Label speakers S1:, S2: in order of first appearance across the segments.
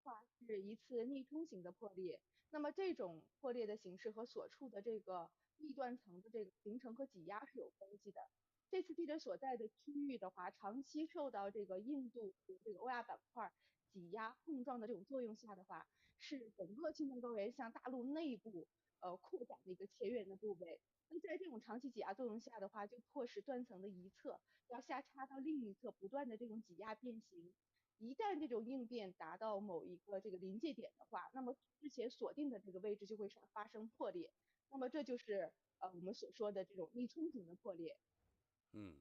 S1: 话是一次逆冲型的破裂。那么这种破裂的形式和所处的这个密断层的这个形成和挤压是有关系的。这次地震所在的区域的话，长期受到这个印度这个欧亚板块挤压碰撞的这种作用下的话，是整个青藏高原向大陆内部扩展的一个前缘的部位。那在这种长期挤压作用下的话，就迫使断层的一侧要下插到另一侧，不断的这种挤压变形。一旦这种应变达到某一个这个临界点的话，那么之前锁定的这个位置就会发生破裂。那么这就是我们所说的这种逆冲型的破裂。
S2: 嗯，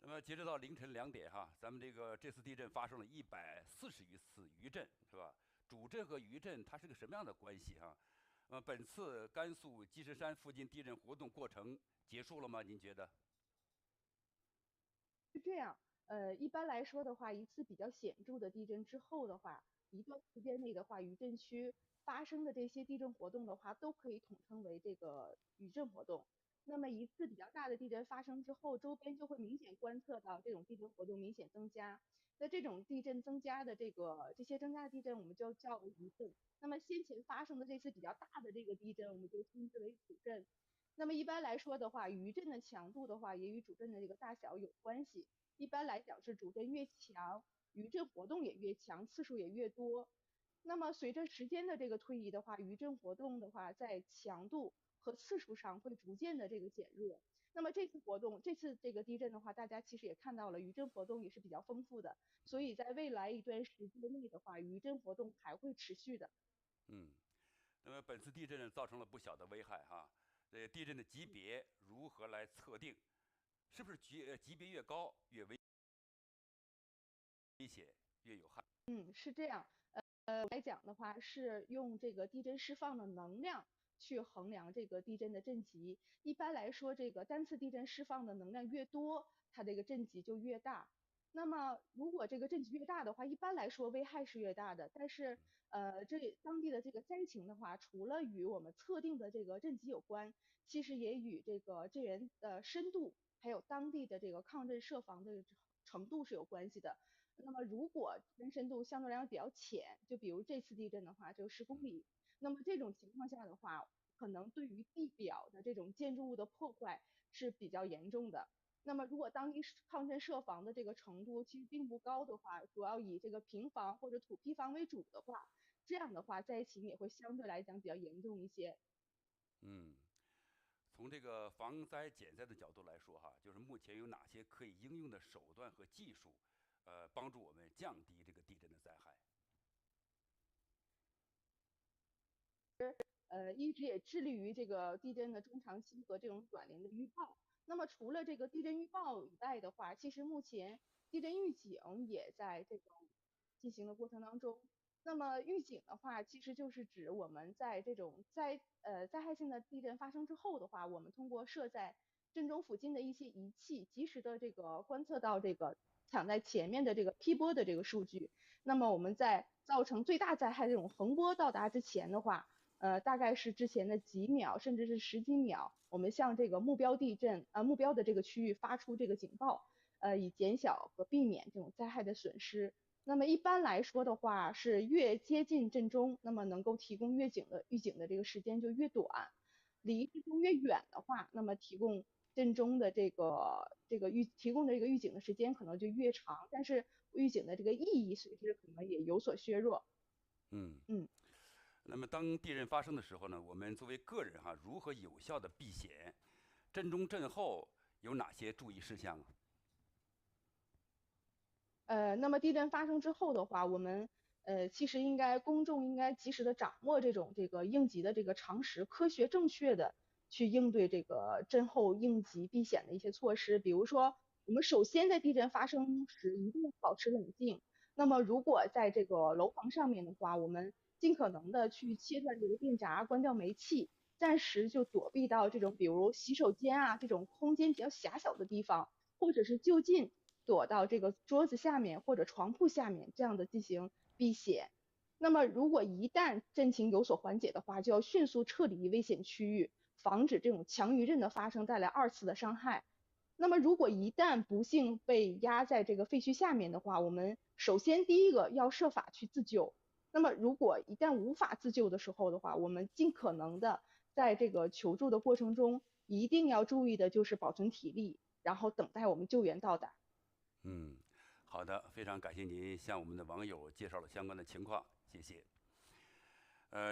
S2: 那么截止到凌晨2点哈，咱们这次地震发生了140余次余震，是吧？主震和余震它是个什么样的关系哈？本次甘肃积石山附近地震活动过程结束了吗？您觉得？
S1: 是这样，一般来说的话，一次比较显著的地震之后的话，一段时间内的话，余震区发生的这些地震活动的话，都可以统称为这个余震活动。那么一次比较大的地震发生之后，周边就会明显观测到这种地震活动明显增加。那这种地震增加的这些增加的地震，我们就叫为余震。那么先前发生的这次比较大的这个地震，我们就称之为主震。那么一般来说的话，余震的强度的话，也与主震的这个大小有关系。一般来讲是主震越强，余震活动也越强，次数也越多。那么随着时间的这个推移的话，余震活动的话，在强度和次数上会逐渐的这个减弱。那么这次这个地震的话，大家其实也看到了，余震活动也是比较丰富的，所以在未来一段时间内的话，余震活动还会持续的。
S2: 嗯，那么本次地震造成了不小的危害哈。地震的级别如何来测定？是不是级别越高越危险越有害？
S1: 是这样。来讲的话，是用这个地震释放的能量去衡量这个地震的震级。一般来说，这个单次地震释放的能量越多，它这个震级就越大。那么，如果这个震级越大的话，一般来说危害是越大的。但是，这当地的这个灾情的话，除了与我们测定的这个震级有关，其实也与这个震源的深度，还有当地的这个抗震设防的程度是有关系的。那么如果地震深度相对来讲比较浅，就比如这次地震的话，就10公里，那么这种情况下的话，可能对于地表的这种建筑物的破坏是比较严重的。那么如果当地抗震设防的这个程度其实并不高的话，主要以这个平房或者土坯房为主的话，这样的话灾情也会相对来讲比较严重一些。
S2: 嗯，从这个防灾减灾的角度来说哈，就是目前有哪些可以应用的手段和技术，帮助我们降低这个地震的灾害？
S1: 一直也致力于这个地震的中长期和这种短临的预报。那么除了这个地震预报以外的话，其实目前地震预警也在这种进行的过程当中。那么预警的话，其实就是指我们在这种灾害性的地震发生之后的话，我们通过设在震中附近的一些仪器，及时的这个观测到这个抢在前面的这个 P 波的这个数据。那么我们在造成最大灾害这种横波到达之前的话，大概是之前的几秒，甚至是十几秒，我们向这个目标的这个区域发出这个警报，以减小和避免这种灾害的损失。那么一般来说的话，是越接近震中，那么能够提供预警的这个时间就越短，离震中越远的话，那么提供震中的提供的这个预警的时间可能就越长，但是预警的这个意义随之可能也有所削弱。
S2: 嗯，
S1: 嗯。
S2: 那么当地震发生的时候呢，我们作为个人哈，如何有效的避险？震中震后有哪些注意事项啊？
S1: 那么地震发生之后的话，我们其实公众应该及时的掌握这个应急的这个常识，科学正确的去应对这个震后应急避险的一些措施。比如说，我们首先在地震发生时一定要保持冷静。那么如果在这个楼房上面的话，我们尽可能的去切断这个电闸，关掉煤气，暂时就躲避到这种比如洗手间啊这种空间比较狭小的地方，或者是就近躲到这个桌子下面或者床铺下面，这样的进行避险。那么如果一旦震情有所缓解的话，就要迅速撤离危险区域，防止这种强余震的发生带来二次的伤害。那么如果一旦不幸被压在这个废墟下面的话，我们首先第一个要设法去自救。那么如果一旦无法自救的时候的话，我们尽可能的在这个求助的过程中，一定要注意的就是保存体力，然后等待我们救援到达。
S2: 嗯，好的，非常感谢您向我们的网友介绍了相关的情况，谢谢。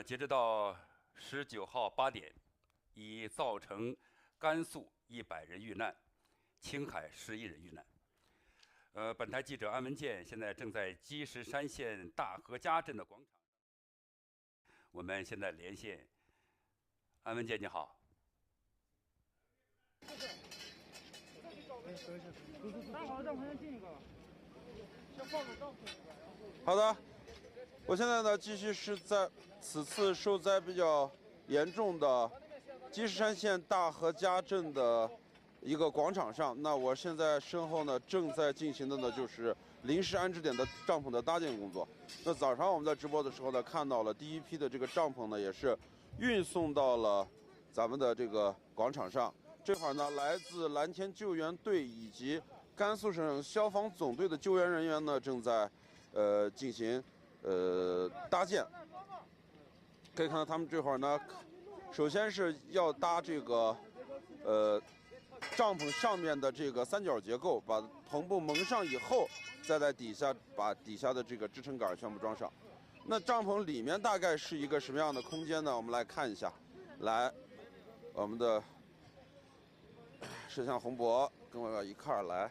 S2: 截止到19号8点，已造成甘肃100人遇难，青海11人遇难。本台记者安文健现在正在积石山县大河家镇的广场，我们现在连线安文健，你好。
S3: 好的，我现在呢继续是在此次受灾比较严重的积石山县大河家镇的一个广场上。那我现在身后呢正在进行的呢就是临时安置点的帐篷的搭建工作。那早上我们在直播的时候呢看到了第一批的这个帐篷呢也是运送到了咱们的这个广场上。这会儿呢来自蓝天救援队以及甘肃省消防总队的救援人员呢正在进行搭建。可以看到他们这会儿呢，首先是要搭这个帐篷上面的这个三角结构，把篷布蒙上以后，再在底下把底下的这个支撑杆全部装上。那帐篷里面大概是一个什么样的空间呢？我们来看一下。来，我们的摄像洪博跟我一块儿来。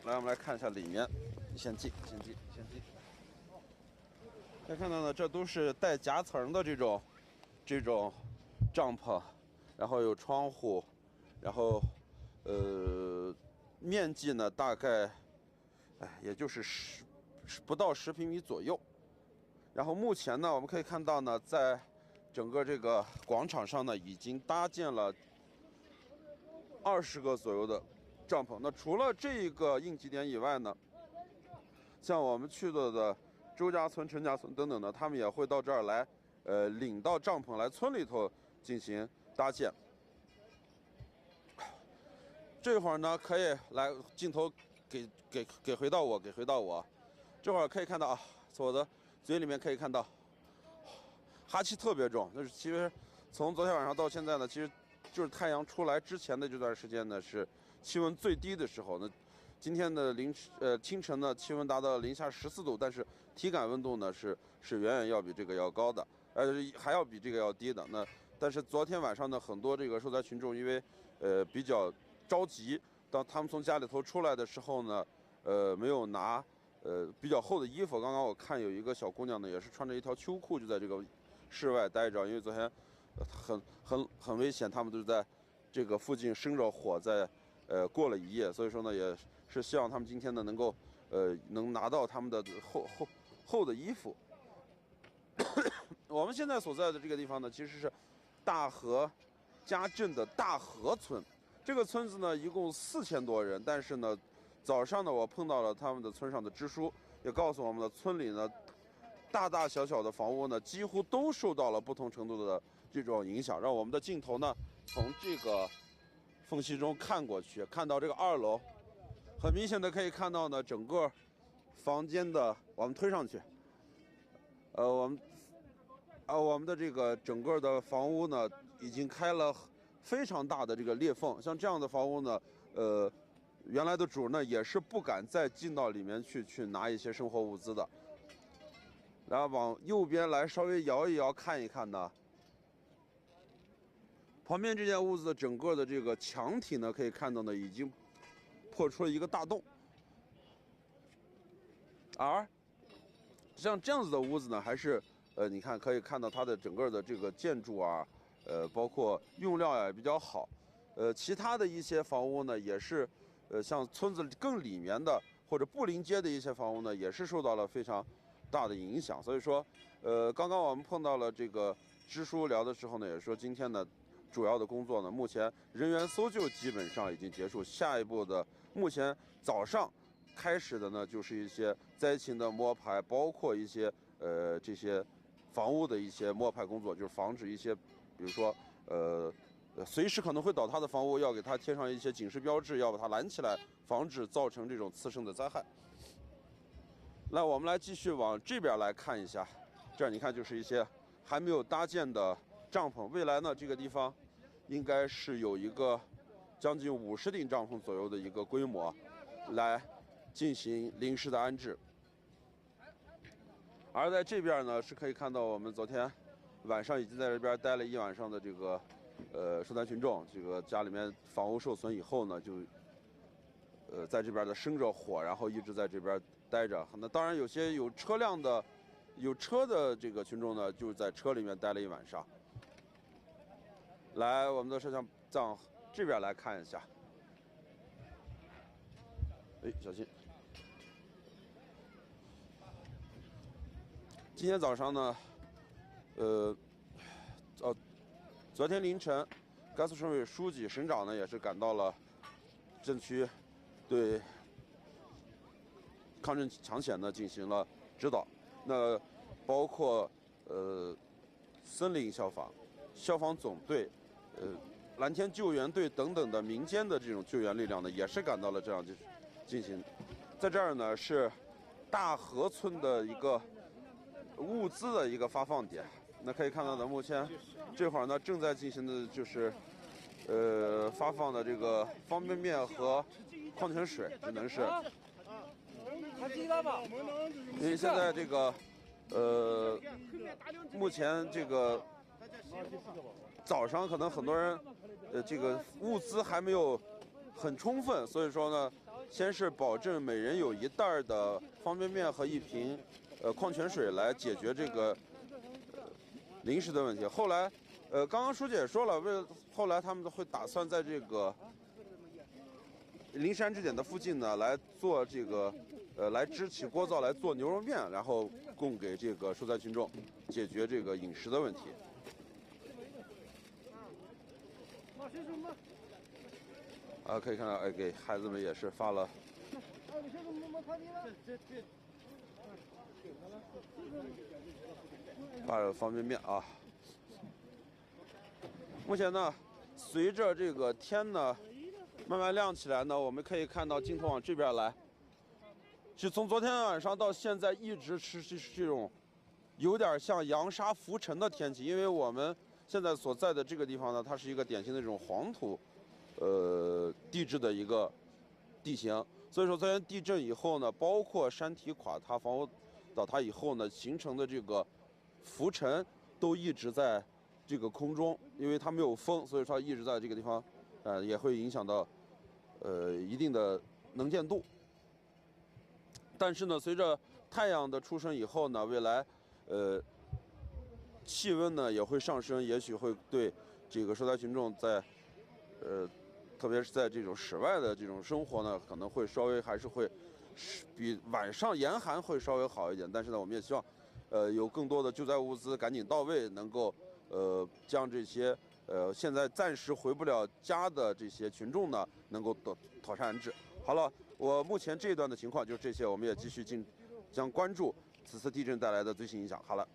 S3: 来，我们来看一下里面。先进。可以看到呢，这都是带夹层的这种帐篷，然后有窗户，然后面积呢大概也就是不到10平米左右。然后目前呢，我们可以看到呢，在整个这个广场上呢，已经搭建了20个左右的帐篷。那除了这个应急点以外呢，像我们去的周家村、陈家村等等的，他们也会到这儿来，领到帐篷来村里头进行搭建。这会儿呢，可以来镜头给回到我，这会儿可以看到啊，从我的嘴里面可以看到，哈气特别重。就是其实从昨天晚上到现在呢，其实就是太阳出来之前的这段时间呢，是气温最低的时候呢。今天的清晨呢，气温达到零下14度，但是体感温度呢是远远要比这个要高的，还要比这个要低的。那但是昨天晚上呢，很多这个受灾群众因为比较着急，当他们从家里头出来的时候呢，没有拿比较厚的衣服。刚刚我看有一个小姑娘呢，也是穿着一条秋裤就在这个室外待着，因为昨天很危险，他们都是在这个附近生着火在过了一夜，所以说呢也是希望他们今天呢能够能拿到他们的厚的衣服。我们现在所在的这个地方呢，其实是大河家镇的大河村。这个村子呢一共4000多人，但是呢早上呢我碰到了他们的村上的支书，也告诉我们的村里呢大大小小的房屋呢几乎都受到了不同程度的这种影响。让我们的镜头呢从这个缝隙中看过去，看到这个2楼，很明显的可以看到呢，整个房间的我们推上去，我们的这个整个的房屋呢，已经开了非常大的这个裂缝。像这样的房屋呢，原来的主呢也是不敢再进到里面去拿一些生活物资的。然后往右边来稍微摇一摇，看一看呢。旁边这间屋子的整个的这个墙体呢，可以看到呢，已经破出了一个大洞。而像这样子的屋子呢，还是你看可以看到它的整个的这个建筑啊，包括用料也比较好。其他的一些房屋呢，也是像村子更里面的或者不临街的一些房屋呢，也是受到了非常大的影响。所以说，刚刚我们碰到了这个支书聊的时候呢，也说今天呢。主要的工作呢，目前人员搜救基本上已经结束。下一步的，目前早上开始的呢，就是一些灾情的摸排，包括一些这些房屋的一些摸排工作，就是防止一些，比如说随时可能会倒塌的房屋，要给它贴上一些警示标志，要把它拦起来，防止造成这种次生的灾害。来，我们来继续往这边来看一下，这儿你看就是一些还没有搭建的帐篷。未来呢，这个地方应该是有一个将近50顶帐篷左右的一个规模，来进行临时的安置。而在这边呢，是可以看到我们昨天晚上已经在这边待了一晚上的这个受灾群众，这个家里面房屋受损以后呢，就在这边的生着火，然后一直在这边待着。那当然有些有车的这个群众呢，就在车里面待了一晚上。来，我们的摄像藏这边来看一下。哎，小心！今天早上呢，昨天凌晨，甘肃省委书记、省长呢也是赶到了震区，对抗震抢险呢进行了指导。那包括森林消防、消防总队、蓝天救援队等等的民间的这种救援力量呢，也是赶到了这样就是进行。在这儿呢是大河村的一个物资的一个发放点。那可以看到呢，目前这会儿呢正在进行的就是发放的这个方便面和矿泉水，只能是因为现在这个目前这个早上可能很多人这个物资还没有很充分，所以说呢，先是保证每人有1袋的方便面和1瓶矿泉水来解决这个临时的问题。后来刚刚书记也说了，后来他们会打算在这个临时安置点的附近呢来做这个来支起锅灶来做牛肉面，然后供给这个受灾群众解决这个饮食的问题。可以看到，给孩子们也是发了方便面啊。目前呢，随着这个天呢慢慢亮起来呢，我们可以看到镜头往这边来，是从昨天晚上到现在一直持续这种有点像扬沙浮沉的天气。因为我们现在所在的这个地方呢，它是一个典型的这种黄土地质的一个地形，所以说昨天地震以后呢，包括山体垮塌、房屋倒塌以后呢，形成的这个浮尘都一直在这个空中，因为它没有风，所以说一直在这个地方，也会影响到一定的能见度。但是呢，随着太阳的出生以后呢，未来气温呢也会上升，也许会对这个受灾群众在特别是在这种室外的这种生活呢，可能会稍微还是会比晚上严寒会稍微好一点。但是呢，我们也希望有更多的救灾物资赶紧到位，能够将这些现在暂时回不了家的这些群众呢，能够妥善安置。好了，我目前这一段的情况就是这些，我们也继续将关注此次地震带来的最新影响。好了。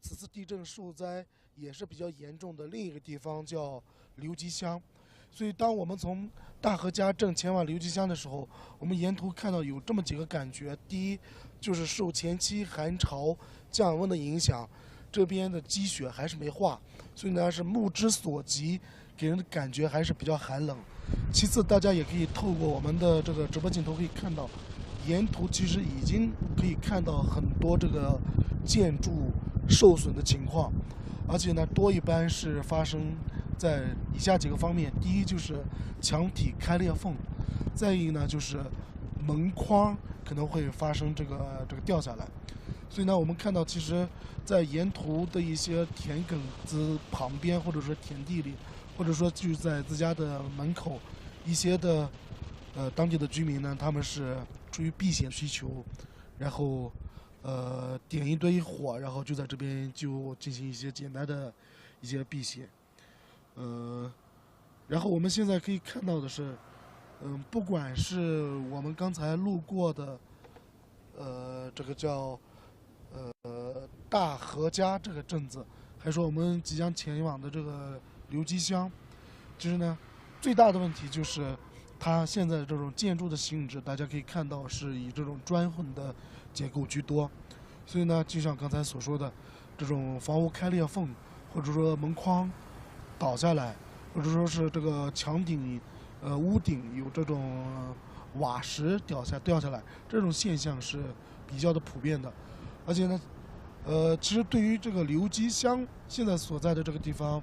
S4: 此次地震受灾也是比较严重的另一个地方叫刘集乡。所以当我们从大河家镇前往刘集乡的时候，我们沿途看到有这么几个感觉。第一，就是受前期寒潮降温的影响，这边的积雪还是没化，所以呢是目之所及，给人的感觉还是比较寒冷。其次，大家也可以透过我们的这个直播镜头可以看到，沿途其实已经可以看到很多这个建筑受损的情况，而且呢多一般是发生在以下几个方面。第一就是墙体开裂缝，再一呢就是门框可能会发生这个掉下来。所以呢我们看到其实在沿途的一些田埂子旁边，或者说田地里，或者说就在自家的门口，一些的当地的居民呢，他们是出于避险需求，然后点一堆火，然后就在这边就进行一些简单的一些避险。然后我们现在可以看到的是，不管是我们刚才路过的这个叫大河家这个镇子，还说我们即将前往的这个刘集乡，其实呢最大的问题就是它现在这种建筑的性质，大家可以看到是以这种砖混的结构居多。所以呢就像刚才所说的，这种房屋开裂缝，或者说门框倒下来，或者说是这个墙顶屋顶有这种瓦石掉下来，这种现象是比较的普遍的。而且呢其实对于这个刘集乡现在所在的这个地方，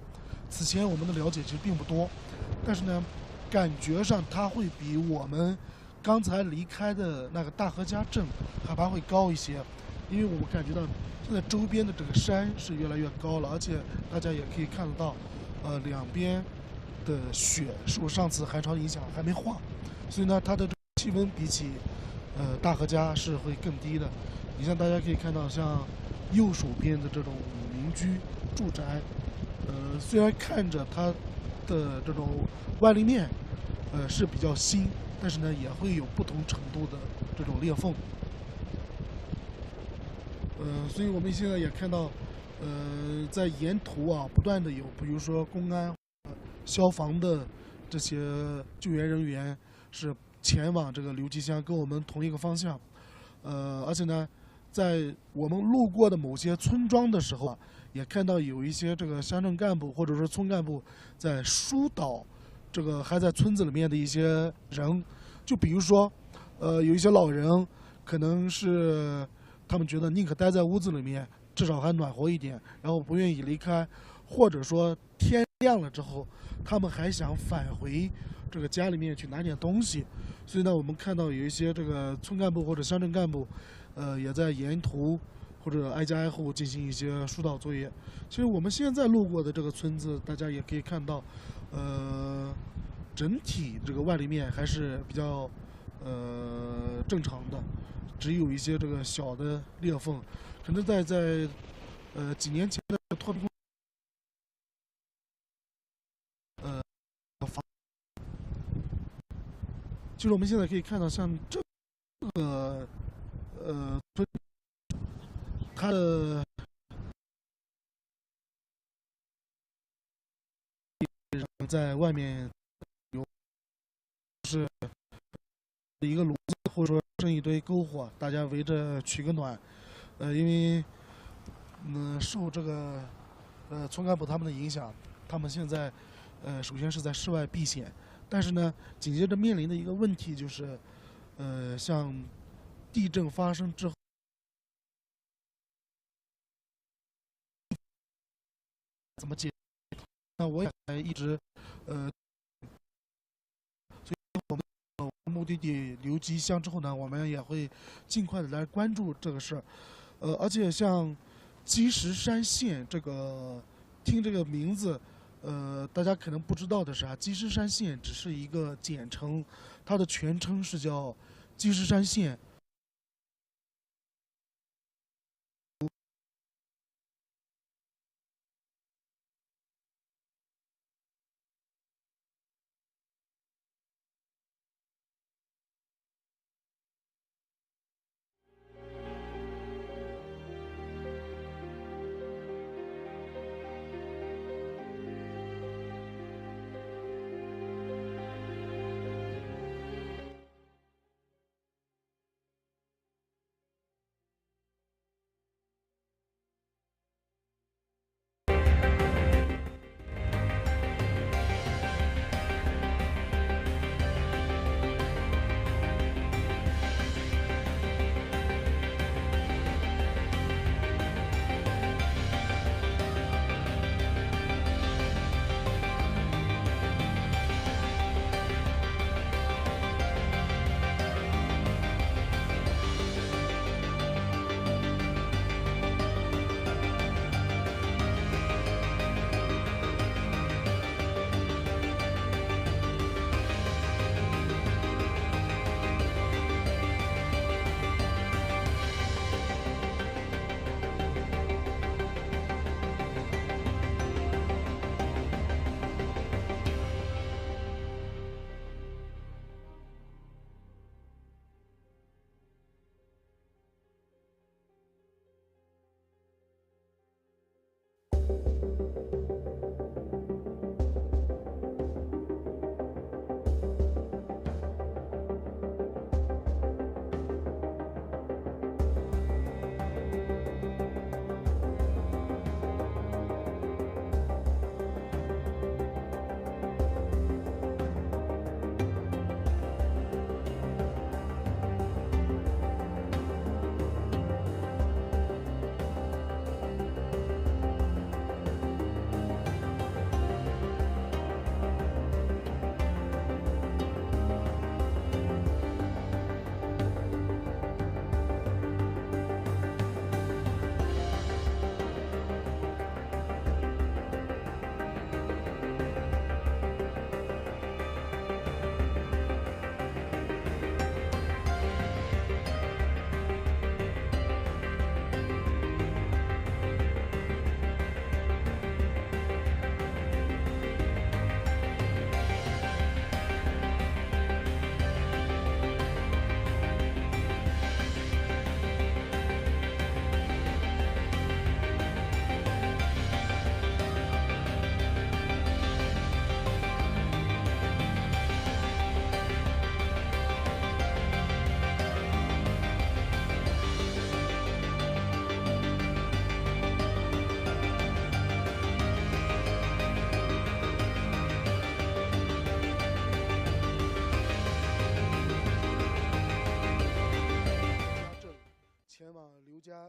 S4: 此前我们的了解其实并不多，但是呢感觉上它会比我们刚才离开的那个大河家镇海拔会高一些。因为我们感觉到现在周边的这个山是越来越高了，而且大家也可以看得到两边的雪受上次寒潮影响还没化，所以呢它的气温比起大河家是会更低的。你像大家可以看到，像右手边的这种民居住宅，虽然看着它的这种外立面是比较新，但是呢也会有不同程度的这种裂缝。所以我们现在也看到，在沿途啊不断的有，比如说公安、消防的这些救援人员是前往这个刘集乡，跟我们同一个方向。而且呢，在我们路过的某些村庄的时候啊，也看到有一些这个乡镇干部或者说村干部在疏导这个还在村子里面的一些人，就比如说，有一些老人可能是他们觉得宁可待在屋子里面，至少还暖和一点，然后不愿意离开，或者说天亮了之后，他们还想返回这个家里面去拿点东西。所以呢，我们看到有一些这个村干部或者乡镇干部，也在沿途或者挨家挨户进行一些疏导作业。其实我们现在路过的这个村子，大家也可以看到，整体这个外立面还是比较正常的，只有一些这个小的裂缝，可能在几年前的脱贫房，就是我们现在可以看到，像这个村，它的在外面有是一个炉子，或者说剩一堆篝火，大家围着取个暖。因为受这个村干部他们的影响，他们现在首先是在室外避险，但是呢紧接着面临的一个问题就是像地震发生之后怎么解决，那我也一直所以我们目的地刘集乡之后呢，我们也会尽快的来关注这个事儿。而且像积石山县这个，听这个名字，大家可能不知道的是啊，积石山县只是一个简称，它的全称是叫积石山县。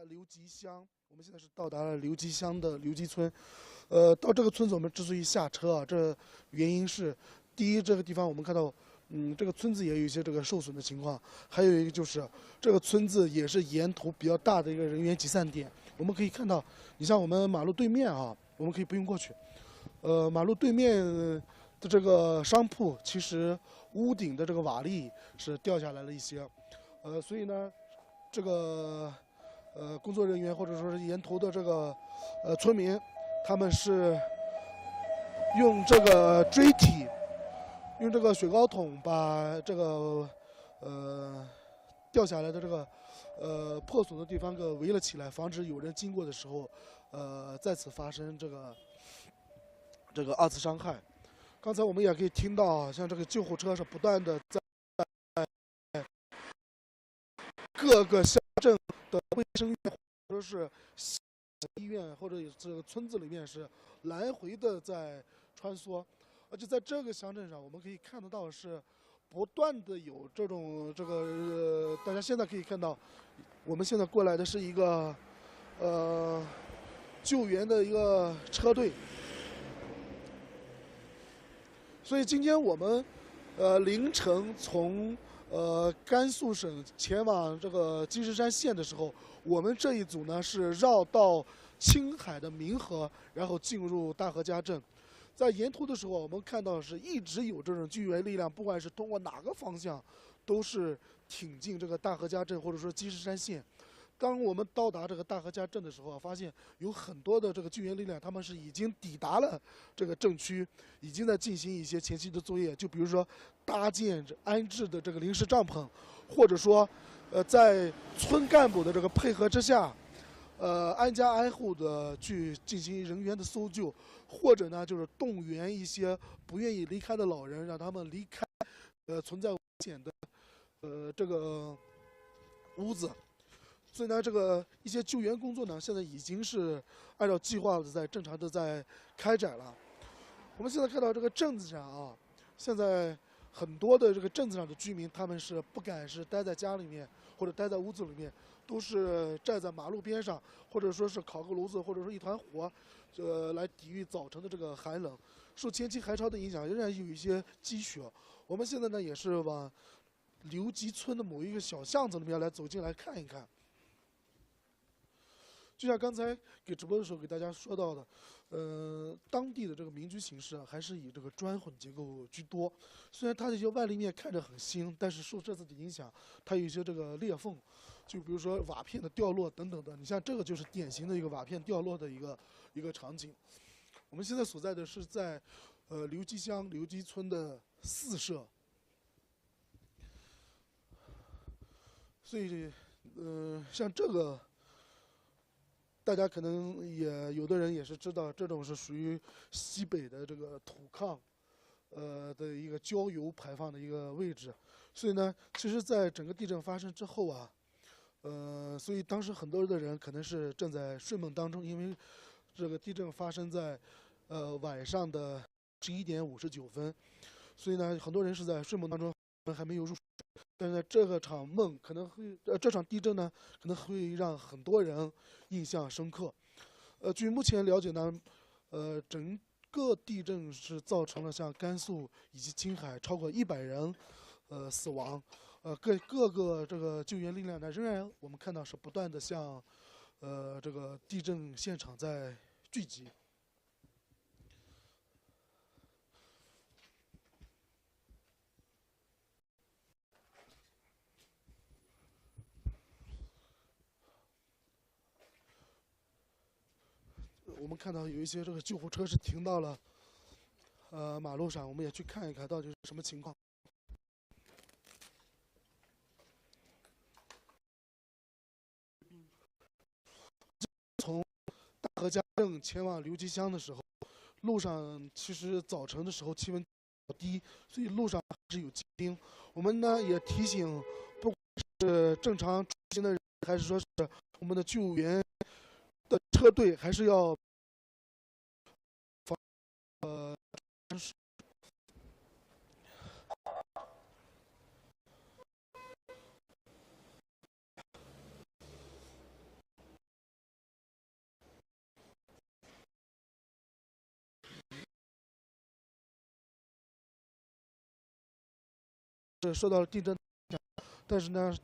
S4: 刘集乡，我们现在是到达了刘集乡的刘集村。到这个村子我们之所以下车啊，这原因是，第一，这个地方我们看到，这个村子也有一些这个受损的情况，还有一个就是这个村子也是沿途比较大的一个人员集散点。我们可以看到，你像我们马路对面啊，我们可以不用过去，马路对面的这个商铺，其实屋顶的这个瓦砾是掉下来了一些，所以呢，这个工作人员或者说是沿途的这个村民，他们是用这个锥体，用这个雪糕筒把这个掉下来的这个破损的地方给围了起来，防止有人经过的时候再次发生这个二次伤害。刚才我们也可以听到，像这个救护车是不断的在各个乡镇的卫生院或者是医院或者这个村子里面是来回的在穿梭，而且在这个乡镇上，我们可以看得到是不断的有这种大家现在可以看到，我们现在过来的是一个救援的一个车队。所以今天我们凌晨从甘肃省前往这个积石山县的时候，我们这一组呢是绕到青海的民河，然后进入大河家镇。在沿途的时候，我们看到是一直有这种救援力量，不管是通过哪个方向，都是挺进这个大河家镇或者说积石山县。当我们到达这个大河家镇的时候，发现有很多的这个救援力量，他们是已经抵达了这个镇区，已经在进行一些前期的作业，就比如说搭建安置的这个临时帐篷，或者说，在村干部的这个配合之下，挨家挨户的去进行人员的搜救，或者呢就是动员一些不愿意离开的老人，让他们离开存在危险的这个屋子。所以呢，这个一些救援工作呢，现在已经是按照计划的正常的在开展了。我们现在看到这个镇子上啊，现在很多的这个镇子上的居民，他们是不敢是待在家里面或者待在屋子里面，都是站在马路边上，或者说是烤个炉子，或者说一团火，来抵御早晨的这个寒冷。受前期寒潮的影响，仍然有一些积雪。我们现在呢，也是往刘集村的某一个小巷子里面来走进来看一看。就像刚才给直播的时候给大家说到的，当地的这个民居形式还是以这个砖混结构居多。虽然它这些外立面看着很新，但是受这次的影响，它有一些这个裂缝，就比如说瓦片的掉落等等的。你像这个就是典型的一个瓦片掉落的一个场景。我们现在所在的是在刘集乡刘集村的4社，所以像这个。大家可能也有的人也是知道，这种是属于西北的这个土抗，的一个焦油排放的一个位置，所以呢，其实，在整个地震发生之后啊，所以当时很多的人可能是正在睡梦当中，因为这个地震发生在晚上的11点59分，所以呢，很多人是在睡梦当中还没有入睡。但是这场梦可能会，这场地震呢，可能会让很多人印象深刻。据目前了解呢，整个地震是造成了像甘肃以及青海超过100人，死亡。各个这个救援力量呢，仍然我们看到是不断的向，这个地震现场在聚集。我们看到有一些这个救护车是停到了马路上，我们也去看一看到底是什么情况。从大河家镇前往刘集乡的时候，路上其实早晨的时候气温比较低，所以路上还是有结冰。我们呢也提醒，不管是正常出行的人，还是说是我们的救援的车队，还是要是受到了地震影响，但是呢，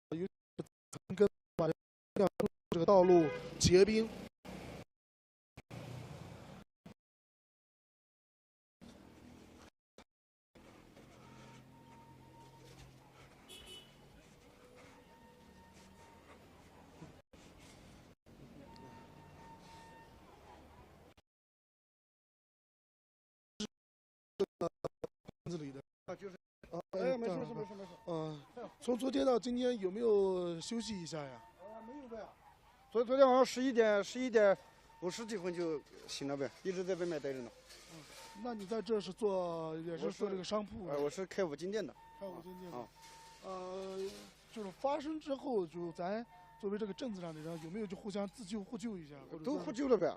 S4: 有跟把这个道路结冰。子里的
S5: 就是
S4: 哎，没事。从昨天到今天有没有休息一下呀？
S5: 没有呗。昨天晚上11点50几分就醒了呗，一直在外面待着呢。
S4: 那你在这是也是做这个商铺？
S5: 我是开五金店的。
S4: 开五金店的。就是发生之后，就咱作为这个镇子上的人，有没有就互相自救互救一下？
S5: 都互救了呗。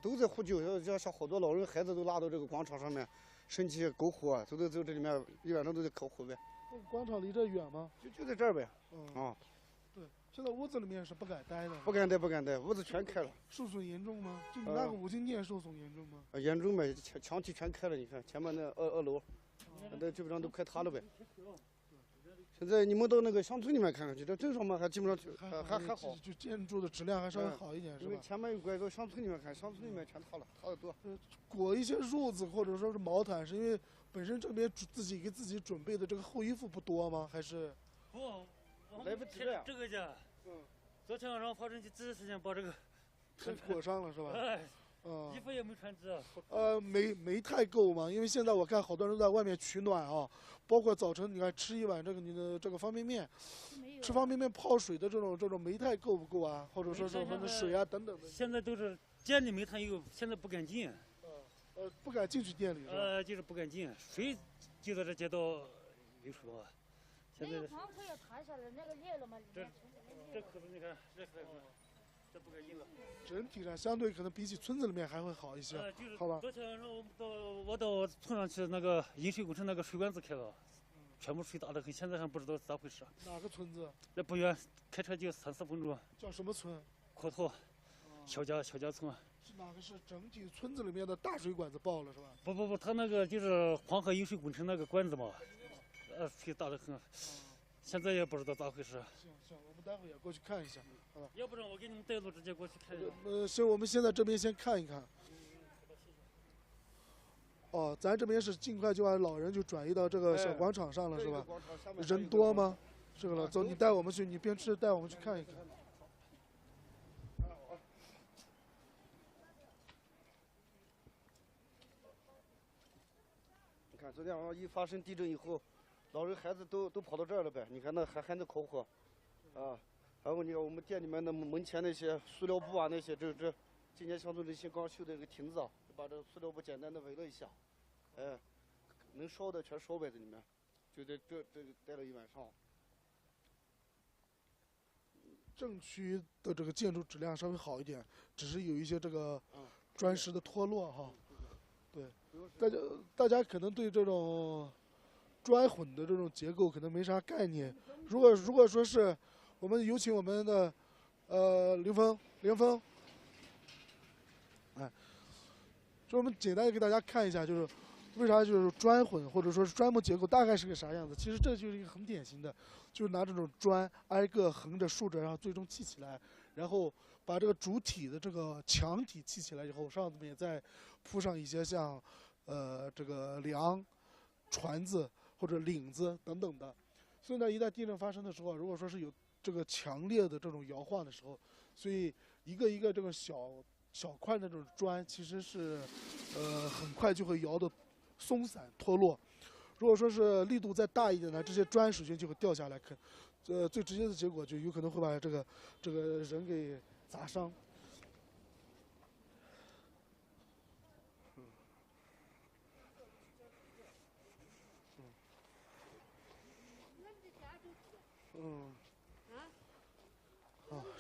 S5: 都在互救，像好多老人孩子都拉到这个广场上面。升起篝火，都这里面一晚上都在烤火呗。
S4: 广场离这远吗？
S5: 就在这儿呗。
S4: 对，现在屋子里面是不敢待的。
S5: 不敢待，屋子全开了。
S4: 受损严重吗？就你那个五金店受损严重吗？
S5: 严重呗，墙体全开了，你看前面那二楼，那基本上都快塌了呗。现在你们到那个乡村里面看看去，这镇上面还基本上还好，
S4: 就建筑的质量还稍微好一点，是吧？
S5: 因为前面有拐到乡村里面看，乡村里面全塌了，塌得多。
S4: 裹一些褥子或者说是毛毯，是因为本身这边自己给自己准备的这个厚衣服不多吗？还是？
S6: 不，
S5: 来不及了。
S6: 这个家，昨天晚上发生第一时间把这个，
S4: 裹上了是吧？
S6: 衣服也没穿直。
S4: 没太够嘛，因为现在我看好多人都在外面取暖啊，包括早晨你看吃一碗你的这个方便面，吃方便面泡水的这种煤炭够不够啊？或者说是反正水啊等等的。
S6: 现在都是店里煤炭有，现在不敢进。
S4: 不敢进去店里是吧？
S6: 就是不敢进，水就在这街道有说。现在
S7: 房车也塌下来，那个裂了嘛？
S6: 这可是你看，这不敢进了。
S4: 整体上相对可能比起村子里面还会好一些，好吧？
S6: 昨天晚上我到村上去，那个引水工程那个水管子开了，全部水大得很，现在还不知道咋回事。
S4: 哪个村子？
S6: 那不远，开车就3-4分钟。
S4: 叫什么村？
S6: 阔头，小家村。
S4: 是哪个是整体村子里面的大水管子爆了是吧？
S6: 不，他那个就是黄河引水工程那个管子嘛，水大得很，现在也不知道咋回事。
S4: 行，我们待会也过去看一下，好吧？
S6: 要不然我给你们带路直接过去看一下。
S4: 行，我们现在这边先看一看。咱这边是尽快就把老人就转移到这个小广场上了，是吧？人多吗？是个了，走，你带我们去，你边吃带我们去看一看。
S5: 你看昨天晚上一发生地震以后，老人孩子都跑到这儿了呗。你看那还在烤火，然后你看我们店里面的门前那些塑料布啊，那些这今年乡村这些刚修的这个亭子啊，就把这塑料布简单的围了一下，能烧的全烧呗，这里面，就在这待了一晚上。
S4: 镇区的这个建筑质量稍微好一点，只是有一些这个砖石的脱落哈。对，大家可能对这种砖混的这种结构可能没啥概念。如果说是，我们有请我们的林峰，就我们简单的给大家看一下，就是为啥就是砖混或者说是砖木结构大概是个啥样子。其实这就是一个很典型的，就是拿这种砖挨个横着竖着，然后最终砌起来，然后把这个主体的这个墙体砌起来以后，上面再铺上一些像这个梁、船子或者领子等等的。所以呢，一旦地震发生的时候，如果说是有这个强烈的这种摇晃的时候，所以一个一个这个小块的这种砖其实是很快就会摇得松散脱落。如果说是力度再大一点呢，这些砖首先就会掉下来，最直接的结果就有可能会把这个人给砸伤。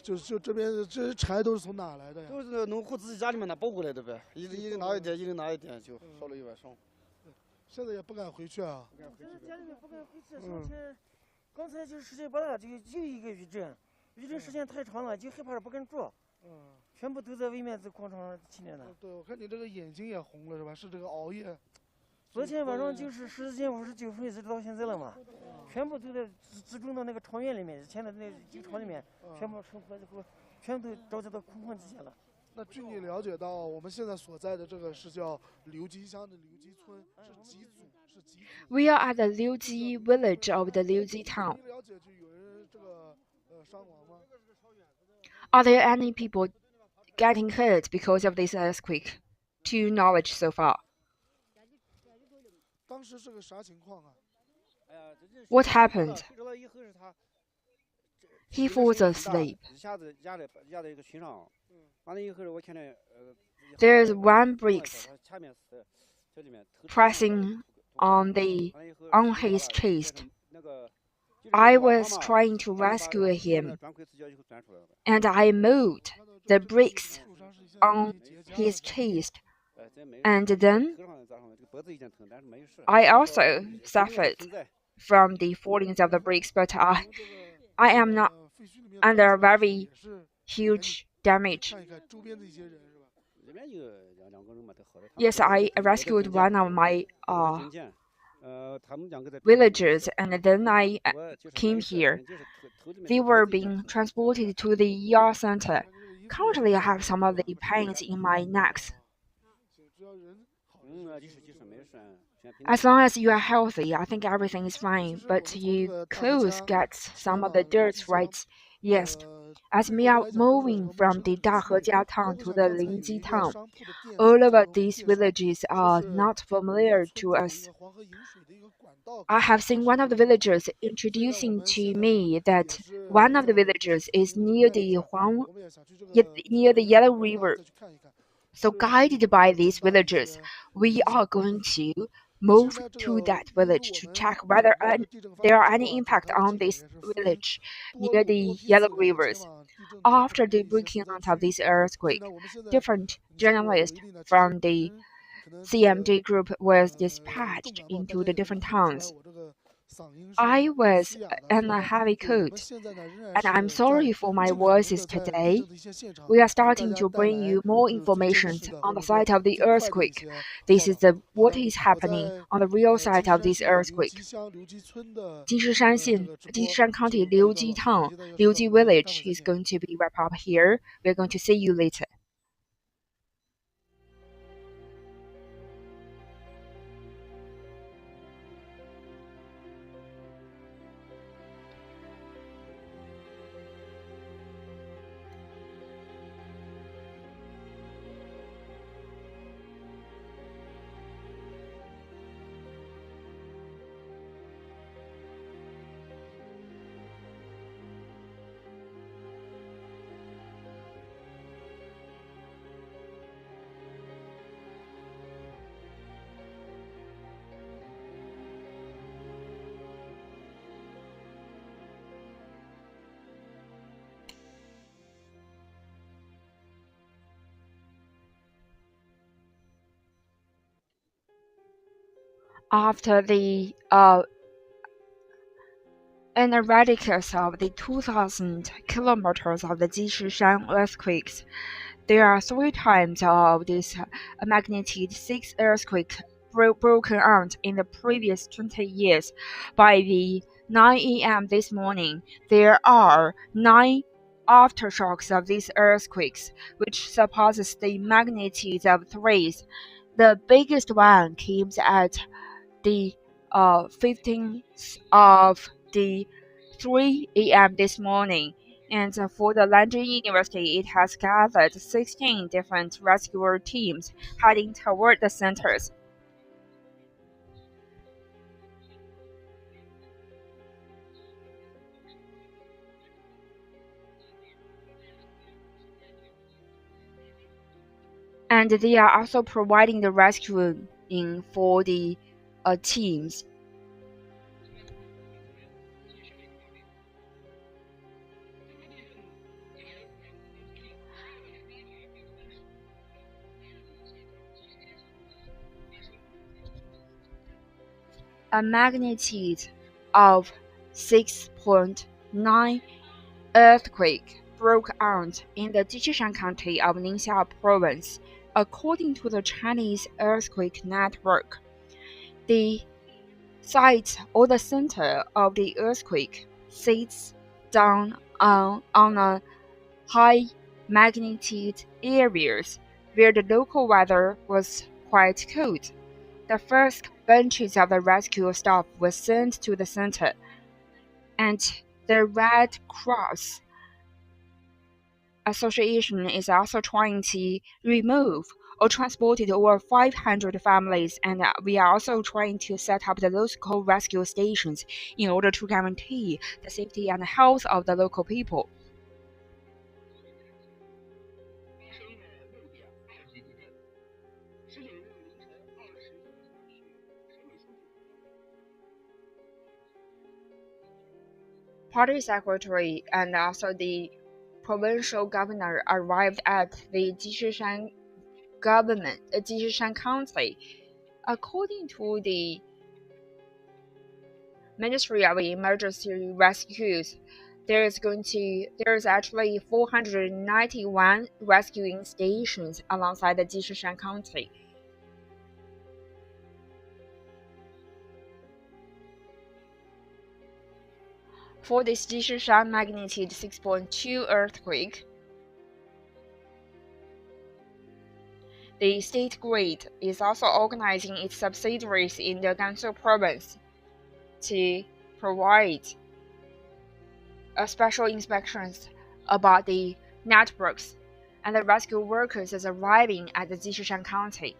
S4: 就这边这些柴都是从哪来的呀？
S5: 都是农户自己家里面拿包过来的呗，一人拿一点，就烧了一晚上。
S4: 现在也不敢回去啊。
S7: 现在家里面不敢回去，上去，刚才就是10点半了，就一个余震时间太长了，就害怕不敢住。全部都在外面在广场上起来了。
S4: 对，我看你这个眼睛也红了是吧？是这个熬夜
S7: 昨天晚上就是10:59一直到现在了嘛，全部都在集中到那个厂院里面，以前的那机厂里面，全部生活全都着急到空旷地下了。
S4: 那据你了解到，我们现在所在的这个是叫刘集乡的刘集村，是几组？是几组
S8: We are at the Liuji village of the Liuji town.
S4: 你了解就有人这个伤亡吗？
S8: Are there any people getting hurt because of this earthquake? To your knowledge so far.
S4: 当时是个啥情况啊？
S8: What happened?
S5: 睡着了以后是他
S8: He falls asleep.
S5: 一下子压在一个群上，完了以后我看见
S8: There's one bricks
S5: 前面是这里面
S8: pressing on his chest.
S5: 那个
S8: I was trying to rescue him, and I moved the bricks on his chest, and then I also suffered from the fallings of the bricks, but I am not under very huge damage.
S4: 看一看周边的一些人是吧？
S8: Yes, I rescued one of my villagers, and then I came here. They were being transported to the ER center. Currently, I have some of the pains in my necks.
S4: 只要人好，
S8: As long as you are healthy, I think everything is fine. But you clothes get some of the dirt, right? Yes. As we are moving from the Dahejia town to the Linji town, all of these villages are not familiar to us. I have seen one of the villagers introducing to me that one of the villages is near the Yellow River. So guided by these villagers, we are going to move to that village to check whether there are any impact on this village near the Yellow Rivers. After the breaking out of this earthquake, different journalists from the CMD group was dispatched into the different towns. I was in a heavy coat, and I'm sorry for my voices today. We are starting to bring you more information on the site of the earthquake. This is what is happening on the real site of this earthquake. Jishishan County, Liuji town, Liuji village is going to be wrapped up here. We're going to see you later. After the radius of the 2,000 kilometers of the Jishishan earthquakes, there are 3 times of this magnitude-6 earthquake broken out in the previous 20 years. By the 9 a.m. this morning, there are 9 aftershocks of these earthquakes, which surpasses the magnitude of 3. The biggest one came at the 15th of the 3 a.m. this morning, and for the London University, it has gathered 16 different rescue teams heading toward the centers. And they are also providing the rescuing for the teams. A magnitude of 6.2 earthquake broke out in the Jishishan County of Ningxia Province, according to the Chinese Earthquake Network. The site or the center of the earthquake sits down on a high magnitude areas where the local weather was quite cold. The first bunches of the rescue staff were sent to the center, and the Red Cross Association is also trying to remove or transported over 500 families, and we are also trying to set up the local rescue stations in order to guarantee the safety and health of the local people. Party secretary and also the provincial governor arrived at the Jishishan County. According to the Ministry of Emergency Rescues, there is actually 491 rescuing stations alongside the Jishishan County. For this Jishishan magnitude 6.2 earthquake, the state grid is also organizing its subsidiaries in the Gansu province to provide special inspections about the networks, and the rescue workers is arriving at the Jishishan County.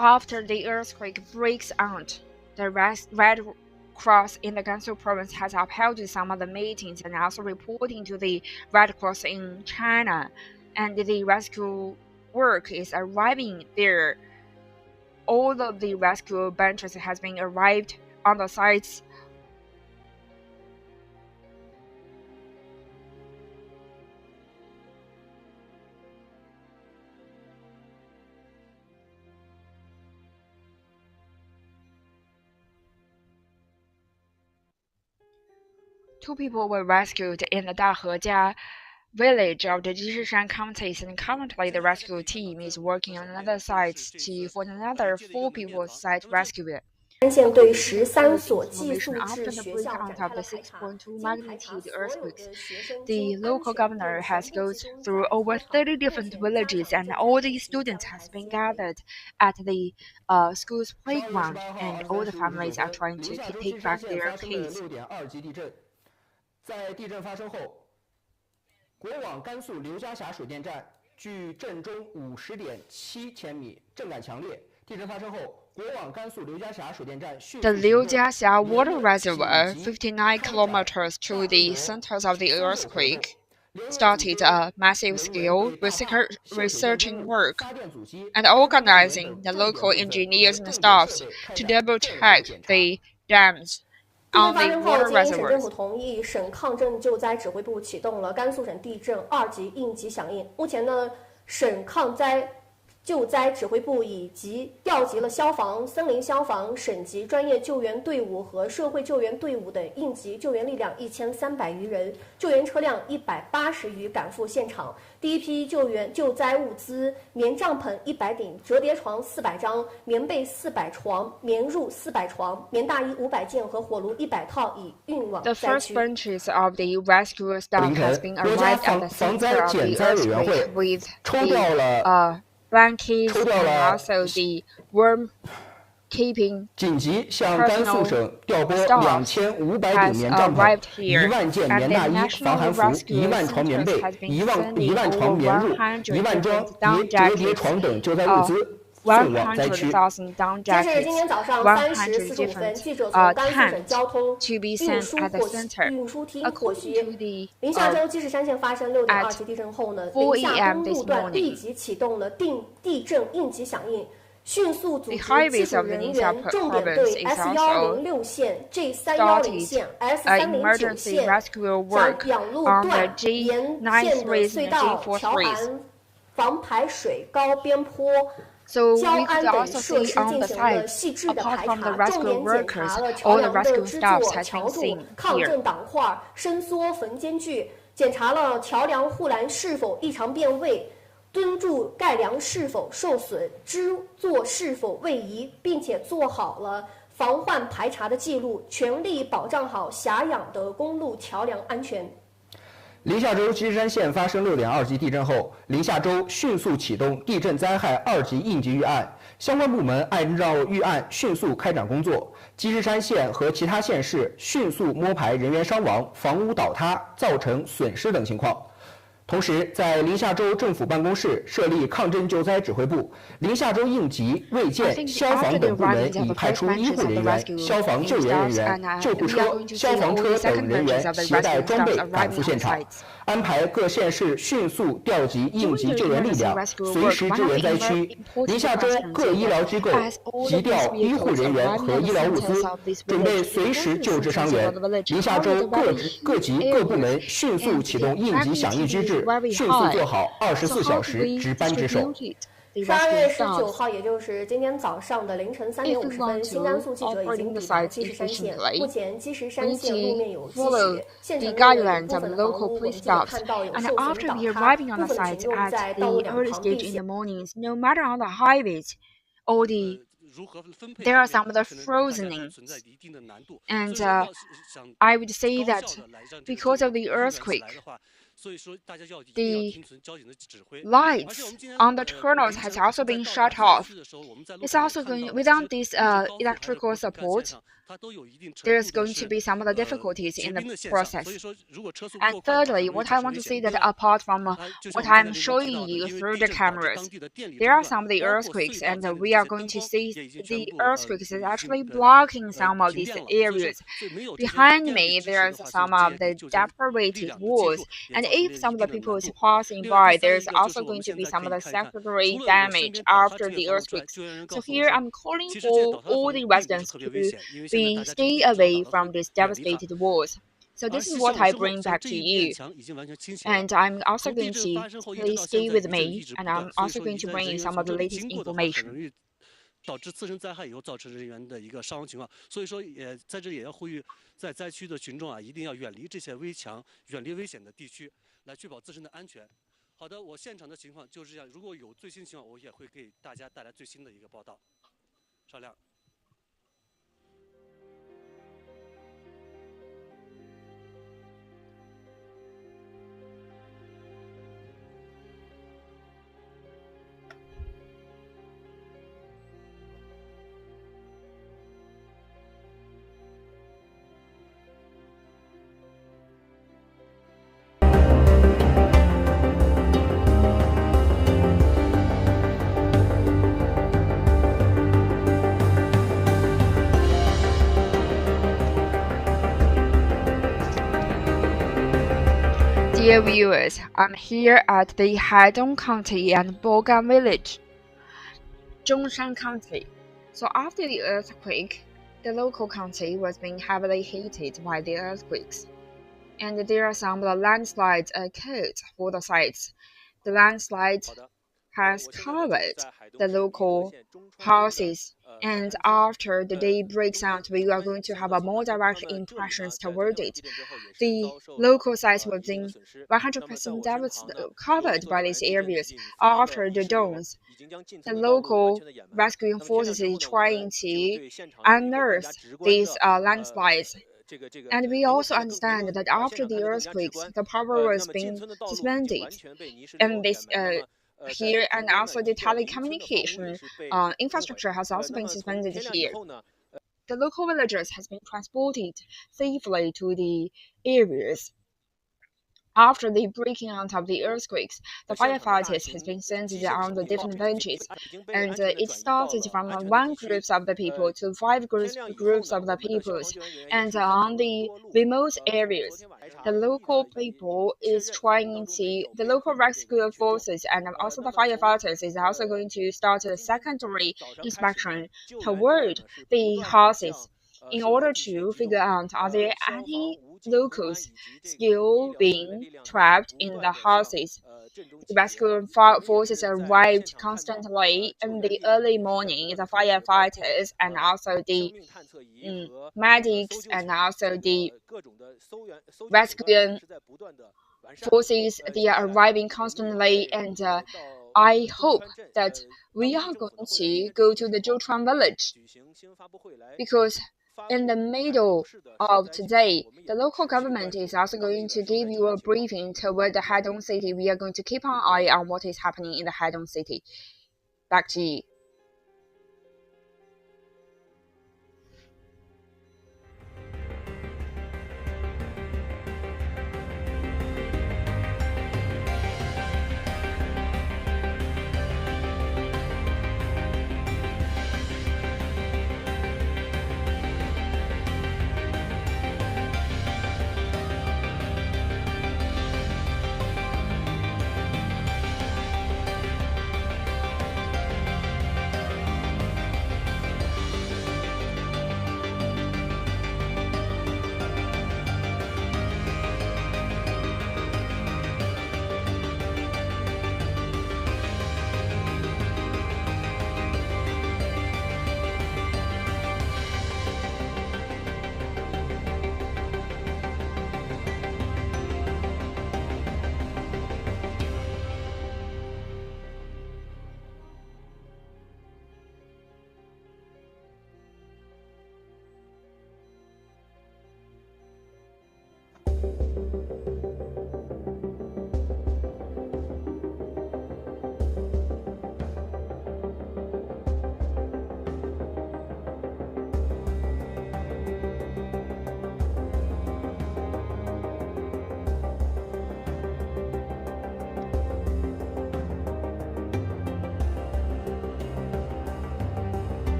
S8: After the earthquake breaks out, the Red Cross in the Gansu province has upheld some of the meetings and also reporting to the Red Cross in China, and the rescue work is arriving there. All of the rescue benches has been arrived on the sites. Two people were rescued in the Dahejia village of the Jishishan County, and currently the rescue team is working on another site for another 4 people site rescue.
S9: 三线对13所寄宿制
S8: After the
S9: 学校
S8: breakout
S9: 展
S8: of
S9: 开
S8: the
S9: 了排查，
S8: 6.2
S9: 经排查
S8: magnitude
S9: 所有
S8: earthquakes,
S9: 的学生
S8: the
S9: 经
S8: local
S9: 安全
S8: governor
S9: 并
S8: has
S9: 全
S8: gone
S9: 部集中
S8: through
S9: 在
S8: over
S9: 操场，
S8: 30 different
S9: 目前家
S8: villages,
S9: 长
S8: and
S9: 正
S8: all
S9: 在
S8: the
S9: 进行
S8: students
S9: 将
S8: has
S9: 孩
S8: been
S9: 子接回。
S8: gathered at the school's playground, and all the families are trying to take back their kids.
S10: 6.2级地震，在地震发生后，国往甘肃刘家峡水电站距震中50.7千米，震感强烈。地震发生后，国往甘肃刘家峡水电站迅速
S8: The Liujiaxia water reservoir, 59 kilometers to the centers of the earthquake, started a massive-scale researching work and organizing the local engineers and staffs to double-check the dams
S9: 地震
S8: on
S9: 发
S8: the
S9: 生后，
S8: water
S9: 吉林省政府
S8: reservoirs.
S9: 同意省抗震救灾指挥部启动了甘肃省地震2级应急响应。目前呢，省抗灾救灾指挥部以及调集了消防、森林消防、省级专业救援队伍和社会救援队伍等应急救援力量1300余人，救援车辆180余赶赴现场。第一批救灾物资：棉帐篷100顶、折叠床400张、棉被400床、棉褥400床、棉大衣500件和火炉100套已运往
S8: The
S9: 灾
S8: first
S9: 区。
S8: bunches of the rescue staff has been arrived at the center of the earthquake with the blankets and also the warm keeping
S10: 紧急向甘肃省调拨
S8: staff
S10: 2500
S8: has
S10: 顶棉帐篷
S8: arrived here,
S10: 10000件
S8: and
S10: 棉
S8: the
S10: 大衣、
S8: National
S10: 防寒服、
S8: Rescue
S10: 10000床棉
S8: Centers
S10: 被、
S8: has been
S10: 1万
S8: sending
S10: 床
S8: over
S10: 棉褥、
S8: 100
S10: 1万装
S8: different down
S10: 折叠
S8: jackets,
S10: 床等救灾物资送往灾区。
S8: 100,000 down
S9: 截至今
S8: jackets,
S9: 天早上3时
S8: 100
S9: 45分，
S8: different
S9: 记者从甘肃省
S8: tents
S9: 交通
S8: to be
S9: 运
S8: sent
S9: 输
S8: at the center.
S9: 运输厅获
S8: According
S9: 悉
S8: to， the
S9: 临夏州积石山县发生6.2级地震后呢，
S8: 4
S9: 临夏
S8: a.m.
S9: 东路
S8: this
S9: 段
S8: morning
S9: 立即启动了地震应急响应，迅速组
S8: The
S9: 织
S8: highways
S9: 技术
S8: of the
S9: 人
S8: Ningxia
S9: 员，重点对
S8: province is
S9: S106 线、G310 线、S309
S8: emergency
S9: 线、
S8: rescue
S9: 将
S8: work
S9: 养路
S8: on the
S9: 段、沿线的
S8: G93
S9: 隧
S8: and
S9: 道、桥
S8: G43.
S9: 涵、防排水、高边坡、
S8: So
S9: 交
S8: we
S9: 安
S8: could
S9: 等
S8: also
S9: 设
S8: see
S9: 施
S8: on
S9: 进
S8: the
S9: 行了
S8: site,
S9: 细致的
S8: apart
S9: 排
S8: from the
S9: 查，重
S8: rescue
S9: 点检
S8: workers,
S9: 查了桥
S8: all the
S9: 梁的
S8: rescue
S9: 支
S8: staffs
S9: 座、
S8: has
S9: 桥
S8: been
S9: 柱、
S8: seen
S9: 抗
S8: here.
S9: 震挡块、伸缩缝间距，检查了桥梁护栏是否异常变位。敦注盖梁是否受损、支座是否位移，并且做好了防患排查的记录，全力保障好狭养的公路桥梁安全。
S10: 临夏州积石山县发生6.2级地震后，临夏州迅速启动地震灾害2级应急预案，相关部门按照预案迅速开展工作。积石山县和其他县市迅速摸排人员伤亡、房屋倒塌造成损失等情况。同时，在临夏州政府办公室设立抗震救灾指挥部，临夏州应急、卫健、消防等部门已派出医护人员、消防救援人员、救护车、消防车等人员携带装备赶赴现场，安排各县市迅速调集应急救援力量，随时支援灾区。临夏州各医疗机构急调医护人员和医疗物资，准备随时救治伤员。临夏州各级各部门迅速启动应急响应机制，迅速做好24小时值班值守。
S9: 12月19号，也就是今天早上的凌晨3点50分，新甘肃记者已经抵达积石山县。目前积石山县路面有积雪，现场内有部分的房屋我们就看到有受损倒塌，部分群众在道路两旁避险。
S8: There are some of the frozenings, and I would say that because of the earthquake, the lights on the tunnels has also been shut off. It's also going without this electrical support. There's going to be some of the difficulties in the process. And thirdly, what I want to say that apart from what I'm showing you through the cameras, there are some of the earthquakes, and we are going to see the earthquakes is actually blocking some of these areas. Behind me, there's some of the decorated walls, and if some of the people is passing by, there's also going to be some of the secondary damage after the earthquakes. So here I'm calling for all the residents to stay away from these devastated walls. So this is what I bring back to you. And I'm also going to please stay with me, and I'm also going to bring you some of the latest information.
S11: 导致自身灾害以后造成人员的一个伤亡情况，所以说也在这里也要呼吁在灾区的群众啊，一定要远离这些危墙，远离危险的地区，来确保自身的安全。好的，我现场的情况就是这样，如果有最新情况，我也会给大家带来最新的一个报道。邵亮。
S8: Dear viewers, I'm here at the Haidong County and Bogan Village, Jishishan County. So after the earthquake, the local county was being heavily hit by the earthquakes, and there are some landslides occurred for the sites. The landslide has covered the local houses, and after the day breaks out, we are going to have a more direct impressions toward it. The local sites were being 100% covered by these areas after the dawns. The local rescue forces is trying to unearth these landslides. And we also understand that after the earthquakes, the power was being suspended, and this here, and also the telecommunication infrastructure has also been suspended here. The local villagers has been transported safely to the areas. After the breaking out of the earthquakes, the firefighters has been sent on the different villages, and it started from one group of the people to 5 groups of the peoples, and on the remote areas, the local people is trying to, the local rescue forces and also the firefighters is also going to start a secondary inspection toward the houses in order to figure out are there any locals still being trapped in the houses. The rescue forces arrived constantly in the early morning. The firefighters and also the medics and also the rescue forces, they are arriving constantly, and I hope that we are going to go to the Zhoushan village because in the middle of today, the local government is also going to give you a briefing toward the Haidong city. We are going to keep an eye on what is happening in the Haidong city. Back to you.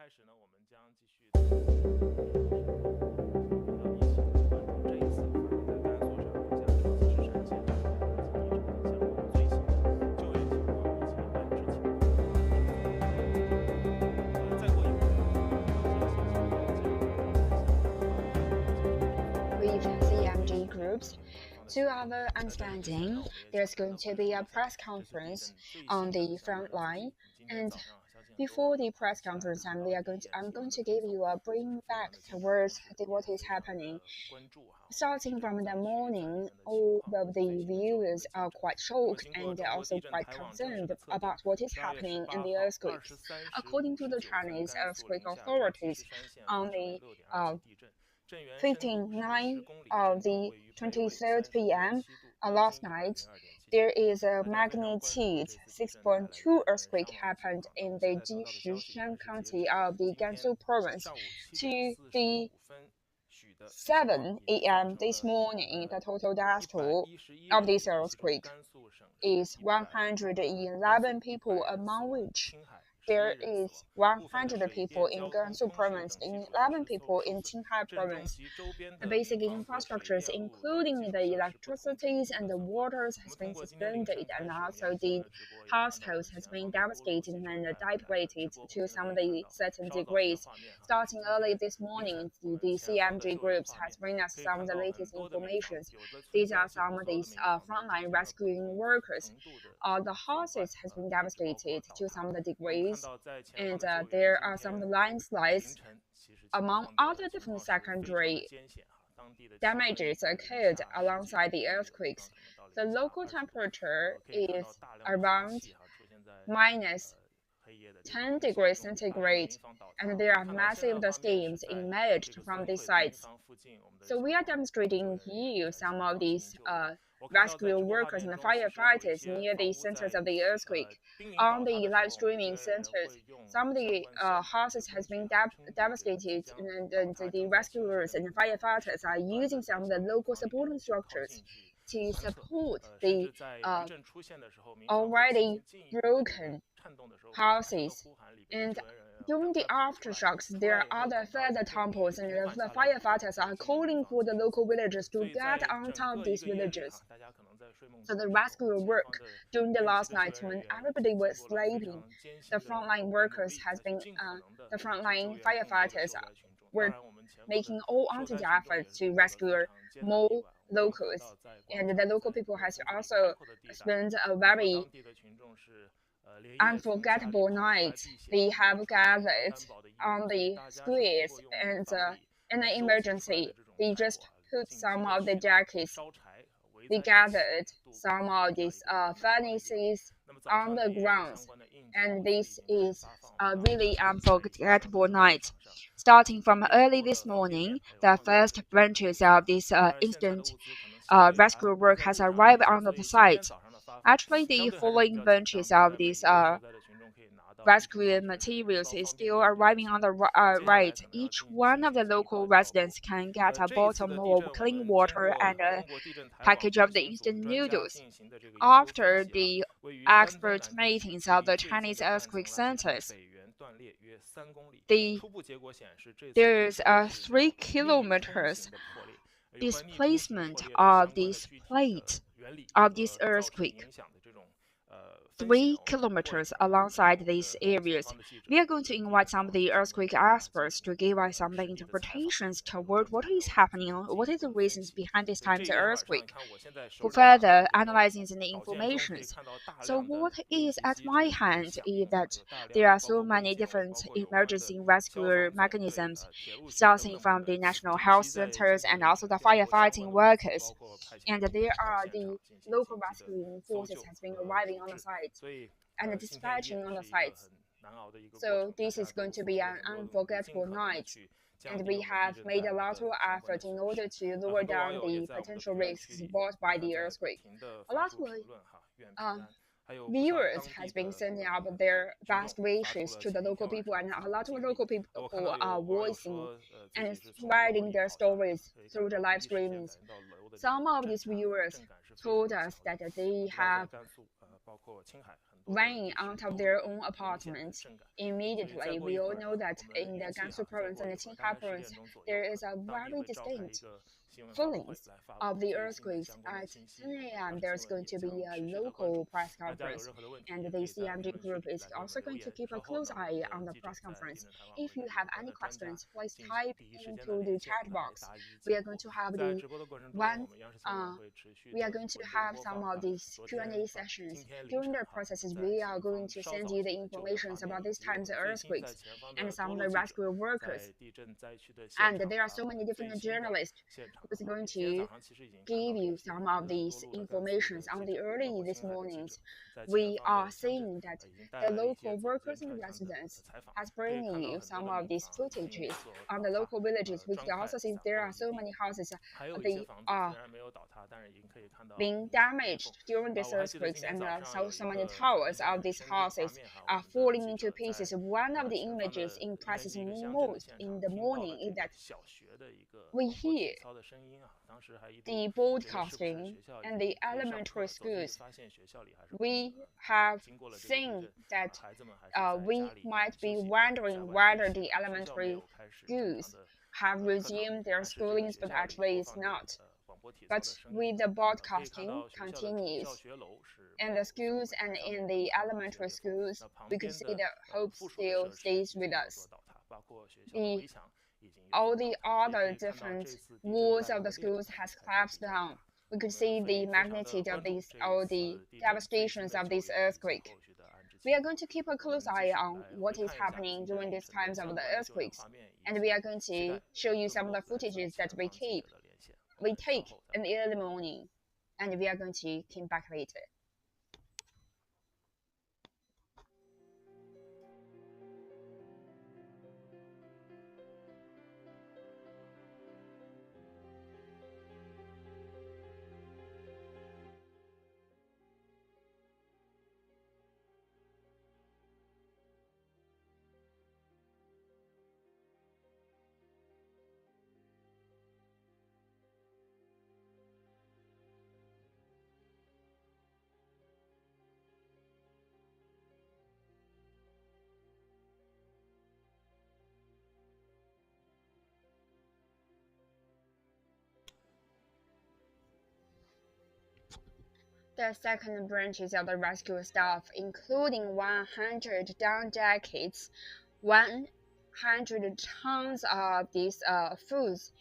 S8: With CMG groups, to our understanding, there's going to be a press conference on the front line, and before the press conference, I'm going to give you a bring back towards what is happening. Starting from the morning, all of the viewers are quite shocked and also quite concerned about what is happening in the earthquakes. According to the Chinese earthquake authorities, on the 59 of the 23rd p.m. Last night, there is a magnitude 6.2 earthquake happened in the Jishishan County of the Gansu province. To the 7 a.m. this morning, the total death toll of this earthquake is 111 people, among which there is 100 people in Gansu province and 11 people in Qinghai province. The basic infrastructures, including the electricities and the waters, has been suspended, and also the households has been devastated and depleted to some of the certain degrees. Starting early this morning, the CMG groups has bring us some of the latest information. These are some of these frontline rescuing workers. The houses has been devastated to some of the degrees, and there are some landslides, among other different secondary damages occurred alongside the earthquakes. The local temperature is around minus 10 degrees centigrade, and there are massive steams emerged from these sites. So we are demonstrating here some of these rescue workers and firefighters near the centers of the earthquake. On the live streaming centers, some of the houses has been devastated, and the rescuers and firefighters are using some of the local supporting structures to support the already broken houses. And during the aftershocks, there are other further tumbles, and the firefighters are calling for the local villagers to get on top of these villages. So the rescue work during the last night when everybody was sleeping, the frontline workers has been, the frontline firefighters were making all out efforts to rescue more locals, and the local people has also spent a very unforgettable night. They have gathered on the squares, and in an emergency, they just put some of the jackets. They gathered some of these furnaces on the ground, and this is a really unforgettable night. Starting from early this morning, the first branches of this instant rescue work has arrived on the site. Actually, the following branches of these rescue materials is still arriving on the right. Each one of the local residents can get a bottle of clean water and a package of the instant noodles. After the expert meetings of the Chinese earthquake centers, there's a 3 kilometers displacement of this plate of this earthquake. 3 kilometers alongside these areas. We are going to invite some of the earthquake experts to give us some of the interpretations toward what is happening, what is the reasons behind this time's earthquake, for further analyzing the information. So what is at my hand is that there are so many different emergency rescue mechanisms, starting from the national health centers and also the firefighting workers, and there are the local rescuing forces has been arriving on the site and dispatching on the sites. So this is going to be an unforgettable night, and we have made a lot of effort in order to lower down the potential risks brought by the earthquake. A lot of viewers has been sending up their best wishes to the local people, and a lot of local people who are voicing and spreading their stories through the live streamings. Some of these viewers told us that they have ran out of their own apartments. Immediately, we all know that in the Gansu province and the Qinghai province, there is a very distinct feelings of the earthquakes. At 10 a.m., there's going to be a local press conference, and the CMG group is also going to keep a close eye on the press conference. If you have any questions, please type into the chat box. We are going to have we are going to have some of these Q&A sessions. During the processes, we are going to send you the information about these times of earthquakes and some of the rescue workers. And there are so many different journalists who's going to give you some of these informations on the early this morning. We are seeing that the local workers and residents has bringing you some of these footages on the local villages. We can also see there are so many houses they are being damaged during these earthquakes, and so many towers of these houses are falling into pieces. One of the images impresses me most in the morning is that we hear the broadcasting and the elementary schools. We have seen that we might be wondering whether the elementary schools have resumed their schoolings, but actually it's not. But with the broadcasting continues in the schools and in the elementary schools, we could see the hope still stays with us. All the other different walls of the schools has collapsed down. We could see the magnitude of these, or the devastations of this earthquake. We are going to keep a close eye on what is happening during these times of the earthquakes, and we are going to show you some of the footages that we take in the early morning, and we are going to come back later. The second branches of the rescue staff, including 100 down jackets, 100 tons of these foods.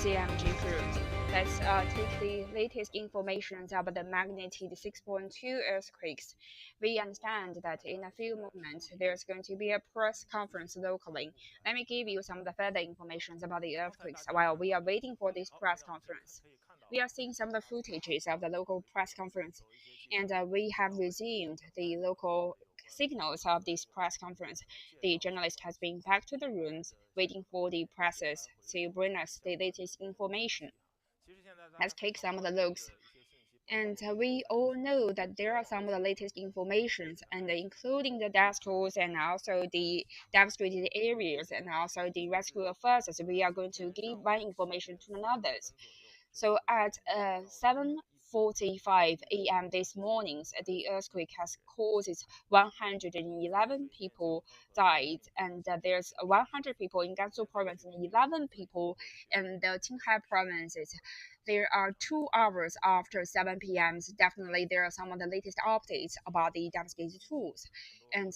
S8: CMG crews. Let's take the latest information about the magnitude 6.2 earthquakes. We understand that in a few moments there's going to be a press conference locally. Let me give you some of the further information about the earthquakes while we are waiting for this press conference. We are seeing some of the footages of the local press conference, and we have resumed the local signals of this press conference. The journalist has been back to the rooms waiting for the presses to bring us the latest information. Let's take some of the looks. And we all know that there are some of the latest informations, and including the death tolls and also the devastated areas and also the rescue efforts. We are going to give one information to another. So at 7:45 a.m. this morning, the earthquake has caused 111 people died, and there's 100 people in Gansu province and 11 people in the Qinghai provinces. There are 2 hours after 7 p.m. Definitely, there are some of the latest updates about the devastated tools, and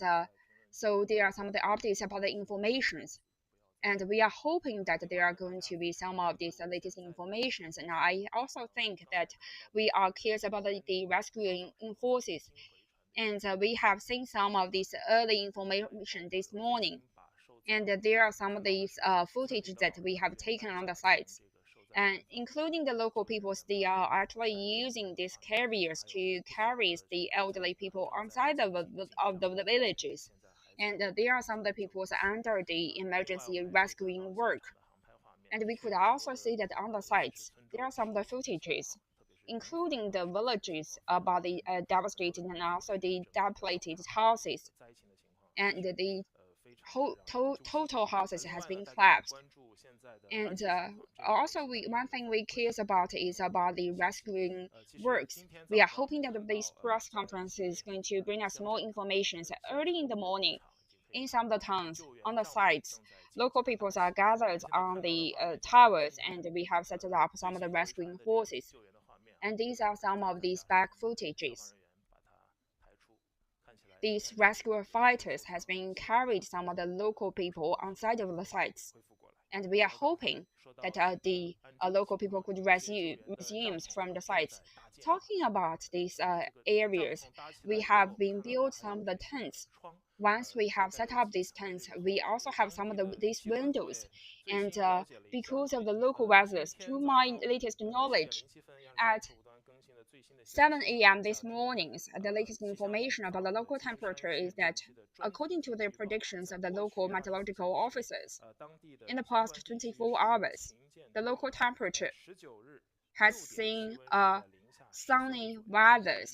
S8: so there are some of the updates about the informations. And we are hoping that there are going to be some of these latest informations. And I also think that we are curious about the rescuing forces. And we have seen some of this early information this morning. And there are some of these footage that we have taken on the sites. And including the local peoples, they are actually using these carriers to carry the elderly people outside of the villages. And there are some of the peoples under the emergency rescuing work. And we could also see that on the sites, there are some of the footages, including the villages about the devastated and also the depleted houses. And the total houses has been collapsed. And also, one thing we care about is about the rescuing works. We are hoping that this press conference is going to bring us more information early in the morning. In some of the towns, on the sites, local peoples are gathered on the towers, and we have set up some of the rescuing forces. And these are some of these back footages. These rescue fighters has been carried some of the local people on side of the sites. And we are hoping that the local people could resume from the sites. Talking about these areas, we have been built some of the tents. Once we have set up these tents, we also have some of these windows. And because of the local weather, to my latest knowledge, at 7 a.m. this morning, the latest information about the local temperature is that, according to the predictions of the local meteorological officers, in the past 24 hours, the local temperature has seen sunny weather.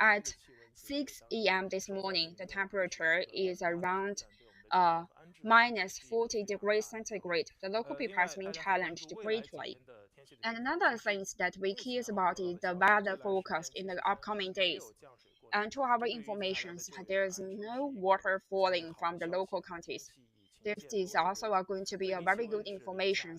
S8: At 6 a.m. this morning, the temperature is around minus 40 degrees centigrade. The local people has been challenged greatly. And another thing that we care about is the weather forecast in the upcoming days. And to our information, there is no water falling from the local counties. This is also going to be a very good information.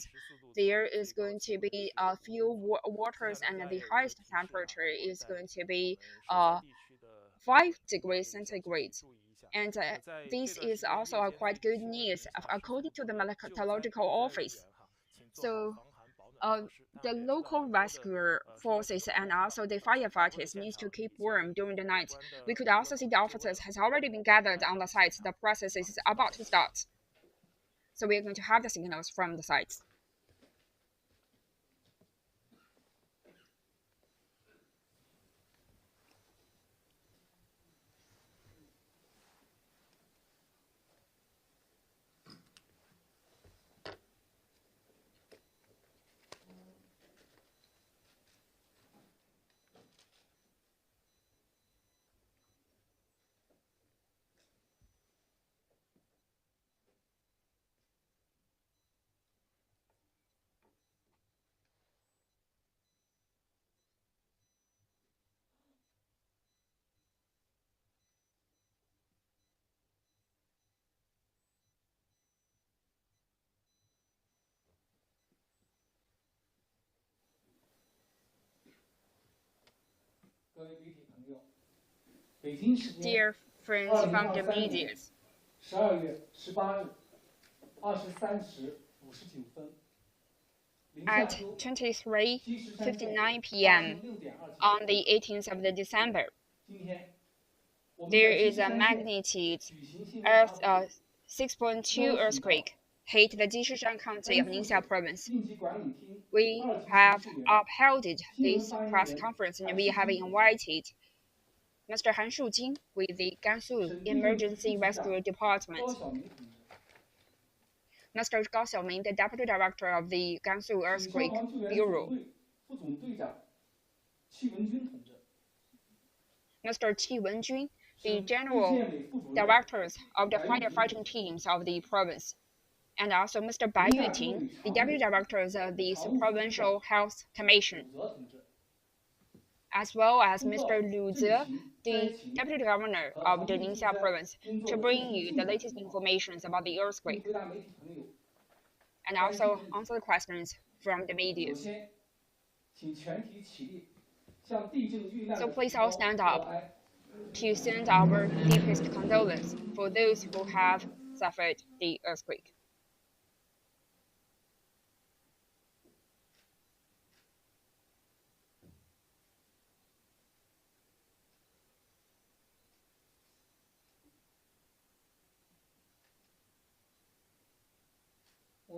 S8: There is going to be a few waters, and the highest temperature is going to be 5 degrees centigrade. And this is also a quite good news according to the meteorological office. So the local rescue forces and also the firefighters need to keep warm during the night. We could also see the officers has already been gathered on the site. The process is about to start. So we are going to have the signals from the sites. Dear friends from the media, at 23:59 p.m. on the 18th of December, there is a magnitude 6.2 earthquake hit the Jishishan County of Ningxia province. We have upheld this press conference, and we have invited Mr. Han Shujing with the Gansu Emergency Rescue Department, Mr. Gao Xiaoming, the Deputy Director of the Gansu Earthquake Bureau, Mr. Qi Wenjun, the General Directors of the firefighting teams of the province, and also Mr. Bai Yuting, the Deputy Directors of the Provincial Health Commission, as well as Mr. Liu Ze, the Deputy Governor of the Ningxia province, to bring you the latest information about the earthquake, and also answer the questions from the media. So please all stand up to send our deepest condolence for those who have suffered the earthquake.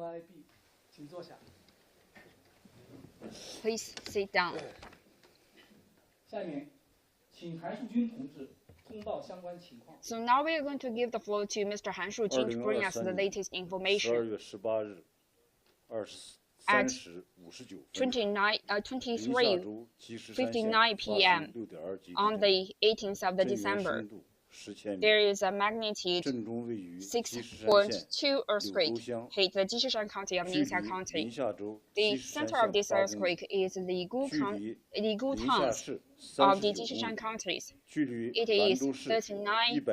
S12: IB，请坐下。
S8: Please sit down.
S12: 下面，请韩树军同志通报相关情况。
S8: So now we are going to give the floor to Mr. Han Shujin to bring us the latest information.
S13: 12月18日
S8: At
S13: 23时59分，
S8: 23:59 p.m. on the 18th of the December, there is a magnitude 6.2 earthquake hit the Jishishan County of Ningxia County. The center of this earthquake is the Gu towns of the Jishishan counties. It is 39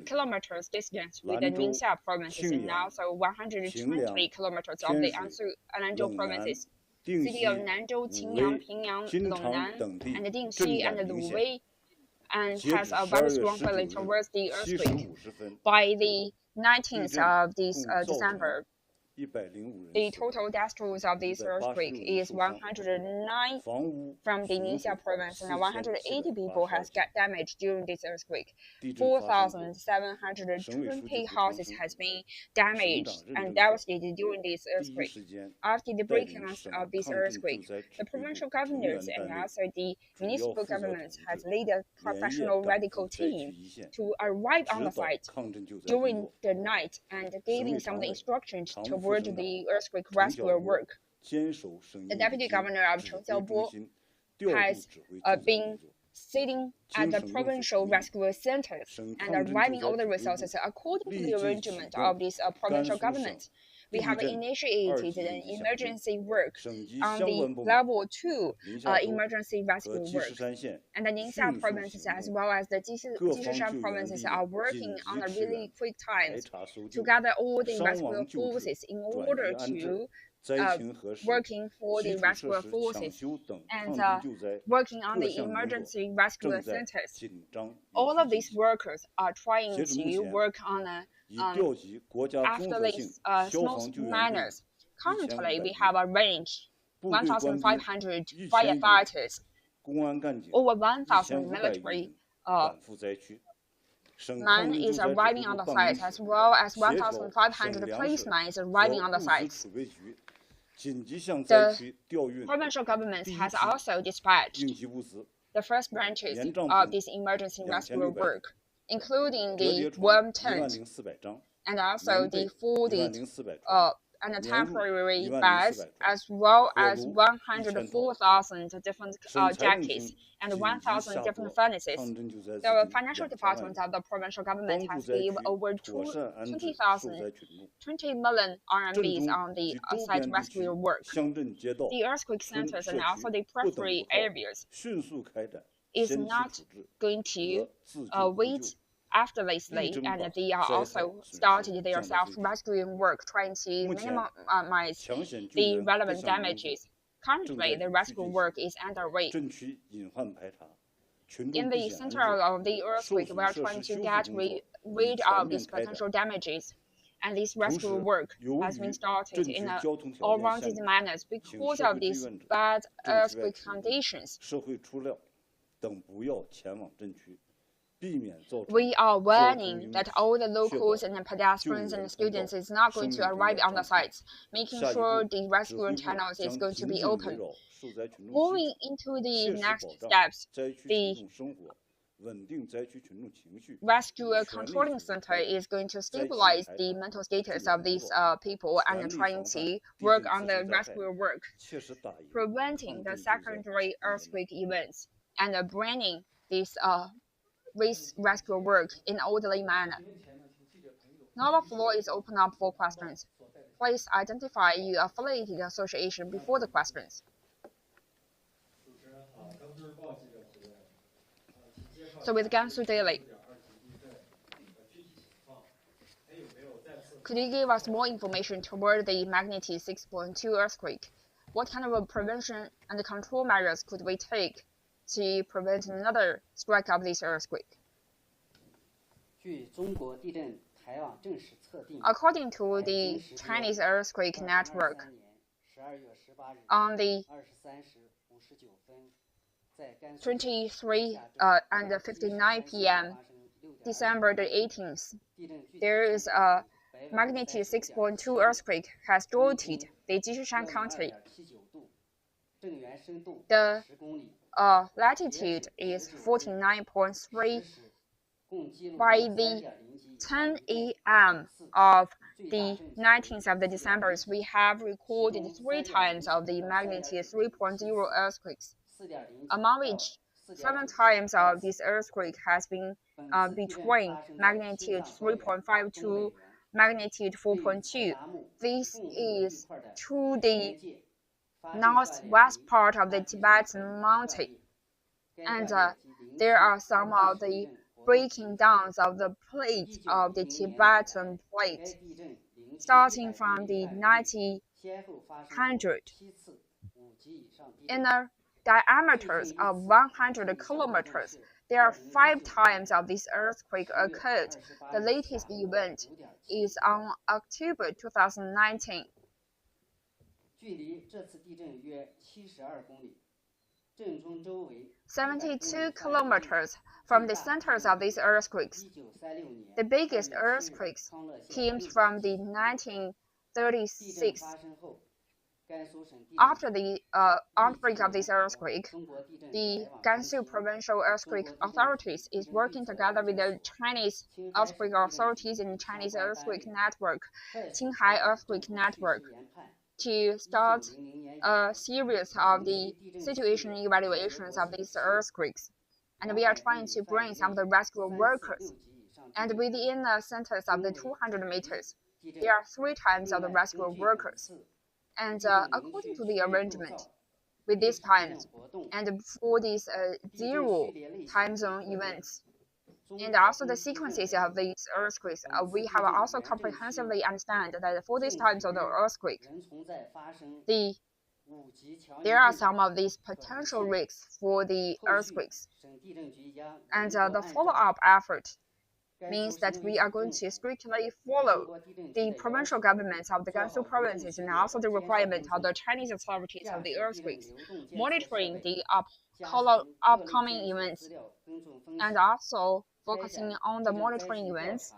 S8: kilometers distance with the Ningxia provinces and also 120 kilometers of the Anzhou provinces. City of Nanzhou, Qingyang, Pingyang, Longnan, and Dingxi and Luwei, and has a very strong feeling towards the earthquake. By the 19th of this December, the total death tolls of this earthquake is 109 from the Ningxia province, and 180 people has got damaged during this earthquake. 4,720 houses has been damaged and devastated during this earthquake. After the breakdowns of this earthquake, the provincial governors and also the municipal governments has led a professional medical team to arrive on the site during the night and giving some instructions towards the earthquake rescue work. The deputy governor of Cheng Xiaobo has been sitting at the provincial rescue centers and arriving all the resources according to the arrangement of this provincial government. We have initiated an emergency work on the level 2 emergency rescue work. And the Ningxia provinces as well as the Jishishan provinces are working on a really quick time to gather all the rescue forces in order to working for the rescue forces and working on the emergency rescue centers. All of these workers are trying to work on a after these smooth manners. Currently, we have arranged 1,500 firefighters, over 1,000 military man is arriving on the site, as well as 1,500 policemen is arriving on the site. The provincial government has also dispatched the first branches of this emergency rescue work, including the warm tent and also the folded and the temporary beds, as well as 104,000 different jackets and 1,000 different furnaces. The financial department of the provincial government has given over 20 million RMBs on the site rescue work. The earthquake centers and also the periphery areas is not going to wait effortlessly, and they are also started their self-rescuing work, trying to minimize the relevant damages. Currently, the rescue work is underway. In the center of the earthquake, we are trying to get rid of these potential damages, and this rescue work has been started in an all-rounded manner because of these bad earthquake conditions. We are warning that all the locals and the pedestrians and the students is not going to arrive on the sites, making sure the rescue channels is going to be open. Moving into the next steps, the rescue controlling center is going to stabilize the mental status of these people and trying to work on the rescue work, preventing the secondary earthquake events and bringing this rescue work in an orderly manner. Now the floor is open up for questions. Please identify your affiliated association before the questions. So with Gansu Daily, could you give us more information toward the magnitude 6.2 earthquake? What kind of prevention and control measures could we take to prevent another strike of this earthquake? According to the Chinese earthquake network, on the 23 and 59 p.m. December the 18th, there is a magnitude 6.2 earthquake has jolted the Jishishan County. The latitude is 49.3. By the 10 a.m. of the 19th of December, we have recorded 3 times of the magnitude 3.0 earthquakes, among which 7 times of this earthquake has been between magnitude 3.5 to magnitude 4.2. This is to the northwest part of the Tibetan mountain, and there are some of the breaking downs of the plate of the Tibetan plate, starting from the 1900. In a diameters of 100 kilometers, there are 5 times of this earthquake occurred. The latest event is on October 2019. 72 kilometers from the centers of these earthquakes. The biggest earthquakes came from the 1936. After the outbreak of this earthquake, the Gansu provincial earthquake authorities is working together with the Chinese earthquake authorities and Chinese earthquake network, Qinghai earthquake network, to start a series of the situation evaluations of these earthquakes. And we are trying to bring some of the rescue workers. And within the centers of the 200 meters, there are 3 times of the rescue workers. And according to the arrangement, with these times, and for these 0 time zone events, and also the sequences of these earthquakes, we have also comprehensively understand that for these times of the earthquake, there are some of these potential risks for the earthquakes. And the follow-up effort means that we are going to strictly follow the provincial governments of the Gansu provinces and also the requirement of the Chinese authorities of the earthquakes, monitoring the upcoming events, and also focusing on the monitoring events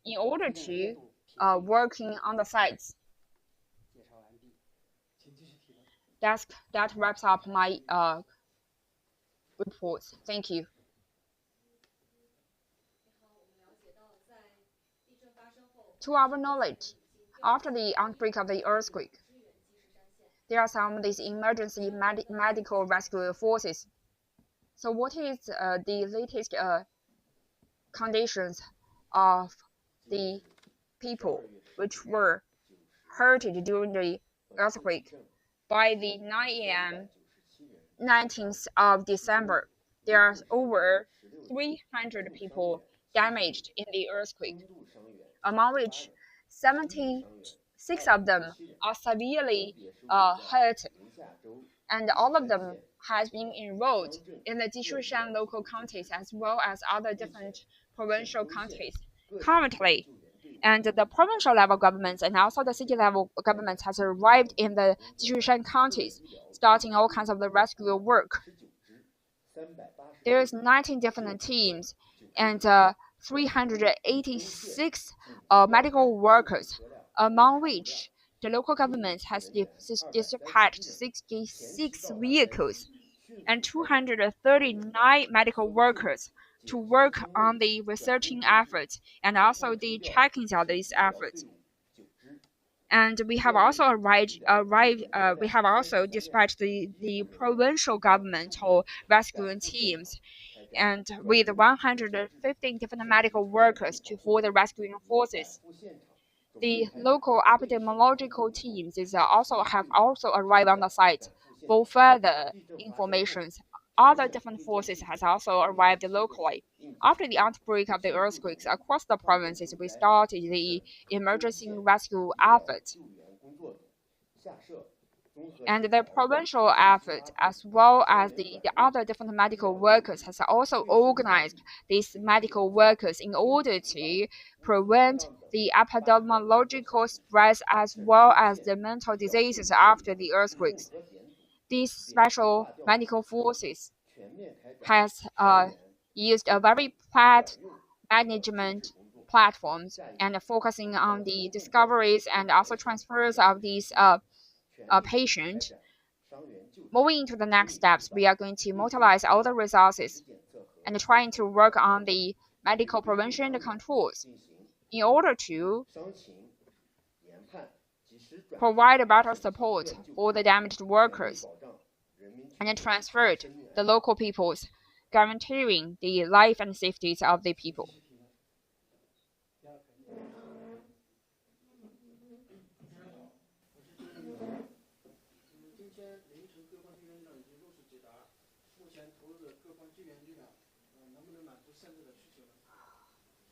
S8: in order to working on the sites. That wraps up my report. Thank you. To our knowledge, after the outbreak of the earthquake, there are some of these emergency medical rescue forces. So what is the latest conditions of the people which were hurted during the earthquake? By the 9 a.m. 19th of December, there are over 300 people damaged in the earthquake, among which 76 of them are severely hurt, and all of them has been enrolled in the Jishishan local counties as well as other different provincial counties currently. And the provincial level governments and also the city level governments has arrived in the Jishishan counties, starting all kinds of the rescue work. There's 19 different teams and 386 medical workers, among which the local government has dispatched 66 vehicles and 239 medical workers to work on the researching efforts and also the checking of these efforts. And we have also we have also dispatched the provincial governmental rescue teams, and with 115 different medical workers for the rescuing forces. The local epidemiological teams have also arrived on the site for further information. Other different forces has also arrived locally. After the outbreak of the earthquakes across the provinces, we started the emergency rescue effort. And the provincial effort, as well as the other different medical workers, has also organized these medical workers in order to prevent the epidemiological spreads as well as the mental diseases after the earthquakes. These special medical forces has used a very flat management platforms and focusing on the discoveries and also transfers of these patients. Moving into the next steps, we are going to mobilize all the resources and trying to work on the medical prevention and controls in order to provide better support for the damaged workers and transferred the local peoples, guaranteeing the life and safety of the people.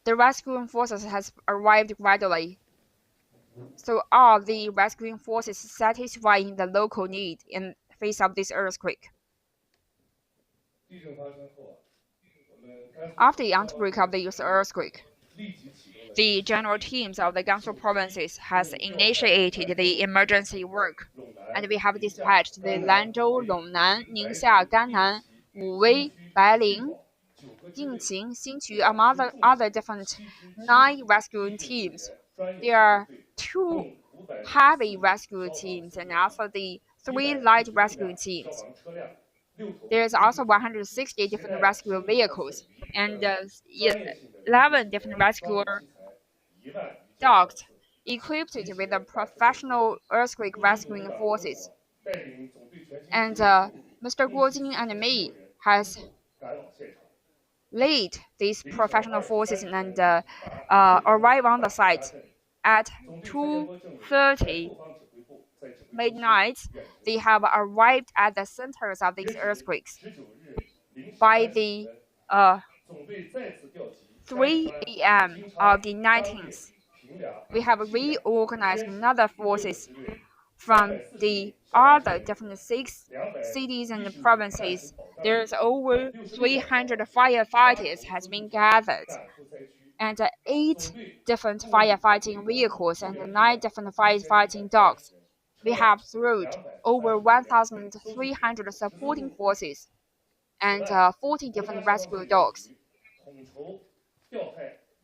S8: The rescuing forces has arrived gradually. So are the rescuing forces satisfying the local need in face of this earthquake? After the outbreak of this earthquake, the general teams of the Gansu provinces has initiated the emergency work, and we have dispatched the Lanzhou, Longnan, Ningxia, Gannan, Wuwei, Bailin, Jingqing, Xinqu, among other different 9 rescue teams. There are 2 heavy rescue teams and also the 3 light rescue teams. There is also 160 different rescue vehicles and 11 different rescue dogs equipped with the professional earthquake rescuing forces. And Mr. Guo Jing and me has lead these professional forces and arrive on the site at 2:30 midnight. They have arrived at the centers of these earthquakes. By the 3 a.m. of the 19th, we have reorganized another forces from the other different 6 cities and provinces. There's over 300 firefighters has been gathered, and 8 different firefighting vehicles and 9 different firefighting dogs. We have through over 1,300 supporting forces and 40 different rescue dogs.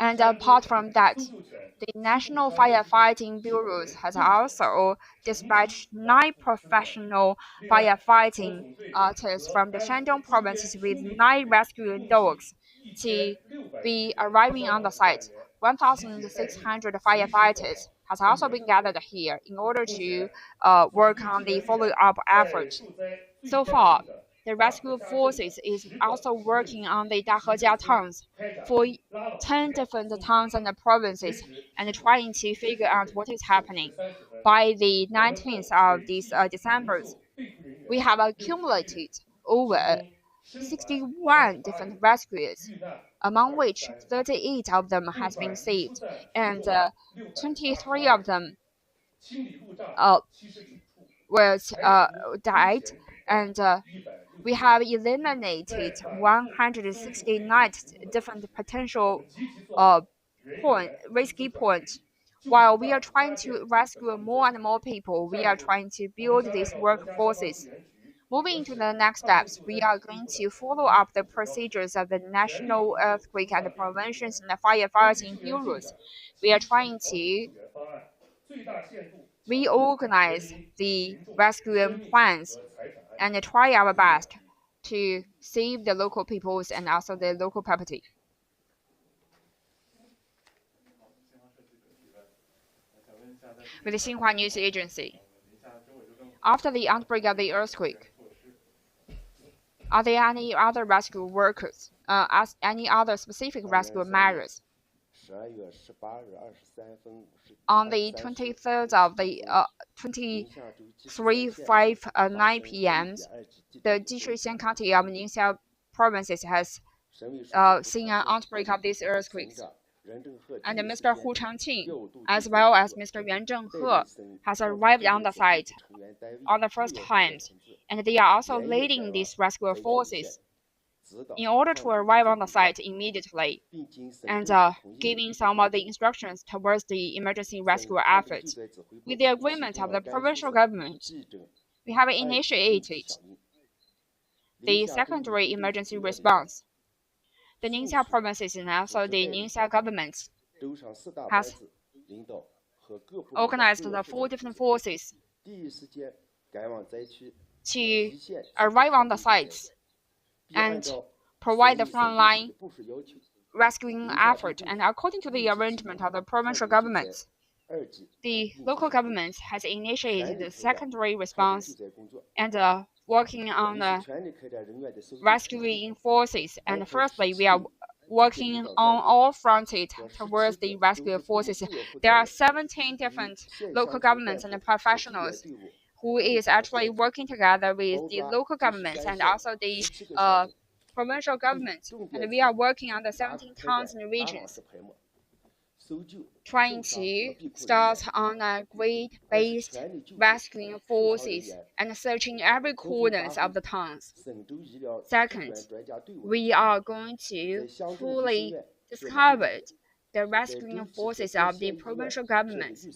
S8: And apart from that, the National Firefighting Bureaus has also dispatched 9 professional firefighting artists from the Shandong provinces with 9 rescue dogs to be arriving on the site. 1,600 firefighters has also been gathered here in order to work on the follow-up effort. So far, the rescue forces is also working on the Dahejia towns for 10 different towns and provinces and trying to figure out what is happening. By the 19th of this December, we have accumulated over 61 different rescues, among which 38 of them has been saved and 23 of them was died, and we have eliminated 169 different potential risky points. While we are trying to rescue more and more people, we are trying to build these workforces. Moving into the next steps, we are going to follow up the procedures of the National Earthquake and Prevention and Firefighting Bureaus. We are trying to reorganize the rescue plans and try our best to save the local peoples and also the local property. With the Xinhua News Agency, after the outbreak of the earthquake, are there any other rescue workers, any other specific rescue measures? On the 23rd of the 23:59 p.m., the Jishishan County of Ningxia provinces has seen an outbreak of these earthquakes. And Mr. Hu Changqing, as well as Mr. Yuan Zhenghe, has arrived on the site on the first time, and they are also leading these rescue forces in order to arrive on the site immediately and giving some of the instructions towards the emergency rescue efforts. With the agreement of the provincial government, we have initiated the secondary emergency response. The Ningxia provinces and also the Ningxia government has organized the 4 different forces to arrive on the sites and provide the frontline rescuing effort. And according to the arrangement of the provincial governments, the local government has initiated the secondary response and working on the rescuing forces. And firstly, we are working on all fronts towards the rescue forces. There are 17 different local governments and professionals who is actually working together with the local governments and also the provincial government. And we are working on the 17 towns and regions, trying to start on a grid-based rescuing forces and searching every corners of the towns. Second, we are going to fully discover the rescuing forces of the provincial governments.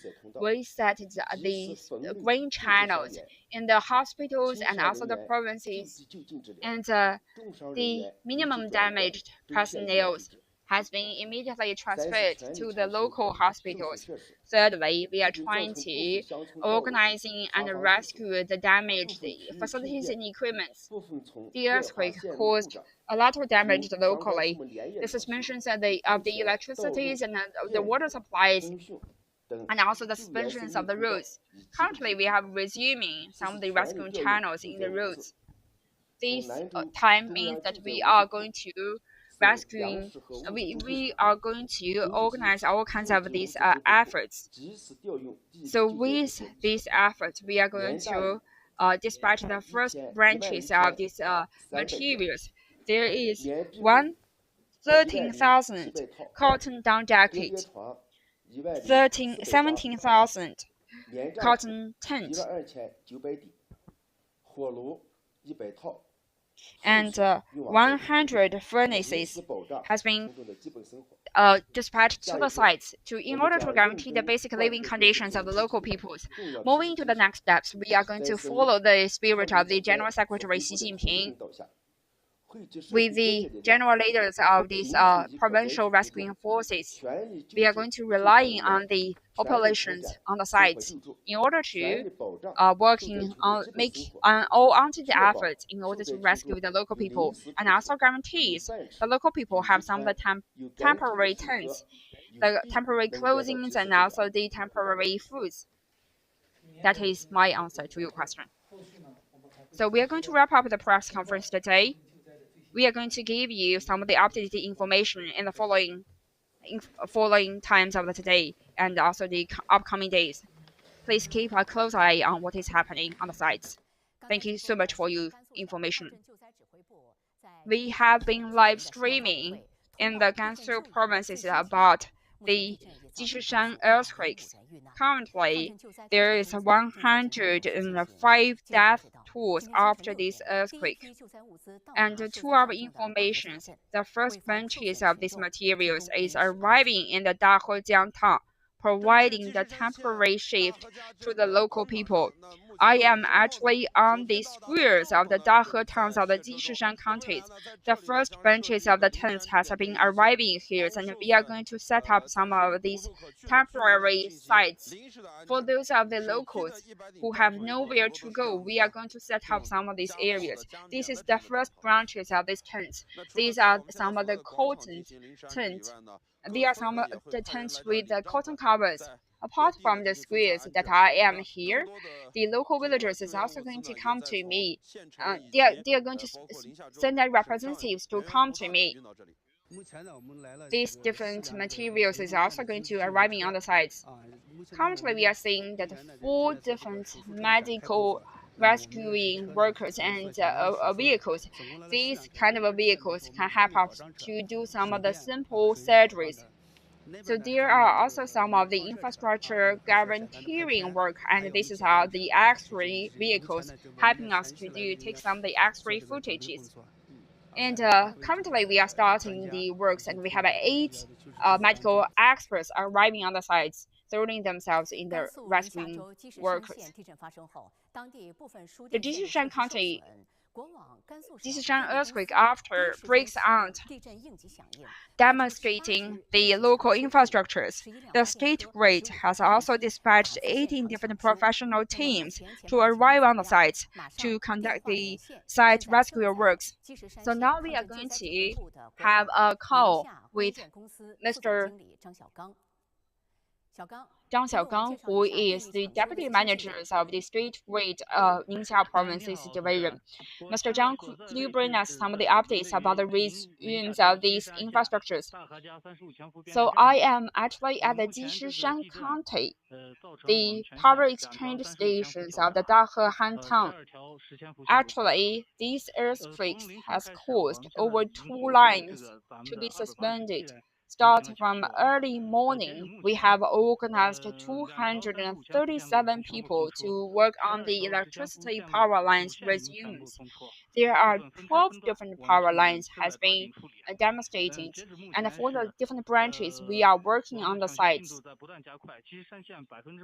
S8: We set the green channels in the hospitals and also the provinces, and the minimum damaged personnel has been immediately transferred to the local hospitals. Thirdly, we are trying to organizing and rescue the damaged facilities and equipment. The earthquake caused a lot of damage locally. The suspensions of the electricities and the water supplies, and also the suspensions of the roads. Currently, we have resuming some of the rescue channels in the roads. This time means that we are going to we are going to organize all kinds of these efforts. So with these efforts, we are going to dispatch the first branches of these materials. There is 13,000 cotton down jacket, 17,000 cotton tent, and 100 furnaces has been dispatched to the sites in order to guarantee the basic living conditions of the local peoples. Moving to the next steps, we are going to follow the spirit of the General Secretary Xi Jinping with the general leaders of these provincial rescuing forces. We are going to rely on the populations on the sites in order to working on make all onto the efforts in order to rescue the local people, and also guarantees the local people have some of the temporary tents, the temporary clothings, and also the temporary foods. That is my answer to your question. So we are going to wrap up the press conference today. We are going to give you some of the updated information in the following times of the today and also the upcoming days. Please keep a close eye on what is happening on the sites. Thank you so much for your information. We have been live streaming in the Gansu provinces about the Jishishan earthquakes. Currently, there is 105 death tolls after this earthquake. And to our information, the first bunches of these materials is arriving in the Dahejiang town, providing the temporary shift to the local people. I am actually on the squares of the Dahe towns of the Jishishan County. The first bunches of the tents has been arriving here, and we are going to set up some of these temporary sites. For those of the locals who have nowhere to go, we are going to set up some of these areas. This is the first branches of these tents. These are some of the cotton tents. There are some of the tents with the cotton covers. Apart from the squares that I am here, the local villagers is also going to come to me. They are going to send their representatives to come to me. These different materials is also going to arriving on the sites. Currently, we are seeing that 4 different medical rescuing workers and vehicles. These kind of vehicles can help us to do some of the simple surgeries. So there are also some of the infrastructure guaranteeing work, and this is how the X-ray vehicles helping us to take some of the X-ray footages. And currently we are starting the works, and we have 8 medical experts arriving on the sites, throwing themselves in the rescuing workers. The Jishishan County Jishishan earthquake after breaks out, demonstrating the local infrastructures. The state grid has also dispatched 18 different professional teams to arrive on the site to conduct the site rescue works. So now we are going to have a call with Mr. Zhang Xiaogang, who is the deputy manager of the state grid Ningxia province's division. Mr. Zhang, could you bring us some of the updates about the resumes of these infrastructures? So I am actually at the Jishishan County, the power exchange stations of the Dahe town. Actually, these earthquakes has caused over 2 lines to be suspended. Starting from early morning, we have organized 237 people to work on the electricity power lines resumes. There are 12 different power lines has been demonstrated, and for the different branches, we are working on the sites.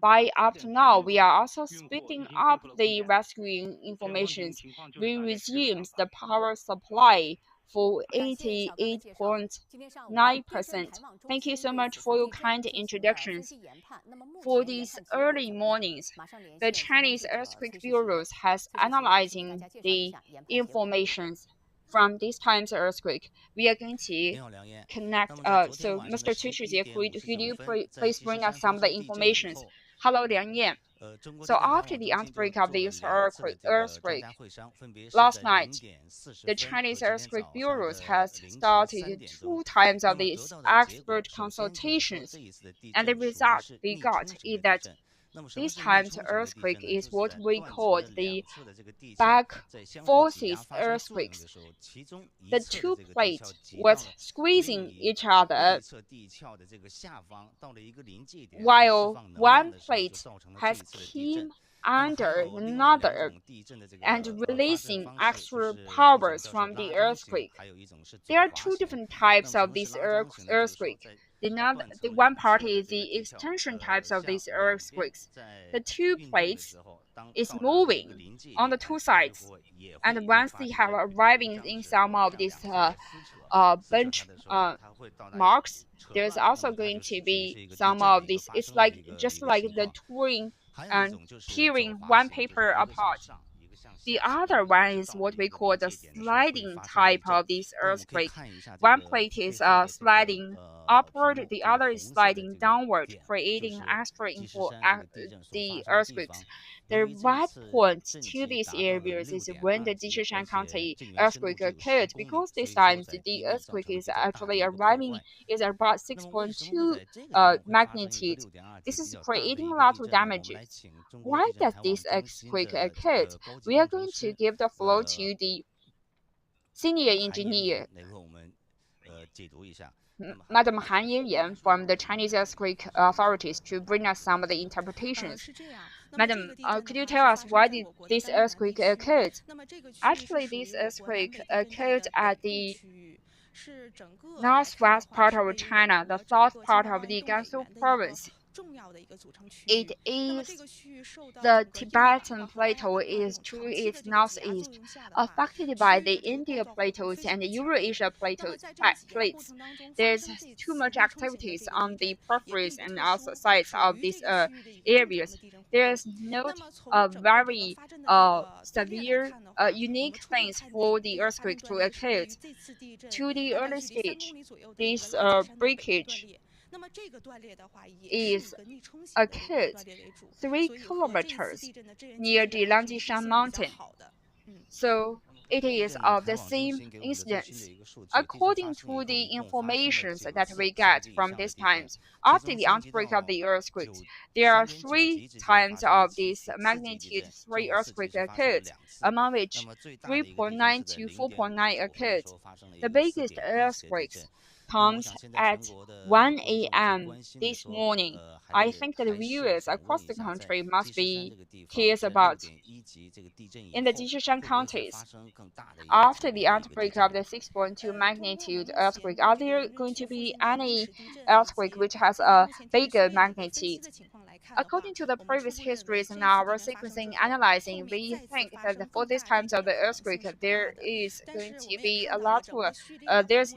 S8: By up to now, we are also speeding up the rescuing informations. We resume the power supply for 88.9%. Thank you so much for your kind introductions. For these early mornings, the Chinese Earthquake Bureau has analyzing the information from this time's earthquake. We are going to connect. So, Mr. Cui Shijie, could you please bring us some of the information? Hello, Liang Yan. So after the outbreak of this earthquake last night, the Chinese Earthquake Bureau has started 2 times of these expert consultations, and the result we got is that this time's earthquake is what we call the back forces earthquakes. The 2 plates was squeezing each other, while one plate has came under another and releasing extra powers from the earthquake. There are 2 different types of this earthquake. The one part is the extension types of these earthquakes. The 2 plates is moving on the 2 sides, and once they have arriving in some of these bench marks, there's also going to be some of this. It's like just like the touring and tearing one paper apart. The other one is what we call the sliding type of this earthquake. One plate is sliding upward, the other is sliding downward, creating extra info the earthquakes. The right point to these areas is when the Jishishan County earthquake occurred, because this time the earthquake is actually arriving is about 6.2 magnitude. This is creating a lot of damages. Why does this earthquake occur? We are going to give the floor to the senior engineer, Madam Han Yanyan from the Chinese earthquake authorities, to bring us some of the interpretations. Madam, could you tell us why did this earthquake occurred? Actually, this earthquake occurred at the northwest part of China, the south part of the Gansu province. It is the Tibetan plateau is to its northeast, affected by the India plateaus and the Eurasia plates. There's too much activities on the peripheries and also sides of these areas. There's not a very severe, unique things for the earthquake to occur. To the early stage, this breakage is occurred 3 kilometers near the Jishishan mountain. So it is of the same incidence. According to the information that we get from these times, after the outbreak of the earthquakes, there are 3 times of this magnitude 3 earthquake occurred, among which 3.9 to 4.9 occurred. The biggest earthquakes comes at 1 a.m. this morning. I think that the viewers across the country must be curious about. In the Jishishan counties, after the outbreak of the 6.2 magnitude earthquake, are there going to be any earthquake which has a bigger magnitude? According to the previous histories and our sequencing analyzing, we think that for these times of the earthquake, there is going to be a lot of there's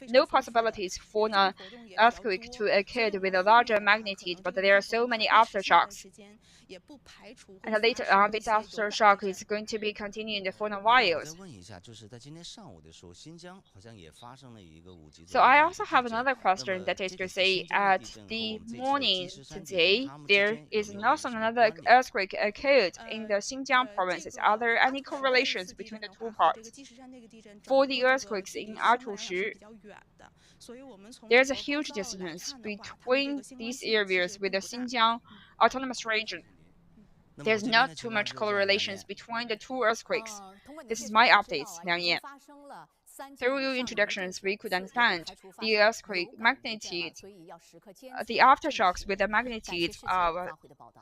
S8: no possibilities for an earthquake to occur with a larger magnitude, but there are so many aftershocks. And later on, this aftershock is going to be continuing for a while. So I also have another question, that is to say, at the morning today, there is also another earthquake occurred in the Xinjiang provinces. Are there any correlations between the two parts? For the earthquakes in Atushi, there's a huge distance between these areas with the Xinjiang autonomous region. There's not too much correlations between the two earthquakes. This is my updates, Liang Yan. Through your introductions, we could understand the earthquake magnitude. The aftershocks with a magnitude of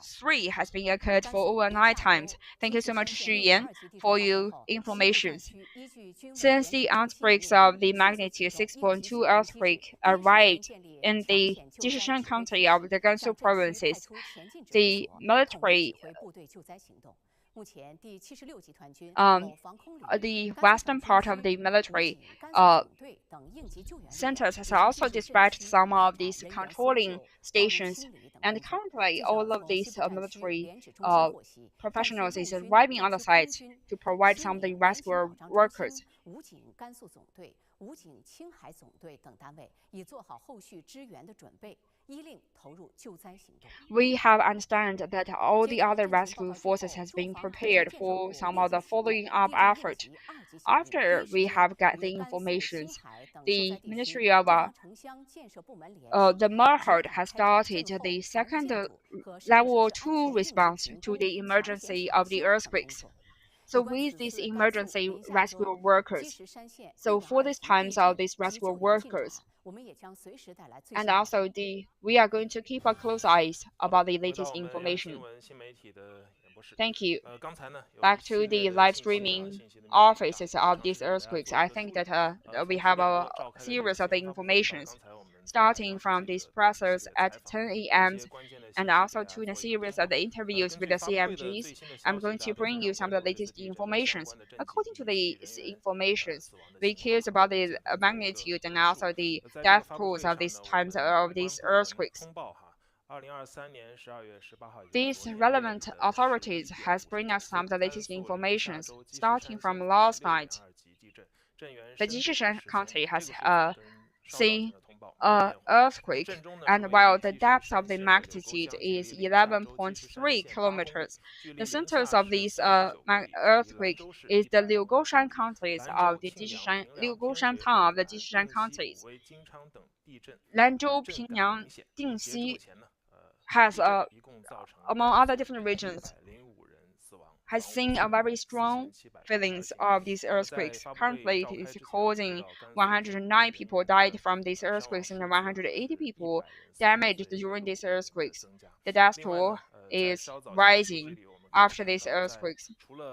S8: 3 has been occurred for over 9 times. Thank you so much, Xu Yan, for your information. Since the outbreaks of the magnitude 6.2 earthquake arrived in the Jishishan County of the Gansu provinces, the military the western part of the military centers has also dispatched some of these controlling stations, and currently all of these military professionals is arriving on the site to provide some of the rescue workers. We have understand that all the other rescue forces has been prepared for some of the following up effort. After we have got the information, the Ministry of the Merhard has started the second level 2 response to the emergency of the earthquakes. So with these emergency rescue workers, so for these times of these rescue workers, and also we are going to keep a close eyes about the latest information. Thank you. Back to the live streaming offices of these earthquakes. I think that we have a series of informations, starting from these pressers at 10 a.m. and also to the series of the interviews with the CMGs. I'm going to bring you some of the latest information. According to these informations, we cares about the magnitude and also the death tolls of these times of these earthquakes. These relevant authorities has bring us some of the latest information, starting from last night. The Jishishan County has seen an earthquake, and while the depth of the magnitude is 11.3 kilometers, the centers of this earthquake is the Liugoshan counties of the Liugoshan town of the Jishishan counties. Lanzhou, Pingyang, Dingxi has, among other different regions, has seen a very strong feelings of these earthquakes. Currently, it is causing 109 people died from these earthquakes and 180 people damaged during these earthquakes. The death toll is rising after these earthquakes.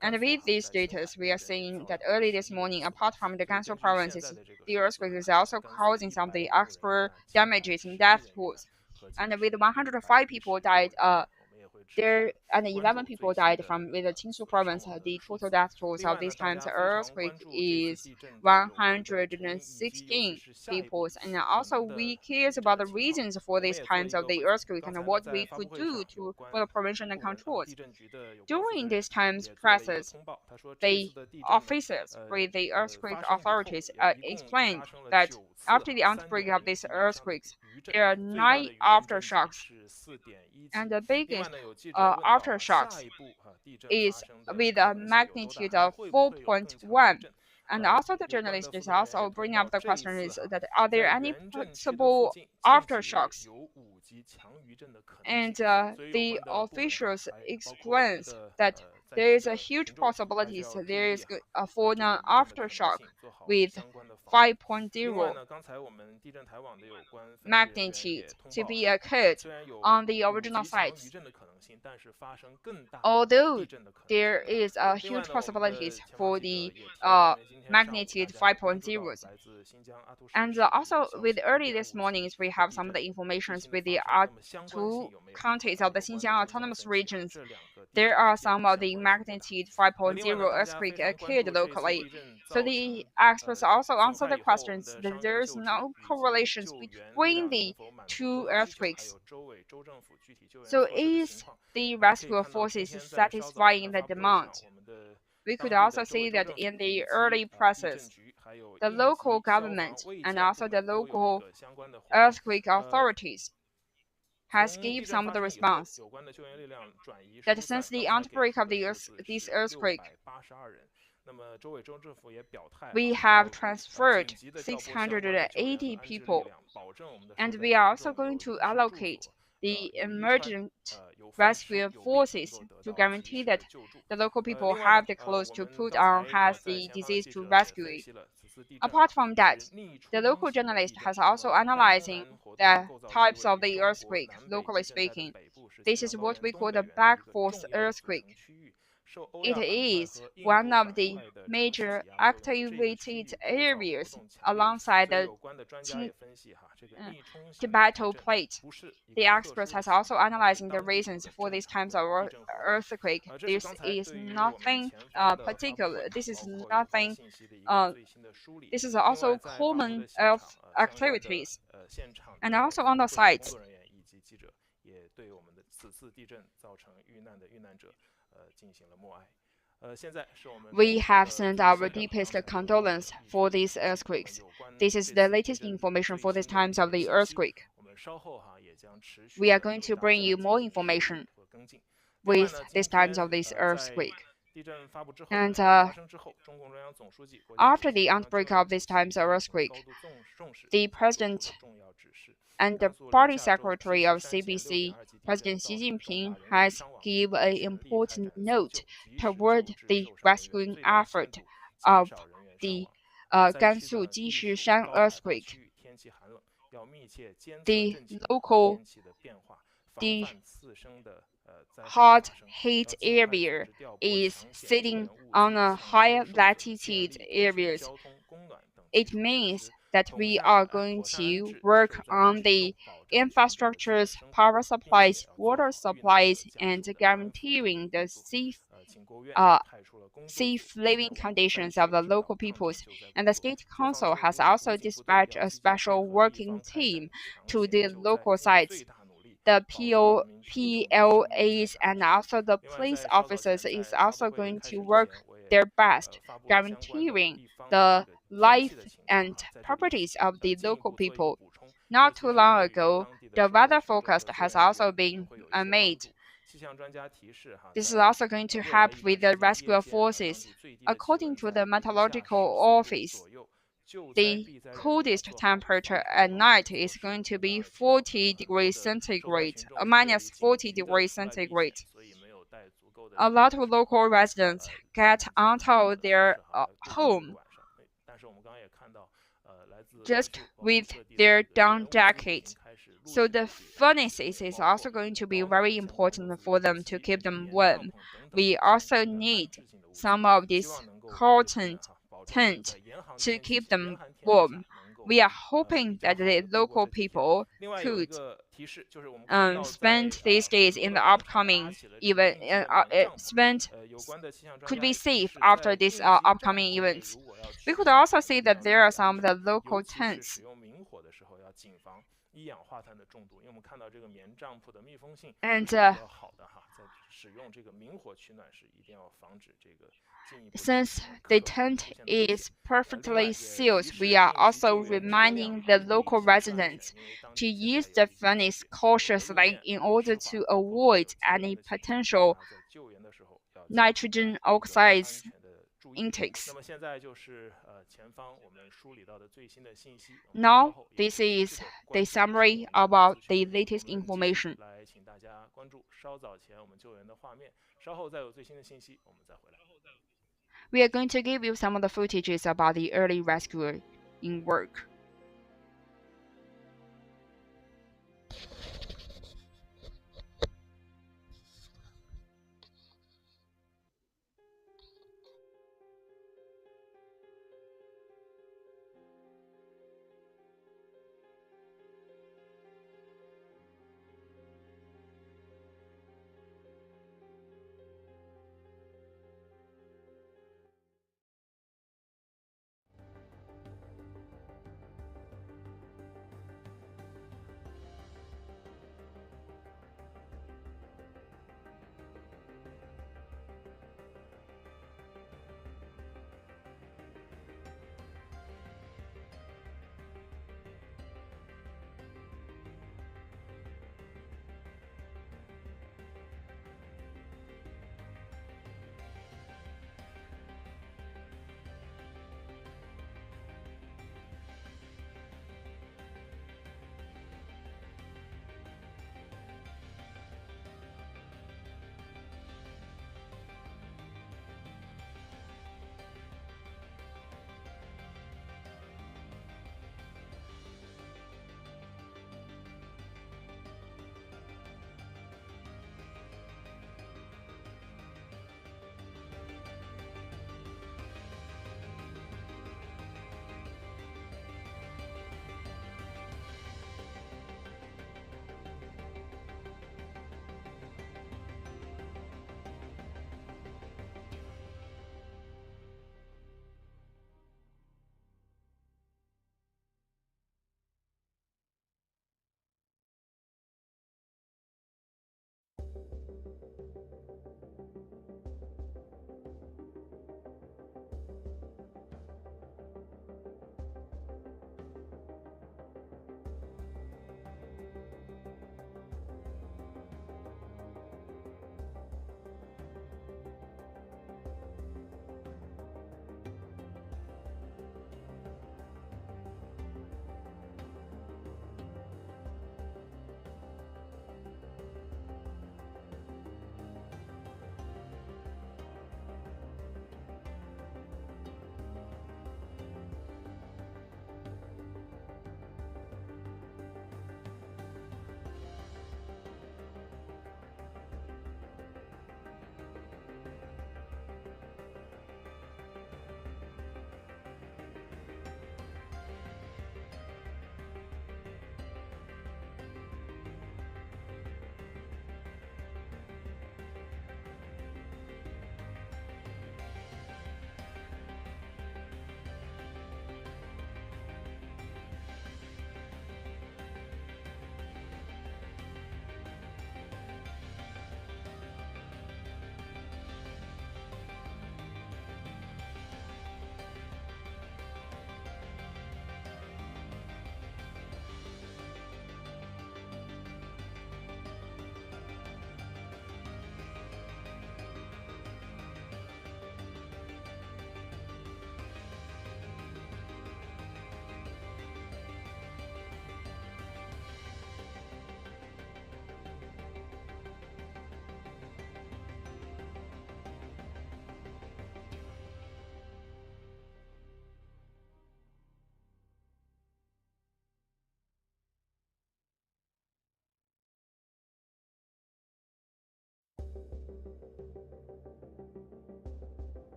S8: And with this status, we are seeing that early this morning, apart from the Gansu provinces, the earthquake is also causing some of the extra damages and death tolls. And with 105 people died, there and 11 people died from with the Qingsu province. The total death tolls of this time's earthquake is 116 people. And also we cares about the reasons for these times of the earthquake and what we could do for the prevention and controls. During these times process, the officers with the earthquake authorities explained that after the outbreak of these earthquakes, there are 9 aftershocks, and the biggest aftershocks is with a magnitude of 4.1. And also the journalist is also bringing up the question is that are there any possible aftershocks? And the officials explains that there is a huge possibility there is for an aftershock with 5.0 magnitude to be occurred on the original sites. although there is a huge possibilities for the magnitude 5.0. And also with early this morning, we have some of the informations with the two counties of the Xinjiang autonomous regions. There are some of the magnitude 5.0 earthquake occurred locally. So the experts also answer the questions that there is no correlations between the two earthquakes. So is the rescue forces satisfying the demand? We could also see that in the early process, the local government and also the local earthquake authorities has given some of the response that since the outbreak of this earthquake, we have transferred 680 people, and we are also going to allocate the emergent rescue forces to guarantee that the local people have the clothes to put on has the disease to rescue it. Apart from that, the local journalist has also analyzing the types of the earthquake, locally speaking. This is what we call the back force earthquake. It is one of the major activated areas alongside the Tibetan plate. The experts has also analyzing the reasons for these types of earthquake. This is nothing particular. This is nothing. This is also common earth activities, and also on the site. We have sent our deepest condolence for these earthquakes. This is the latest information for these times of the earthquake. We are going to bring you more information with these times of this earthquake. And after the outbreak of these times of earthquake, the President and the Party Secretary of CBC, President Xi Jinping, has given an important note toward the rescuing effort of the Gansu Jishishan earthquake. The local, the hot heat area is sitting on a higher latitude areas. It means that we are going to work on the infrastructures, power supplies, water supplies, and guaranteeing the safe living conditions of the local peoples. And the State Council has also dispatched a special working team to the local sites. The PLAs and also the police officers is also going to work their best, guaranteeing the life and properties of the local people. Not too long ago, the weather forecast has also been made. This is also going to help with the rescue forces. According to the meteorological office, the coldest temperature at night is going to be 40 degrees centigrade, minus 40 degrees centigrade. A lot of local residents get out of their home just with their down jackets. So the furnaces is also going to be very important for them to keep them warm. We also need some of this cotton tent to keep them warm. We are hoping that the local people could spend these days in the upcoming could be safe after these upcoming events. We could also see that there are some of the local tents. And since the tent is perfectly sealed, we are also reminding the local residents to use the furnace cautiously in order to avoid any potential nitrogen oxides intakes. Now, this is the summary about the latest information. We are going to give you some of the footages about the early rescue in work.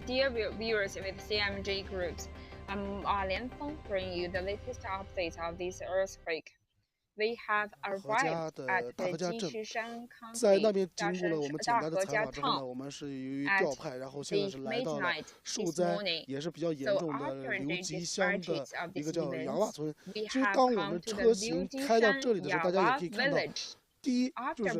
S8: Dear viewers with CMG groups, I'm Lian Feng, bringing you the latest updates of this earthquake. We have arrived at the Jishishan
S4: 在
S8: County,
S4: 那边经过了我们简单的采访之后呢，我们是由于调派，然后现在是来到了受灾也是比较严重的刘吉乡的一个叫洋瓦村。其实当我们车型开到这里的时候，大家也可以看到，第一就是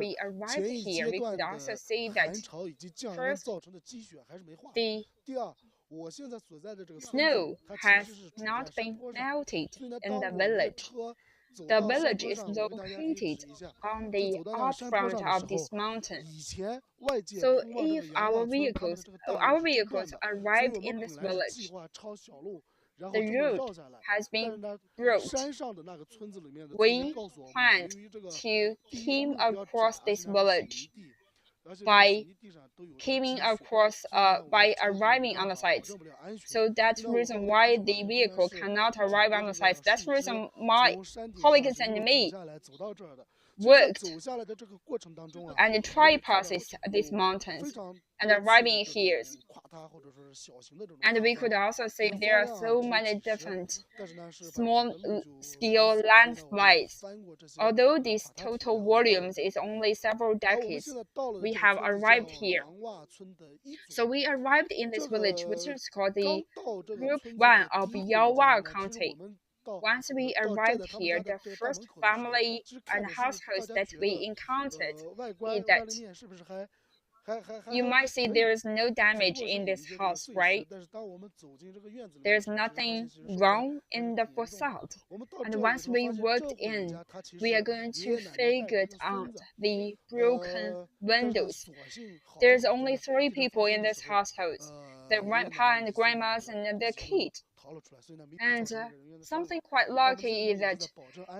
S4: 前一阶段的寒潮以及降温造成的积雪还是没化。第二，我现在所在的这个村子，它其实是住在山坡上，所以呢，当我们的车
S8: The village is located on the upfront of this mountain. So if our vehicles arrived in this village, the route has been broke. We planned to came across this village by arriving on the site. So that's the reason why the vehicle cannot arrive on the site. That's the reason my colleagues and me worked and try passes these mountains and arriving here. And we could also see there are so many different small-scale landslides. Although this total volumes is only several decades, we have arrived here. So we arrived in this village, which is called the Group 1 of Yaowa County. Once we arrived here, the first family and households that we encountered is that you might see there is no damage in this house, right? There's nothing wrong in the facade. And once we walked in, we are going to figure out the broken windows. There's only 3 people in this household, the grandpa and grandmas and the kid. And something quite lucky is that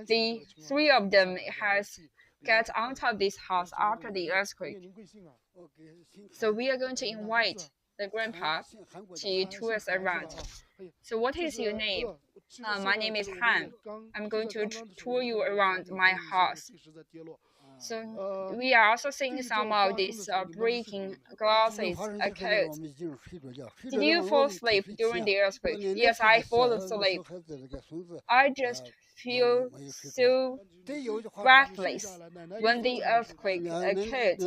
S8: the 3 of them has got out of this house after the earthquake. So we are going to invite the grandpa to tour us around. So what is your name? My name is Han. I'm going to tour you around my house. So we are also seeing some of these breaking glasses occurred. Did you fall asleep during the earthquake? Yes, I fall asleep. I just feel so breathless when the earthquake occurred.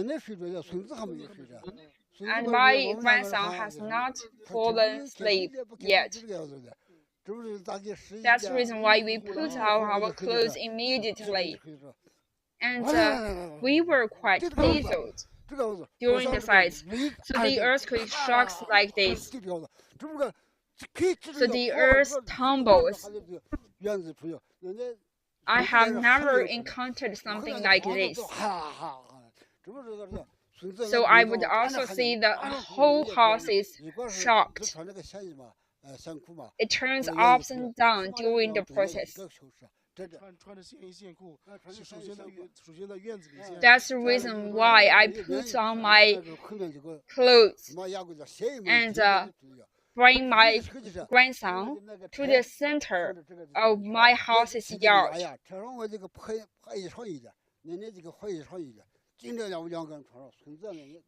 S8: And my grandson has not fallen asleep yet. That's the reason why we put out our clothes immediately. And we were quite puzzled during the sites. So the earthquake shocks like this. So the earth tumbles. I have never encountered something like this. So I would also see the whole house is shocked. It turns ups and down during the process. That's the reason why I put on my clothes and bring my grandson to the center of my house's yard.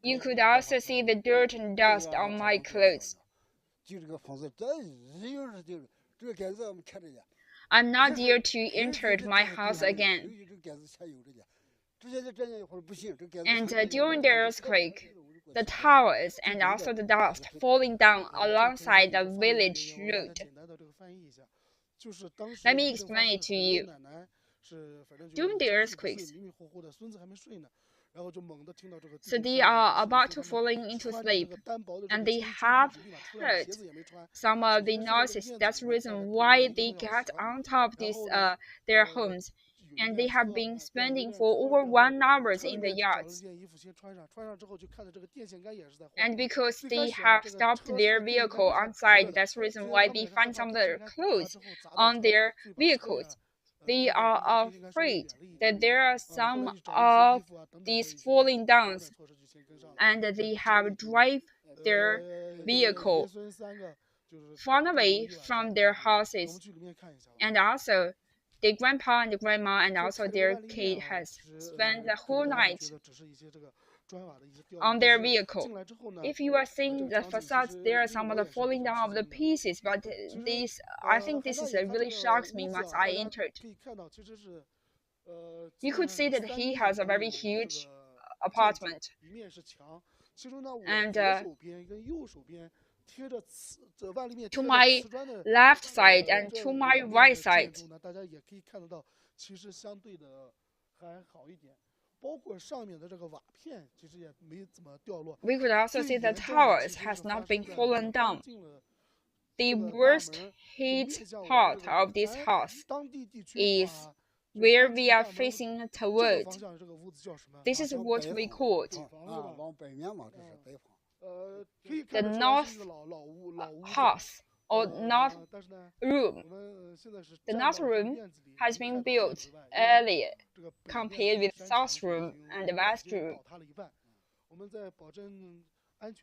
S8: You could also see the dirt and dust on my clothes. I'm not dare to enter my house again. And during the earthquake, the towers and also the dust falling down alongside the village road. Let me explain it to you. During the earthquakes, so they are about to falling into sleep, and they have heard some of the noises. That's the reason why they got on top of their homes, and they have been spending for over 1 hour in the yards. And because they have stopped their vehicle outside, that's the reason why they find some of their clothes on their vehicles. They are afraid that there are some of these falling down, and they have drive their vehicle far away from their houses. And also, the grandpa and the grandma and also their kid has spent the whole night on their vehicle. If you are seeing the facades, there are some of the falling down of the pieces, but I think this is really shocks me once I entered. You could see that he has a very huge apartment, and to my left side and to my right side, we could also see the towers has not been fallen down. The worst hit part of this house is where we are facing towards. This is what we call the north house or north room. The north room has been built earlier compared with south room and west room.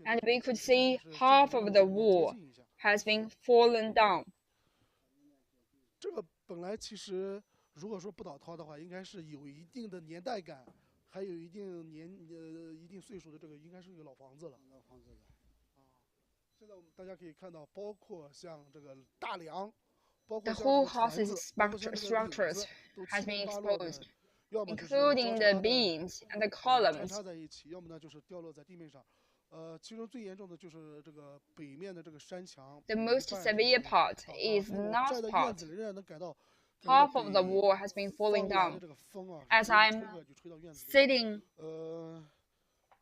S8: And we could see half of the wall has been fallen down.
S14: 这个本来其实如果说不倒塌的话，应该是有一定的年代感，还有一定岁数的这个应该是一个老房子了。老房子啊，现在我们大家可以看到，包括像这个大梁，包括
S8: The whole house's structures has been exposed, including the beams and the columns.
S14: 塌在一起，要么呢就是掉落在地面上。其中最严重的就是这个北面的这个山墙。
S8: The most severe part is north part. Half of the wall has been falling down. As I'm sitting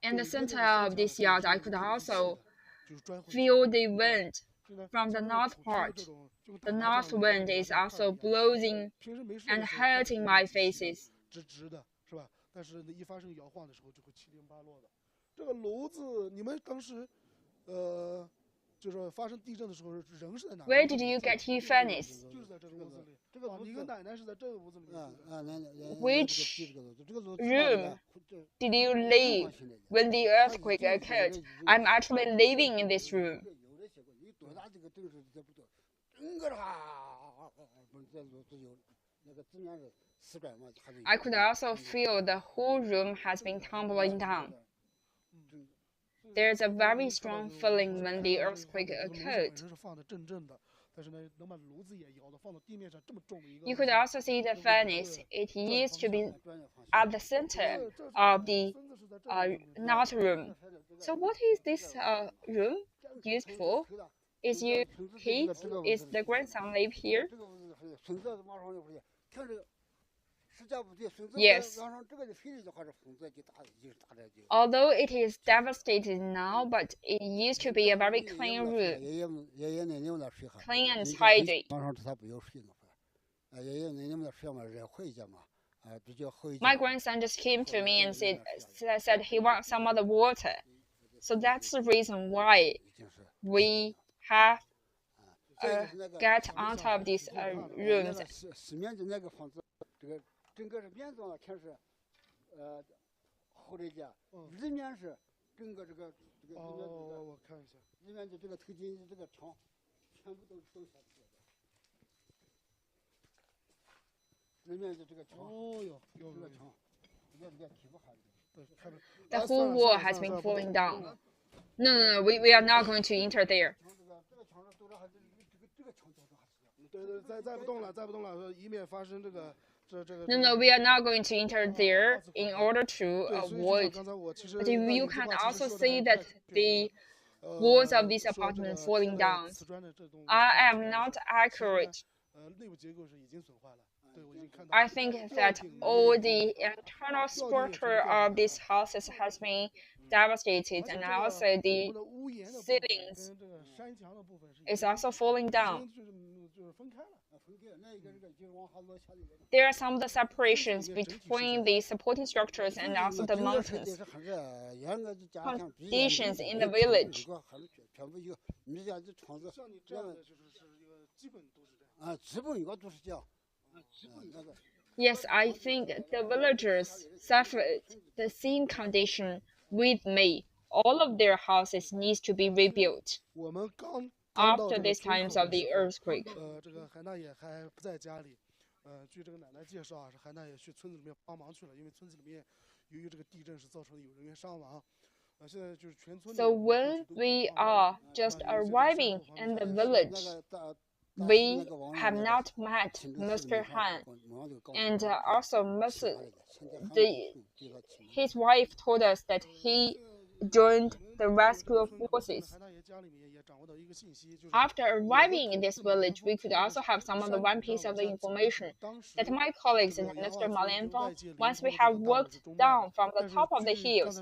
S8: in the center of this yard, I could also feel the wind from the north part. The north wind is also blowing and hurting my faces.
S14: 直的是吧？但是一发生摇晃的时候就会七零八落的。这个楼子，你们当时就是发生地震的时候，人是在哪？
S8: Where did you get your furnace?
S14: 就是在这个屋子里。这个你跟奶奶是在这个屋子里。
S8: Which room did you live when the earthquake occurred? I'm actually living in this room. I could also feel the whole room has been tumbling down. There's a very strong feeling when the earthquake occurred. You could also see the furnace. It used to be at the center of the north room. So what is this room used for? Is your kids? Is the grandson live here? Yes. Although it is devastated now, but it used to be a very clean room. Clean and tidy. My grandson just came to me and said he wants some of the water. So that's the reason why we have get on top of these rooms.
S14: 后来讲，里面是整个这个我看一下，里面就这个推进这个墙，全部都下去了。里面就这个墙，这个墙，这个踢不下去。
S8: The whole wall has been falling down. No, we are not going to enter there.
S14: 对，再不动了，以免发生这个。
S8: No, we are not going to enter there in order to avoid. But you can also see that the walls of this apartment falling down. I am not accurate. I think that all the internal structure of these houses has been devastated, and also the ceilings is also falling down. There are some of the separations between the supporting structures and also the mountains. Conditions in the village. Yes, I think the villagers suffered the same condition with me. All of their houses need to be rebuilt after these times of the earthquake.
S14: 这个韩大爷还不在家里，据这个奶奶介绍啊，是韩大爷去村子里面帮忙去了，因为村子里面由于这个地震是造成有人员伤亡。现在就是全村。
S8: So when we are just arriving in the village, we have not met Mr. Han, and also his wife told us that he joined the rescue forces. After arriving in this village, we could also have some of the one piece of the information that my colleagues and Mr. Ma Lianfeng, once we have walked down from the top of the hills,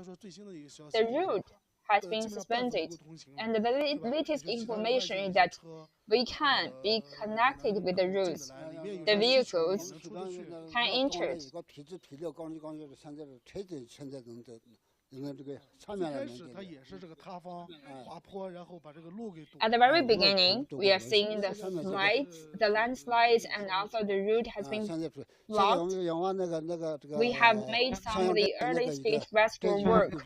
S8: the route has been suspended, and the latest information is that we can be connected with the routes. The vehicles can enter. At the very beginning, we are seeing the slides, the landslides, and also the route has been blocked. We have made some of the early stage rescue work.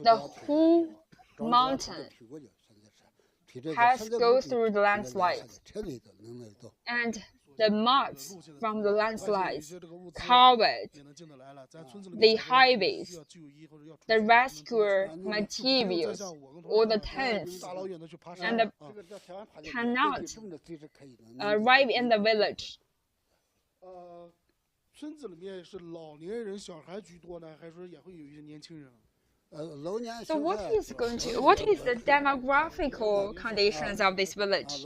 S8: The whole mountain has gone through the landslides, and the muds from the landslides covered the highways, the rescue materials, or the tents, and cannot arrive in the village.
S14: 村子里面是老年人、小孩居多呢，还是说也会有一些年轻人？
S8: So what is the demographical conditions of this village?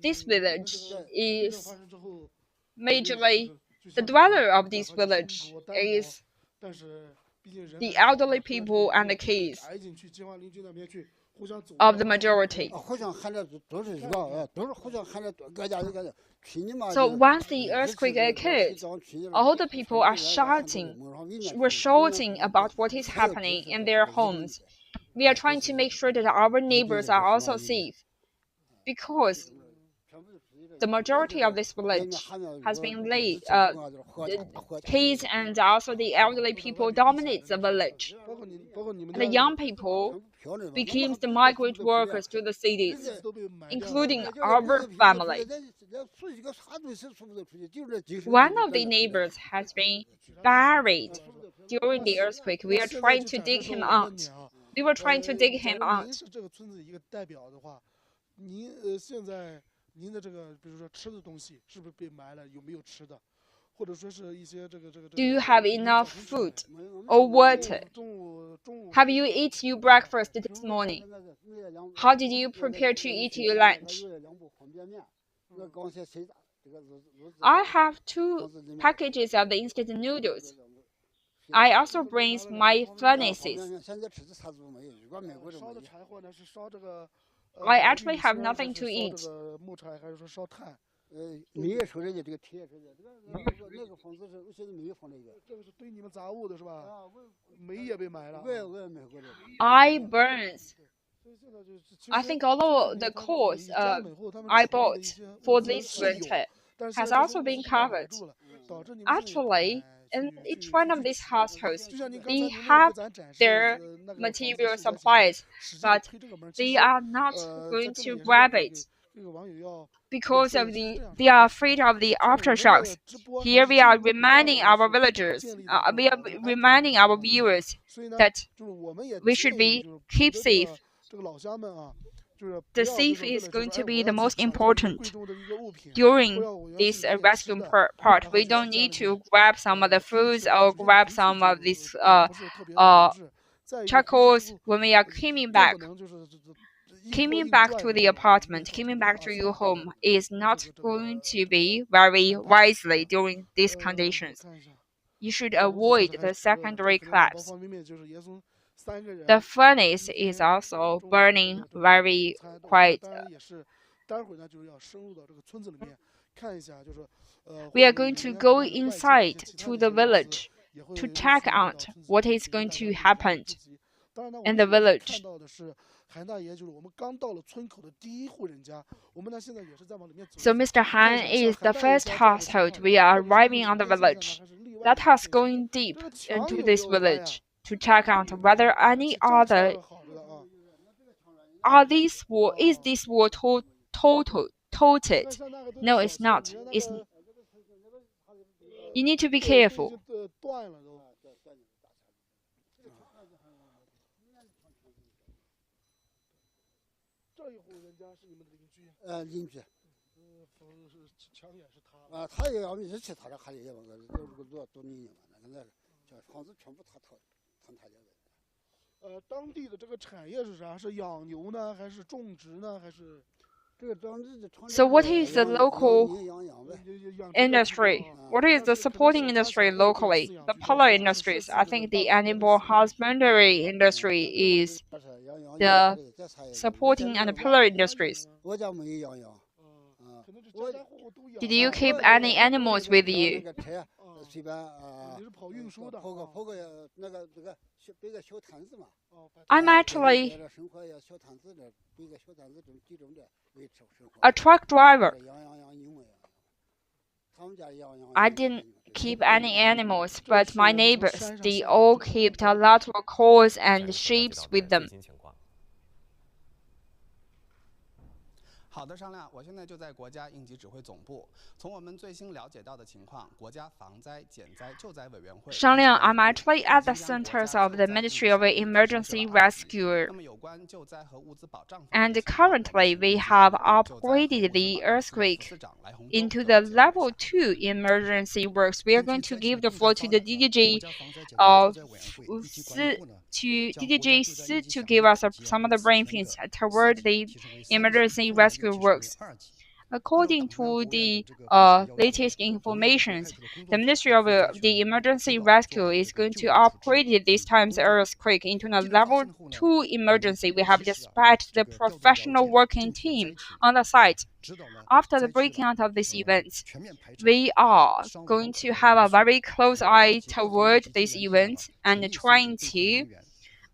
S8: This village is majorly the dweller of this village is the elderly people and the kids of the majority. So once the earthquake occurred, all the people were shouting about what is happening in their homes. We are trying to make sure that our neighbors are also safe, because the majority of this village has been laid. Kids and also the elderly people dominate the village. And the young people became the migrant workers to the cities, including our family. One of the neighbors has been buried during the earthquake. We are trying to dig him out. We were trying to dig him out.
S14: 您的这个，比如说吃的东西是不是被埋了？有没有吃的？或者说是一些这个。
S8: Do you have enough food or water? Have you eaten your breakfast this morning? How did you prepare to eat your lunch? I have 2 packages of the instant noodles. I also bring my furnaces. I
S14: 毛
S8: actually
S14: 病
S8: have
S14: 虽然说
S8: nothing
S14: 是
S8: to
S14: 烧这
S8: eat.
S14: 个木柴还是说烧炭，
S5: 煤也抽人家，这个铁也抽人家，那个房子是现在没有放这个。
S14: 这个是堆你们杂物的是吧？煤也被埋了。
S5: 我也买过这个。
S8: I burns.
S14: 所以现在就是其
S8: I
S14: 实
S8: think although the
S14: 他们
S8: course
S14: 家里每户他们
S8: I
S14: 储备的
S8: bought
S14: 一些
S8: for
S14: 物资
S8: this
S14: 是有，
S8: winter
S14: 但是
S8: has
S14: 现在这些
S8: also
S14: 物资
S8: been
S14: 是被埋
S8: covered.
S14: 住了，导致你们现在也不
S8: Actually,
S14: 敢
S8: in
S14: 去
S8: each one of
S14: 去
S8: these
S14: 取。
S8: households,
S14: 就像您刚
S8: they
S14: 才您那个
S8: have
S14: 给咱展示
S8: their
S14: 的那个房子
S8: material
S14: 是我想
S8: supplies,
S14: 使劲地
S8: but
S14: 推这个门，其
S8: they
S14: 实
S8: are not
S14: 在
S8: going
S14: 这里
S8: to
S14: 也是要
S8: grab
S14: 给
S8: it
S14: 这个网友要
S8: because
S14: 说
S8: of
S14: 的是
S8: the
S14: 这样
S8: they
S14: 说
S8: are
S14: 的。
S8: afraid of the
S14: 就是我们的
S8: aftershocks.
S14: 直播还
S8: Here
S14: 是
S8: we
S14: 基
S8: are
S14: 于我们大
S8: reminding
S14: 网
S8: our
S14: 是
S8: villagers,
S14: 建立的
S8: we
S14: 一
S8: are
S14: 个安全
S8: reminding our
S14: 的
S8: viewers
S14: 所以呢，
S8: that
S14: 就是我们也
S8: we
S14: 建
S8: should
S14: 议
S8: be
S14: 就是
S8: keep
S14: 我的
S8: safe.
S14: 这个老乡们啊，就是不
S8: The
S14: 要就
S8: safe
S14: 是为
S8: is
S14: 了就
S8: going
S14: 是
S8: to
S14: 哎
S8: be
S14: 我
S8: the
S14: 要
S8: most
S14: 抢这么一个
S8: important
S14: 贵重的一个物品，或
S8: during
S14: 者我要去
S8: this
S14: 买点吃
S8: rescue
S14: 的，
S8: part.
S14: 然后
S8: We
S14: 就在
S8: don't
S14: 家
S8: need
S14: 里
S8: to
S14: 面
S8: grab some of the
S14: 去
S8: foods
S14: 吃，
S8: or
S14: 首先
S8: grab
S14: 回去
S8: some
S14: 就
S8: of this
S14: 不是特别的明智。再一个回去之
S8: charcoals
S14: 后
S8: when we are coming
S14: 更
S8: back.
S14: 不能就是一拖
S8: Coming
S14: 一
S8: back
S14: 拽
S8: to
S14: 的
S8: the
S14: 这种，会
S8: apartment,
S14: 造成
S8: coming
S14: 这个
S8: back
S14: 二
S8: to
S14: 次
S8: your
S14: 的
S8: home is
S14: 这
S8: not
S14: 个
S8: going to be very
S14: 安排。
S8: wisely during these
S14: 我
S8: conditions.
S14: 看一下，
S8: You should
S14: 这屋子其
S8: avoid
S14: 实还
S8: the
S14: 是挺热的，这
S8: secondary
S14: 肯定两方
S8: collapse.
S14: 方面面就是爷孙3个
S8: The
S14: 人，
S8: furnace
S14: 今
S8: is
S14: 天
S8: also
S14: 中午的这
S8: burning
S14: 个
S8: very
S14: 午餐，我们
S8: quite.
S14: 当然也是，待会儿呢就是要深入到这个村子里面看一下，就是
S8: We
S14: 会
S8: are
S14: 不会
S8: going
S14: 里
S8: to
S14: 面
S8: go
S14: 外界的一
S8: inside
S14: 些其他
S8: to
S14: 的一
S8: the
S14: 些物资
S8: village
S14: 也会
S8: to
S14: 陆
S8: check
S14: 续运到
S8: out
S14: 村子里
S8: what
S14: 面
S8: is
S14: 去，让
S8: going
S14: 大
S8: to
S14: 家有一个
S8: happen
S14: 普及。当然呢，我
S8: in
S14: 们
S8: the
S14: 现在看
S8: village.
S14: 到的是韩大爷，就是我们刚到了村口的第一户人家，我们呢现在也是在往里面走一
S8: So
S14: 走，
S8: Mr.
S14: 看一
S8: Han
S14: 下像
S8: is
S14: 韩
S8: the
S14: 大爷
S8: first
S14: 家这样的情
S8: household
S14: 况，
S8: we are
S14: 到底是
S8: arriving
S14: 普
S8: on the
S14: 遍现象呢，
S8: village.
S14: 还是例外
S8: Let
S14: 的一个
S8: us
S14: 现
S8: go
S14: 象？
S8: in deep
S14: 这个墙
S8: into
S14: 有没
S8: this
S14: 有歪呀？
S8: village to check out
S14: 有
S8: whether
S14: 歪，这
S8: any
S14: 是正墙
S8: other
S14: 是好着的啊。
S8: are these wall is this wall total
S14: 你
S8: toted?
S14: 看像那个都是
S8: No,
S14: 小
S8: it's
S14: 树，
S8: not.
S14: 你看那
S8: It's
S14: 个
S8: you need to be
S14: 对，都已
S8: careful.
S14: 经断了都。这一户人家是你们的邻居？
S5: 邻居。
S14: 是墙也是塌了。
S5: 他也要一起塌的，还也往这个多年嘛，那个这房子全部塌家的。
S14: 当地的这个产业是啥？是养牛呢，还是种植呢，还是？
S8: So what is the local industry? What is the supporting industry locally? The polar industries. I think the animal husbandry industry is the supporting and pillar industries. Did you keep any animals with you?
S5: 随便你是跑运输的，跑个那个背个小毯子嘛。
S8: I'm actually a truck driver. I didn't keep any animals, but my neighbors, they all kept a lot of cows and sheep with them.
S15: 好的，商量，我现在就在国家应急指挥总部。从我们最新了解到的情况，国家防灾、减灾、救灾委员会。
S8: 商量 I'm actually at the centers of the Ministry of Emergency Rescue. And currently, we have upgraded the earthquake into the level 2 emergency works. We are going to give the floor to the DDG of to give us some of the briefings toward the emergency rescue works. According to the latest information, the Ministry of the Emergency Rescue is going to upgrade this time's earthquake into a level 2 emergency. We have dispatched the professional working team on the site. After the breaking out of this event, we are going to have a very close eye toward this event and trying to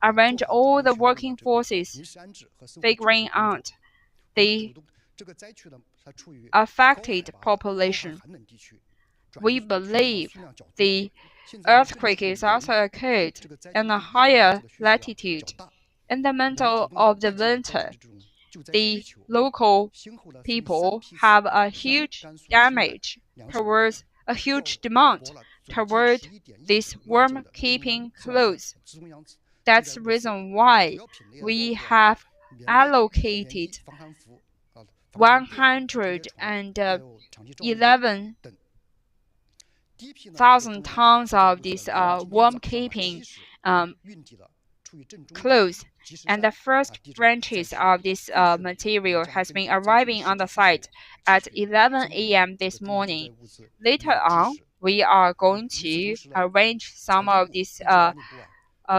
S8: arrange all the working forces, figuring out the affected population. We believe the earthquake is also occurred in a higher latitude. In the middle of the winter, the local people have a huge damage towards a huge demand toward these warm keeping clothes. That's the reason why we have allocated 111,000 tons of these warm keeping clothes, and the first branches of this material has been arriving on the site at 11 a.m. this morning. Later on, we are going to arrange some of these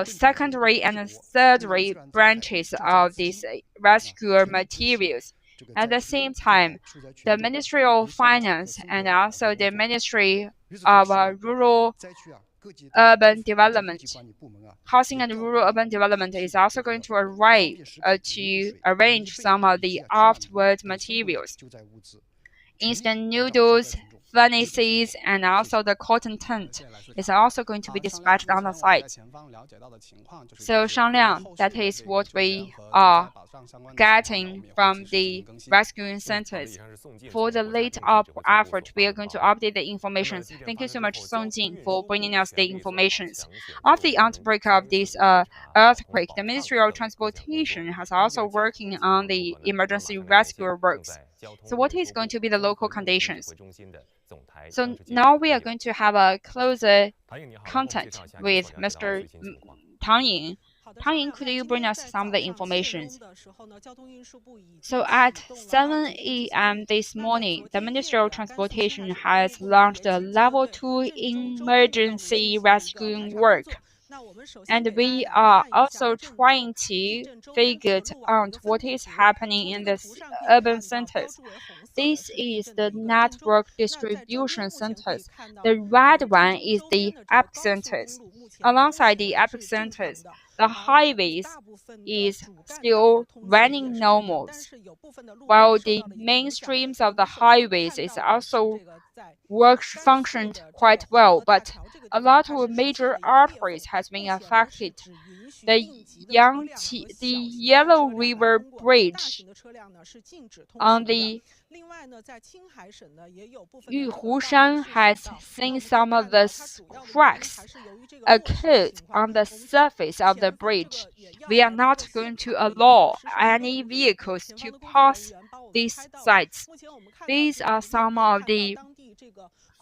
S8: secondary and thirdary branches of these rescue materials. At the same time, the Ministry of Finance and also the Ministry of Rural Urban Development, Housing and Rural Urban Development is also going to arrive to arrange some of the afterward materials. Instant noodles, furnaces, and also the cotton tent is also going to be dispatched on the site. So, Shangliang, that is what we are getting from the rescuing centers. For the late-up effort, we are going to update the information. Thank you so much, Song Jing, for bringing us the information. After the outbreak of this earthquake, the Ministry of Transportation has also working on the emergency rescue works. So what is going to be the local conditions? So now we are going to have a closer contact with Mr. Tang Ying. Tang Ying, could you bring us some of the information? So at 7 a.m. this morning, the Ministry of Transportation has launched a Level 2 emergency rescuing work. And we are also trying to figure out what is happening in the urban centers. This is the network distribution centers. The red one is the epicenters. Alongside the epicenters, the highways is still running normal, while the mainstreams of the highways is also functioned quite well, but a lot of major arteries has been affected. The Yellow River Bridge on the Jishishan has seen some of the cracks occurred on the surface of the bridge. We are not going to allow any vehicles to pass these sites. These are some of the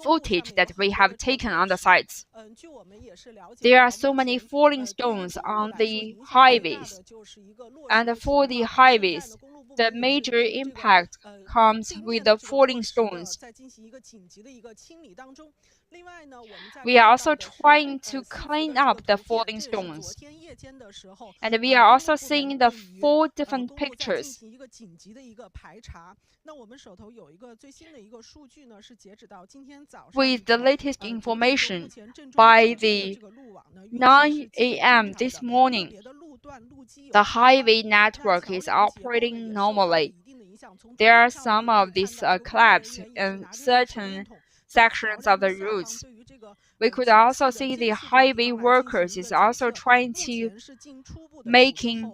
S8: footage that we have taken on the sites. There are so many falling stones on the highways, and for the highways, the major impact comes with the falling stones. We are also trying to clean up the falling stones, and we are also seeing the 4 different pictures. With the latest information, by the 9 a.m. this morning, the highway network is operating normally. There are some of these collapse in certain sections of the routes. We could also see the highway workers is also trying to making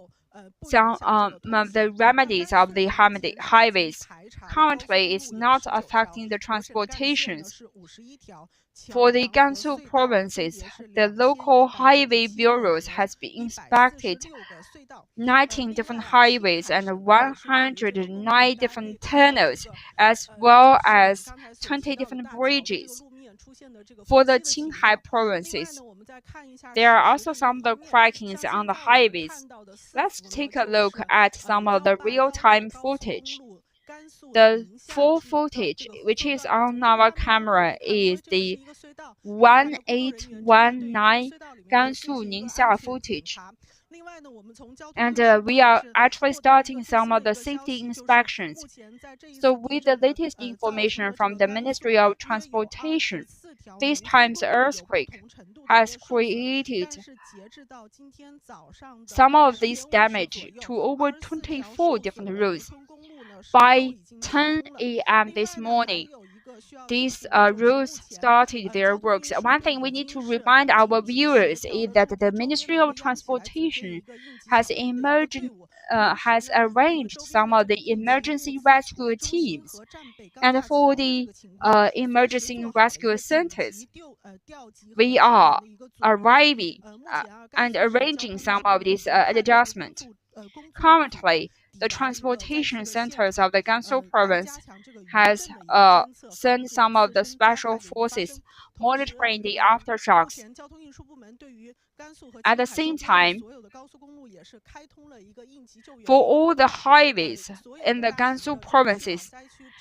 S8: some the remedies of the highways. Currently, it's not affecting the transportations. For the Gansu provinces, the local highway bureaus has been inspected 19 different highways and 109 different tunnels, as well as 20 different bridges. For the Qinghai provinces, there are also some of the crackings on the highways. Let's take a look at some of the real-time footage. The full footage, which is on our camera, is the 1819 Gansu Ningxia footage. And we are actually starting some of the safety inspections. So with the latest information from the Ministry of Transportation, this time's earthquake has created some of this damage to over 24 different roads. By 10 a.m. this morning, these roads started their works. One thing we need to remind our viewers is that the Ministry of Transportation has arranged some of the emergency rescue teams, and for the emergency rescue centers, we are arriving and arranging some of these adjustments. Currently, the transportation centers of the Gansu province has sent some of the special forces monitoring the aftershocks. At the same time, for all the highways in the Gansu provinces,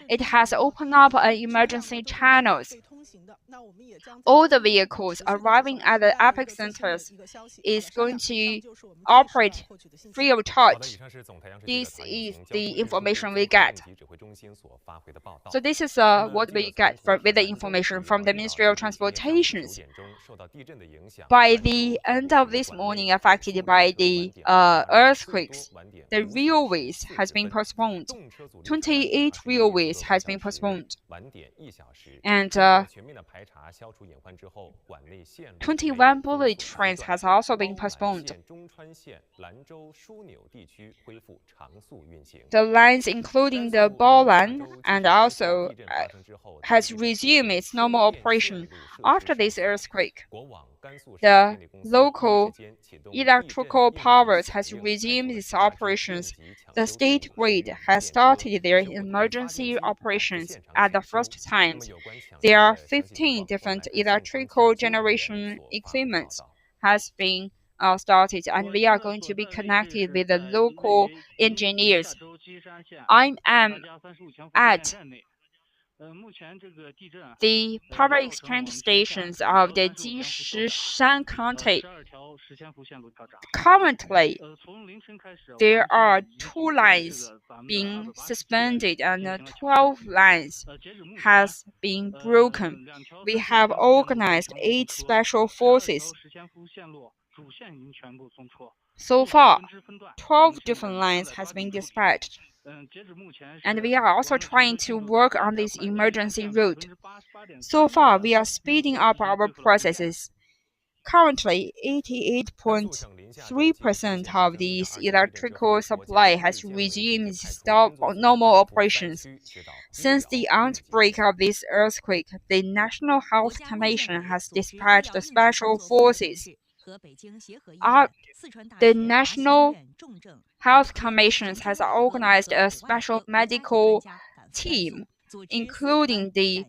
S8: it has opened up emergency channels all the vehicles arriving at the epicenters is going to operate free of charge. This is the information we get. So this is what we get with the information from the Ministry of Transportation. By the end of this morning, affected by the earthquakes, the railways has been postponed. 28 railways has been postponed, and 21 bullet trains has also been postponed. The lines including the Bolan and also has resumed its normal operation after this earthquake. The local electrical powers has resumed its operations. The state grid has started their emergency operations at the first time. There are 15 different electrical generation equipment has been started, and we are going to be connected with the local engineers. I am at the power exchange stations of the Jishishan County. Currently, there are 2 lines being suspended and 12 lines has been broken. We have organized 8 special forces. So far, 12 different lines has been dispatched. And we are also trying to work on this emergency route. So far, we are speeding up our processes. Currently, 88.3% of this electrical supply has resumed its normal operations. Since the outbreak of this earthquake, the National Health Commission has dispatched the special forces. The National Health Commission has organized a special medical team, including the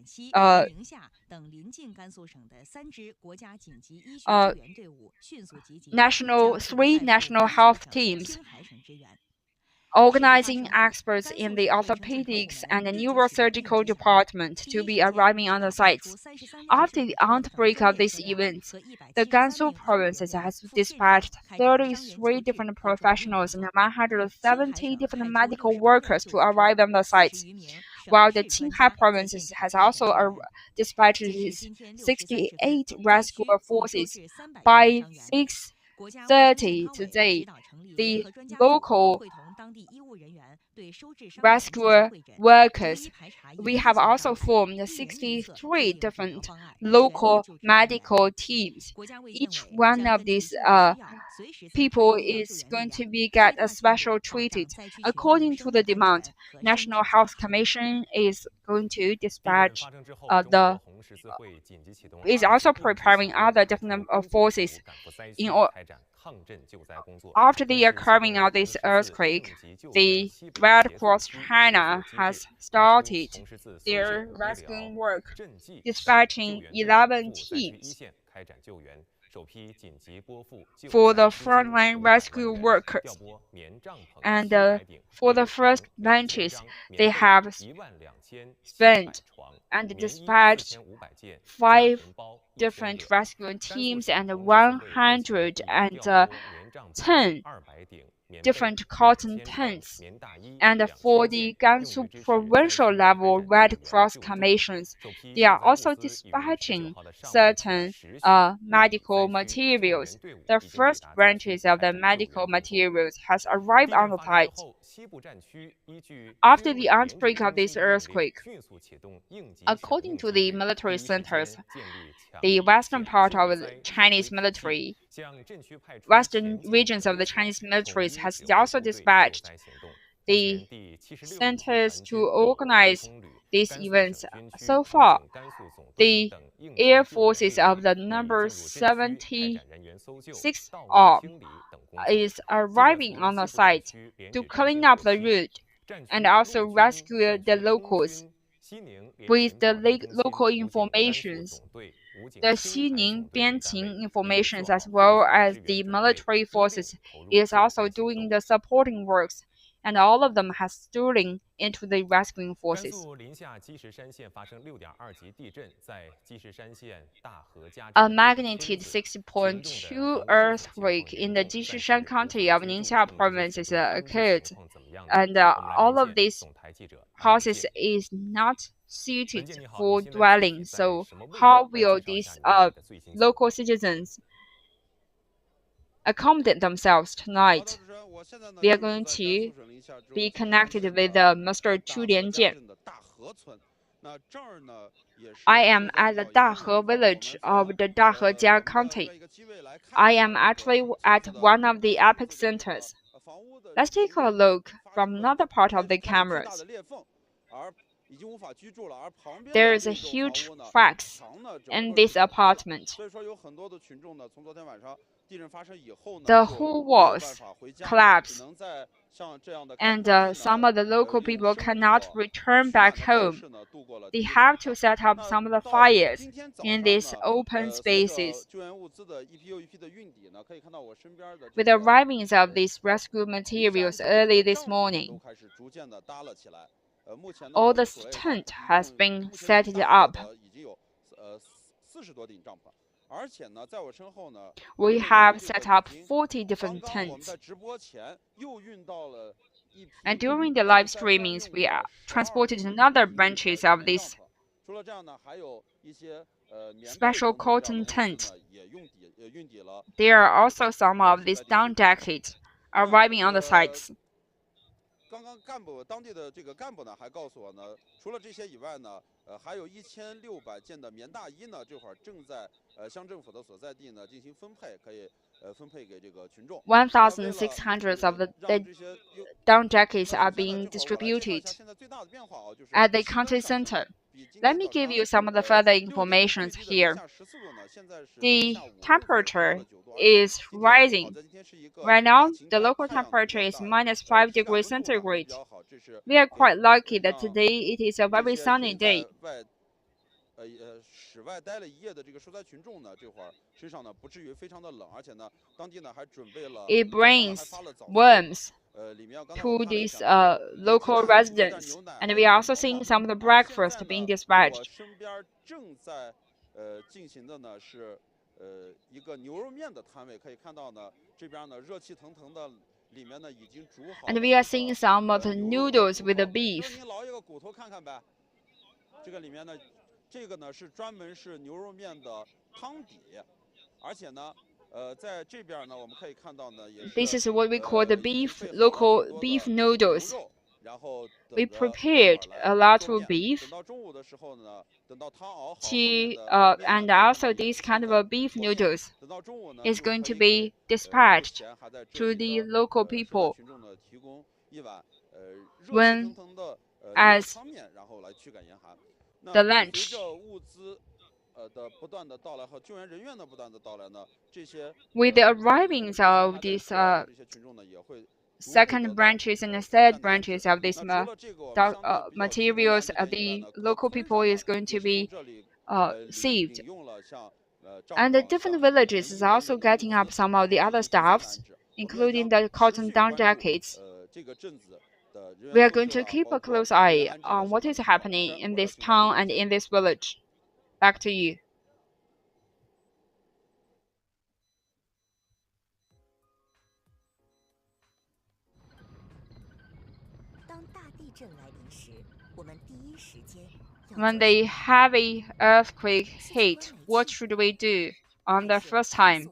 S8: three national health teams, organizing experts in the orthopedics and the neurosurgical department to be arriving on the sites. After the outbreak of this event, the Gansu province has dispatched 33 different professionals and 170 different medical workers to arrive on the sites, while the Qinghai province has also dispatched 68 rescue forces. By 6:30 today, the local rescue workers, we have also formed 63 different local medical teams. Each one of these people is going to get a special treated according to the demand. National Health Commission is going to dispatch is also preparing other different forces in after the occurring of this earthquake. The Red Cross China has started their rescue work, dispatching 11 teams for the frontline rescue workers. And for the first benches, they have spent and dispatched 5 different rescue teams and 110 different cotton tents. And for the Gansu provincial level Red Cross commissions, they are also dispatching certain medical materials. The first branches of the medical materials has arrived on the site. After the outbreak of this earthquake, according to the military centers, the western part of the Chinese military, western regions of the Chinese military has also dispatched the centers to organize these events. So far, the air forces of the number 76 is arriving on the site to clean up the route and also rescue the locals. With the local informations, the Xining Bianqing information as well as the military forces is also doing the supporting works, and all of them has stolen into the rescuing
S16: 甘
S8: forces.
S16: 肃临夏积石山县发生6.2级地震，在积石山县大河家
S8: A
S16: 镇
S8: magnitude
S16: 村子
S8: 6.2 earthquake in the Jishishan County of Ningxia province is occurred, and all of these houses is not suited for dwelling. So how will these local citizens accommodate themselves tonight? We are going to be connected with Mr. Chu Lianjian. I am at the Dahe village of the Dahejia County. I am actually at one of the epicenters. Let's take a look from another part of the cameras. There is a huge cracks in this apartment. The whole walls collapsed, and some of the local people cannot return back home. They have to set up some of the fires in these open spaces. With the arriving of these rescue materials early this morning, all the tent has been set up. We have set up 40 different tents. And during the live streamings, we transported another branches of this special cotton tent. There are also some of these down jackets arriving on the sites.
S3: 刚刚当地的这个干部呢，还告诉我呢，除了这些以外呢，还有1600件的棉大衣呢，这会儿正在乡政府的所在地呢进行分配，可以分配给这个群众。
S8: 1,600 of the down jackets are being distributed at the county center. Let me give you some of the further information here. The temperature is rising. Right now, the local temperature is -5 degrees centigrade. We are quite lucky that today it is a very sunny day.
S3: 室外待了一夜的这个受灾群众呢，这会儿身上呢不至于非常的冷，而且呢，当地呢还准备了
S8: It brings warmth to these local residents, and we are also seeing some of the breakfast being dispatched.
S3: 身边正在进行的呢是一个牛肉面的摊位，可以看到呢这边呢热气腾腾的，里面呢已经煮好。
S8: And we are seeing some of the noodles with the beef.
S3: 您捞一个骨头看看呗，这个里面呢。 这个呢是专门是牛肉面的汤底，而且呢，在这边呢我们可以看到呢，也是
S8: This is what we call the local beef noodles. We prepared a lot of beef and also this kind of beef noodles is going to be dispatched to the local people when as the lunch. With the arriving of these second branches and the third branches of these materials, the local people is going to be saved. And the different villages is also getting up some of the other stuffs, including the cotton down jackets. We are going to keep a close eye on what is happening in this town and in this village. Back to you.
S17: 当大地震来临时，我们第一时间
S8: When the heavy earthquake hit, what should we do? On the first time,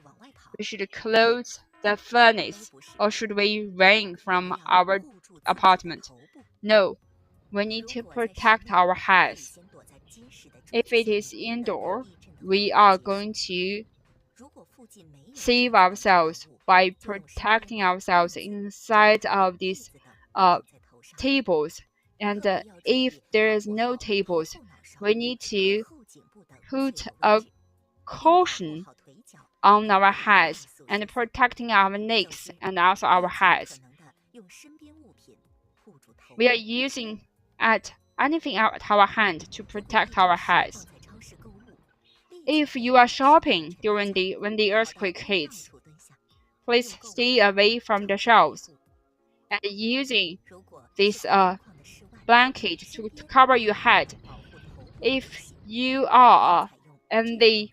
S8: we should close the furnace, or should we run from our apartment? No, we need to protect our house. If it is indoor, we are going to save ourselves by protecting ourselves inside of these tables. And if there is no tables, we need to put a cushion on our heads and protecting our necks and also our heads. We are using anything at our hand to protect our heads. If you are shopping when the earthquake hits, please stay away from the shelves. and using this blanket to cover your head. If you are in the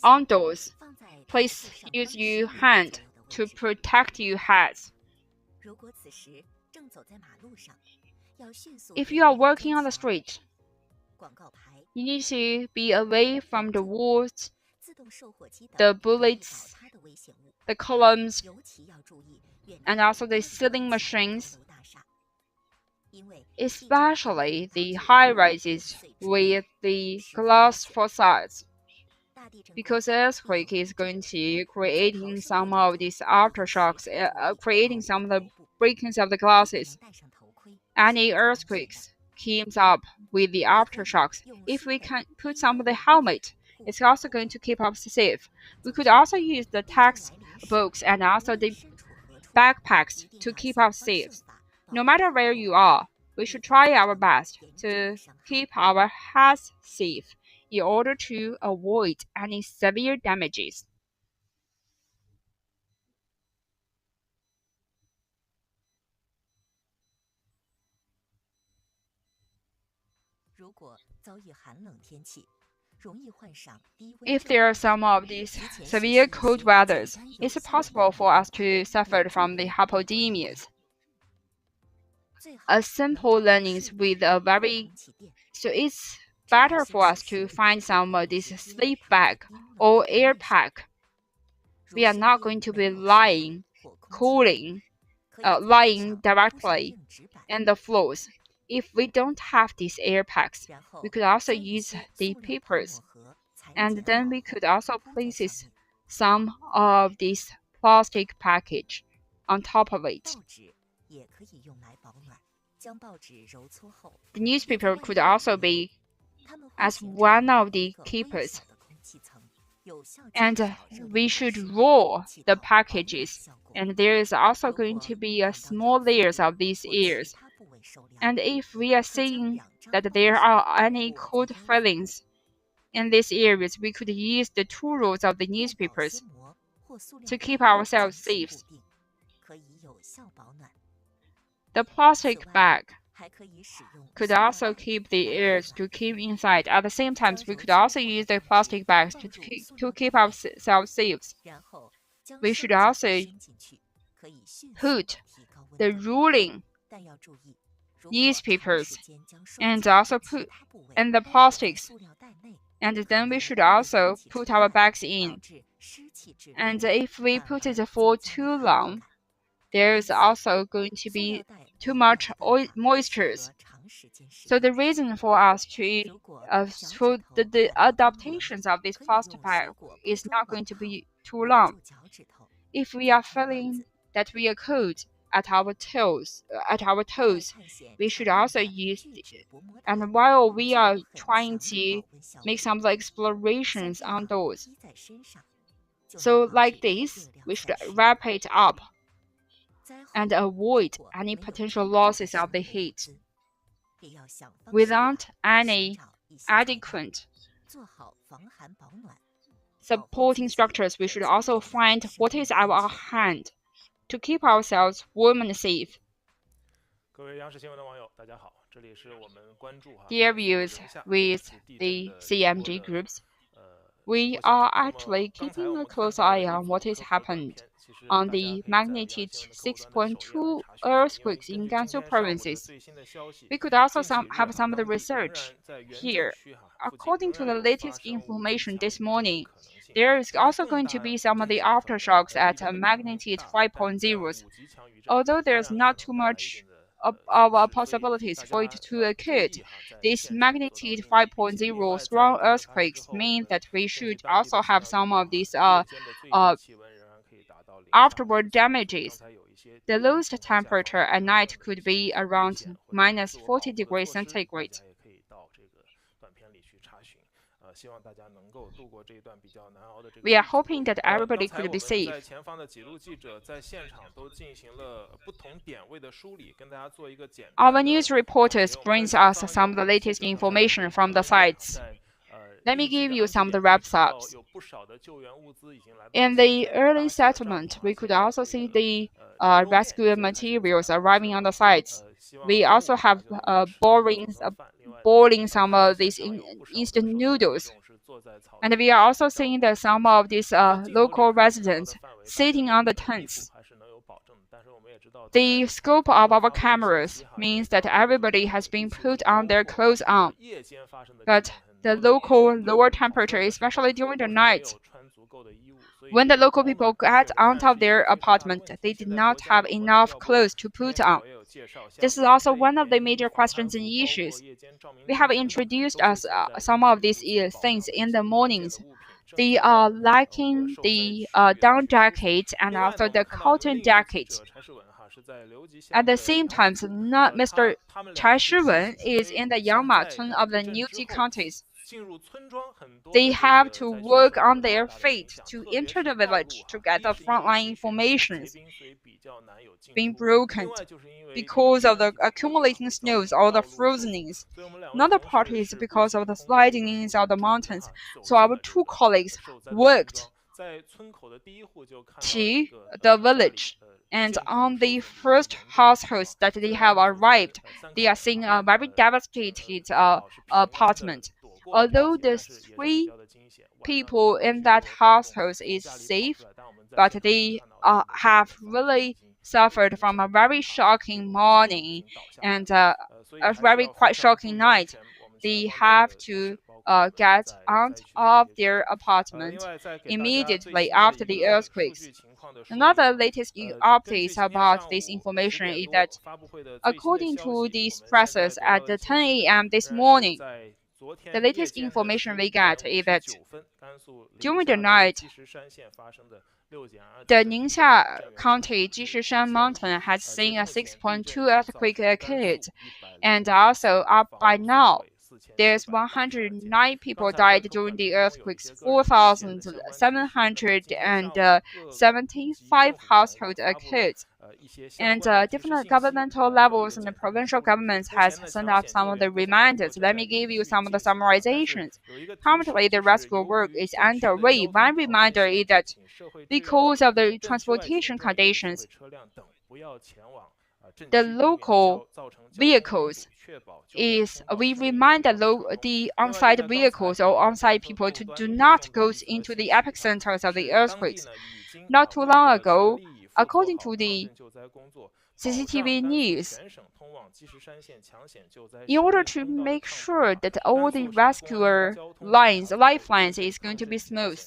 S8: outdoors, please use your hand to protect your head. If you are walking on the street, you need to be away from the walls, the bullets, the columns, and also the ceiling machines, especially the high rises with the glass facades, because earthquake is going to creating some of these aftershocks, creating some of the breakings of the glasses. Any earthquakes comes up with the aftershocks. If we can put some of the helmet, it's also going to keep us safe. We could also use the textbooks and also the backpacks to keep us safe. No matter where you are, we should try our best to keep our heads safe in order to avoid any severe damages. If there are some of these severe cold weathers, it's possible for us to suffer from the hypothermias. A simple learning with so it's better for us to find some of this sleep bag or air pack. We are not going to be lying directly on the floors. If we don't have these air packs, we could also use the papers, and then we could also place some of this plastic package on top of it. The newspaper could also be as one of the keepers, and we should roll the packages, and there is also going to be a small layers of these ears. And if we are seeing that there are any cold feelings in these areas, we could use the two rolls of the newspapers to keep ourselves safe. The plastic bag could also keep the ears to keep inside. At the same time, we could also use the plastic bags to keep ourselves safe. We should also put the rolling newspapers and also put in the plastics, and then we should also put our bags in. And if we put it for too long, there is also going to be too much moisture. So the reason for us to for the adaptations of this plastic bag is not going to be too long. If we are feeling that we are cold at our toes, we should also use and while we are trying to make some explorations outdoors. So like this, we should wrap it up and avoid any potential losses of the heat. Without any adequate supporting structures, we should also find what is our hand to keep ourselves warm and safe. Dear viewers with the CMG groups, we are actually keeping a close eye on what has happened on the magnitude 6.2 earthquakes in Gansu provinces. We could also have some of the research here. According to the latest information this morning, there is also going to be some of the aftershocks at a magnitude 5.0. Although there's not too much of possibilities for it to occur, these magnitude 5.0 strong earthquakes mean that we should also have some of these afterward damages. The lowest temperature at night could be around minus 40 degrees centigrade. We are hoping that everybody could be safe. Our news reporters brings us some of the latest information from the sites. Let me give you some of the wrap-ups. In the early settlement, we could also see the rescue materials arriving on the sites. We also have boiling some of these instant noodles. And we are also seeing that some of these local residents sitting on the tents. The scope of our cameras means that everybody has been put on their clothes on. But the local lower temperature, especially during the night, when the local people got out of their apartment, they did not have enough clothes to put on. This is also one of the major questions and issues. We have introduced us some of these things in the mornings. They are lacking the down jacket and also the cotton jacket. At the same time, Mr. Chai Shiwen is in the Yangma of the Newji counties. They have to work on their feet to enter the village to get the frontline information being broken because of the accumulating snows or the frozenings. Another part is because of the slidings of the mountains. So our two colleagues worked to the village. And on the first households that they have arrived, they are seeing a very devastated apartment. Although the 3 people in that household is safe, but they have really suffered from a very shocking morning and a very quite shocking night. They have to get out of their apartment immediately after the earthquakes. Another latest updates about this information is that according to the stressors at 10 a.m. this morning, the latest information we get is that during the night, the Ningxia County Jishishan Mountain has seen a 6.2 earthquake occurred, and also up by now, there's 109 people died during the earthquakes, 4,775 households occurred. And different governmental levels and the provincial governments has sent out some of the reminders. Let me give you some of the summarizations. Currently, the rescue work is underway. One reminder is that because of the transportation conditions, the local vehicles we remind the on-site vehicles or on-site people to do not go into the epicenters of the earthquakes. Not too long ago, according to the CCTV news, in order to make sure that all the rescuer lifelines is going to be smooth,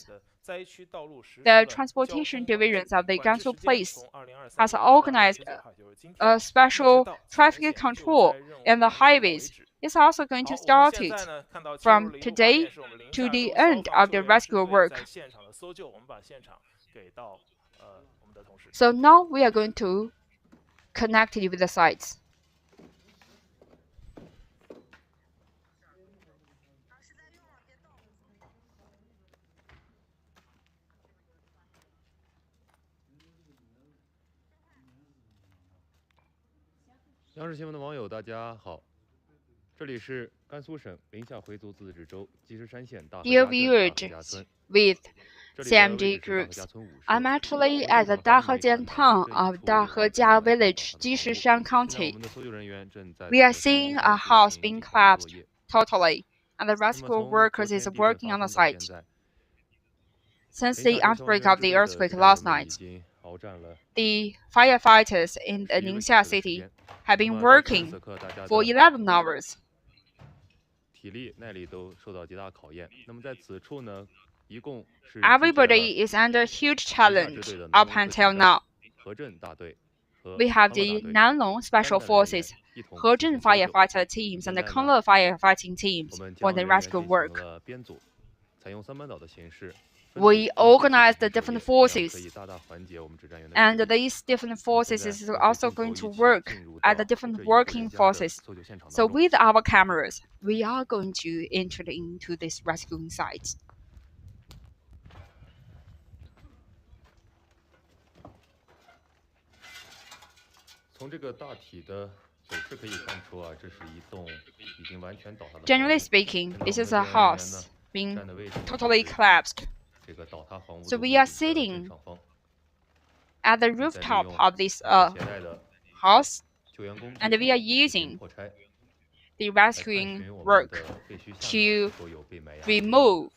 S8: the transportation divisions of the Gansu place has organized a special traffic control in the highways. It's also going to start it from today to the end of the rescue work. So now we are going to connect it with the sites.
S18: 央视新闻的网友，大家好，这里是甘肃省临夏回族自治州积石山县大河家镇大河家村。
S8: With CMG groups. I'm actually at the Dahejian town of Dahejia village, Jishishan County. We are seeing a house being collapsed totally, and the rescue workers is working on the site. Since the outbreak of the earthquake last night, the firefighters in the Ningxia city have been working for 11 hours.
S18: 体力耐力都受到极大考验。那么在此处呢，一共是
S8: Everybody is under huge challenge up until now. We have the Nanlong Special Forces, Hezhen firefighter teams, and the Kongle firefighting teams for the rescue work.
S18: 采用三班倒的形式。
S8: We organize the different forces, and these different forces is also going to work at the different working forces. So with our cameras, we are going to enter into this rescuing site.
S18: 从这个大体的走势可以看出啊，这是一栋已经完全倒塌的。
S8: Generally speaking, this is a house been totally collapsed.
S18: 这个倒塌房屋
S8: So
S18: 的
S8: we
S18: 屋
S8: are
S18: 顶的正
S8: sitting
S18: 上方。
S8: at the
S18: 再利
S8: rooftop
S18: 用
S8: of this
S18: 所携带的
S8: house,
S18: 救援工具
S8: and we are
S18: 进行
S8: using
S18: 破拆，
S8: the
S18: 来探
S8: rescuing
S18: 寻我们
S8: work
S18: 的废墟下面
S8: to
S18: 是否有被埋压的地方。
S8: remove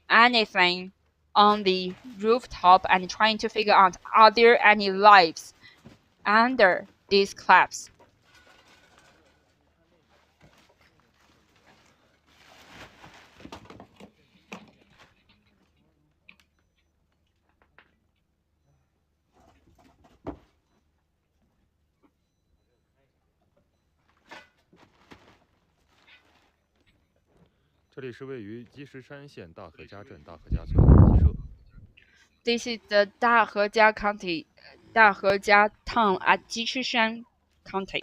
S8: anything on the rooftop and trying to figure out are there any lives under this collapse.
S18: 这里是位于积石山县大河家镇大河家村的社。
S8: This is the Dahejia County, Dahejia town at Jishishan County.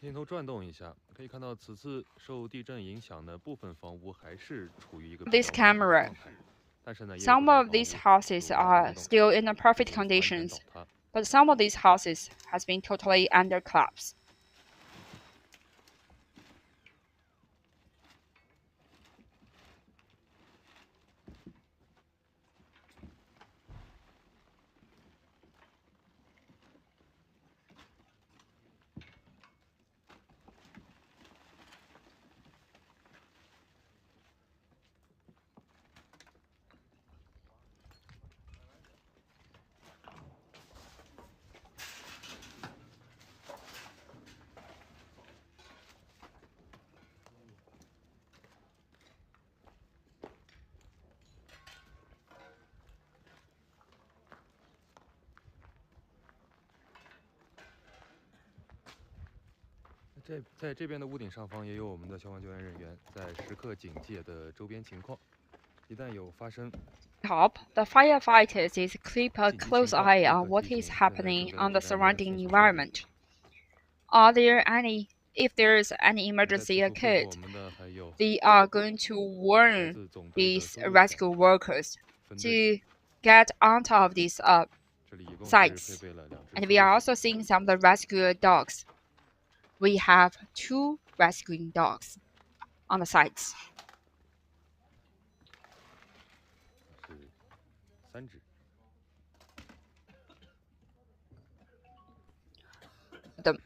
S18: 镜头转动一下，可以看到此次受地震影响的部分房屋还是处于一个比
S8: This
S18: 较完好的
S8: camera,
S18: 状态，但是呢，也有
S8: some
S18: 部分
S8: of
S18: 房
S8: these
S18: 屋
S8: houses
S18: 有完全
S8: are
S18: 动态，
S8: still in the perfect
S18: 就是完全
S8: conditions,
S18: 倒塌。
S8: but some of these houses has been totally under collapse.
S18: 在这边的屋顶上方也有我们的消防救援人员在时刻警戒的周边情况，一旦有发生
S8: Top, the firefighters is keep a close eye on what is happening on the surrounding environment. Are there any, if there's any emergency occurred, they are going to warn these rescue workers to get out of these sites. And we are also seeing some of the rescue dogs. We have 2 rescuing dogs on the sites.
S18: 是3只。
S8: The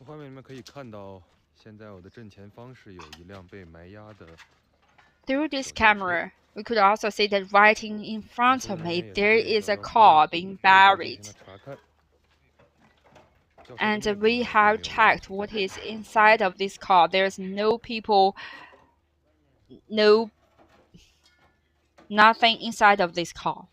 S18: 画面里面可以看到，现在我的正前方是有一辆被埋压的。
S8: Through this camera, we could also see that right in front of me there is a car being buried. And we have checked what is inside of this car. There's no people, nothing inside of this car.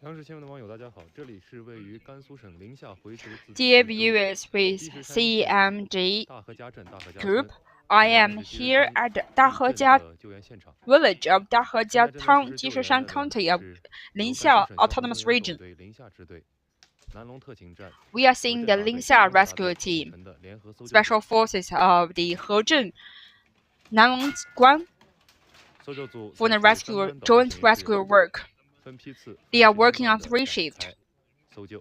S18: 央视新闻的网友，大家好，这里是位于甘肃省临夏回族自治
S8: Dear
S18: 州
S8: viewers with
S18: 积石山县
S8: CMG
S18: 大河家镇大河家
S8: Group,
S18: 村
S8: I
S18: 这
S8: am
S18: 里是
S8: here at
S18: 地震
S8: Dahejia
S18: 的救援现场。
S8: village of
S18: 现
S8: Dahejia
S18: 在正在
S8: town,
S18: 实施救
S8: Jishishan
S18: 援的
S8: County of
S18: 是由
S8: Linxia
S18: 甘肃省消防
S8: Autonomous
S18: 救援
S8: Region.
S18: 总队临夏支队、南龙特勤站
S8: We are
S18: 和
S8: seeing
S18: 镇
S8: the
S18: 党委
S8: Linxia
S18: 南龙大
S8: rescue
S18: 队
S8: team,
S18: 组成的联合搜救
S8: special
S18: 组。
S8: forces of the Hezhen Nanlongguan
S18: 搜救组
S8: for
S18: 采
S8: the
S18: 取三
S8: rescue
S18: 端导
S8: joint
S18: 形式
S8: rescue work.
S18: 分批次、
S8: They are
S18: 分批
S8: working
S18: 段
S8: on
S18: 地
S8: 3
S18: 展
S8: shifts
S18: 开搜救。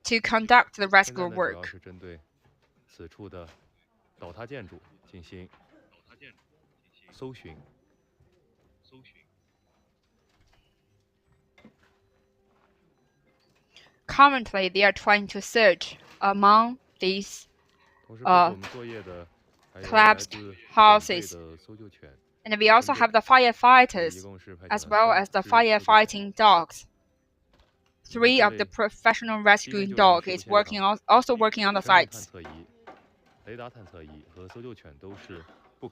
S8: to conduct the
S18: 现在
S8: rescue
S18: 呢，主要
S8: work.
S18: 是针对此处的倒塌建筑进行搜寻。
S8: Currently, they are trying to search among these
S18: 同时，陪同我们作业的
S8: collapsed houses. And we also have the firefighters as well as the firefighting dogs. 3 of the professional rescuing dogs is also working on the sites.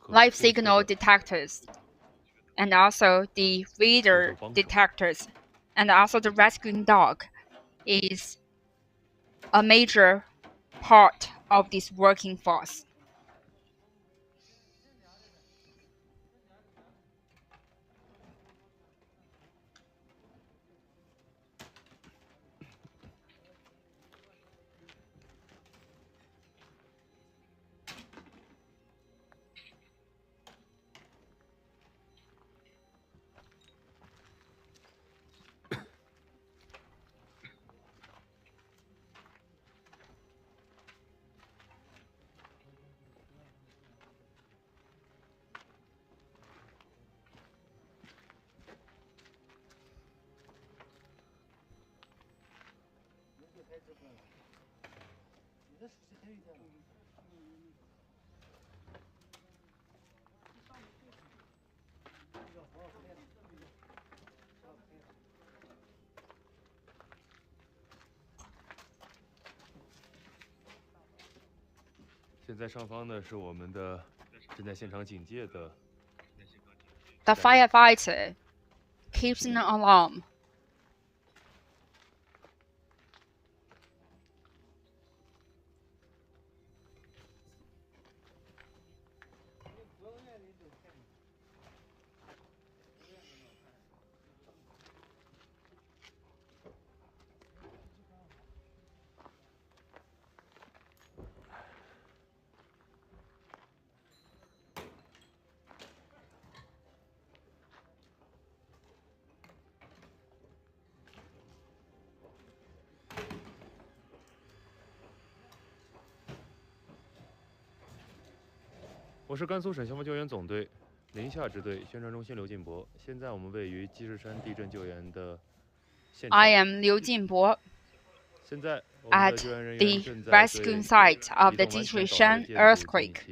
S8: Life signal detectors and also the radar detectors and also the rescuing dog is a major part of this working force. The firefighter keeps an alarm.
S18: 我是甘肃省消防救援总队临夏支队宣传中心刘进博。现在我们位于积石山地震救援的现场。
S8: I am Liu Jinbo at the rescue site of the Jishishan earthquake.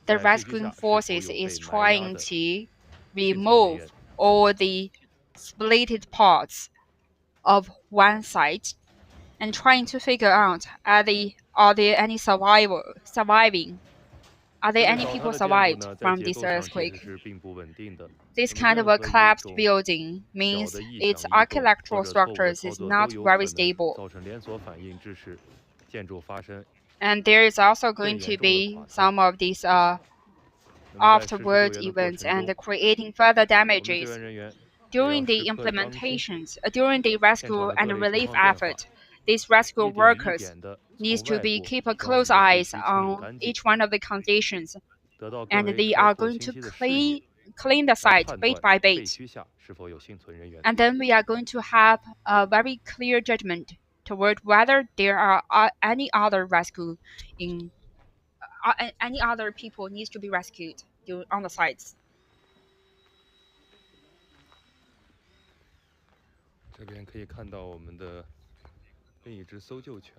S8: The rescue forces is trying to remove all the split parts of one site and trying to figure out are there any surviving? Are there any people survived from this earthquake? This kind of a collapsed building means its architectural structures is not very stable. And there is also going to be some of these afterward events and creating further damages. During the implementations, during the rescue and relief effort, these rescue workers need to keep a close eyes on each one of the conditions, and they are going to clean the site bit by bit. And then we are going to have a very clear judgment toward whether there are any other any other people needs to be rescued on the sites.
S18: 这边可以看到我们的另一只搜救犬。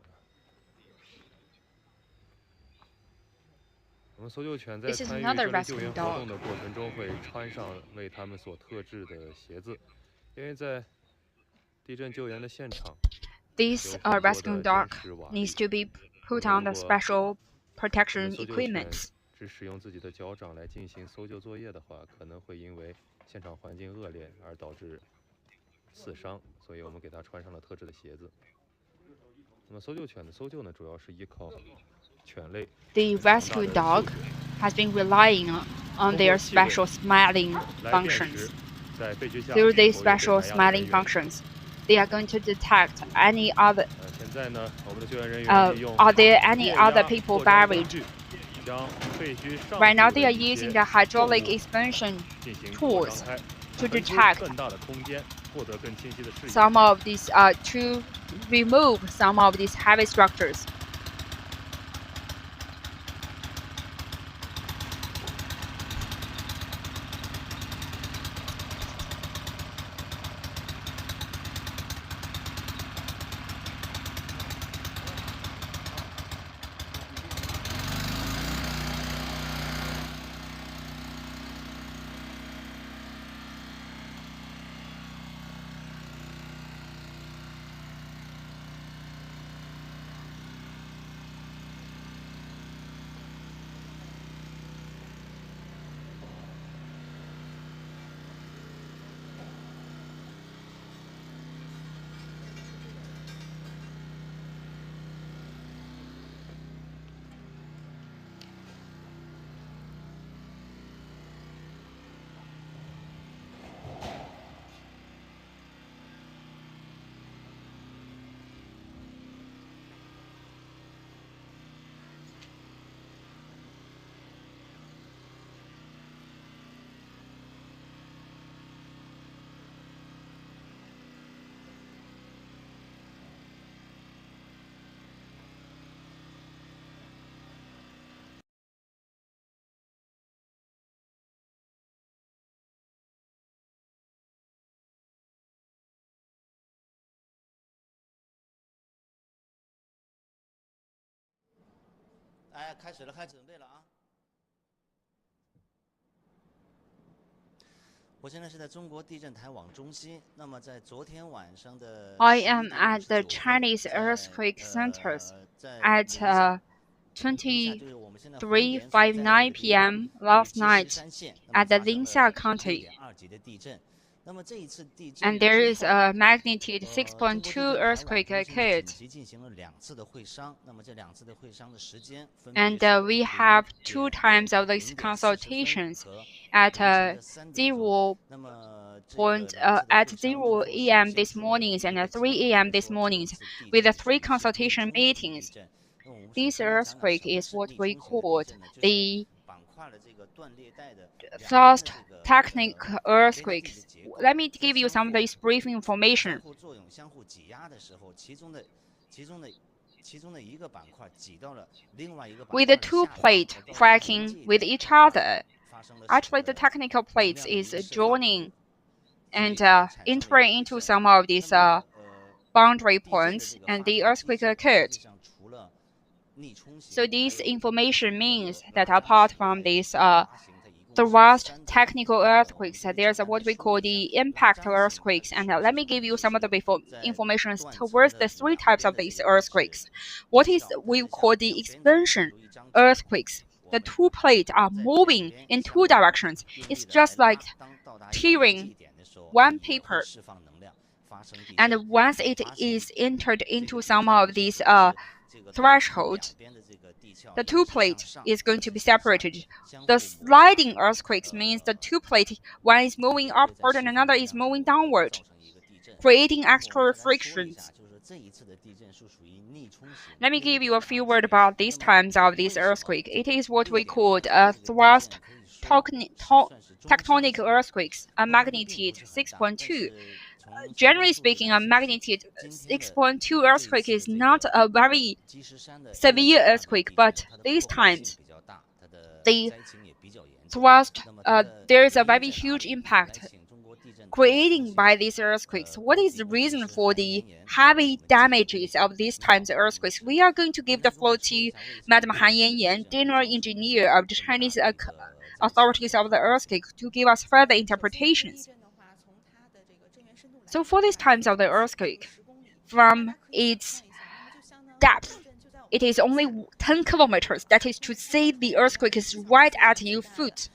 S18: 我们搜救犬在参与这类救援活动的过程中，会穿上为它们所特制的鞋子，因为在地震救援的现场。
S8: This rescue dog needs to be put on the special protection equipment.
S18: 只使用自己的脚掌来进行搜救作业的话，可能会因为现场环境恶劣而导致刺伤，所以我们给它穿上了特制的鞋子。那么搜救犬的搜救呢，主要是依靠犬类。
S8: The rescue dog has been relying on their special smelling functions. Through these special smelling functions, they are going to detect any other. Are there any other people buried? Right now, they are using the hydraulic expansion tools to detect some of these to remove some of these heavy structures.
S19: 哎，开始了，开始准备了啊！我现在是在中国地震台网中心。那么在昨天晚上的
S8: I am at the Chinese earthquake centers at 23:59 p.m. last night at the Gansu County. And there is a magnitude 6.2 earthquake occurred. And we have 2 times of these consultations at 0 a.m. this morning and 3 a.m. this morning with 3 consultation meetings. This earthquake is what we call the thrust tectonic earthquake. Let me give you some of this brief information. With the 2 plates cracking with each other, actually the technical plates is joining and entering into some of these boundary points, and the earthquake occurred. So this information means that apart from this thrust technical earthquakes, there's what we call the impact earthquakes. And let me give you some of the information towards the 3 types of these earthquakes. What is we call the expansion earthquakes? The 2 plates are moving in 2 directions. It's just like tearing one paper. And once it is entered into some of these threshold, the 2 plate is going to be separated. The sliding earthquakes means the 2 plate, one is moving upward and another is moving downward, creating extra frictions. Let me give you a few words about these times of this earthquake. It is what we call a thrust tectonic earthquakes, a magnitude 6.2. Generally speaking, a magnitude 6.2 earthquake is not a very severe earthquake, but these times, the thrust, there is a very huge impact created by these earthquakes. What is the reason for the heavy damages of these times earthquakes? We are going to give the floor to Madam Han Yanyan, general engineer of the Chinese authorities of the earthquake, to give us further interpretations. So for these times of the earthquake, from its depth, it is only 10 kilometers. That is to say, the earthquake is right at your foot.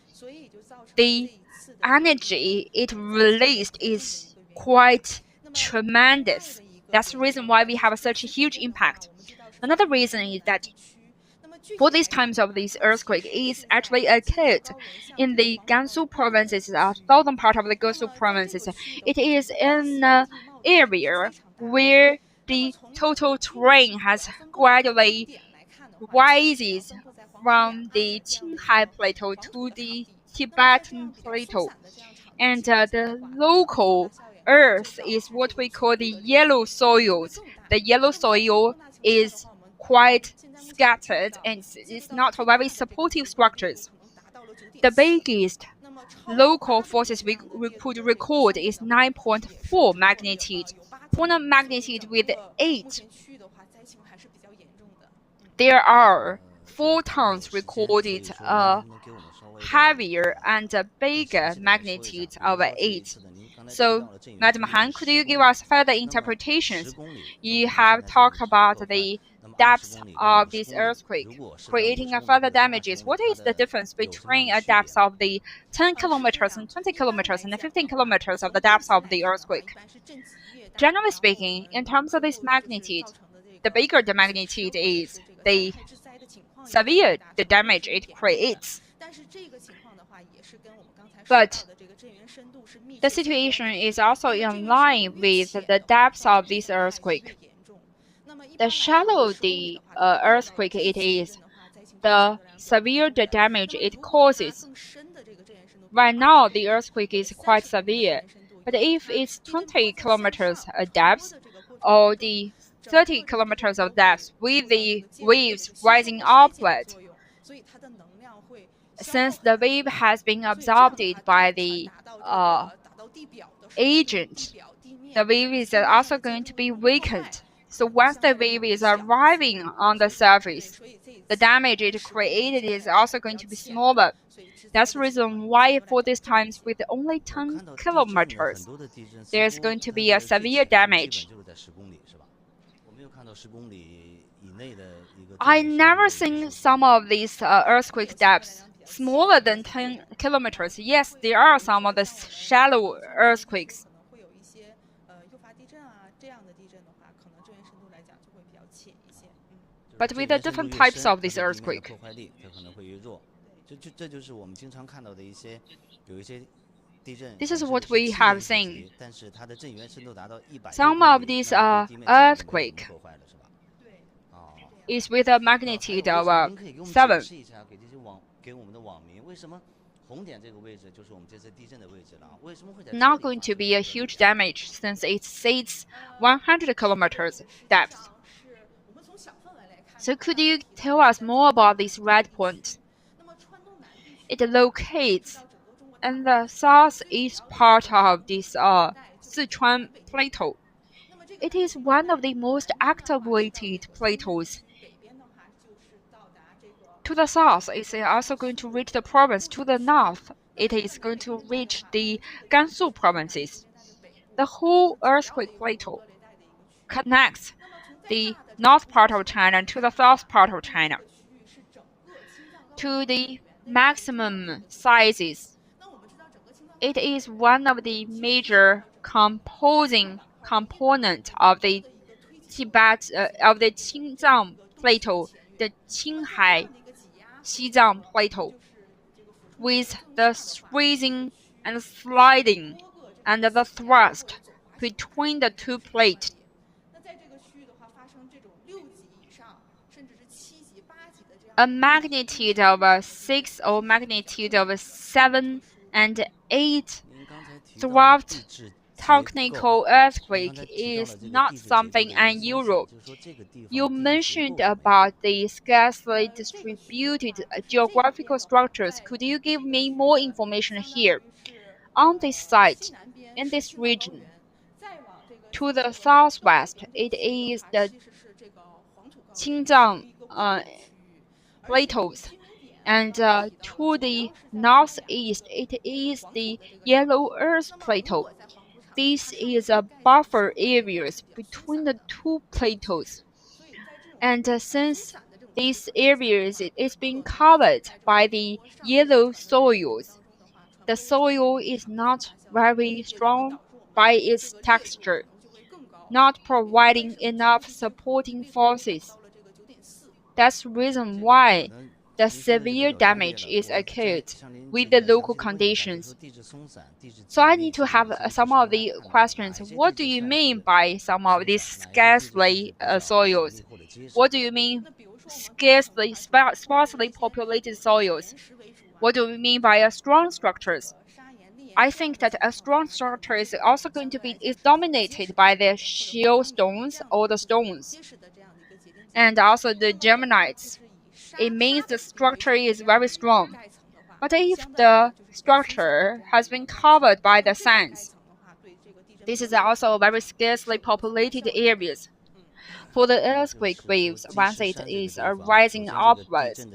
S8: The energy it released is quite tremendous. That's the reason why we have such a huge impact. Another reason is that for these times of this earthquake is actually occurred in the Gansu provinces, southern part of the Gansu provinces. It is in an area where the total terrain has gradually rises from the Qinghai Plateau to the Tibetan Plateau, and the local earth is what we call the yellow soils. The yellow soil is quite scattered and it's not very supportive structures. The biggest local forces we could record is 9.4 magnitude. For a magnitude with 8, there are 4 tons recorded heavier and a bigger magnitude of 8. So, Madam Han, could you give us further interpretations? You have talked about the depth of this earthquake, creating a further damages. What is the difference between a depth of the 10 kilometers and 20 kilometers and 15 kilometers of the depth of the earthquake? Generally speaking, in terms of this magnitude, the bigger the magnitude is, the severe the damage it creates. But the situation is also in line with the depth of this earthquake. The shallower the earthquake it is, the severe the damage it causes. Right now, the earthquake is quite severe, but if it's 20 kilometers depth or the 30 kilometers of depth with the waves rising upward, since the wave has been absorbed by the agent, the wave is also going to be weakened So once the wave is arriving on the surface, the damage it created is also going to be smaller. That's the reason why for these times with only 10 kilometers, there's going to be a severe damage. I never seen some of these earthquake depths smaller than 10 kilometers. Yes, there are some of the shallow earthquakes. But with the different types of this earthquake. This is what we have seen. Some of these earthquake is with a magnitude of 7. Not going to be a huge damage since it sits 100 kilometers depth. So could you tell us more about this red point? It locates in the southeast part of this Sichuan plateau. It is one of the most activated plateaus. To the south, it's also going to reach the province. To the north, it is going to reach the Gansu provinces. The whole earthquake plateau connects the north part of China to the south part of China. To the maximum sizes, it is one of the major composing component of the Xinjiang plateau, the Qinghai Xizang plateau, with the raising and sliding and the thrust between the two plates. A magnitude of 6 or magnitude of 7 and 8 throughout technical earthquake is not something unusual. You mentioned about the scarcely distributed geographical structures. Could you give me more information here? On this site, in this region, to the southwest, it is the Xinjiang plateaus, and to the northeast, it is the Yellow Earth Plateau. This is a buffer areas between the two plateaus, and since these areas is being covered by the yellow soils, the soil is not very strong by its texture, not providing enough supporting forces. That's the reason why the severe damage is occurred with the local conditions. So I need to have some of the questions. What do you mean by some of these scarcely soils? What do you mean sparsely populated soils? What do we mean by strong structures? I think that a strong structure is also going to be dominated by the shale stones or the stones, and also the geminites. It means the structure is very strong. But if the structure has been covered by the sands, this is also very scarcely populated areas. For the earthquake waves, once it is rising upwards,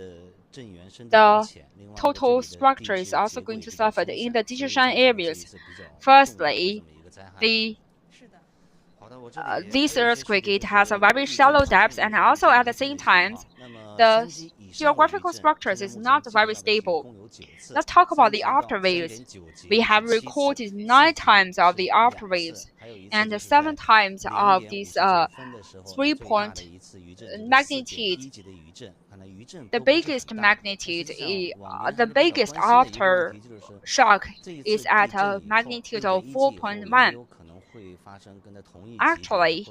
S8: the total structure is also going to suffer in the Jishishan areas. Firstly, this earthquake, it has a very shallow depth, and also at the same time, the geographical structures is not very stable. Let's talk about the after waves. We have recorded 9 times of the after waves, and 7 times of this 3-point magnitude. The biggest magnitude, the biggest after shock is at a magnitude of 4.1. Actually,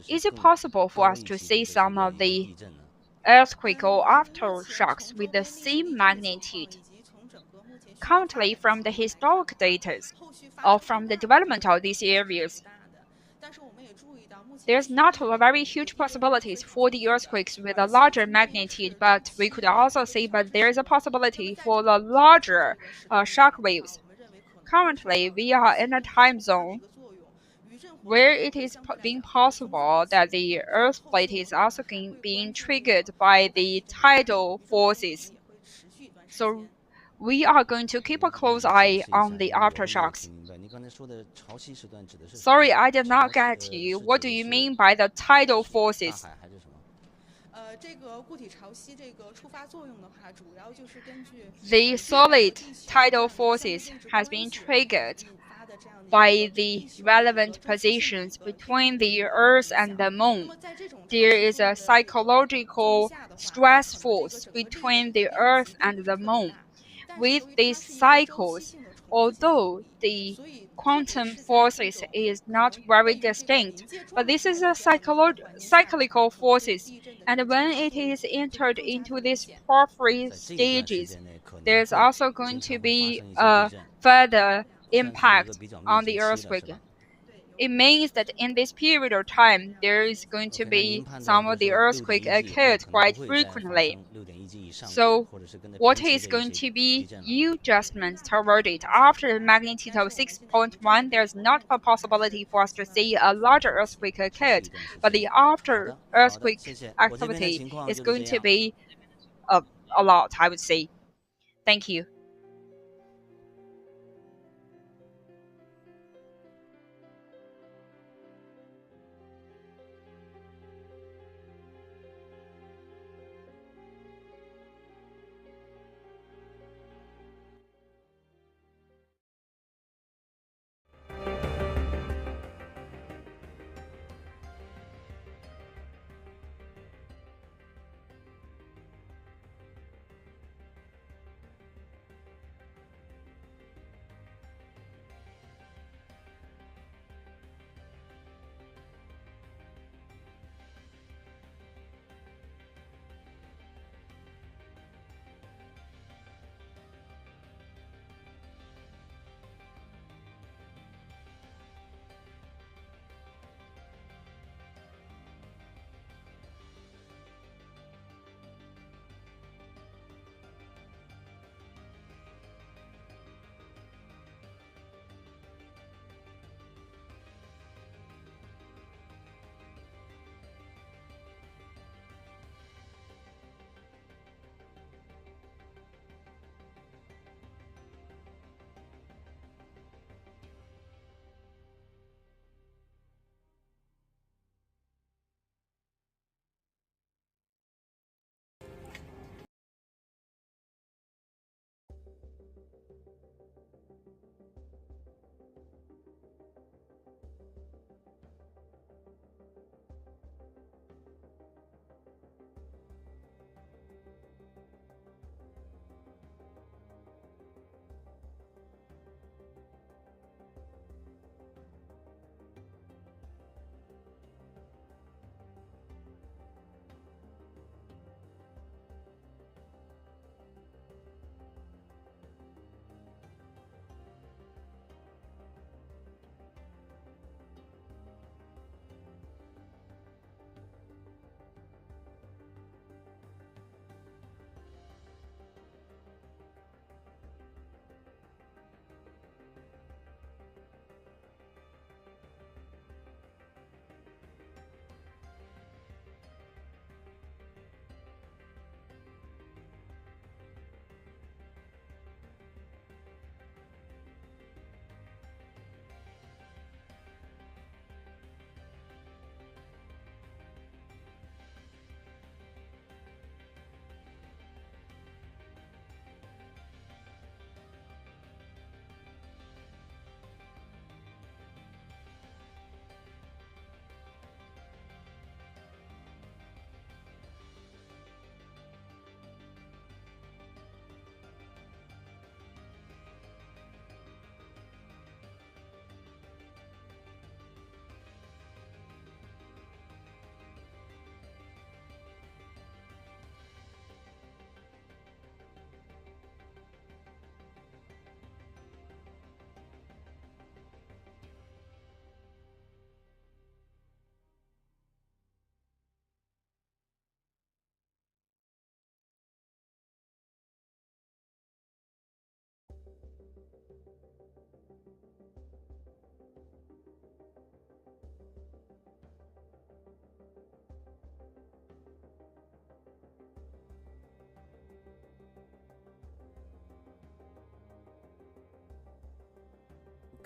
S8: is it possible for us to see some of the earthquake or aftershocks with the same magnitude? Currently, from the historic data or from the development of these areas, there's not a very huge possibilities for the earthquakes with a larger magnitude, but we could also see that there is a possibility for the larger shock waves. Currently, we are in a time zone where it is being possible that the Earth plate is also being triggered by the tidal forces. So we are going to keep a close eye on the aftershocks. Sorry, I did not get you. What do you mean by the tidal forces? The solid tidal forces has been triggered by the relevant positions between the Earth and the Moon. There is a psychological stress force between the Earth and the Moon. With these cycles, although the quantum forces is not very distinct, but this is a cyclical forces, and when it is entered into these porphyry stages, there's also going to be a further impact on the earthquake. It means that in this period of time, there is going to be some of the earthquake occurred quite frequently. So what is going to be U adjustment toward it? After magnitude of 6.1, there's not a possibility for us to see a larger earthquake occurred, but the after earthquake activity is going to be a lot, I would say. Thank you.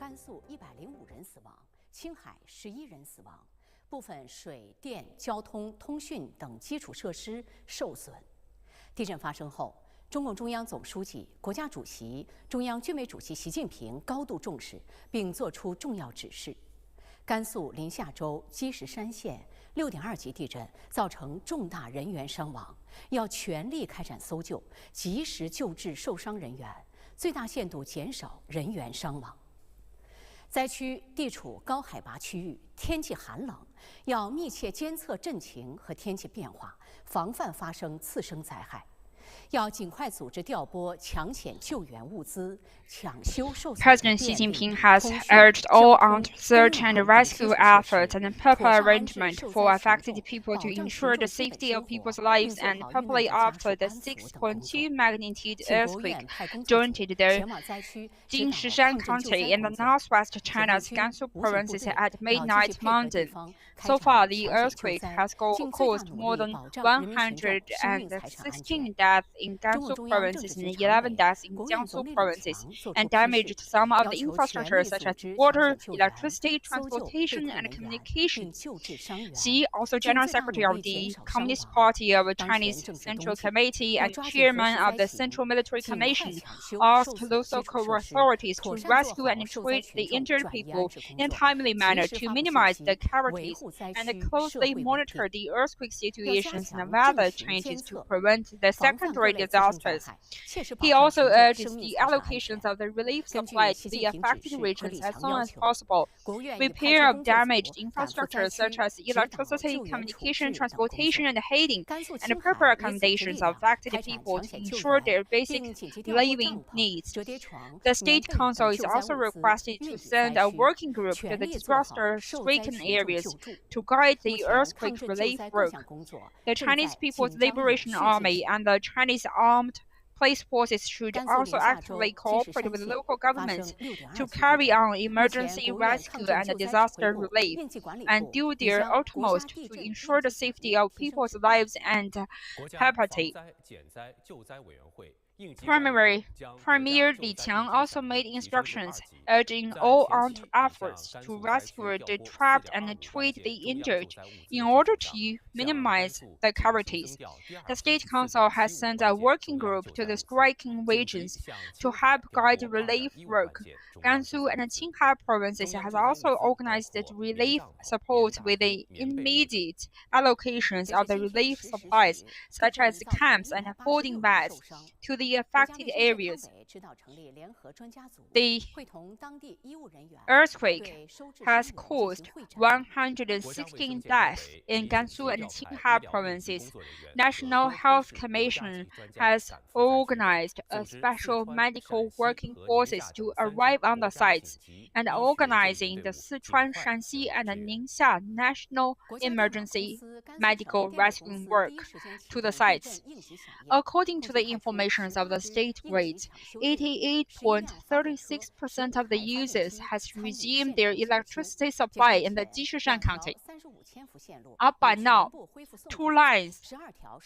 S20: 甘肃105人死亡，青海11人死亡，部分水电、交通、通讯等基础设施受损。地震发生后，中共中央总书记、国家主席、中央军委主席习近平高度重视，并作出重要指示。甘肃临夏州积石山县6.2级地震造成重大人员伤亡，要全力开展搜救，及时救治受伤人员，最大限度减少人员伤亡。灾区地处高海拔区域，天气寒冷，要密切监测震情和天气变化，防范发生次生灾害。要尽快组织调拨抢险救援物资，抢修受损。
S8: President Xi Jinping has urged all armed search and rescue efforts and proper arrangement for affected people to ensure the safety of people's lives, and properly after the 6.2 magnitude earthquake jolted the Jishishan County in the northwest China's Gansu provinces at midnight Monday. So far, the earthquake has caused more than 116 deaths in Gansu provinces and 11 deaths in Jiangsu provinces, and damaged some of the infrastructure such as water, electricity, transportation, and communication. Xi, also General Secretary of the Communist Party of Chinese Central Committee and Chairman of the Central Military Commission, asked local authorities to rescue and treat the injured people in a timely manner to minimize the casualties, and closely monitor the earthquake situations and weather changes to prevent the secondary disasters. He also urged the allocations of the relief supply to the affected regions as soon as possible, repair of damaged infrastructure such as electricity, communication, transportation, and heating, and proper accommodations of affected people to ensure their basic living needs. The State Council is also requested to send a working group to the disaster-stricken areas to guide the earthquake relief work. The Chinese People's Liberation Army and the Chinese Armed Police forces should also actively cooperate with local governments to carry on emergency rescue and disaster relief, and do their utmost to ensure the safety of people's lives and property. Premier Li Qiang also made instructions urging all armed efforts to rescue the trapped and treat the injured in order to minimize the casualties. The State Council has sent a working group to the striking regions to help guide relief work. Gansu and Qinghai provinces has also organized relief support with the immediate allocations of the relief supplies, such as camps and folding beds, to the affected areas. The earthquake has caused 116 deaths in Gansu and Qinghai provinces. National Health Commission has organized a special medical working forces to arrive on the sites, and organizing the Sichuan, Shanxi, and Ningxia national emergency medical rescue work to the sites. According to the information of the state grids, 88.36% of the users has resumed their electricity supply in the Jishishan County. Up by now, 2 lines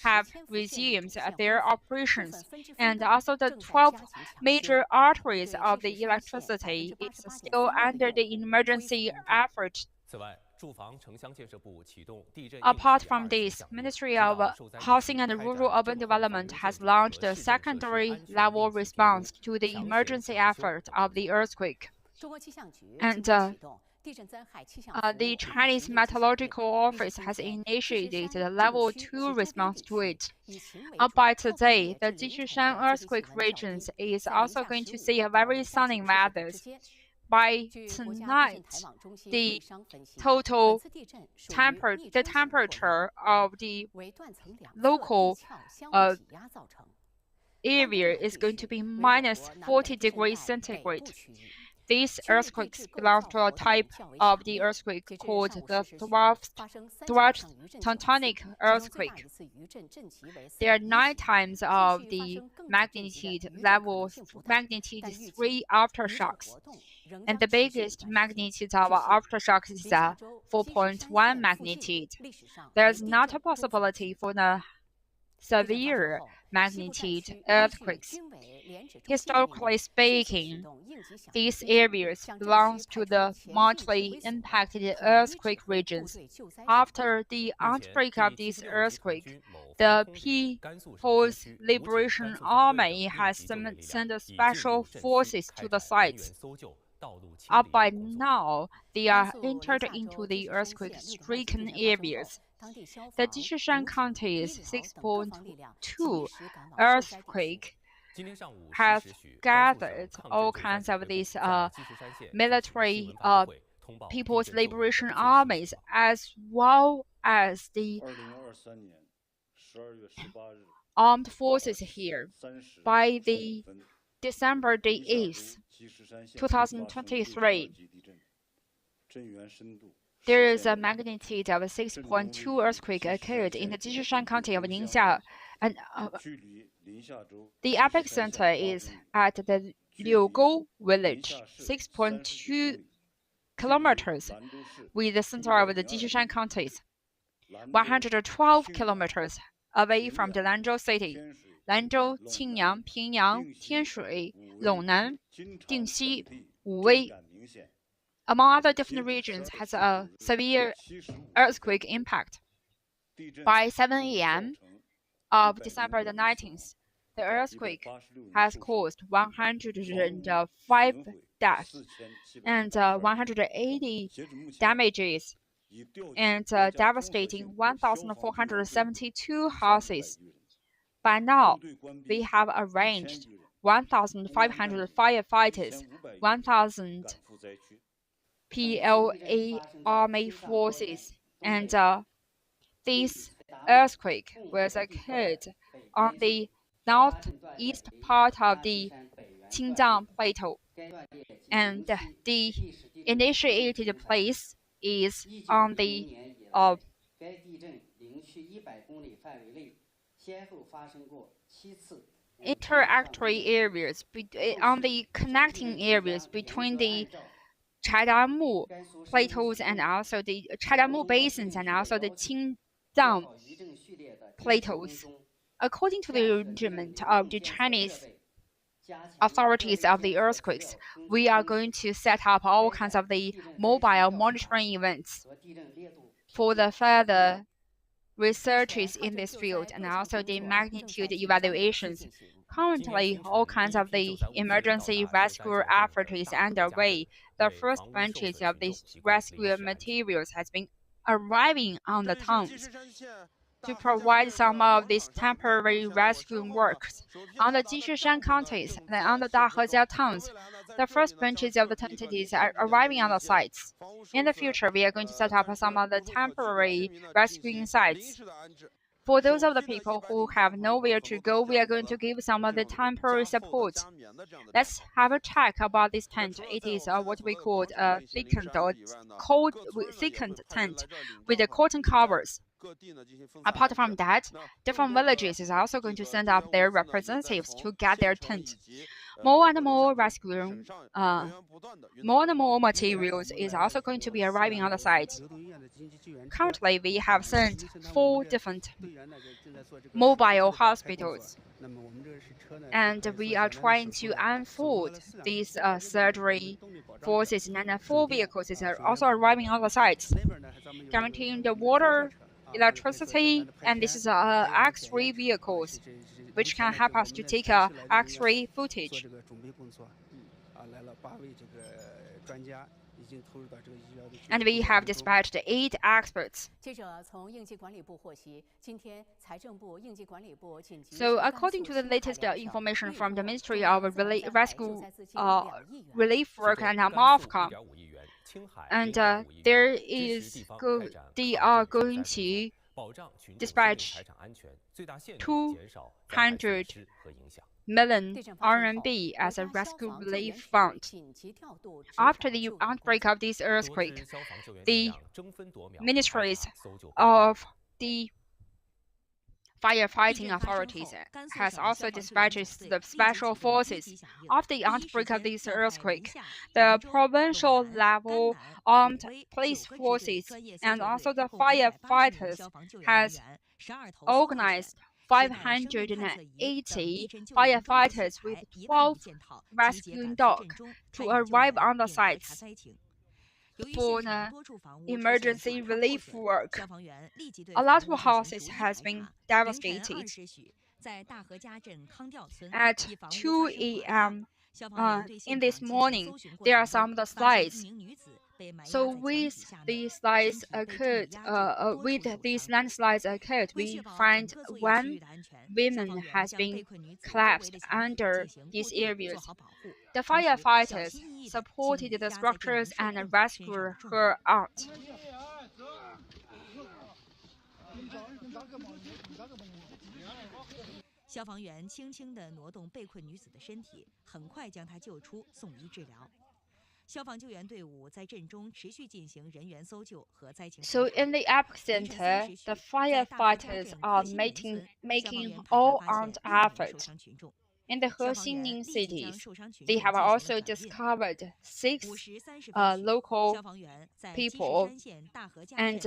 S8: have resumed their operations, and also the 12 major arteries of the electricity is still under the emergency effort. Apart from this, Ministry of Housing and Rural Urban Development has launched a secondary level response to the emergency effort of the earthquake. And the Chinese Meteorological Office has initiated a level 2 response to it. By today, the Jishishan earthquake regions is also going to see a very sunny weather. By tonight, the total temperature of the local area is going to be minus 40 degrees centigrade. These earthquakes belong to a type of the earthquake called the thrust tectonic earthquake. There are 9 times of the magnitude 3 aftershocks, and the biggest magnitude of aftershocks is 4.1 magnitude. There is not a possibility for the severe magnitude earthquakes. Historically speaking, these areas belong to the moderately impacted earthquake regions. After the outbreak of this earthquake, the People's Liberation Army has sent special forces to the sites. Up by now, they are entered into the earthquake-stricken areas. The Jishishan County's 6.2 earthquake has gathered all kinds of these military People's Liberation Armies, as well as the armed forces here. By the December the 8th, 2023, there is a magnitude of 6.2 earthquake occurred in the Jishishan County of Ningxia, and the epicenter is at the Liugou village, 6.2 kilometers with the center of the Jishishan counties, 112 kilometers away from the Lanzhou city. Lanzhou, Qingyang, Pingyang, Tianshui, Longnan, Dingxi, Wuwei, among other different regions, has a severe earthquake impact. By 7 a.m. of December the 19th, the earthquake has caused 105 deaths and 180 damages and devastating 1,472 houses. By now, we have arranged 1,500 firefighters, 1,000 PLA army forces, and this earthquake was occurred on the northeast part of the Qinjiang Plateau, and the initiated place is on the interactory areas, on the connecting areas between the Chaidamu plateaus and also the Chaidamu basins and also the Qinjiang plateaus. According to the arrangement of the Chinese authorities of the earthquakes, we are going to set up all kinds of the mobile monitoring events for the further researches in this field and also the magnitude evaluations. Currently, all kinds of the emergency rescue effort is underway. The first bunches of these rescue materials has been arriving on the towns to provide some of these temporary rescue works. On the Jishishan counties and on the Dahejia towns, the first bunches of the entities are arriving on the sites. In the future, we are going to set up some of the temporary rescuing sites. For those of the people who have nowhere to go, we are going to give some of the temporary support. Let's have a check about this tent. It is what we call a thickened or cold thickened tent with the cotton covers. Apart from that, different villages is also going to send up their representatives to get their tent. More and more rescue, more and more materials is also going to be arriving on the site. Currently, we have sent 4 different mobile hospitals, and we are trying to unfold these surgery forces, and 4 vehicles is also arriving on the sites, guaranteeing the water, electricity, and this is X-ray vehicles, which can help us to take X-ray footage. And we have dispatched 8 experts. So, according to the latest information from the Ministry of Rescue, Relief Work and MOFCOM, and they are going to dispatch 200 million RMB as a rescue relief fund. After the outbreak of this earthquake, the ministries of the firefighting authorities has also dispatched the special forces. After the outbreak of this earthquake, the provincial level armed police forces and also the firefighters has organized 580 firefighters with 12 rescuing dogs to arrive on the sites for the emergency relief work. A lot of houses has been devastated. At 2 a.m. In this morning, there are some of the slides. So with these landslides occurred, we find one woman has been collapsed under these areas. The firefighters supported the structures and rescued her out.
S17: 消防员轻轻地挪动被困女子的身体，很快将她救出，送医治疗。消防救援队伍在镇中持续进行人员搜救和灾情。
S8: So in the epicenter, the firefighters are making all-out effort. In the Hexingning cities, they have also discovered 6 local people, and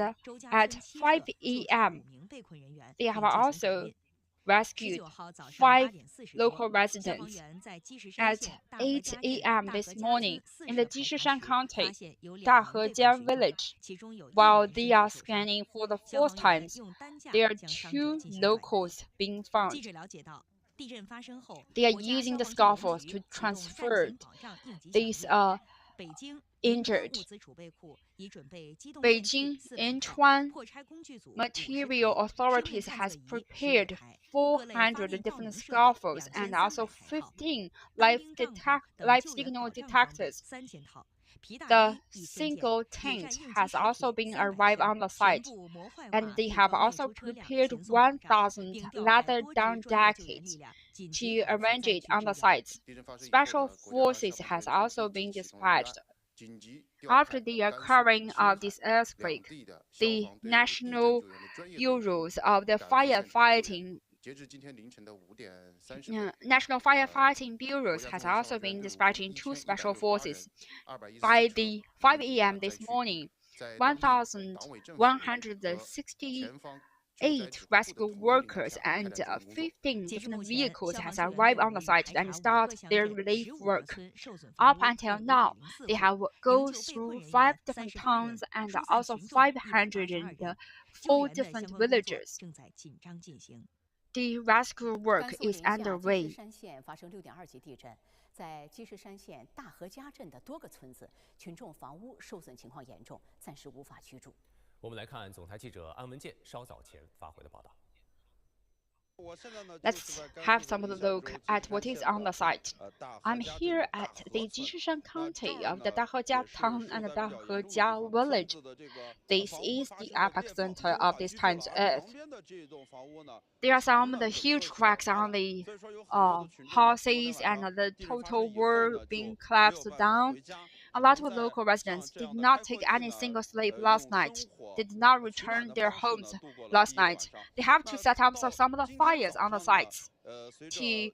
S8: at 5 a.m., they have also rescued 5 local residents. At 8 a.m. this morning, in the Jishishan County, Dahejiang village, while they are scanning for the 4th time, there are 2 locals being found. They are using the scaffolds to transfer these injured. Beijing Inchuan Material Authorities has prepared 400 different scaffolds and also 15 life signal detectors. The single tent has also been arrived on the site, and they have also prepared 1,000 leather down jackets to arrange it on the sites. Special forces has also been dispatched. After the occurring of this earthquake, the National Bureaus of the National Firefighting Bureaus has also been dispatching 2 special forces. By the 5 a.m. this morning, 1,168 rescue workers and 15 different vehicles has arrived on the site and start their relief work. Up until now, they have gone through 5 different towns and also 504 different villages. The rescue work is underway.
S20: 在积石山县大河家镇的多个村子，群众房屋受损情况严重，暂时无法居住。
S16: 我们来看总台记者安文健稍早前发回的报道。
S8: Let's have some look at what is on the site. I'm here at the Jishishan County of the Dahejia town and Dahejia village. This is the epicenter of this time's earth. There are some of the huge cracks on the houses and the total wall being collapsed down. A lot of local residents did not take any single sleep last night. They did not return their homes last night. They have to set up some of the fires on the sites to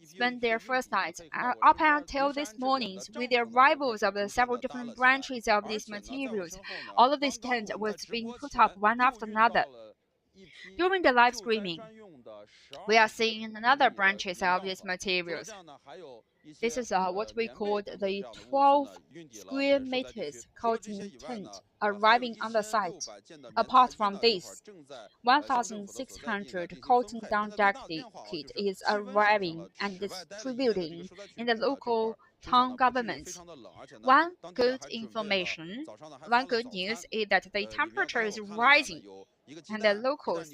S8: spend their first night. Up until this morning, with the arrivals of the several different branches of these materials, all of these tents was being put up one after another. During the live streaming, we are seeing another branches of these materials. This is what we call the 12 square meters cotton tent arriving on the site. Apart from this, 1,600 cotton down jacket is arriving and distributing in the local town governments. One good news is that the temperature is rising, and the locals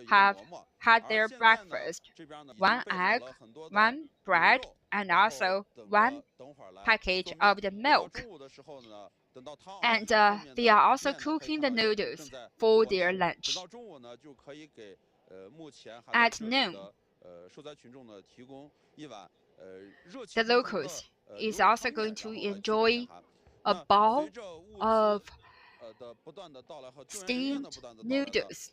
S8: have had their breakfast: 1 egg, 1 bread, and also 1 package of the milk. And they are also cooking the noodles for their lunch. At noon, the locals is also going to enjoy a bowl of steamed noodles.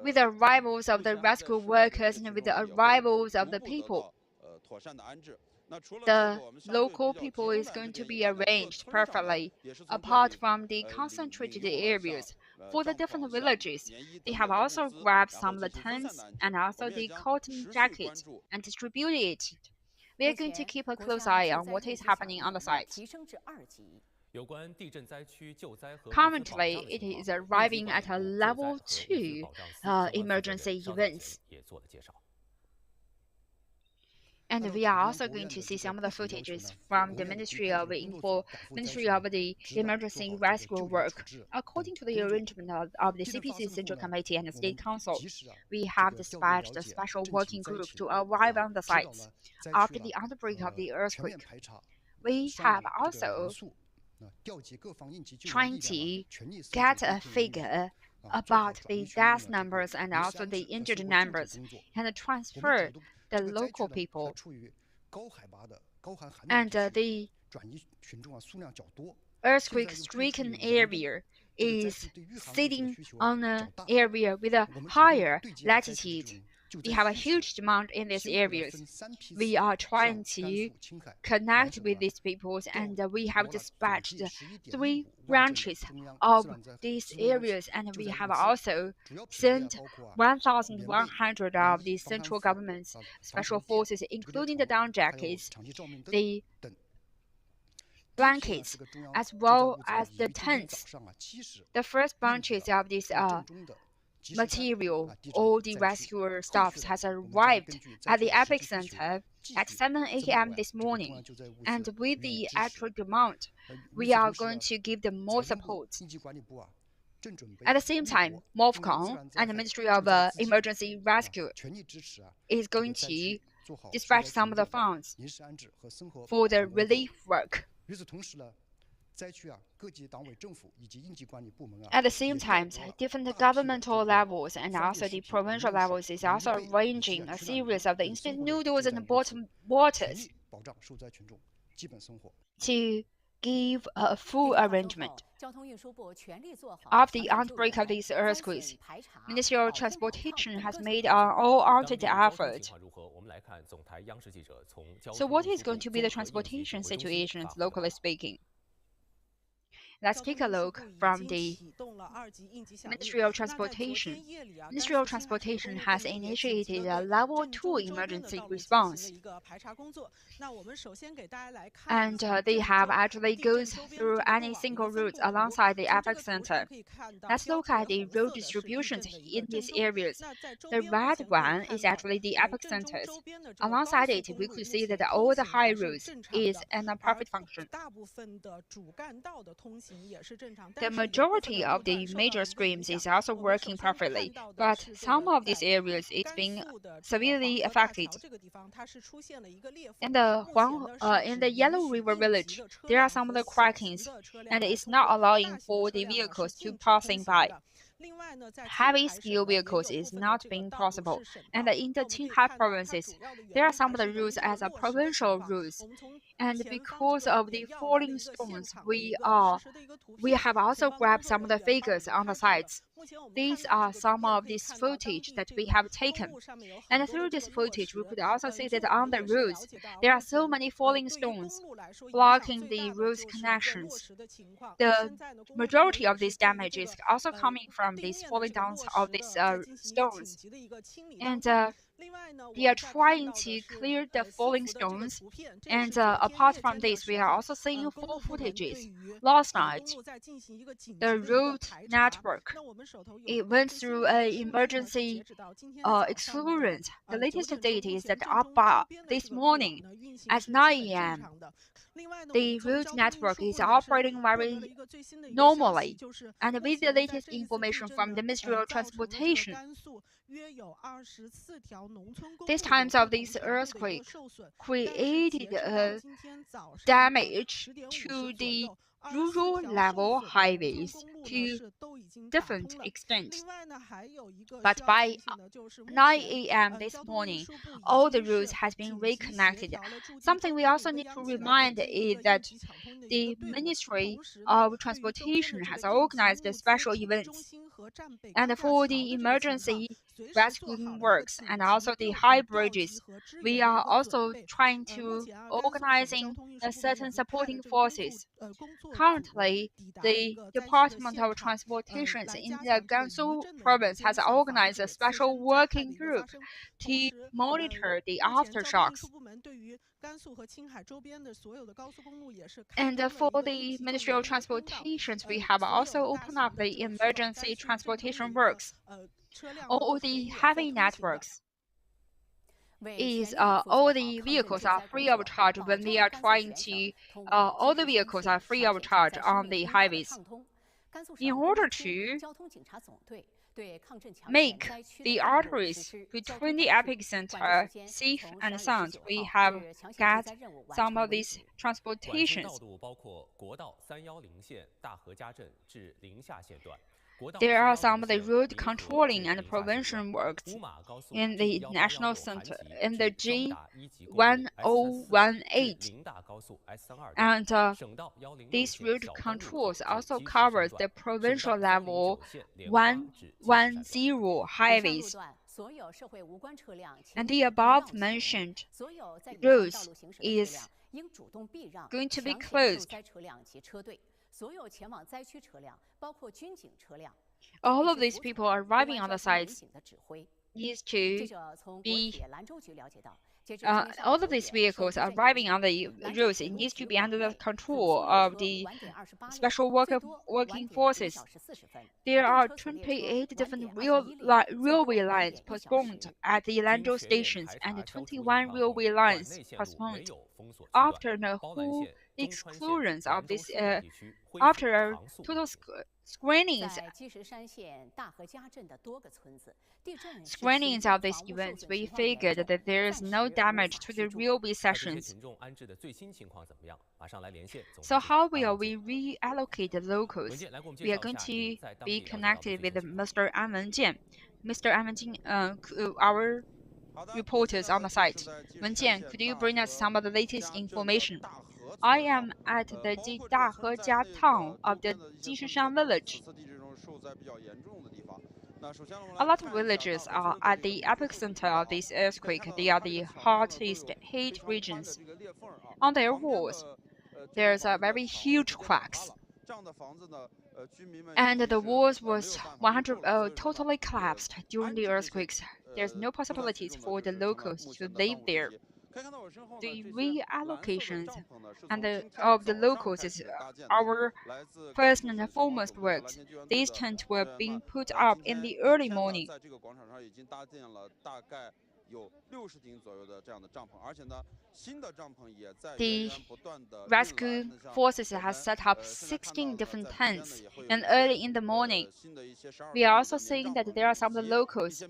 S8: With the arrivals of the rescue workers and with the arrivals of the people, the local people is going to be arranged perfectly. Apart from the concentrated areas, For the different villages, they have also grabbed some of the tents and also the cotton jackets and distributed it. We are going to keep a close eye on what is happening on the site. Currently, it is arriving at a level 2 emergency events. And we are also going to see some of the footages from the Ministry of the Emergency Rescue Work. According to the arrangement of the CPC Central Committee and the State Council, we have dispatched a special working group to arrive on the sites after the outbreak of the earthquake. We have also trying to get a figure about the death numbers and also the injured numbers and transfer the local people and the earthquake-stricken area is sitting on an area with a higher latitude. We have a huge demand in these areas. We are trying to connect with these peoples, and we have dispatched 3 branches of these areas, and we have also sent 1,100 of the central government's special forces, including the down jackets, the blankets, as well as the tents. The first branches of this material, all the rescue staff has arrived at the epicenter at 7 a.m. this morning, and with the actual demand, we are going to give them more support. At the same time, MOFCON and the Ministry of Emergency Rescue is going to dispatch some of the funds for the relief work. At the same time, different governmental levels and also the provincial levels is also arranging a series of the instant noodles and bottled waters to give a full arrangement. After the outbreak of these earthquakes, Ministry of Transportation has made an all-out effort. So what is going to be the transportation situation, locally speaking? Let's take a look from the Ministry of Transportation. Ministry of Transportation has initiated a level 2 emergency response. And they have actually goes through any single routes alongside the epicenter. Let's look at the road distributions in these areas. The red one is actually the epicenters. Alongside it, we could see that all the high roads is in a perfect function. The majority of the major streams is also working perfectly, but some of these areas is being severely affected. In the Yellow River village, there are some of the crackings, and it's not allowing for the vehicles to passing by. Heavy steel vehicles is not being possible, and in the Qinghai provinces, there are some of the routes as a provincial routes, and because of the falling stones, we have also grabbed some of the figures on the sites. These are some of this footage that we have taken, and through this footage, we could also see that on the roads there are so many falling stones blocking the road connections. The majority of this damage is also coming from these falling down of these stones, and we are trying to clear the falling stones. And apart from this, we are also seeing 4 footages. Last night, the road network it went through an emergency experience. The latest date is that up this morning at 9 a.m. the road network is operating very normally, and with the latest information from the Ministry of Transportation, these times of this earthquake created damage to the rural level highways to different extents. But by 9 a.m. this morning, all the routes has been reconnected. Something we also need to remind is that the Ministry of Transportation has organized special events, and for the emergency rescuing works and also the high bridges, we are also trying to organizing certain supporting forces. Currently, the Department of Transportation in the Gansu province has organized a special working group to monitor the aftershocks. And for the Ministry of Transportation, we have also opened up the emergency transportation works. All the heavy networks all the vehicles are free of charge when they are trying to all the vehicles are free of charge on the highways. In order to make the arteries between the epicenter safe and sound, we have got some of these transportations. There are some of the road controlling and prevention works in the national center in the G1018, and these road controls also covers the provincial level 110 highways. And the above mentioned roads is going to be closed. All of these people arriving on the sites needs to be all of these vehicles arriving on the roads, it needs to be under the control of the special working forces. There are 28 different railway lines postponed at the Lanzhou stations and 21 railway lines postponed. After the whole exclusions of this, after total screenings of this event, we figured that there is no damage to the railway sections. So how will we reallocate the locals? We are going to be connected with Mr. An Wenjian. Mr. An Wenjian, our reporters on the site. Wenjian, could you bring us some of the latest information? I am at the Jishishan town of the Jishishan village. A lot of villages are at the epicenter of this earthquake. They are the hottest hit regions. On their walls, there's a very huge cracks. And the walls was totally collapsed during the earthquakes. There's no possibilities for the locals to live there. The reallocations of the locals is our first and foremost works. These tents were being put up in the early morning. The rescue forces has set up 16 different tents, and early in the morning, we are also seeing that there are some of the locals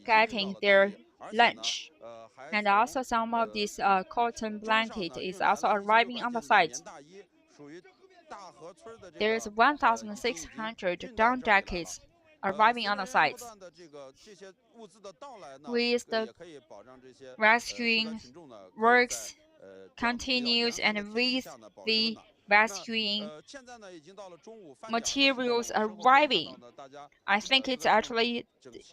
S8: getting their lunch, and also some of this cotton blanket is also arriving on the site. There is 1,600 down jackets arriving on the site. With the rescuing works continues and with the rescuing materials arriving, I think it's actually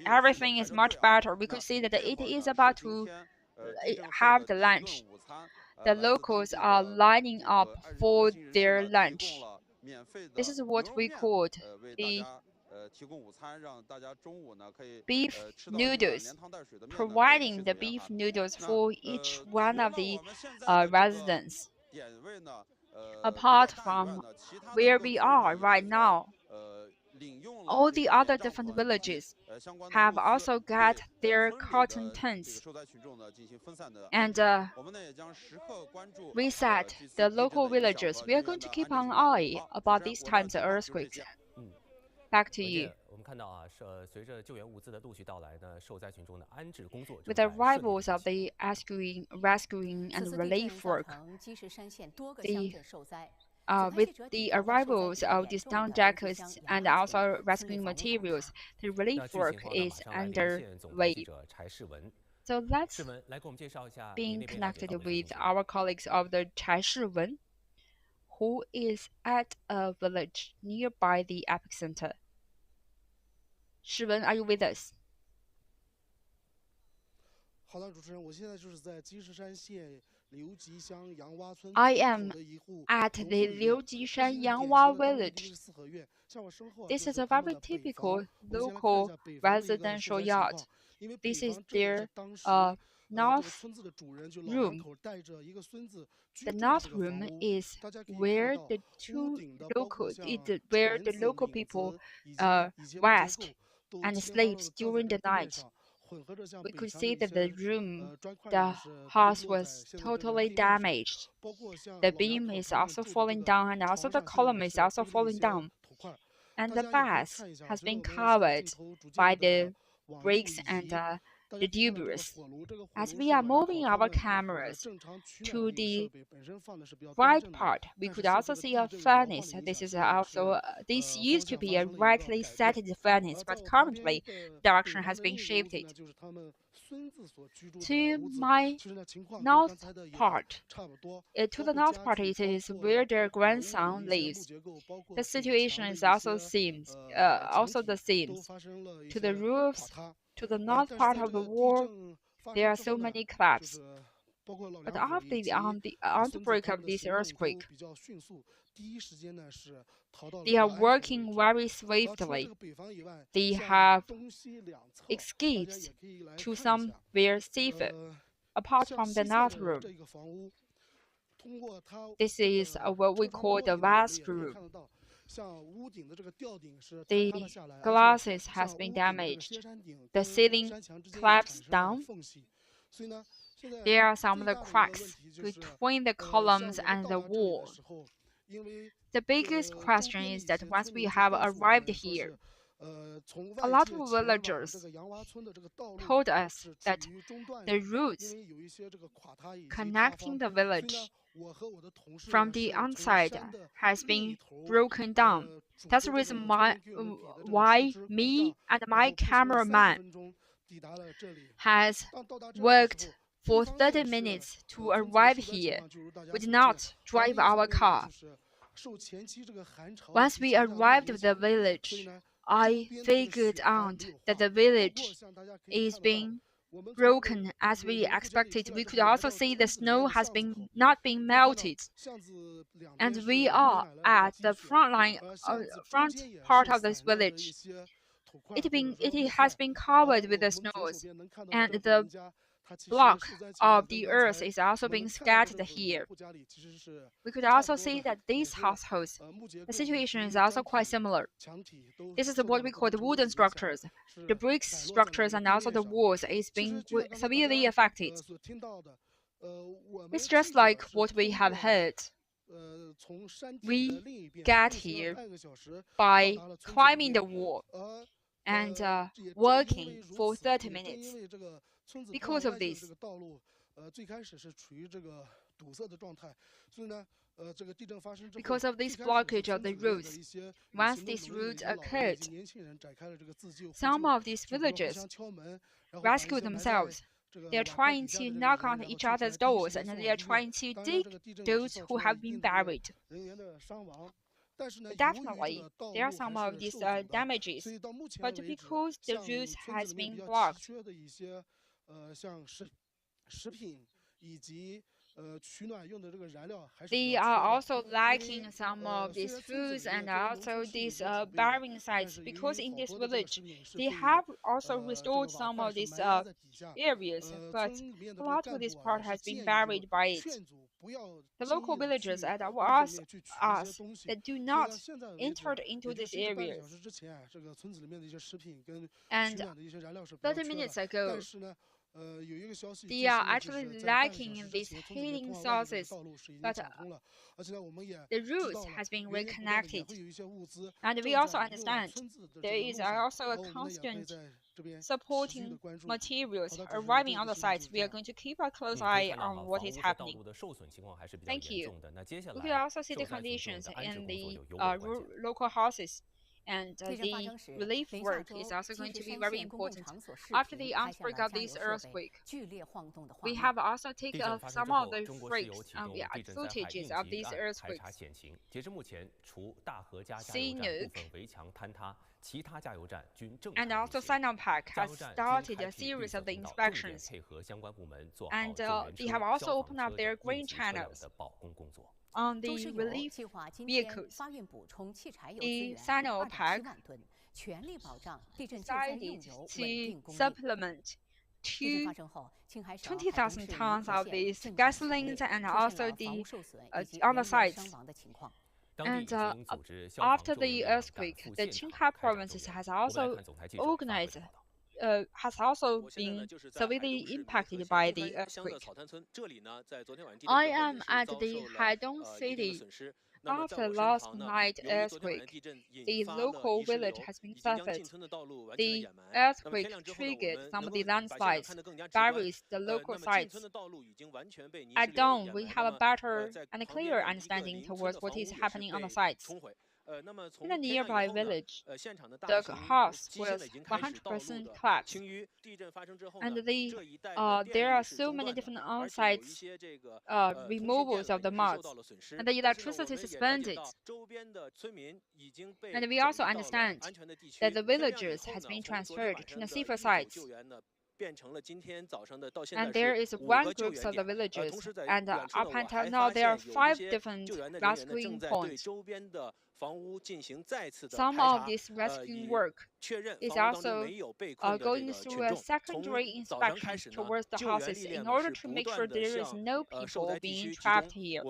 S8: everything is much better. We could see that it is about to have the lunch. The locals are lining up for their lunch. This is what we called the beef noodles, providing the beef noodles for each one of the residents. Apart from where we are right now, all the other different villages have also got their cotton tents and reset the local villagers. We are going to keep an eye about these times of earthquakes. Back to you. With the arrivals of the rescuing and relief work, with the arrivals of these down jackets and also rescuing materials, the relief work is underway. So let's be connected with our colleagues of the Chai Shiwen, who is at a village nearby the epicenter. Shiwen, are you with us?
S14: 好的，主持人，我现在就是在积石山县
S8: I am at the Jishishan County village. This is a very typical local residential yard. This is their north room. The north room is where the local people rest and sleeps during the night. We could see that the house was totally damaged. The beam is also falling down, and also the column is also falling down. And the bath has been covered by the bricks and the debris. As we are moving our cameras to the right part, we could also see a furnace. This used to be a rightly set furnace, but currently direction has been shifted. To my north part, to the north part, it is where their grandson lives. The situation is also the same. To the roofs, to the north part of the wall, there are so many collapses. But after the outbreak of this earthquake, they are working very swiftly. They have escaped to somewhere safer, apart from the north room. This is what we call the west room. The glasses has been damaged. The ceiling collapsed down. There are some of the cracks between the columns and the wall. The biggest question is that once we have arrived here, a lot of villagers told us that the routes connecting the village from the outside has been broken down. That's the reason why me and my cameraman has worked for 30 minutes to arrive here. We did not drive our car. Once we arrived at the village, I figured out that the village is being broken as we expected. We could also see the snow has not been melted, and we are at the front part of this village. It has been covered with the snows, and the block of the earth is also being scattered here. We could also see that these households, the situation is also quite similar. This is what we call the wooden structures. The brick structures and also the walls is being severely affected. It's just like what we have heard. We get here by climbing the wall and working for 30 minutes. Because of this, because of this blockage of the roads, once this route occurred, some of these villagers rescued themselves. They are trying to knock on each other's doors and they are trying to dig those who have been buried. Definitely, there are some of these damages, but because the route has been blocked, they are also lacking some of these foods and also these burying sites, because in this village they have also restored some of these areas, but a lot of this part has been buried by it. The local villagers ask us that do not enter into these areas. And 30 minutes ago, they are actually lacking in these heating sources, but the route has been reconnected. And we also understand there is also a constant supporting materials arriving on the sites. We are going to keep a close eye on what is happening. Thank you. We can also see the conditions in the local houses. And the relief work is also going to be very important. After the outbreak of this earthquake, we have also taken some of the footages of these earthquakes.
S16: 截至目前，除大河家加
S8: See
S16: 油站部
S8: Nuke
S16: 分围墙坍塌，其他加油站均正
S8: and
S16: 常
S8: also
S16: 运行。
S8: Sinopec
S16: 加
S8: has
S16: 油站
S8: started
S16: 均
S8: a
S16: 开辟绿
S8: series
S16: 色
S8: of the
S16: 通道，重点
S8: inspections,
S16: 配合相关部门做好
S8: and
S16: 救援
S8: they
S16: 车、
S8: have also
S16: 消防
S8: opened up
S16: 车
S8: their
S16: 等应
S8: green
S16: 急车辆
S8: channels
S16: 的保供工作。
S8: on the
S20: 中石油
S8: relief
S20: 计划今天
S8: vehicles.
S20: 发运补充汽柴油资
S8: The
S20: 源
S8: Sinopec
S20: 2.7万吨，全力保障地震救灾用
S8: decided
S20: 油稳
S8: to
S20: 定供应。
S8: supplement
S20: 地震发生后，青海省海东
S8: 20,000
S20: 市
S8: tons
S20: 宁
S8: of
S20: 河县
S8: these
S20: 震感强
S8: gasolines
S20: 烈，
S8: and
S20: 出
S8: also
S20: 现了房
S8: the
S20: 屋受损以及
S8: on
S20: 人
S8: the
S20: 员伤
S8: sites.
S20: 亡的情况。
S16: 当地已
S8: And
S16: 经组织消防
S8: after
S16: 救援
S8: the
S16: 力量赶
S8: earthquake,
S16: 赴
S8: the
S16: 现场
S8: Qinghai
S16: 开展救
S8: province
S16: 援。
S8: has
S16: 我们来
S8: also
S16: 看总台记者发回的
S8: organized
S16: 报道。
S8: has also been severely impacted by the earthquake. I am at the Haidong city. After last night's earthquake, the local village has been suffered. The earthquake triggered some of the landslides, varies the local sites. At dawn, we have a better and clearer understanding towards what is happening on the sites. In a nearby village, the house was 100% collapsed, and there are so many different on-site removals of the muds, and the electricity is suspended. And we also understand that the villagers has been transferred to the safer sites. And there is one group of the villagers, and up until now there are 5 different rescuing points. Some of this rescuing work is also going through a secondary inspection towards the houses in order to make sure there is no people being trapped here.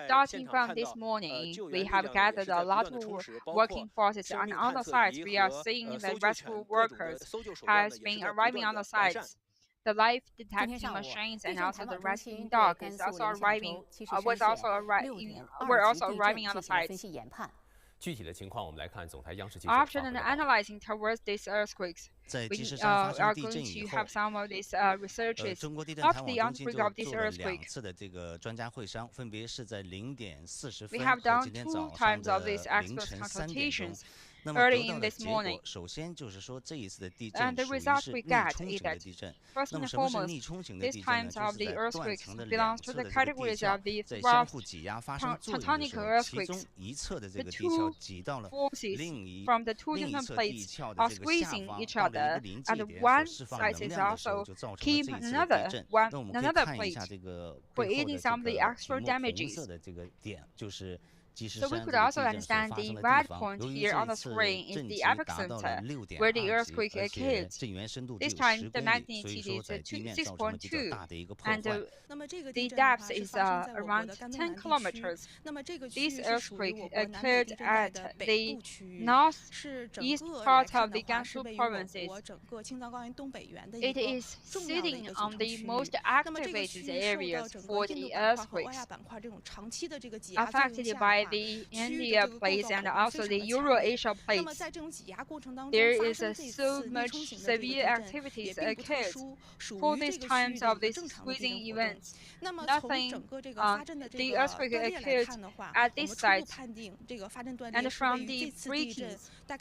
S8: Starting from this morning, we have gathered a lot of working forces, and on the sites we are seeing the rescue workers has been arriving on the sites. The life detecting machines and also the rescuing dog is also arriving. Were also arriving on the sites.
S16: 具体的情况，我们来看总台央视记者
S8: After analyzing towards these earthquakes, we are going to have some of these researches. After the outbreak of this earthquake, we have done 2 times of these expert consultations. Early in this morning, and the result we got is that first and foremost, these times of the earthquakes belongs to the categories of the tectonic earthquakes. The 2 forces from the 2 different plates are squeezing each other, and one side is also keep another plate, creating some of the extra damages. So we could also understand the red point here on the screen is the epicenter, where the earthquake occurred. This time the magnitude is 6.2, and the depth is around 10 kilometers. This earthquake occurred at the northeast part of the Gansu provinces. It is sitting on the most activated areas for the earthquakes, affected by the India plates and also the Euro-Asia plates. There is so much severe activities occurred for these times of these squeezing events. The earthquake occurred at this site, and from the breakings, the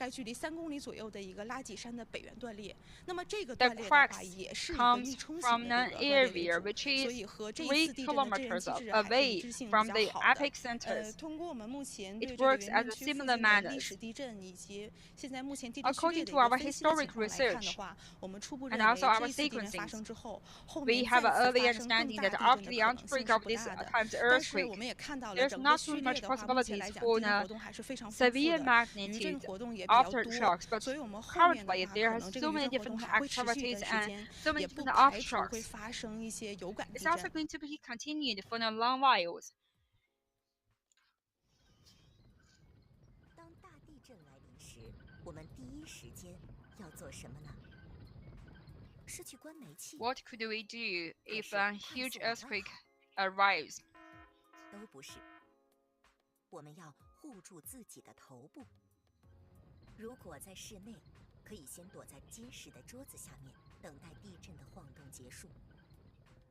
S8: cracks comes from an area which is 3 kilometers away from the epicenters. It works as a similar manner. According to our historic research and also our sequencing, we have an early understanding that after the outbreak of this time's earthquake, there's not too much possibilities for severe magnitude aftershocks, but currently there are so many different activities and so many different aftershocks. It's also going to be continued for a long while.
S21: 当大地震来临时，我们第一时间要做什么呢？是去关煤气？
S8: What could we do if a huge earthquake arrives?
S21: 都不是。我们要护住自己的头部。如果在室内，可以先躲在结实的桌子下面，等待地震的晃动结束。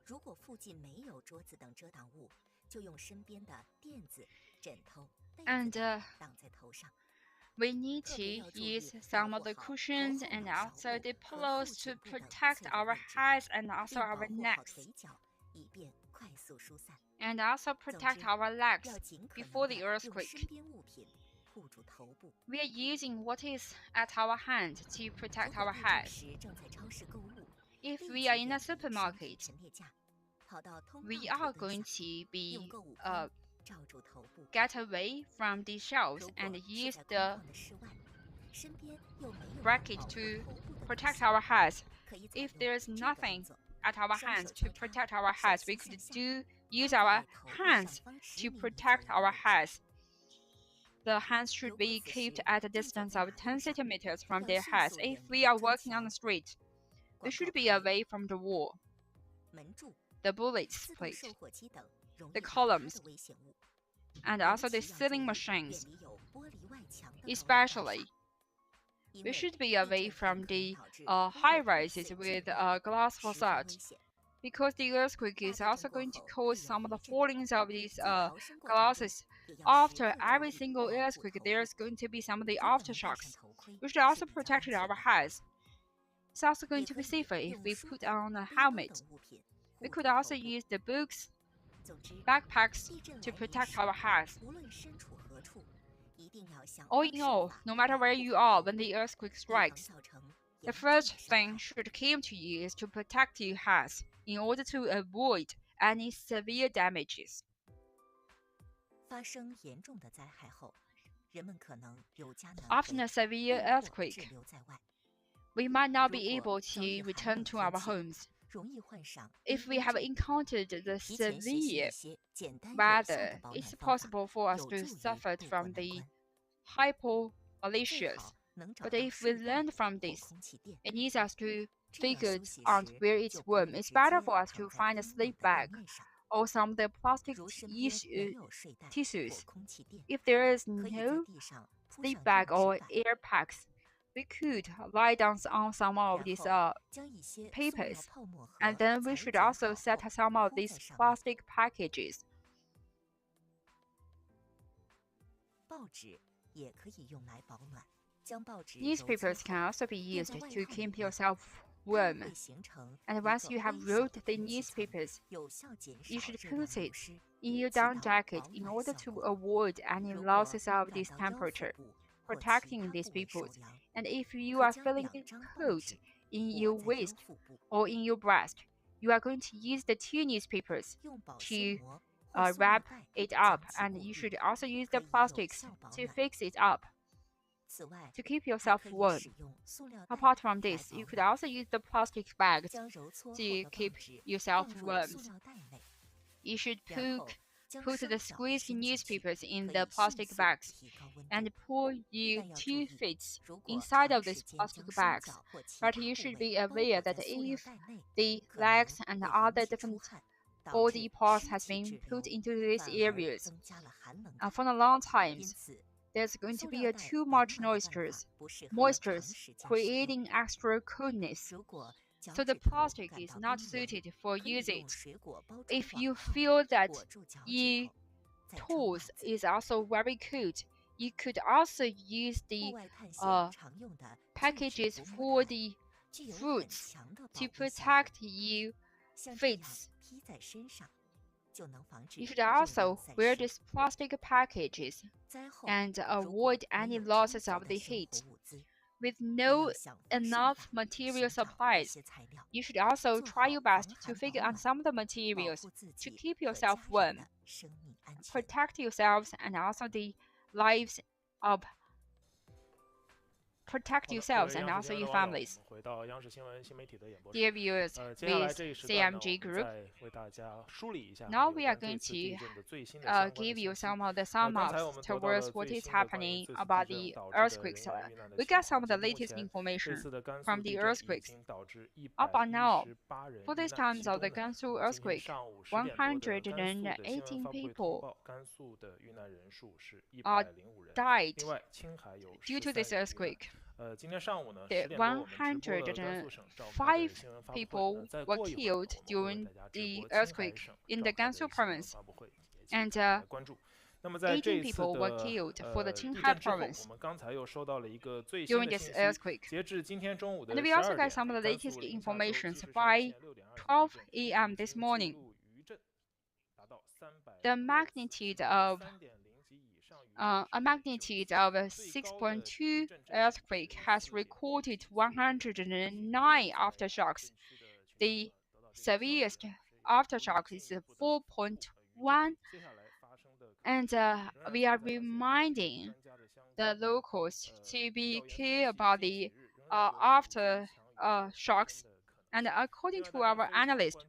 S21: 如果附近没有桌子等遮挡物，就用身边的垫子、枕头、被子挡在头上。
S8: We need to use some of the cushions and also the pillows to protect our heads and also our necks. And also protect our legs before the earthquake. We are using what is at our hand to protect our heads. If we are in a supermarket, we are going to be get away from the shelves and use the bracket to protect our heads. If there's nothing at our hands to protect our heads, we could use our hands to protect our heads. The hands should be kept at a distance of 10 centimeters from their heads. If we are walking on the street, we should be away from the wall, the bullets plate, the columns, and also the ceiling machines. Especially, we should be away from the high-rises with glass facade, because the earthquake is also going to cause some of the fallings of these glasses. After every single earthquake, there's going to be some of the aftershocks. We should also protect our heads. It's also going to be safer if we put on a helmet. We could also use the books, backpacks to protect our heads. All in all, no matter where you are when the earthquake strikes, the first thing should come to you is to protect your heads in order to avoid any severe damages. After a severe earthquake, we might not be able to return to our homes. If we have encountered the severe weather, it's possible for us to suffer from the hypoalicious. But if we learn from this, it needs us to figure out where it's warm. It's better for us to find a sleep bag or some of the plastic tissues. If there is no sleep bag or air packs, we could lie down on some of these papers, and then we should also set some of these plastic packages. Newspapers can also be used to keep yourself warm. And once you have rolled the newspapers, you should put it in your down jacket in order to avoid any losses of this temperature, protecting these people. And if you are feeling cold in your waist or in your breast, you are going to use the 2 newspapers to wrap it up, and you should also use the plastics to fix it up to keep yourself warm. Apart from this, you could also use the plastic bags to keep yourself warm. You should put the squeezed newspapers in the plastic bags and pour your 2 feet inside of these plastic bags. But you should be aware that if the legs and other different body parts has been put into these areas for a long time, there's going to be too much moisture creating extra coldness. So the plastic is not suited for using. If you feel that your toes is also very cold, you could also use the packages for the fruits to protect your feet. You should also wear these plastic packages and avoid any losses of the heat. With no enough material supplies, you should also try your best to figure out some of the materials to keep yourself warm, protect yourselves, and also the lives of protect yourselves and also your families. Dear viewers, with CMG Group, now we are going to give you some of the sum ups towards what is happening about the earthquakes. We got some of the latest information from the earthquakes. Up until now, for these times of the Gansu earthquake, 118 people died due to this earthquake. 105 people were killed during the earthquake in the Gansu province, and
S12: 那么在这
S8: 18
S12: 一次
S8: people were
S12: 的
S8: killed for the
S12: 地
S8: Qinghai
S12: 震之后，
S8: province
S12: 我们刚才又收到了一个最新
S8: during
S12: 的
S8: this
S12: 信息，
S8: earthquake.
S12: 截至今天中午的
S8: And we
S12: 12
S8: also
S12: 点，
S8: got some of the
S12: 甘肃
S8: latest
S12: 临夏州
S8: information
S12: 积石山
S8: by
S12: 县6.2级
S8: 12
S12: 地震
S8: a.m. this
S12: 已经
S8: morning.
S12: 记录余震达到300
S8: The magnitude of
S12: 3.0级以上余震
S8: a magnitude of a 6.2 earthquake has recorded 109 aftershocks. The severest aftershock is 4.1, and we are reminding the locals to be care about the aftershocks. And according to our analyst,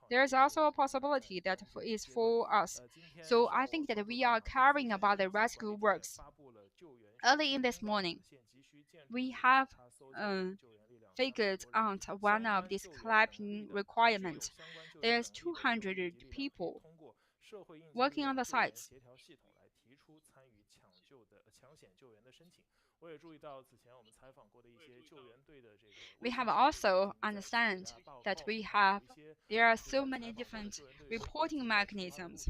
S8: there is also a possibility that is for us. So I think that we are caring about the rescue works. Early in this morning, we have figured out one of these clapping requirements. There's 200 people working on the sites. We have also understand that there are so many different reporting mechanisms.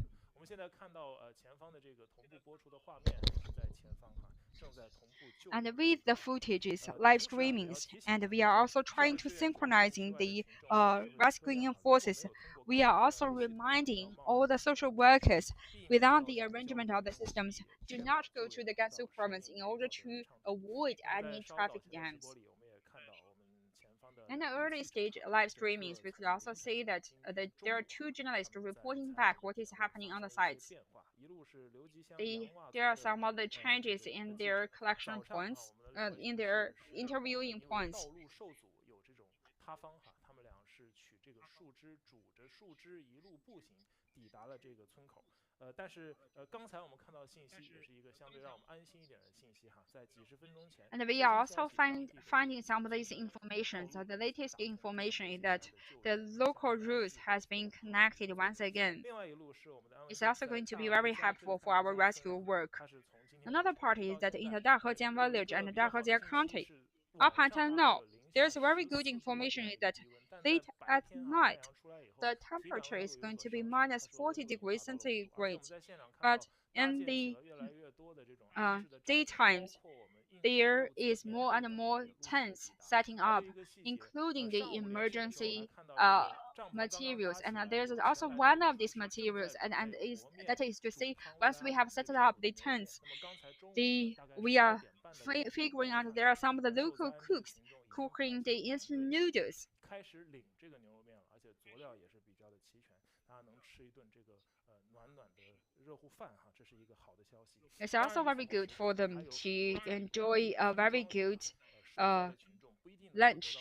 S8: And with the footages, live streamings, and we are also trying to synchronizing the rescuing forces. We are also reminding all the social workers, without the arrangement of the systems, do not go to the Gansu province in order to avoid any traffic jams. In the early stage live streamings, we could also see that there are 2 journalists reporting back what is happening on the sites. There are some other changes in their collection points, in their interviewing points. And we are also finding some of these information. So the latest information is that the local routes has been connected once again. It's also going to be very helpful for our rescue work. Another part is that in the Dahejiang village and Dahejiang County, up until now, there's very good information that late at night, the temperature is going to be minus 40 degrees centigrade, but in the daytimes, there is more and more tents setting up, including the emergency materials. And there's also one of these materials, that is to say, once we have set up the tents, we are figuring out there are some of the local cooks cooking the instant noodles. It's also very good for them to enjoy a very good lunch.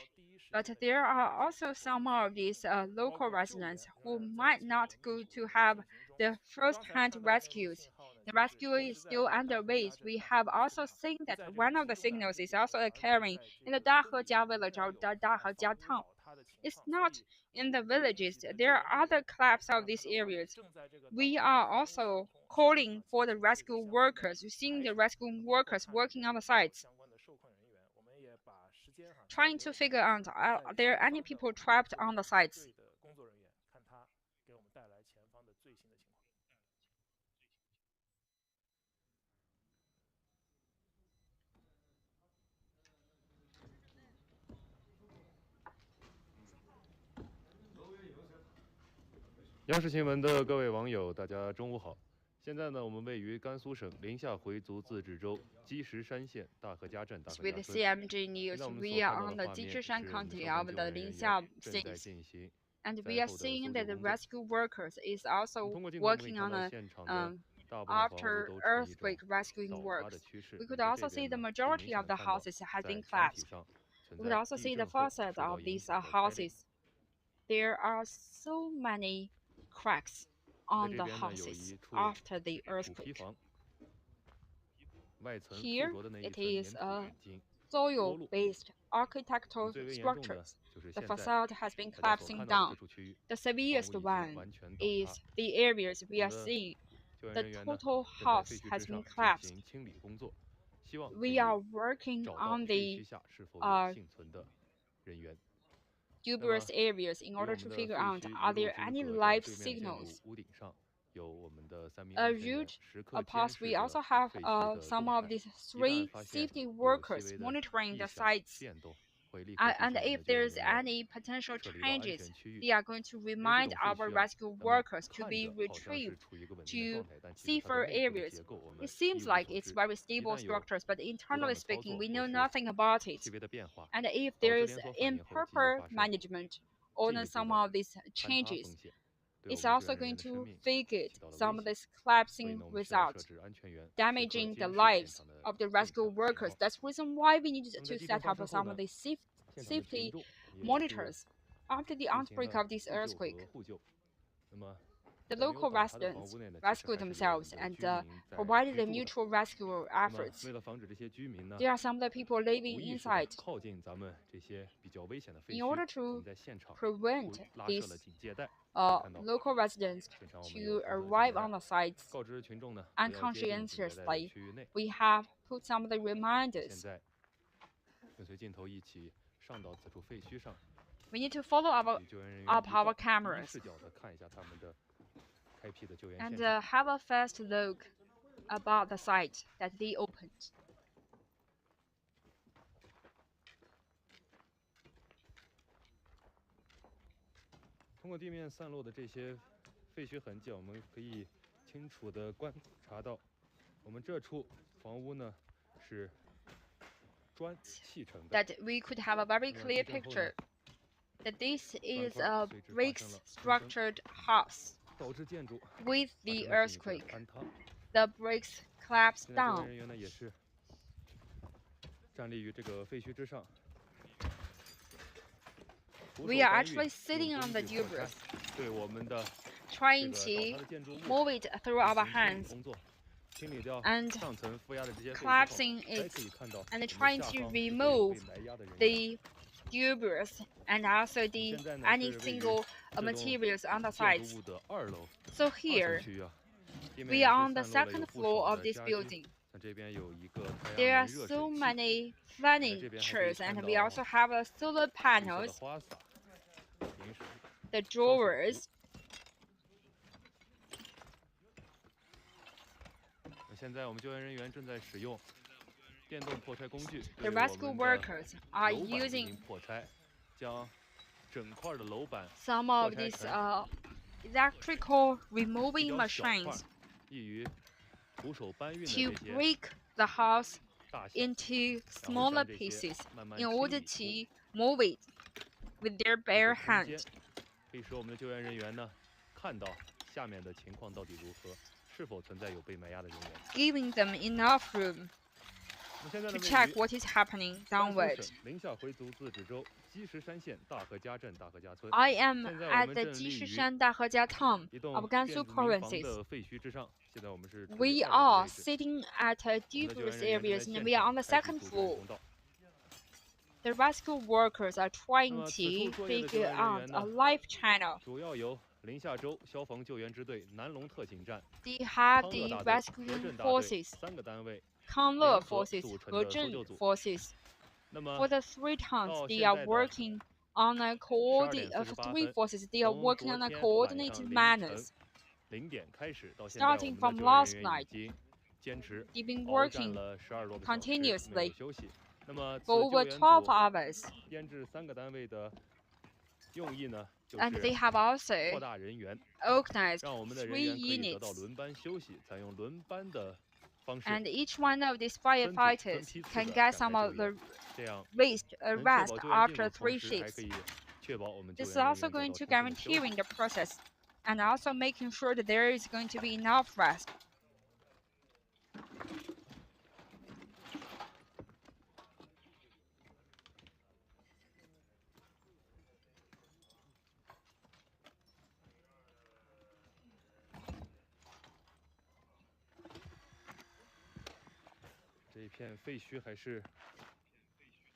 S8: But there are also some of these local residents who might not go to have the first-hand rescues. The rescue is still underway. We have also seen that one of the signals is also occurring in the Dahejia village or Dahejia town. It's not in the villages. There are other clubs of these areas. We are also calling for the rescue workers, seeing the rescue workers working on the sites, trying to figure out are there any people trapped on the sites.
S18: 《央视新闻》的各位网友，大家中午好。现在呢，我们位于甘肃省临夏回族自治州积石山县大河家镇大河家
S8: With
S18: 村。
S8: CMG News, we are on the Jishishan County of the Linxia State, and we are seeing that the rescue workers is also working on after earthquake rescuing works. We could also see the majority of the houses has been collapsed. We could also see the facade of these houses. There are so many cracks on the houses after the earthquake. Here it is a soil-based architectural structures. The facade has been collapsing down. The severest one is the areas we are seeing. The total house has been collapsed. We are working on the dubious areas in order to figure out are there any live signals route pass, we also have some of these 3 safety workers monitoring the sites. And if there's any potential changes, they are going to remind our rescue workers to be retrieved to safer areas. It seems like it's very stable structures, but internally speaking, we know nothing about it. And if there is improper management on some of these changes, it's also going to fake some of this collapsing result, damaging the lives of the rescue workers. That's the reason why we need to set up some of these safety monitors. After the outbreak of this earthquake, the local residents rescued themselves and provided a mutual rescue efforts. There are some of the people living inside. In order to prevent these local residents to arrive on the sites unconscientiously, we have put some of the reminders. We need to follow up our cameras and have a first look about the site that they opened.
S18: 通过地面散落的这些废墟痕迹，我们可以清楚地观察到，我们这处房屋呢是砖砌成的。
S8: That we could have a very clear picture that this is a bricks structured house. With the earthquake, the bricks collapsed down.
S18: 人员呢也是站立于这个废墟之上。
S8: We are actually sitting on the debris, trying to move it through our hands and collapsing it and trying to remove the debris and also any single materials on the sides. So here, we are on the second floor of this building. There are so many furnitures, and we also have solar panels, the drawers.
S18: 现在我们救援人员正在使用电动破拆工具。
S8: The rescue workers are using
S18: 破拆，将整块的楼板
S8: some of these electrical removing machines to break the house into smaller pieces in order to move it with their bare hand.
S18: 可以使我们的救援人员呢看到下面的情况到底如何，是否存在有被埋压的人员。
S8: Giving them enough room to check what is happening downward.
S18: 宁夏回族自治州积石山县大河家镇大河家村。
S8: I am at the Jishishan town of Gansu provinces. We are sitting at debris areas and we are on the second floor. The rescue workers are trying to figure out a life channel.
S18: 主要由宁夏州消防救援支队南龙特警站、
S8: They have the rescuing forces,
S18: 3个单位、
S8: Conlo forces, 和镇 forces. For the 3 towns, they are working on a three forces. They are working on a coordinated manner.
S18: 0点开始到现在，
S8: Starting from last night, they've been working continuously for over 12 hours.
S18: 编制3个单位的用意呢，
S8: And they have also
S18: 扩大人员，
S8: organized
S18: 让我们的
S8: 3
S18: 人员可以得到
S8: units.
S18: 轮班休息，采用轮班的方式。
S8: And each one of these firefighters can get some of the
S18: 这样
S8: rest
S18: 能确保
S8: after
S18: 救援进度
S8: 3
S18: 同时，还
S8: shifts.
S18: 可以确保我们救
S8: This is
S18: 援人
S8: also
S18: 员得
S8: going
S18: 到
S8: to
S18: 充分的休息。
S8: guaranteeing the process and also making sure that there is going to be enough rest.
S18: 这一片废墟还是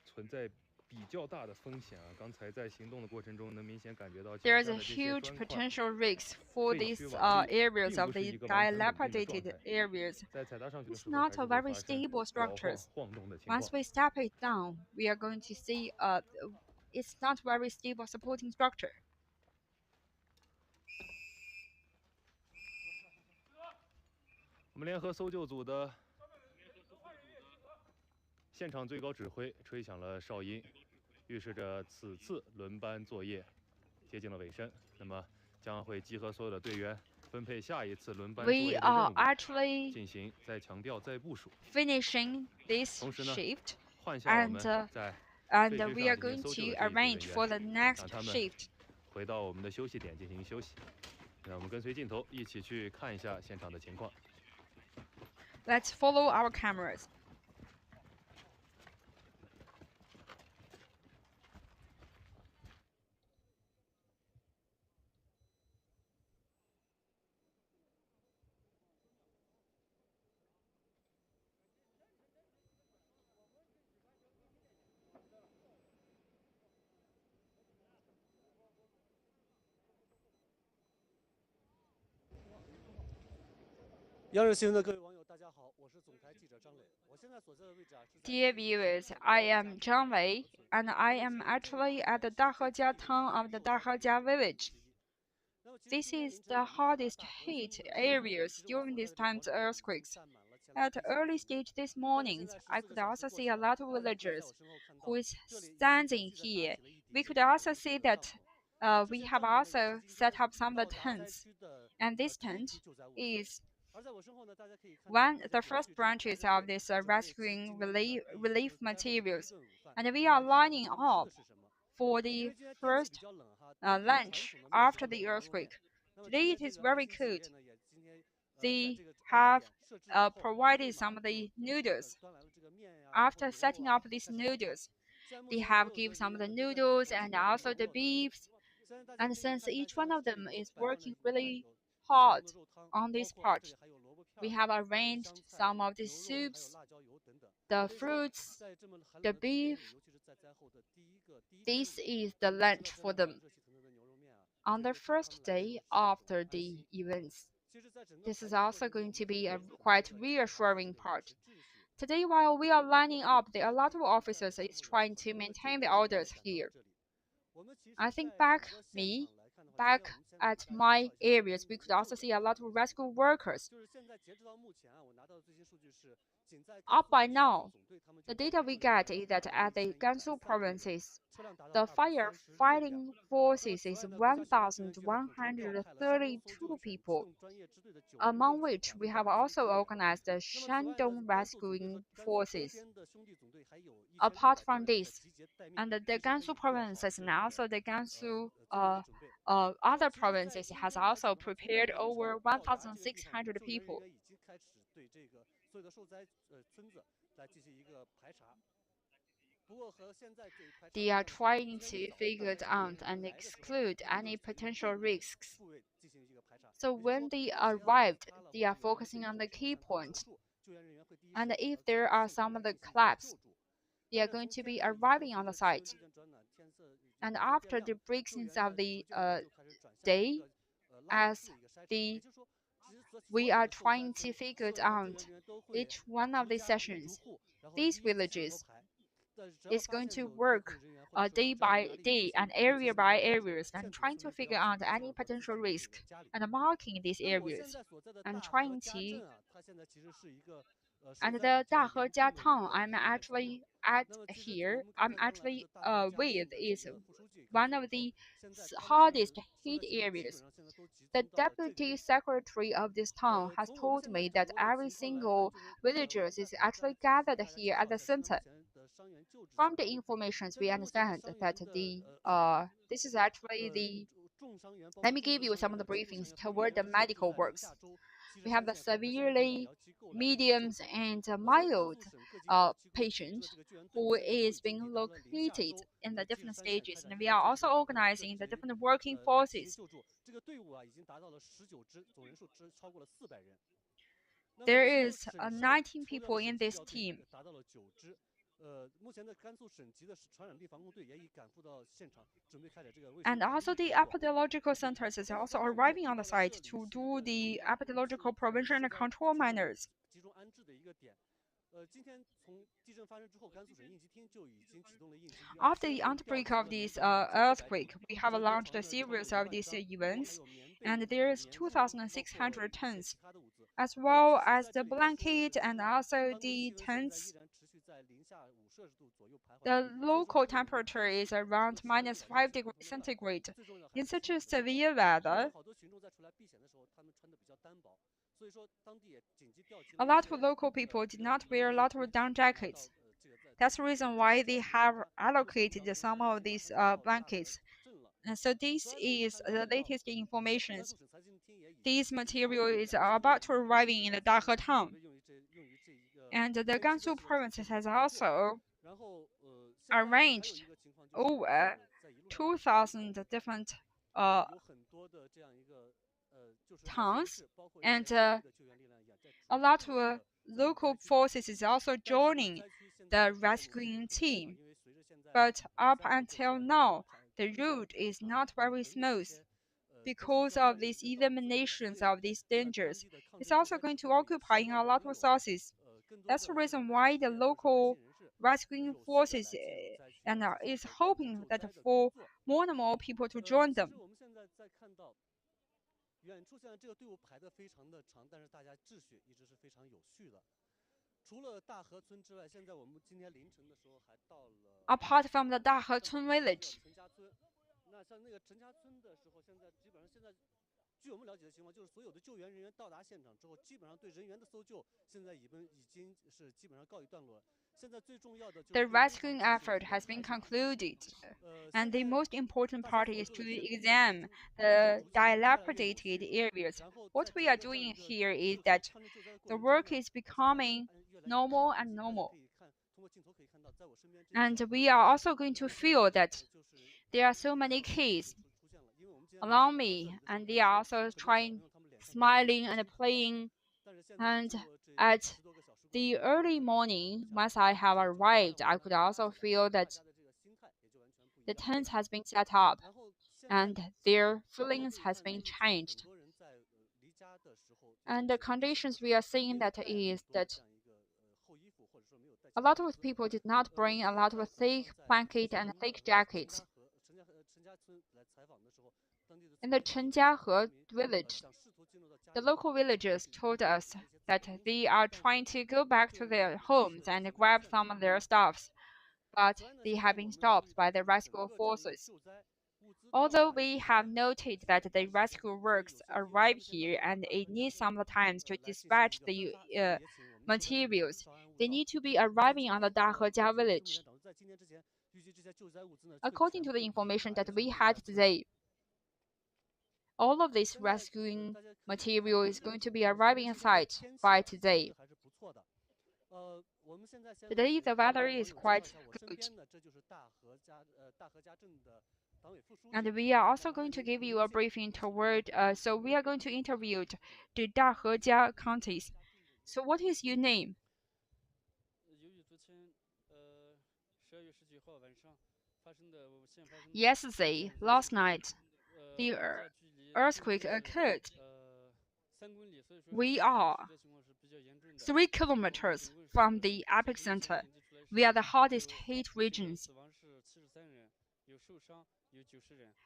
S18: 存在比较大的风险啊！刚才在行动的过程中，能明显感觉到
S8: There is a huge potential risk for these areas of the dilapidated areas. It's not a very stable structure. Once we step it down, we are going to see it's not very stable supporting structure.
S18: 我们联合搜救组的现场最高指挥吹响了哨音，预示着此次轮班作业接近了尾声。那么将会集合所有的队员，分配下一次轮班作业的任务，进行再强调、再部署。
S8: finishing this
S18: 同时呢，
S8: shift
S18: 换下我们在
S8: and we are going to arrange for the next
S18: 让他们
S8: shift.
S18: 回到我们的休息点进行休息。让我们跟随镜头一起去看一下现场的情况。
S8: Let's follow our cameras. Dear viewers, I am Zhang Wei, and I am actually at the Dahejia town of the Dahejia village. This is the hardest hit areas during this time's earthquakes. At early stage this morning, I could also see a lot of villagers who is standing here. We could also see that we have also set up some of the tents, and this tent is the first branches of this rescuing relief materials, and we are lining up for the first lunch after the earthquake. Today it is very cold. They have provided some of the noodles. After setting up these noodles, they have given some of the noodles and also the beefs. And since each one of them is working really hard on this part, we have arranged some of the soups, the fruits, the beef. This is the lunch for them on the first day after the events. This is also going to be a quite reassuring part. Today, while we are lining up, there are a lot of officers is trying to maintain the orders here. I think back at my areas, we could also see a lot of rescue workers. Up by now, the data we get is that at the Gansu provinces, the firefighting forces is 1,132 people, among which we have also organized the Shandong rescuing forces. Apart from this, and the Gansu provinces and also the Gansu other provinces has also prepared over 1,600 people. They are trying to figure out and exclude any potential risks. So when they arrived, they are focusing on the key points. And if there are some of the collapse, they are going to be arriving on the site. And after the breakings of the day, as we are trying to figure out each one of the sessions, these villages is going to work day by day and area by areas and trying to figure out any potential risk and marking these areas and trying to. And the Dahejia town I'm actually at here, I'm actually with is one of the hardest hit areas. The deputy secretary of this town has told me that every single villager is actually gathered here at the center. From the information, we understand that this is actually the. Let me give you some of the briefings toward the medical works. We have the severely, mediums, and mild patient who is being located in the different stages, and we are also organizing the different working forces. There is 19 people in this team. And also the epidemiological centers is also arriving on the site to do the epidemiological prevention and control measures. After the outbreak of this earthquake, we have launched a series of these events, and there is 2,600 tons as well as the blanket and also the tents. The local temperature is around -5 degrees centigrade. In such a severe weather, a lot of local people did not wear a lot of down jackets. That's the reason why they have allocated some of these blankets. And so this is the latest information. This material is about to arriving in the Dahe town. And the Gansu province has also arranged over 2,000 different towns, and a lot of local forces is also joining the rescuing team. But up until now, the route is not very smooth. Because of these eliminations of these dangers, it's also going to occupy a lot of resources. That's the reason why the local rescuing forces and is hoping that for more and more people to join them.
S11: 远处现在这个队伍排得非常的长，但是大家秩序一直是非常有序的。除了大河村之外，现在我们今天凌晨的时候还到了。
S8: Apart from the Dahe village.
S11: 陈家村，那像那个陈家村的时候，现在基本上据我们了解的情况，就是所有的救援人员到达现场之后，基本上对人员的搜救现在已经是基本上告一段落。
S8: The rescuing effort has been concluded, and the most important part is to examine the dilapidated areas. What we are doing here is that the work is becoming normal and normal. And we are also going to feel that there are so many kids along me, and they are also smiling and playing. And at the early morning, once I have arrived, I could also feel that the tent has been set up and their feelings has been changed. And the conditions we are seeing that is that a lot of people did not bring a lot of thick blanket and thick jackets. In the Chenjiahe village, the local villagers told us that they are trying to go back to their homes and grab some of their stuffs, but they have been stopped by the rescue forces. Although we have noted that the rescue works arrive here and it needs some time to dispatch the materials, they need to be arriving on the Dahejia village. According to the information that we had today, all of this rescuing material is going to be arriving on site by today. Today the weather is quite good. And we are also going to give you a briefing toward, so we are going to interview the Dahejia counties. So what is your name? Yesterday, last night, the earthquake occurred. We are 3 kilometers from the epicenter. We are the hardest hit regions.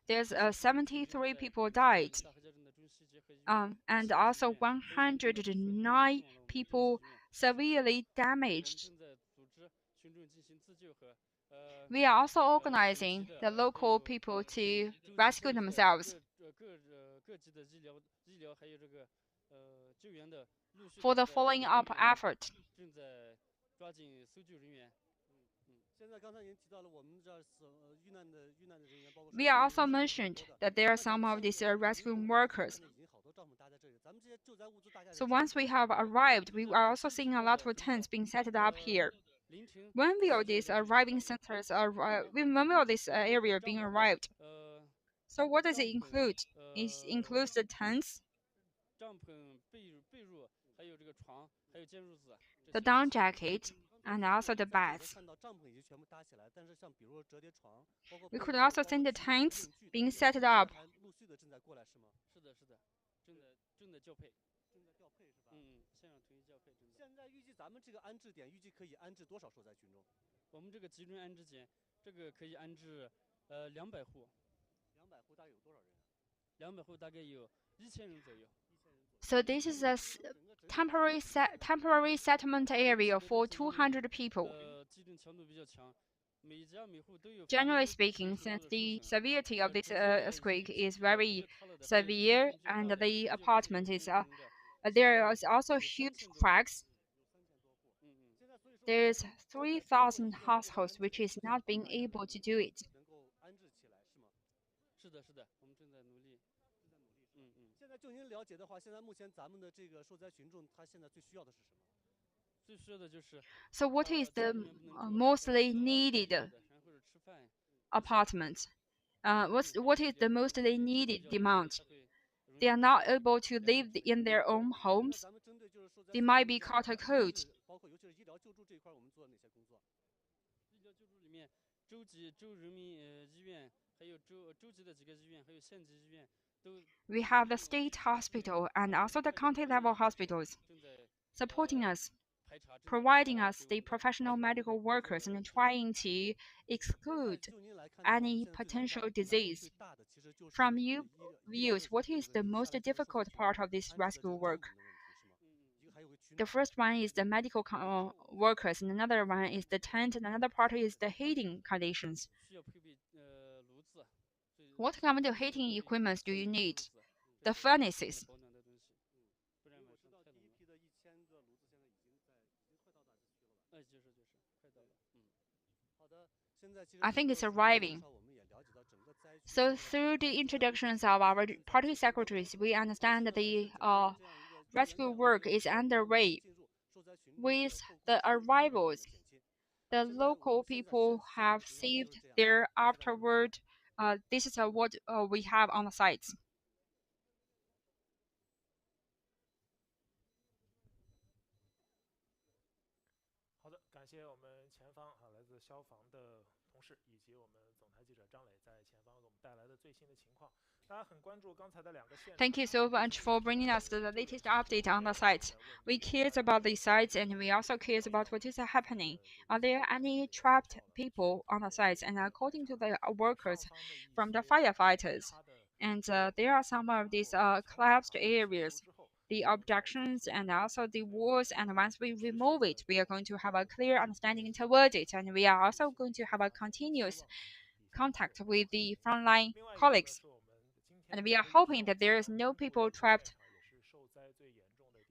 S8: There's 73 people died, and also 109 people severely damaged. We are also organizing the local people to rescue themselves. For the following up effort. We are also mentioned that there are some of these rescue workers. So once we have arrived, we are also seeing a lot of tents being set up here. When will these arriving centers when will this area being arrived? So what does it include? It includes the tents, the down jacket, and also the beds. We could also see the tents being set up. So this is a temporary settlement area for 200 people. Generally speaking, since the severity of this earthquake is very severe and the apartment is there is also huge cracks. There's 3,000 households which is not being able to do it.
S11: 现在就您了解的话，现在目前咱们的这个受灾群众，他现在最需要的是什么？最需要的就是。
S8: So what is the mostly needed apartment? What is the mostly needed demand? They are not able to live in their own homes. They might be caught a cold.
S11: 包括尤其是医疗救助这一块，我们做了哪些工作？医疗救助里面，州人民医院，还有州级的几个医院，还有县级医院。
S8: We have the state hospital and also the county level hospitals supporting us, providing us the professional medical workers and trying to exclude any potential disease. From your views, what is the most difficult part of this rescue work? The first one is the medical workers, and another one is the tent, and another part is the heating conditions. What kind of heating equipment do you need? The furnaces. I think it's arriving. So through the introductions of our party secretaries, we understand that the rescue work is underway. With the arrivals, the local people have saved their afterward. This is what we have on the sites.
S1: 好的，感谢我们前方来自消防的同事以及我们总台记者张磊在前方给我们带来的最新的情况。大家很关注刚才的两个现场。
S8: Thank you so much for bringing us the latest update on the site. We cares about the sites and we also cares about what is happening. Are there any trapped people on the sites? And according to the workers from the firefighters, and there are some of these collapsed areas, the objections and also the walls, and once we remove it, we are going to have a clear understanding toward it, and we are also going to have a continuous contact with the frontline colleagues. And we are hoping that there is no people trapped.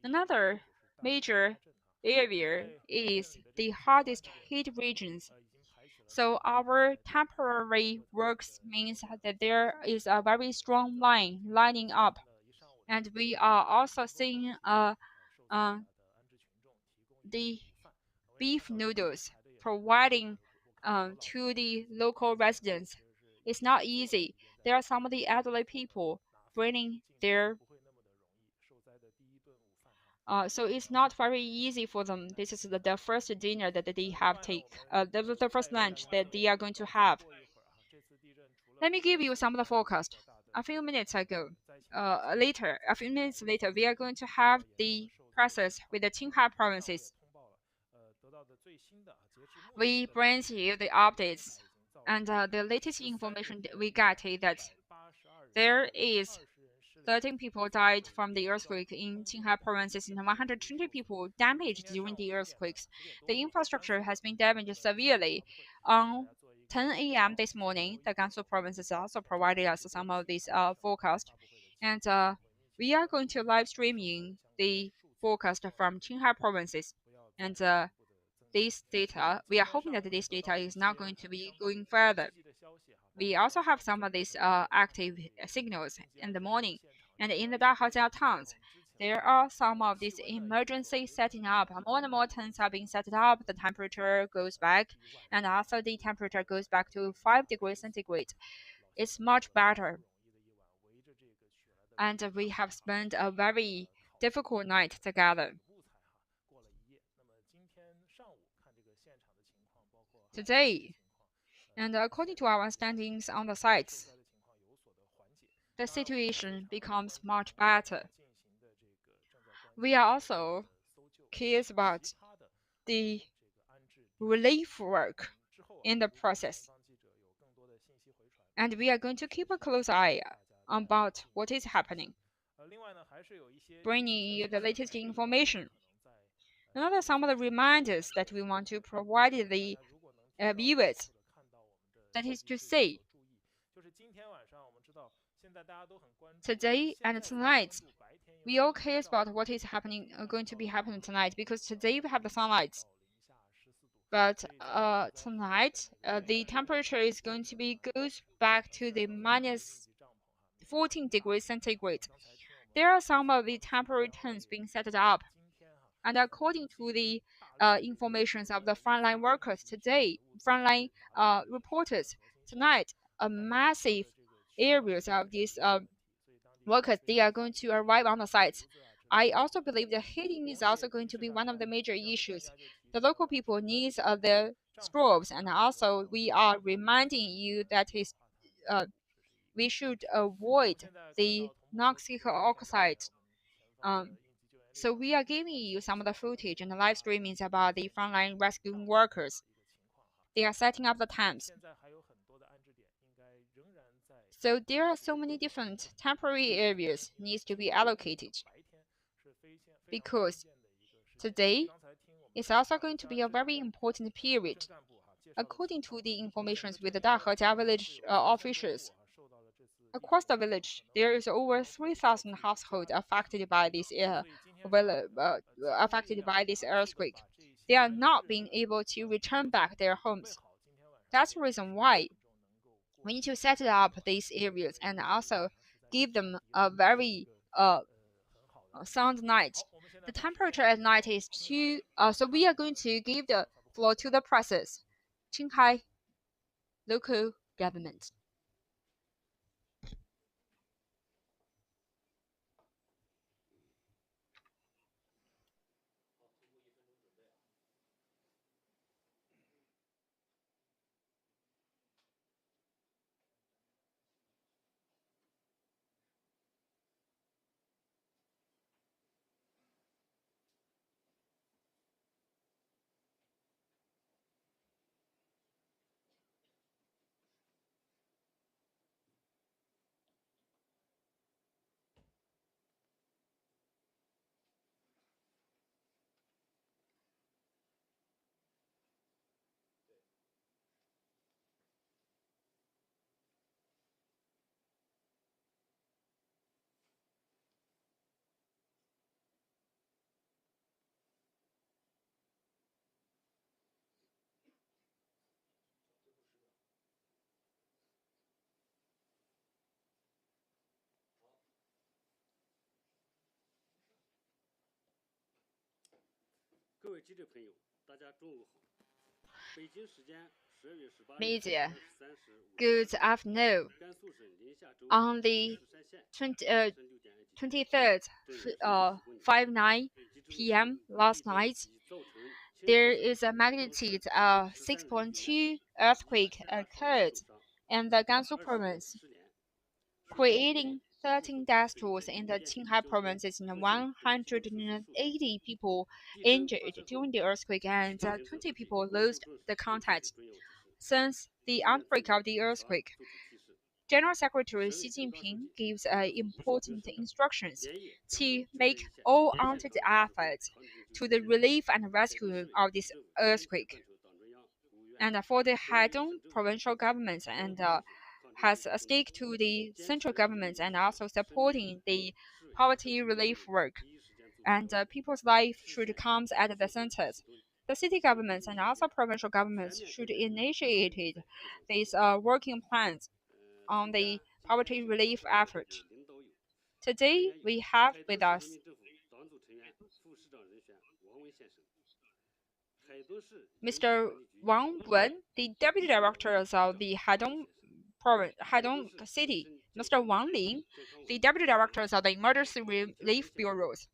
S8: Another major area is the hardest hit regions. So our temporary works means that there is a very strong line lining up. And we are also seeing the beef noodles providing to the local residents. It's not easy. There are some of the elderly people bringing their so it's not very easy for them. This is the first dinner that they have the first lunch that they are going to have. Let me give you some of the forecast. A few minutes later, we are going to have the process with the Qinghai provinces. We bring you the updates, and the latest information that we got is that there is 13 people died from the earthquake in Qinghai provinces and 120 people damaged during the earthquakes. The infrastructure has been damaged severely. On 10 a.m. this morning, the Gansu provinces also provided us some of this forecast, and we are going to live streaming the forecast from Qinghai provinces, and this data, we are hoping that this data is not going to be going further. We also have some of these active signals in the morning, and in the Dahajiao towns, there are some of these emergency setting up. More and more tents are being set up. The temperature goes back, and also the temperature goes back to 5 degrees centigrade. It's much better. And we have spent a very difficult night together. Today, and according to our standings on the sites, the situation becomes much better. We are also curious about the relief work in the process, and we are going to keep a close eye about what is happening. bringing you the latest information. Another some of the reminders that we want to provide the viewers, that is to say, today and tonight, we all care about what is happening, going to be happening tonight, because today we have the sunlight. But tonight, the temperature is going to be goes back to the minus 14 degrees centigrade. There are some of the temporary tents being set up, and according to the informations of the frontline workers today, frontline reporters tonight, a massive areas of these workers, they are going to arrive on the site. I also believe the heating is also going to be one of the major issues. The local people need their stoves, and also we are reminding you that is we should avoid the noxic oxide. So we are giving you some of the footage and the live streamings about the frontline rescue workers. They are setting up the tents. So there are so many different temporary areas needs to be allocated, because today is also going to be a very important period. According to the information with the Dahejia village officials, across the village, there is over 3,000 households affected by this earthquake. They are not being able to return back their homes. That's the reason why we need to set up these areas and also give them a very sound night. The temperature at night is too. So we are going to give the floor to the presses. Qinghai local government.
S11: 各位记者朋友，大家中午好。北京时间12月18日
S8: Media, good afternoon. On the 23rd, 5:09 p.m. last night, there is a magnitude 6.2 earthquake occurred in the Gansu province, creating 13 death tolls in the Qinghai provinces and 180 people injured during the earthquake, and 20 people lost the contact. Since the outbreak of the earthquake, General Secretary Xi Jinping gives important instructions to make all unted efforts to the relief and rescue of this earthquake. And for the Haidong provincial government and has a stake to the central government and also supporting the poverty relief work. And people's life should come at the center. The city governments and also provincial governments should initiate these working plans on the poverty relief effort. Today we have with us Mr. Wang Wen, the Deputy Director of the Haidong City, Mr. Wang Ling, the Deputy Directors of the Emergency Relief Bureaus,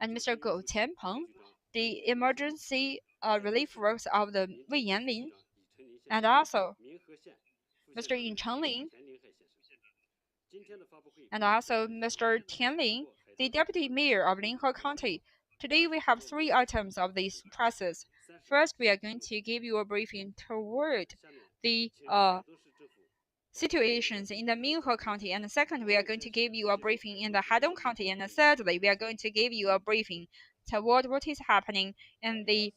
S8: and Mr. Gou Qianpeng, the Emergency Relief Works of the Wei Yanlin, and also Mr. Yin Chenglin, and also Mr. Tianling, the Deputy Mayor of Linhe County. Today we have 3 items of these presses. First, we are going to give you a briefing toward the situations in the Minhe County, and second, we are going to give you a briefing in the Hadong County, and thirdly, we are going to give you a briefing toward what is happening in the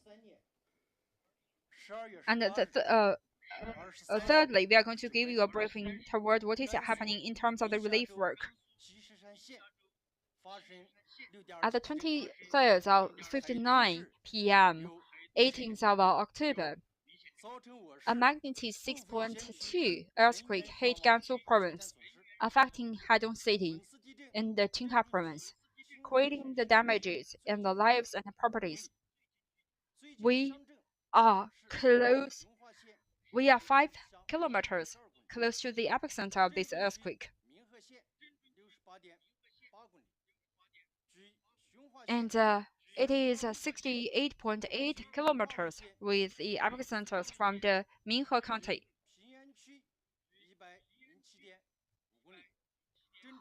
S8: thirdly, we are going to give you a briefing toward what is happening in terms of the relief work. At the 23rd of 59 p.m., 18th of October, a magnitude 6.2 earthquake hit Gansu province, affecting Hadong City in the Qinghai province, creating the damages in the lives and properties. We are 5 kilometers close to the epicenter of this earthquake. And it is 68.8 kilometers with the epicenters from the Minhe County.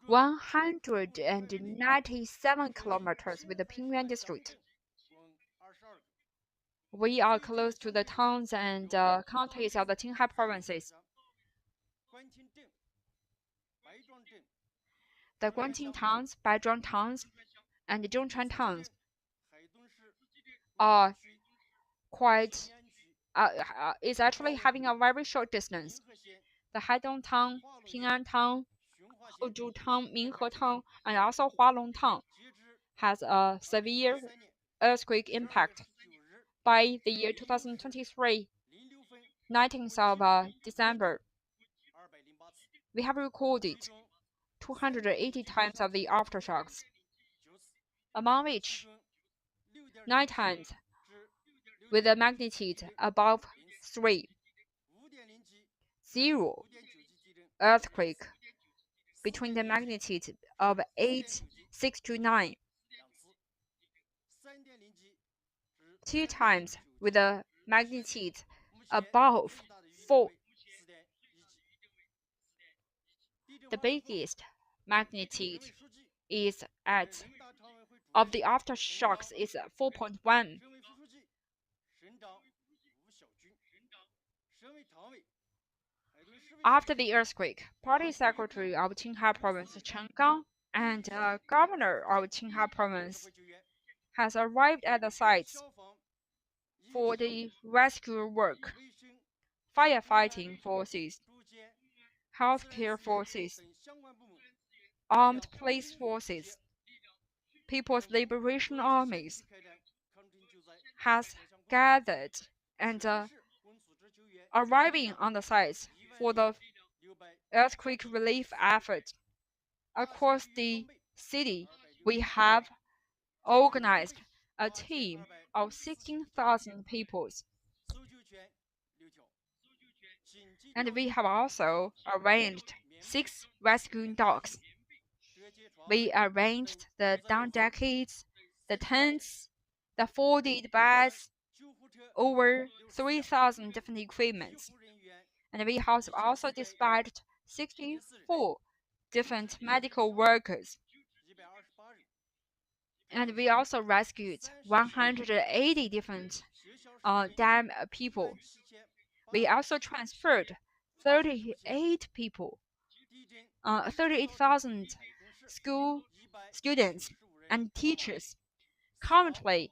S8: 197 kilometers with the Pingyuan district. We are close to the towns and counties of the Qinghai provinces. The Guanqing towns, Baizhuang towns, and the Zhongchuan towns are quite is actually having a very short distance. The Haidong town, Ping'an town, Houzhou town, Minhe town, and also Hualong town has a severe earthquake impact. By the year 2023, 19th of December, we have recorded 280 times of the aftershocks, among which 9 times with a magnitude above 3. 0 earthquake between the magnitude of 8, 6 to 9. 2 times with a magnitude above 4. The biggest magnitude is of the aftershocks is 4.1. After the earthquake, Party Secretary of Qinghai Province Chen Gang and Governor of Qinghai Province has arrived at the sites for the rescue work. Firefighting forces, healthcare forces, armed police forces, People's Liberation Armies has gathered and arriving on the sites for the earthquake relief effort. Across the city, we have organized a team of 16,000 people. And we have also arranged 6 rescue dogs. We arranged the down jackets, the tents, the folded beds, over 3,000 different equipments. And we have also dispatched 64 different medical workers. And we also rescued 180 different dam people. We also transferred 38,000 students and teachers. Currently,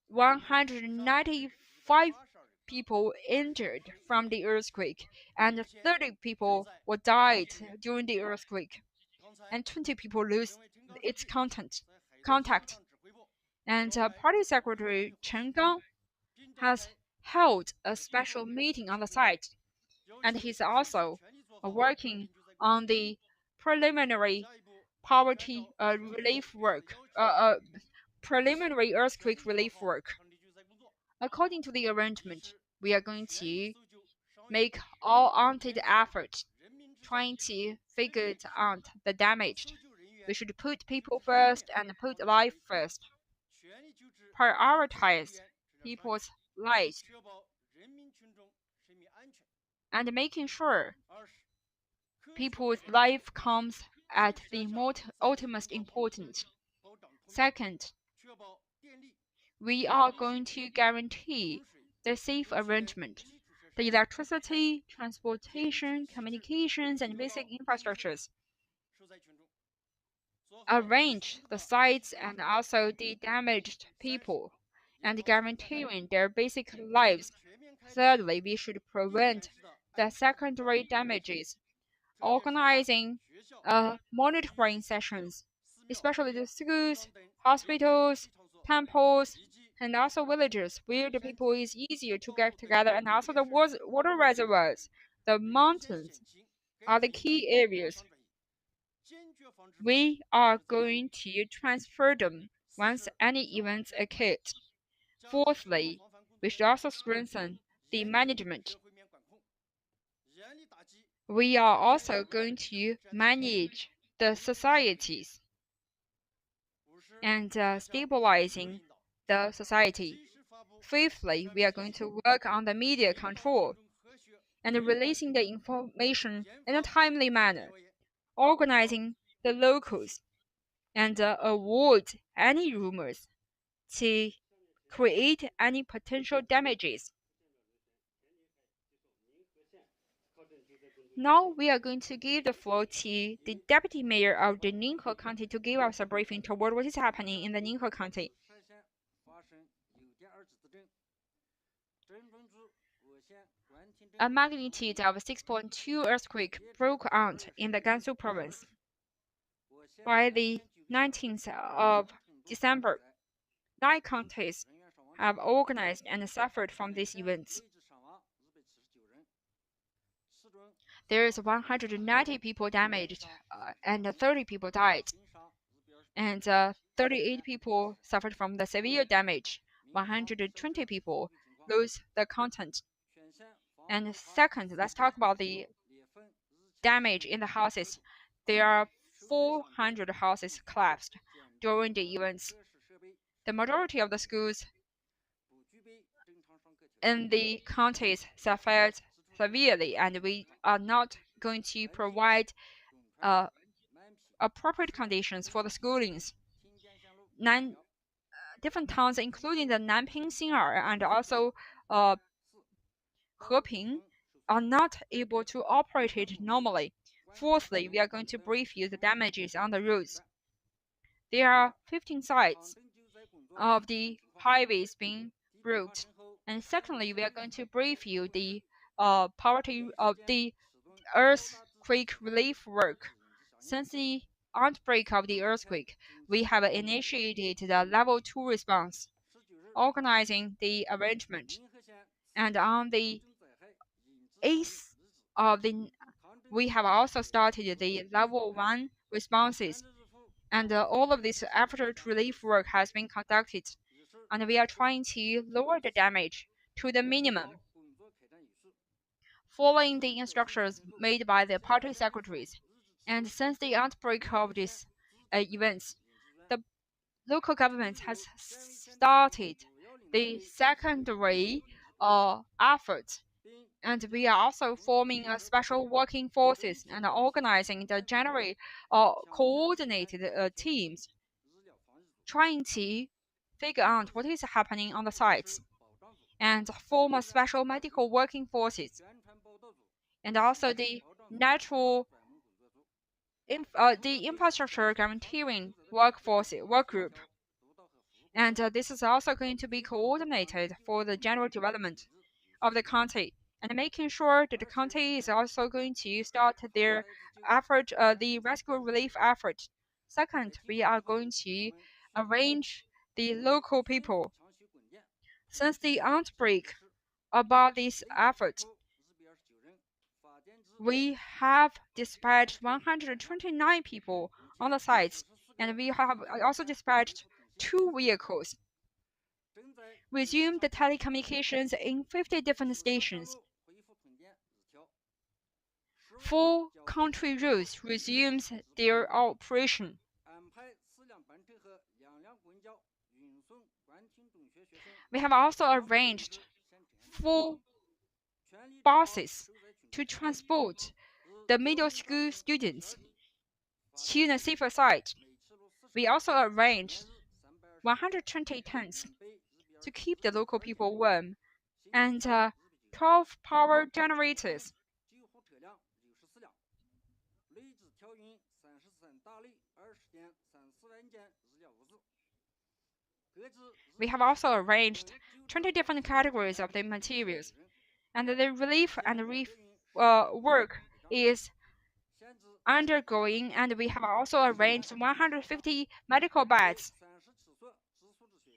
S8: 195 people injured from the earthquake, and 30 people were died during the earthquake, and 20 people lose its contact. And Party Secretary Chen Gang has held a special meeting on the site, and he's also working on the preliminary poverty relief work, preliminary earthquake relief work. According to the arrangement, we are going to make all-out efforts trying to figure out the damage. We should put people first and put life first. Prioritize people's lives and making sure people's life comes at the utmost importance. Second, we are going to guarantee the safe arrangement the electricity, transportation, communications, and basic infrastructures. Arrange the sites and also the damaged people, and guaranteeing their basic lives. Thirdly, we should prevent the secondary damages, organizing monitoring sessions, especially the schools, hospitals, temples, and also villages where the people is easier to get together, and also the water reservoirs. The mountains are the key areas. We are going to transfer them once any events occur. Fourthly, we should also strengthen the management. We are also going to manage the societies and stabilizing the society. Fifthly, we are going to work on the media control and releasing the information in a timely manner, organizing the locals, and avoid any rumors to create any potential damages. Now we are going to give the floor to the Deputy Mayor of the Ninghe County to give us a briefing toward what is happening in the Ninghe County. A magnitude of 6.2 earthquake broke out in the Gansu province. By the 19th of December, 9 counties have organized and suffered from these events. There is 190 people damaged and 30 people died, and 38 people suffered from the severe damage. 120 people lose the content. And second, let's talk about the damage in the houses. There are 400 houses collapsed during the events. The majority of the schools in the counties suffered severely, and we are not going to provide appropriate conditions for the schoolings. Different towns, including the Nanping, Xin'er, and also Heping, are not able to operate it normally. Fourthly, we are going to brief you the damages on the roads. There are 15 sites of the highways being broke. And secondly, we are going to brief you the poverty of the earthquake relief work. Since the outbreak of the earthquake, we have initiated the level 2 response, organizing the arrangement. And on the 8th of we have also started the level 1 responses. And all of this effort relief work has been conducted. And we are trying to lower the damage to the minimum, following the instructions made by the party secretaries. And since the outbreak of these events, the local government has started the secondary effort, and we are also forming a special working forces and organizing the generally coordinated teams, trying to figure out what is happening on the sites, and form a special medical working forces, and also the natural the infrastructure guaranteeing work group. And this is also going to be coordinated for the general development of the county, and making sure that the county is also going to start their effort, the rescue relief effort. Second, we are going to arrange the local people. Since the outbreak about this effort, we have dispatched 129 people on the sites, and we have also dispatched 2 vehicles. Resumed the telecommunications in 50 different stations. 4 country roads resumes their operation. We have also arranged 4 buses to transport the middle school students to the safer side. We also arranged 120 tents to keep the local people warm, and 12 power generators. We have also arranged 20 different categories of the materials, and the relief and work is undergoing, and we have also arranged 150 medical beds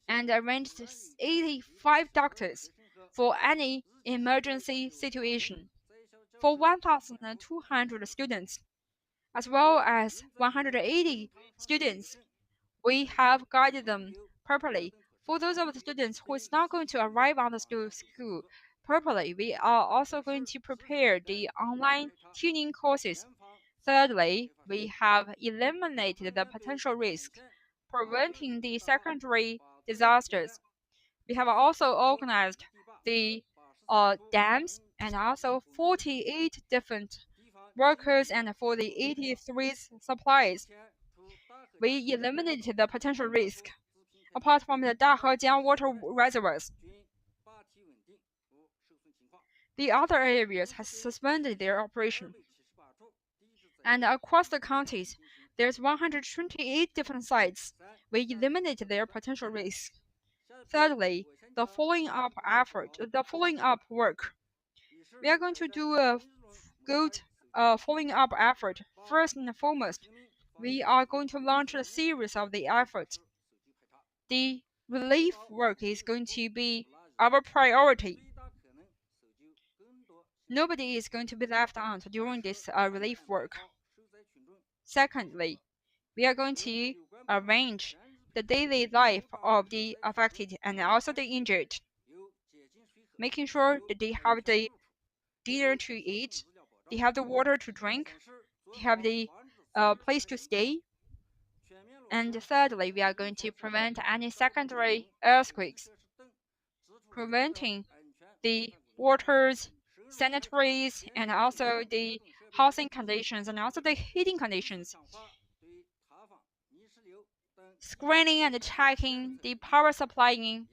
S8: and arranged 85 doctors for any emergency situation. For 1,200 students, as well as 180 students, we have guided them properly. For those of the students who is not going to arrive on the school properly, we are also going to prepare the online tuning courses. Thirdly, we have eliminated the potential risk, preventing the secondary disasters. We have also organized the dams and also 48 different workers and for the 83 supplies. We eliminated the potential risk. Apart from the Dahejiang water reservoirs, the other areas have suspended their operation. And across the counties, there's 128 different sites. We eliminated their potential risk. Thirdly, the following up work. We are going to do a good following up effort. First and foremost, we are going to launch a series of the efforts. The relief work is going to be our priority. Nobody is going to be left out during this relief work. Secondly, we are going to arrange the daily life of the affected and also the injured, making sure that they have the dinner to eat, they have the water to drink, they have the place to stay. And thirdly, we are going to prevent any secondary earthquakes, preventing the waters, sanitaries, and also the housing conditions and also the heating conditions. Screening and checking the power supplying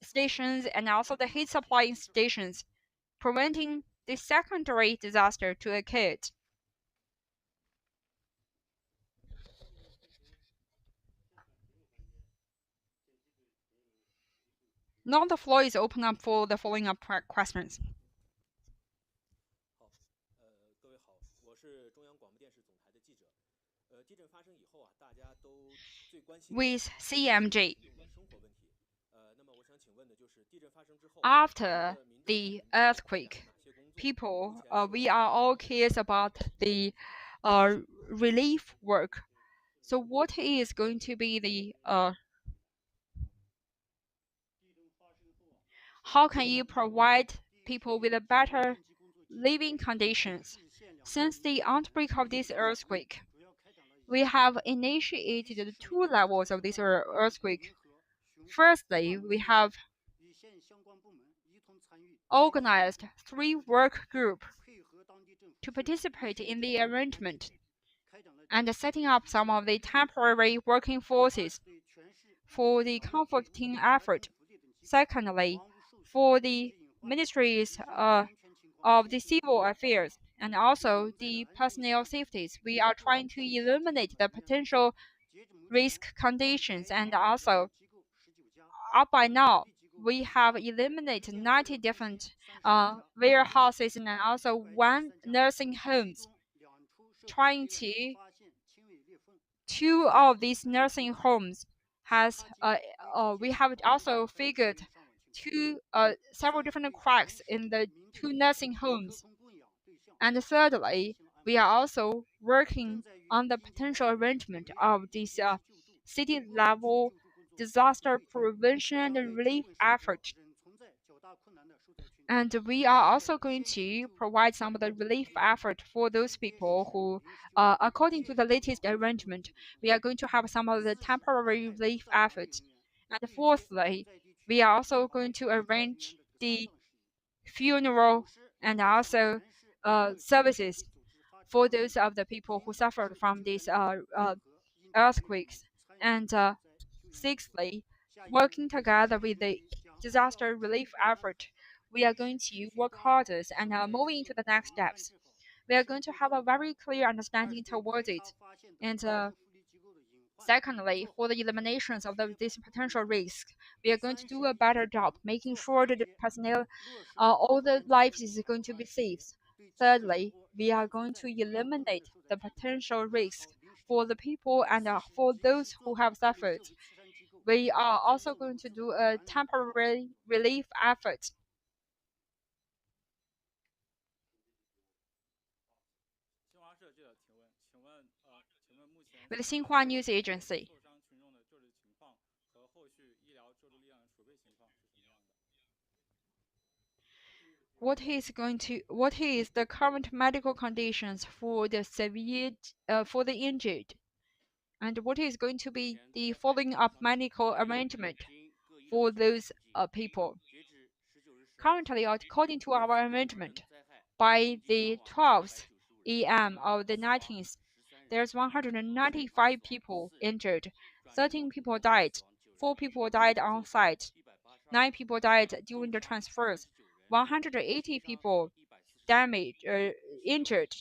S8: stations and also the heat supplying stations, preventing the secondary disaster to occur. Now the floor is open up for the following up questions. With CMJ, after the earthquake, people, we are all curious about the relief work. So what is going to be the how can you provide people with a better living conditions? Since the outbreak of this earthquake, we have initiated 2 levels of this earthquake. Firstly, we have organized 3 work groups to participate in the arrangement and setting up some of the temporary working forces for the comforting effort. Secondly, for the ministries of the civil affairs and also the personnel safeties, we are trying to eliminate the potential risk conditions, and also up by now we have eliminated 90 different warehouses and also 1 nursing homes, trying to 2 of these nursing homes has we have also figured several different cracks in the 2 nursing homes. And thirdly, we are also working on the potential arrangement of this city level disaster prevention and relief effort. And we are also going to provide some of the relief effort for those people who, according to the latest arrangement, we are going to have some of the temporary relief efforts. And fourthly, we are also going to arrange the funeral and also services for those of the people who suffered from these earthquakes. And sixthly, working together with the disaster relief effort, we are going to work harder and moving into the next steps. We are going to have a very clear understanding towards it. And secondly, for the eliminations of these potential risks, we are going to do a better job making sure that the personnel, all the lives is going to be saved. Thirdly, we are going to eliminate the potential risks for the people and for those who have suffered. We are also going to do a temporary relief effort. With Xinhua News Agency. What is the current medical conditions for the for the injured, and what is going to be the following up medical arrangement for those people? Currently, according to our arrangement, by the 12th a.m. of the 19th, there's 195 people injured, 13 people died, 4 people died on site, 9 people died during the transfers, 180 people injured,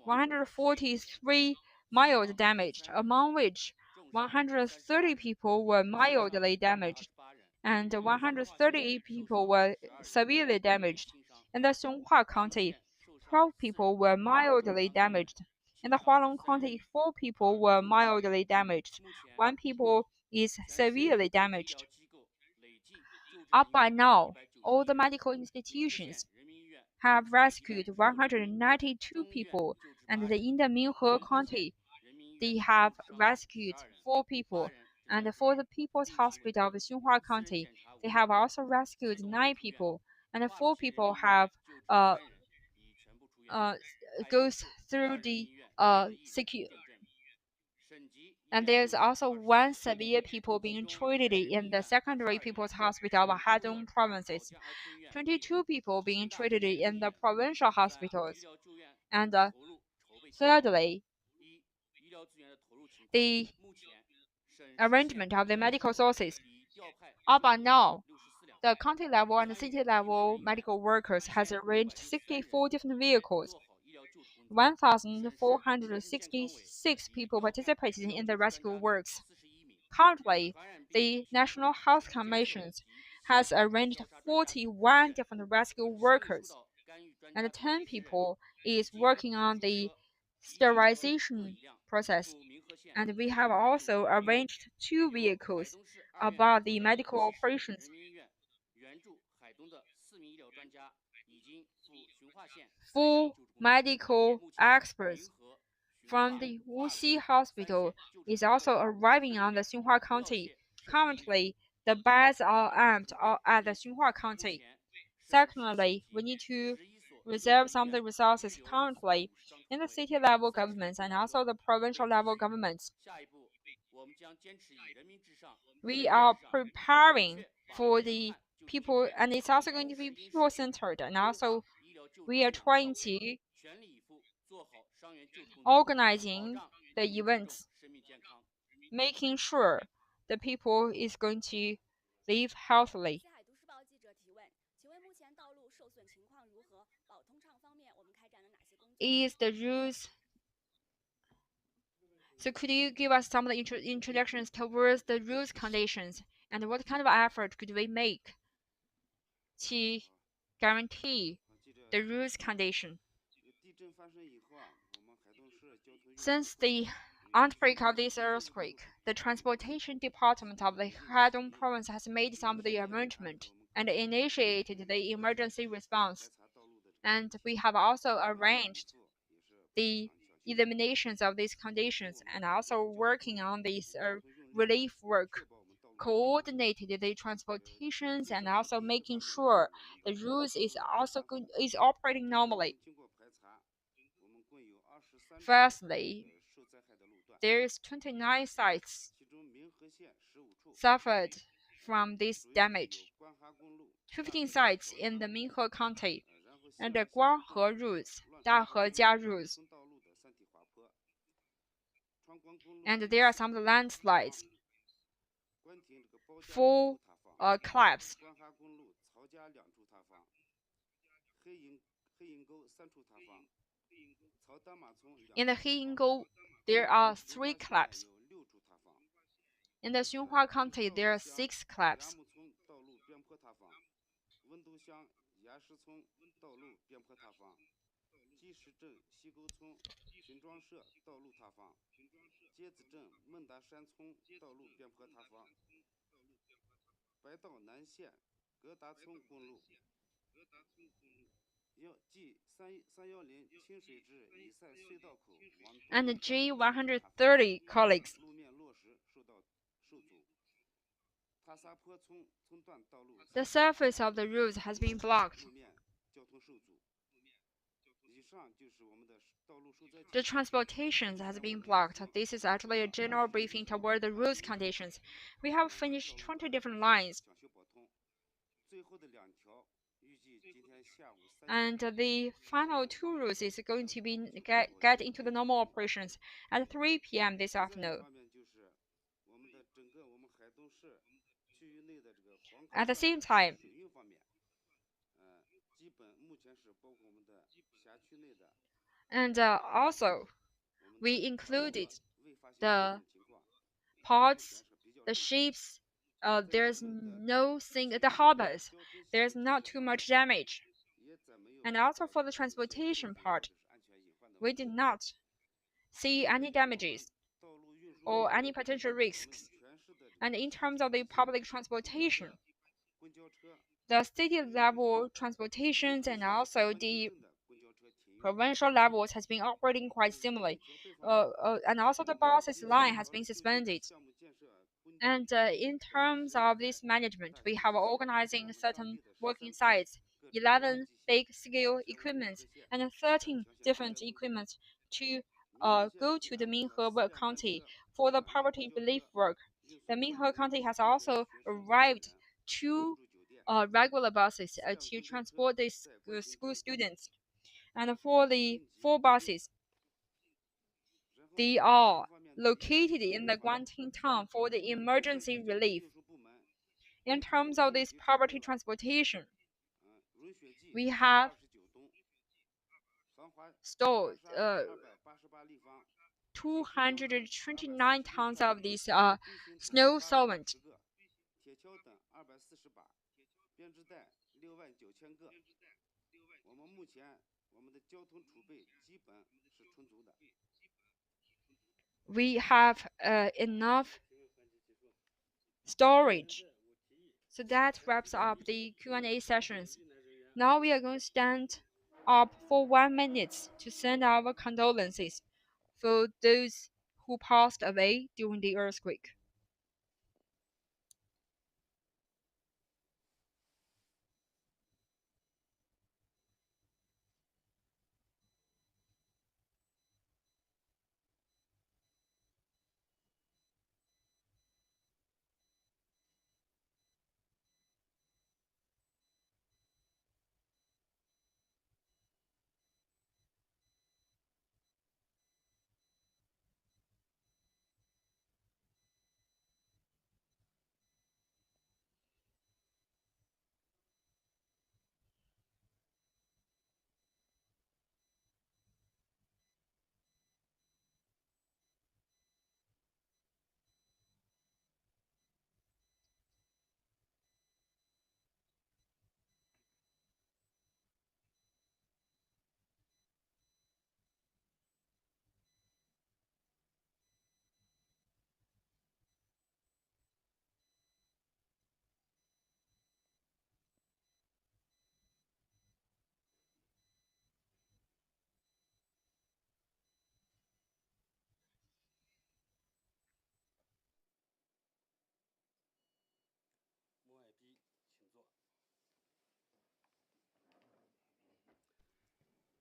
S8: 143 mild damaged, among which 130 people were mildly damaged, and 138 people were severely damaged. In the Xiongkhua County, 12 people were mildly damaged. In the Hualong County, 4 people were mildly damaged. 1 people is severely damaged. Up by now, all the medical institutions have rescued 192 people, and in the Minhe County, they have rescued 4 people. And for the People's Hospital of Xinhua County, they have also rescued 9 people, and 4 people have goes through the secure. And there's also 1 severe people being treated in the secondary People's Hospital of Hadong provinces, 22 people being treated in the provincial hospitals, and thirdly, the arrangement of the medical sources. Up and now, the county level and city level medical workers has arranged 64 different vehicles. 1,466 people participated in the rescue works. Currently, the National Health Commission has arranged 41 different rescue workers, and 10 people is working on the sterilization process. And we have also arranged 2 vehicles about the medical operations. 4 medical experts from the Wuxi Hospital is also arriving on the Xinhua County. Currently, the beds are empty at the Xinhua County. Secondly, we need to reserve some of the resources currently in the city level governments and also the provincial level governments. We are preparing for the people, and it's also going to be people-centered, and also we are trying to organizing the events, making sure the people is going to live healthily. Is the rules? So could you give us some of the introductions towards the rules conditions and what kind of effort could we make to guarantee the rules condition? Since the outbreak of this earthquake, the transportation department of the Hadong province has made some of the arrangement and initiated the emergency response. And we have also arranged the eliminations of these conditions and also working on this relief work, coordinated the transportations and also making sure the rules is also is operating normally. Firstly, there is 29 sites suffered from this damage, 15 sites in the Minhe County, and the Guanghe routes, Dahejia routes. And there are some landslides, 4 collapse, In the Heingo, there are 3 collapses. In the Xinhua County, there are 6 collapses. And the G130 colleagues. The surface of the roads has been blocked. The transportation has been blocked. This is actually a general briefing toward the roads conditions. We have finished 20 different lines. And the final 2 routes is going to be get into the normal operations at 3 p.m. this afternoon. At the same time, and also, we included the pots, the ships. There's the harbors. There's not too much damage. And also for the transportation part, we did not see any damages or any potential risks. And in terms of the public transportation, the city level transportations and also the provincial levels has been operating quite similarly, and also the buses line has been suspended. And in terms of this management, we have organizing certain working sites, 11 big scale equipment and 13 different equipment to go to the Minhe County for the poverty relief work. The Minhe County has also arrived 2 regular buses to transport these school students. And for the 4 buses, they are located in the Guanting town for the emergency relief. In terms of this poverty transportation, we have stored 229 tons of this snow solvent. We have enough storage. So that wraps up the Q&A sessions. Now we are going to stand up for 1 minute to send our condolences for those who passed away during the earthquake.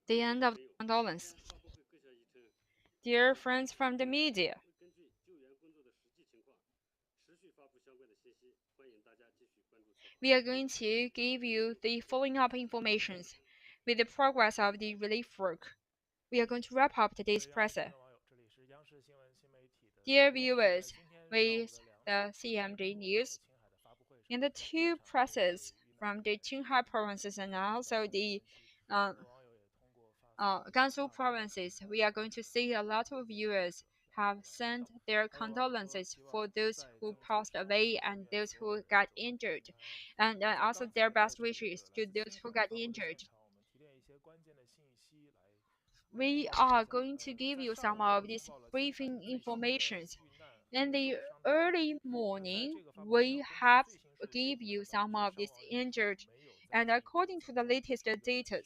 S8: The end of the condolence. Dear friends from the media, we are going to give you the following up informations with the progress of the relief work. We are going to wrap up today's presser. Dear viewers, with the CMG News, in the 2 presses from the Qinghai provinces and also the Gansu provinces. We are going to see a lot of viewers have sent their condolences for those who passed away and those who got injured, and also their best wishes to those who got injured. We are going to give you some of these briefing informations. In the early morning, we have give you some of these injured, and according to the latest data,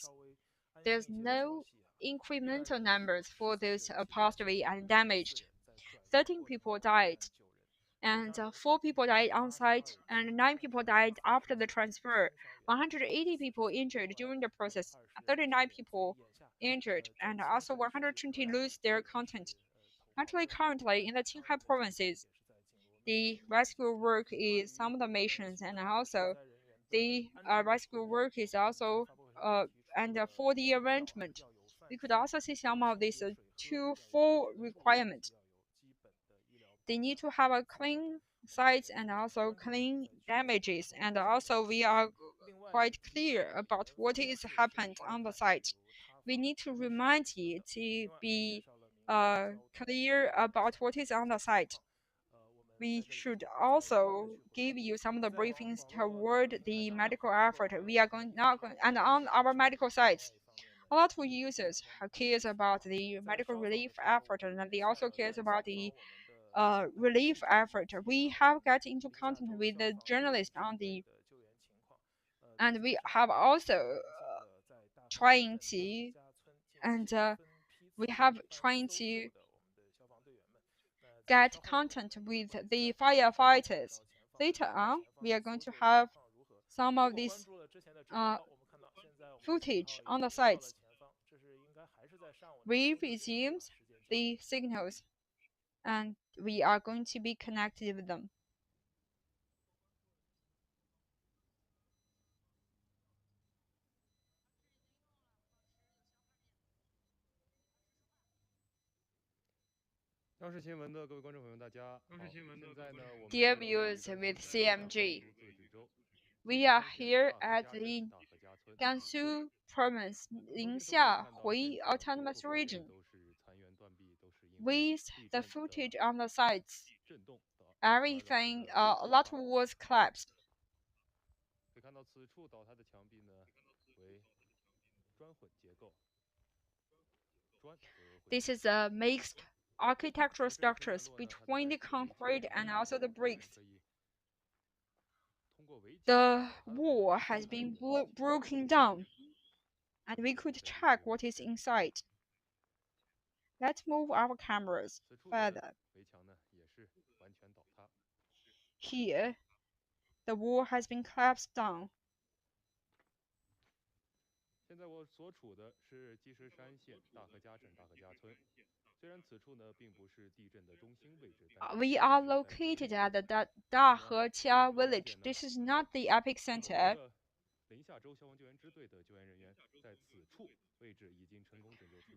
S8: there's no incremental numbers for those passed away and damaged. 13 people died, and 4 people died on site, and 9 people died after the transfer. 180 people injured during the process, 39 people injured, and also 120 lose their content. Actually, currently in the Qinghai provinces, the rescue work is some of the missions, and also the rescue work is also and for the arrangement. We could also see some of these 2-4 requirements. They need to have a clean site and also clean damages, and also we are quite clear about what is happened on the site. We need to remind you to be clear about what is on the site. We should also give you some of the briefings toward the medical effort. We are and on our medical sites, a lot of users cares about the medical relief effort, and they also cares about the relief effort. We have got into contact with the journalist on the, and we have also trying to, and we have trying to get contact with the firefighters. Later on, we are going to have some of this footage on the sites. We resumed the signals, and we are going to be connected with them. Dear viewers with CMG, we are here at the Gansu Province, Ningxia Hui Autonomous Region. With the footage on the sites, everything, a lot was collapsed. This is a mixed architectural structures between the concrete and also the bricks. The wall has been broken down, and we could check what is inside. Let's move our cameras further. Here, the wall has been collapsed down. We are located at the Dahejia village. This is not the epicenter.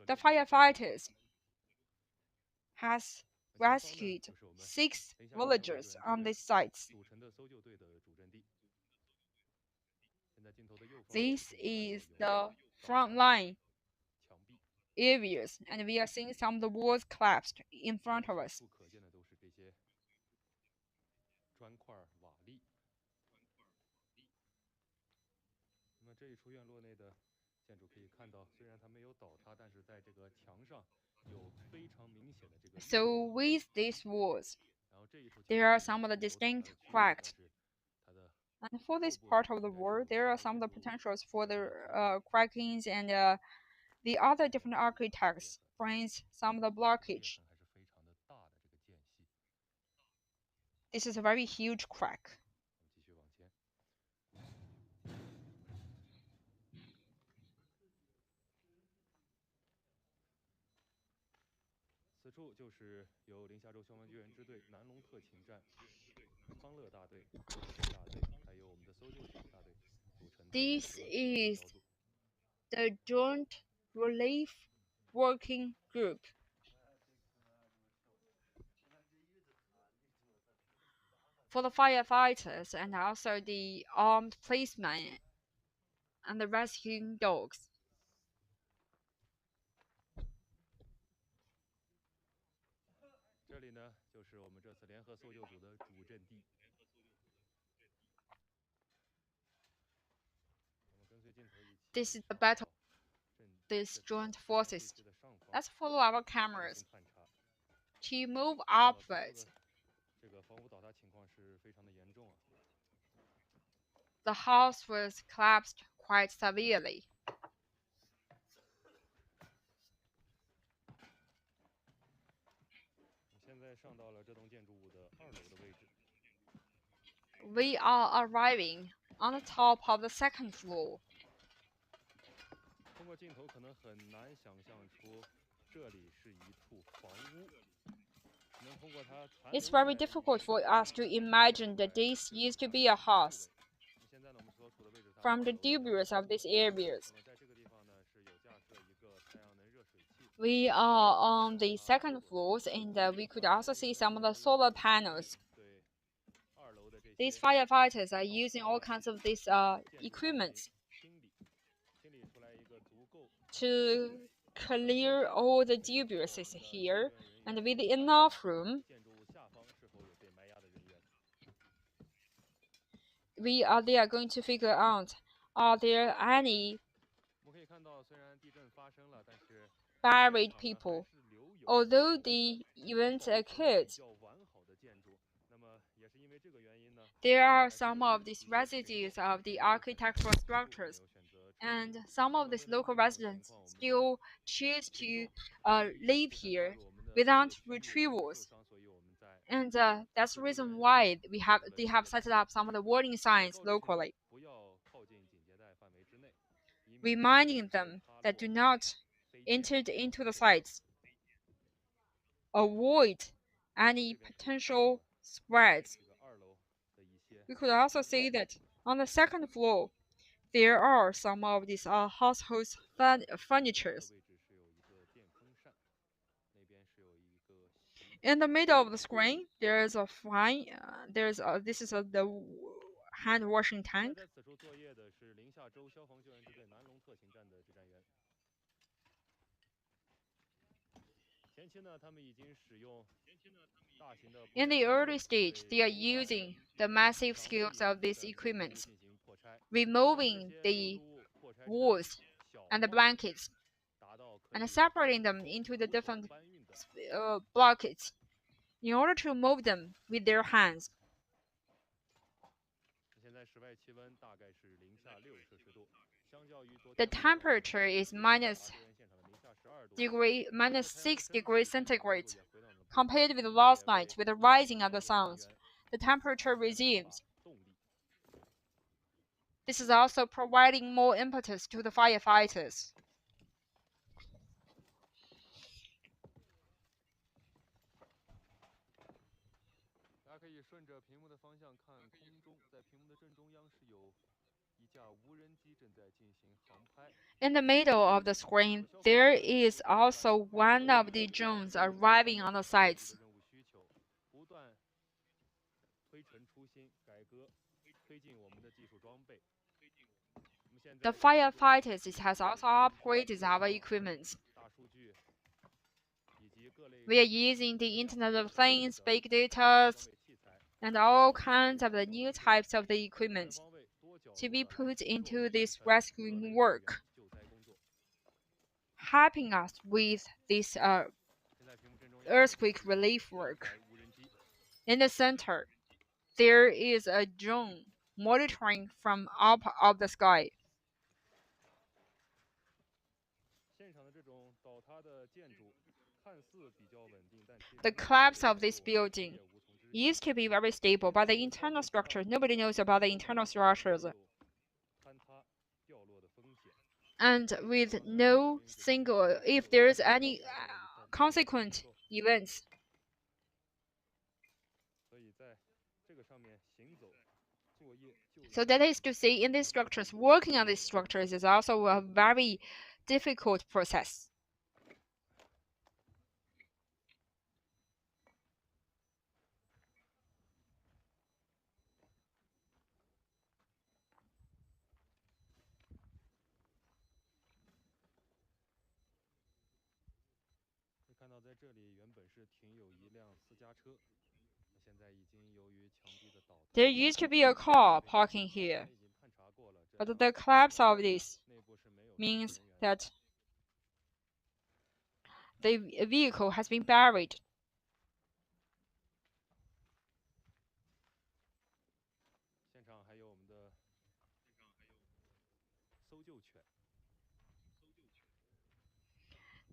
S8: The firefighters has rescued 6 villagers on these sites. This is the front line areas, and we are seeing some of the walls collapsed in front of us. So with these walls, there are some of the distinct cracks. And for this part of the wall, there are some of the potentials for the crackings, and the other different architects brings some of the blockage. This is a very huge crack. This is the Joint Relief Working Group. for the firefighters and also the armed policemen and the rescuing dogs.
S18: 这里呢，就是我们这次联合搜救组的主阵地。
S8: This is the battle. These joint forces. Let's follow our cameras to move upwards.
S18: 这个房屋倒塌情况是非常的严重啊。
S8: The house was collapsed quite severely.
S18: 现在上到了这栋建筑物的2楼的位置。
S8: We are arriving on the top of the second floor.
S18: 通过镜头可能很难想象出这里是一处房屋。
S8: It's very difficult for us to imagine that this used to be a house. From the debris of these areas, we are on the second floors, and we could also see some of the solar panels. These firefighters are using all kinds of these equipment to clear all the debris here, and with enough room, they are going to figure out, are there any buried people? Although the event occurred, there are some of these residues of the architectural structures, and some of these local residents still choose to live here without retrievals. And that's the reason why they have set up some of the warning signs locally, reminding them that do not enter into the sites, avoid any potential spreads. We could also see that on the second floor, there are some of these household furnitures. In the middle of the screen, there is a fine. This is the hand washing tank. In the early stage, they are using the massive skills of these equipment, removing the walls and the blankets, and separating them into the different buckets in order to move them with their hands. The temperature is -6 degrees centigrade. Compared with last night, with the rising of the sun, the temperature resumes. This is also providing more impetus to the firefighters. In the middle of the screen, there is also one of the drones arriving on the sites. The firefighters has also upgraded our equipment. We are using the Internet of Things, big data, and all kinds of the new types of the equipment to be put into this rescuing work, helping us with this earthquake relief work. In the center, there is a drone monitoring from up of the sky. The collapse of this building used to be very stable, but the internal structure, nobody knows about the internal structures. And with no single, if there is any consequent events, so that is to say, in these structures, working on these structures is also a very difficult process.
S18: 在这里原本是停有一辆私家车，现在已经由于墙壁的倒塌，
S8: There used to be a car parking here, but the collapse of this means that the vehicle has been buried.
S18: 现场还有我们的搜救犬。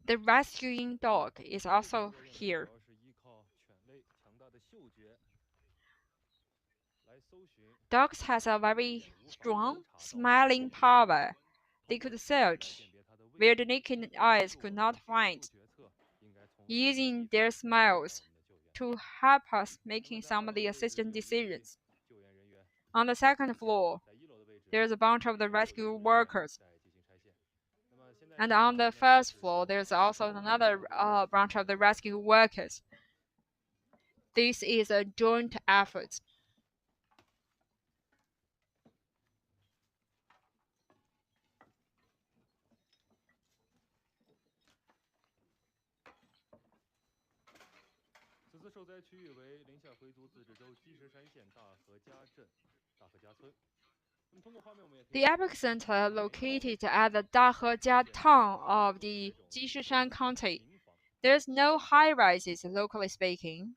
S8: The rescuing dog is also here. Dogs has a very strong smelling power. They could search where the naked eyes could not find, using their smells to help us making some of the assistant decisions. On the second floor, there's a bunch of the rescue workers. And on the first floor, there's also another branch of the rescue workers. This is a joint effort.
S18: 此次受灾区域为宁夏回族自治州积石山县大河家镇大河家村。
S8: The epicenter located at the Dahejia town of the Jishishan County. There's no high rises, locally speaking.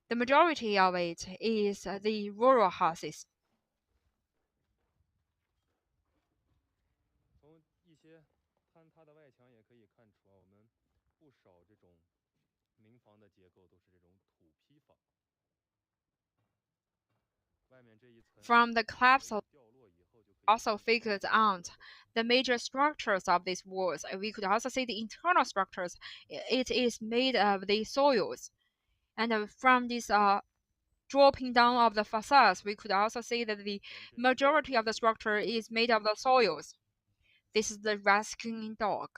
S8: The majority of it is the rural houses.
S18: 从一些坍塌的外墙也可以看出我们不少这种民房的结构都是这种土坯房。
S8: From the collapse also figured out the major structures of these walls. We could also see the internal structures. It is made of the soils. And from this dropping down of the facades, we could also see that the majority of the structure is made of the soils. This is the rescuing dog.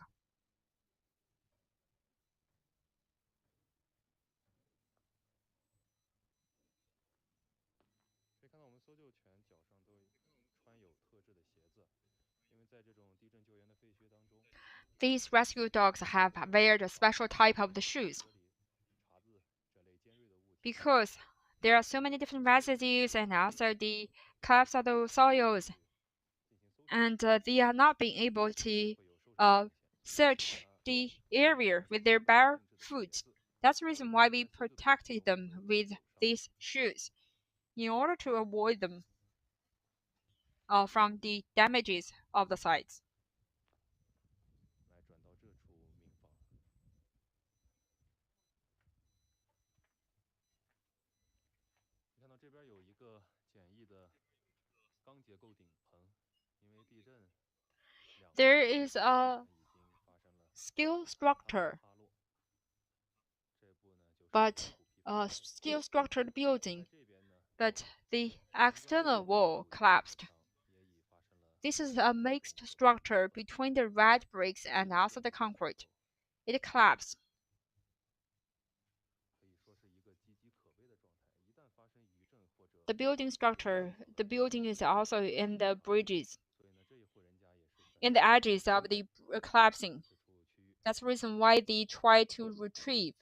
S18: 可以看到我们搜救犬脚上都穿有特制的鞋子，因为在这种地震救援的废墟当中。
S8: These rescue dogs have wear a special type of the shoes because there are so many different residues and also the collapse of the soils, and they are not being able to search the area with their bare foot. That's the reason why we protected them with these shoes, in order to avoid them from the damages of the sites.
S18: 来转到这处民房。你看到这边有一个简易的钢结构顶棚，因为地震。
S8: There is a steel structure, but a steel structured building, but the external wall collapsed. This is a mixed structure between the red bricks and also the concrete. It collapsed. The building structure, the building is also in the bridges, in the edges of the collapsing. That's the reason why they try to retrieve.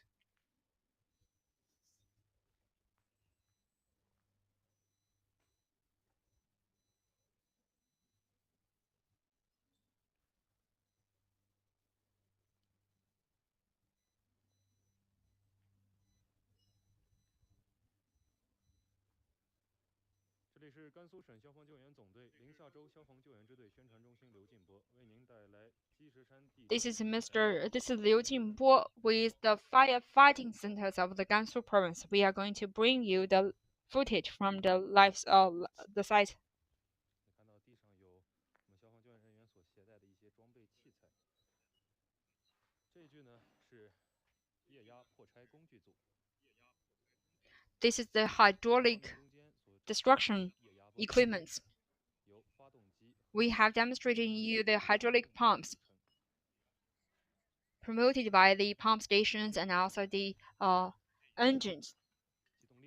S18: 这里是甘肃省消防救援总队宁夏州消防救援支队宣传中心刘进波，为您带来积石山地。
S8: This is Liu Jinbo with the firefighting centers of the Gansu province. We are going to bring you the footage from the the site.
S18: 看到地上有我们消防救援人员所携带的一些装备器材。这一具呢是液压破拆工具组。
S8: This is the hydraulic destruction equipment. We have demonstrated you the hydraulic pumps promoted by the pump stations and also the engines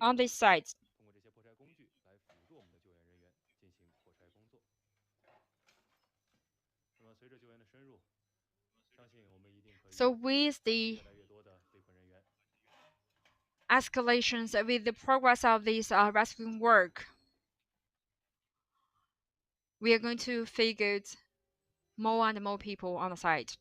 S8: on these sites.
S18: 通过这些破拆工具来辅助我们的救援人员进行破拆工作。那么随着救援的深入，相信我们一定可以。
S8: So with the escalations with the progress of this rescuing work, we are going to figure more and more people on the site.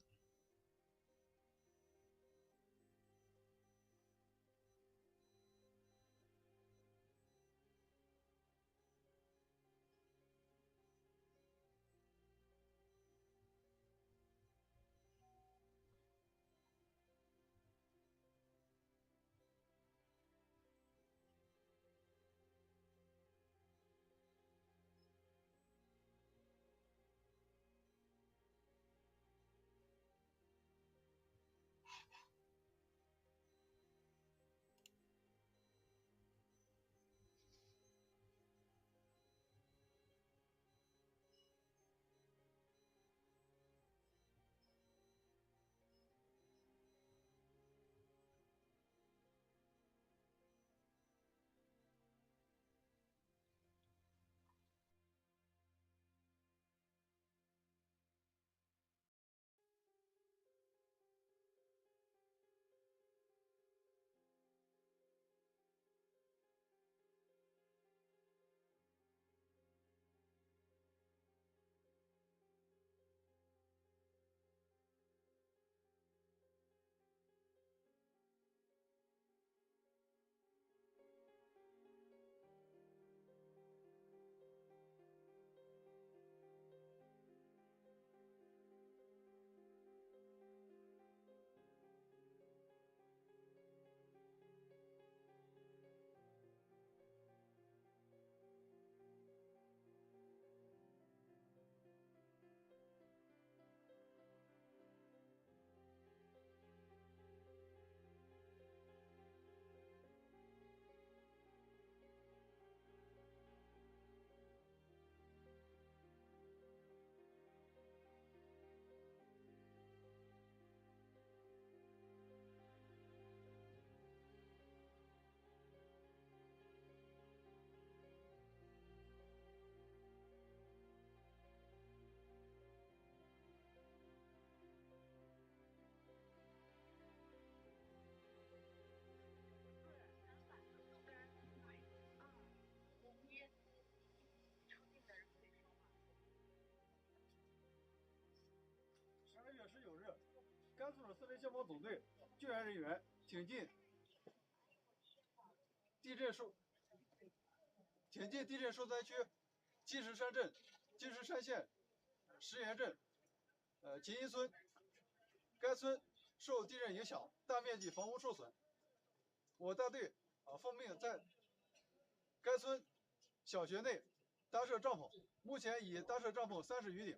S2: 甘肃省4类消防总队救援人员挺进地震受灾区积石山镇、积石山县石岩镇、锦衣村。该村受地震影响，大面积房屋受损。我大队奉命在该村小学内搭设帐篷，目前已搭设帐篷30余顶。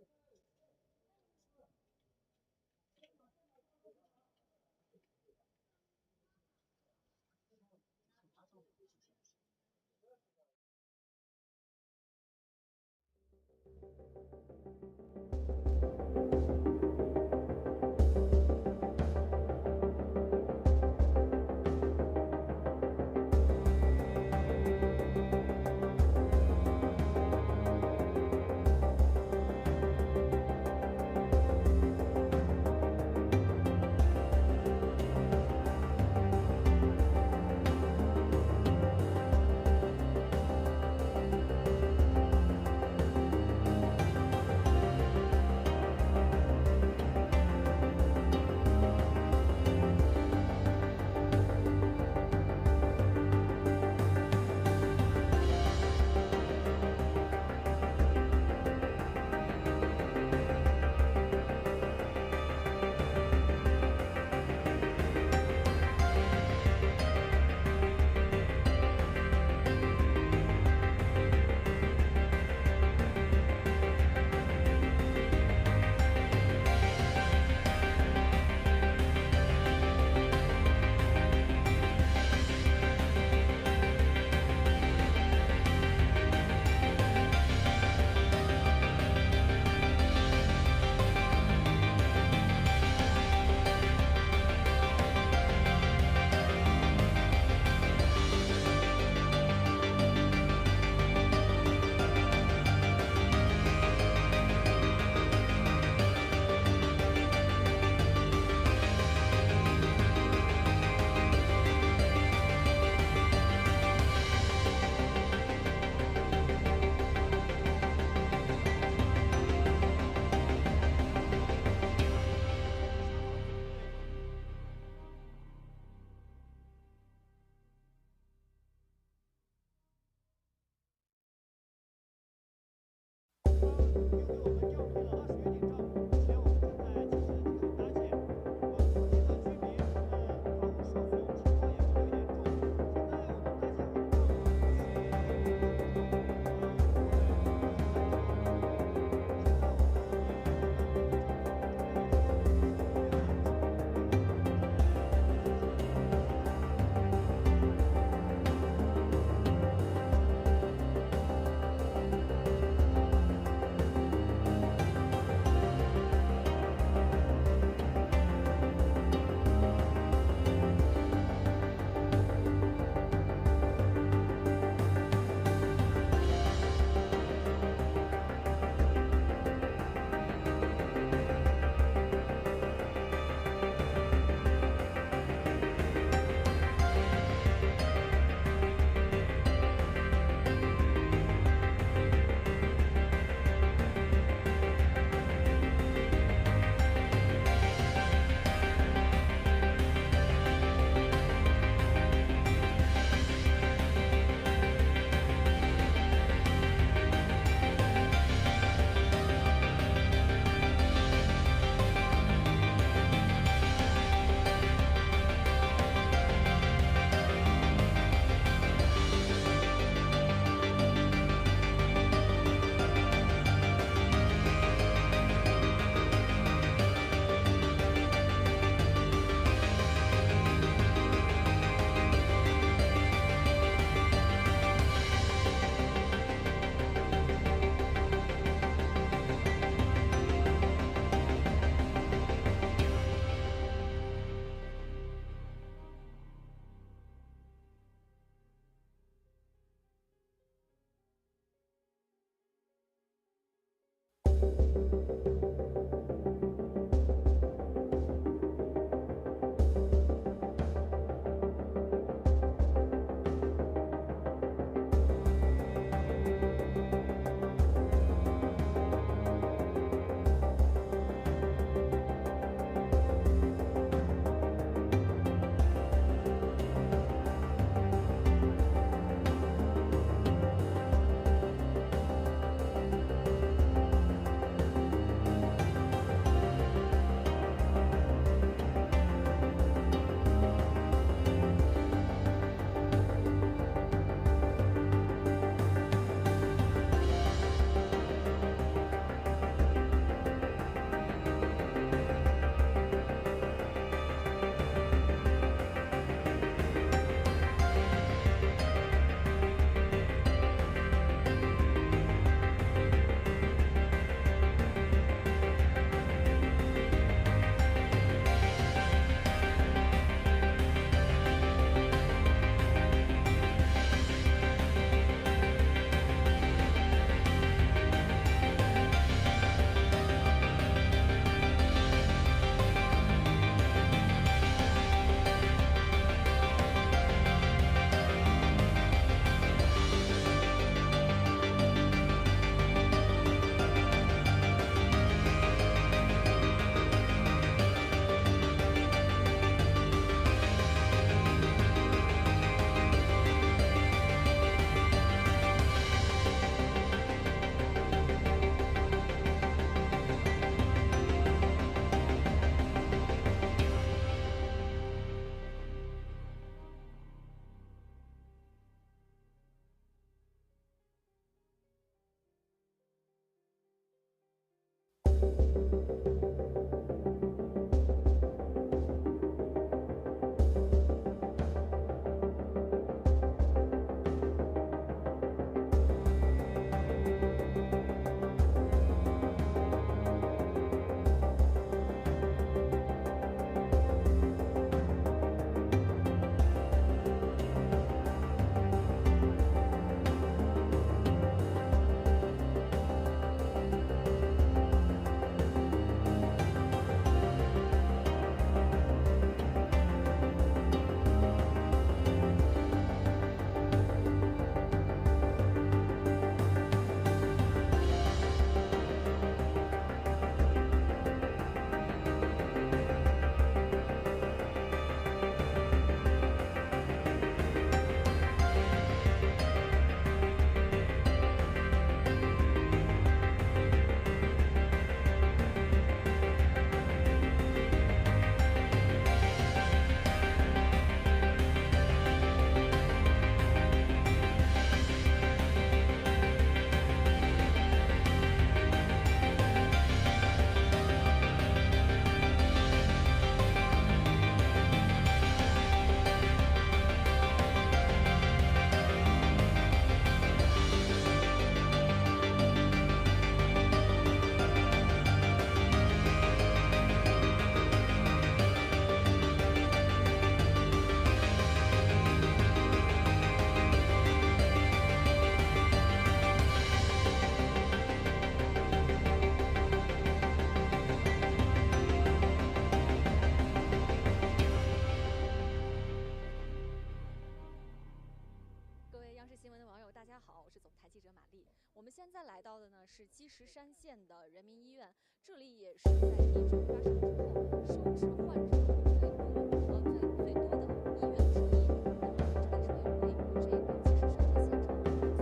S6: 现在来到的呢是积石山县的人民医院，这里也是在地震发生之后收治患者最多的医院之一。那么这个是为了维护这个积石山的现场，所以这里有很多。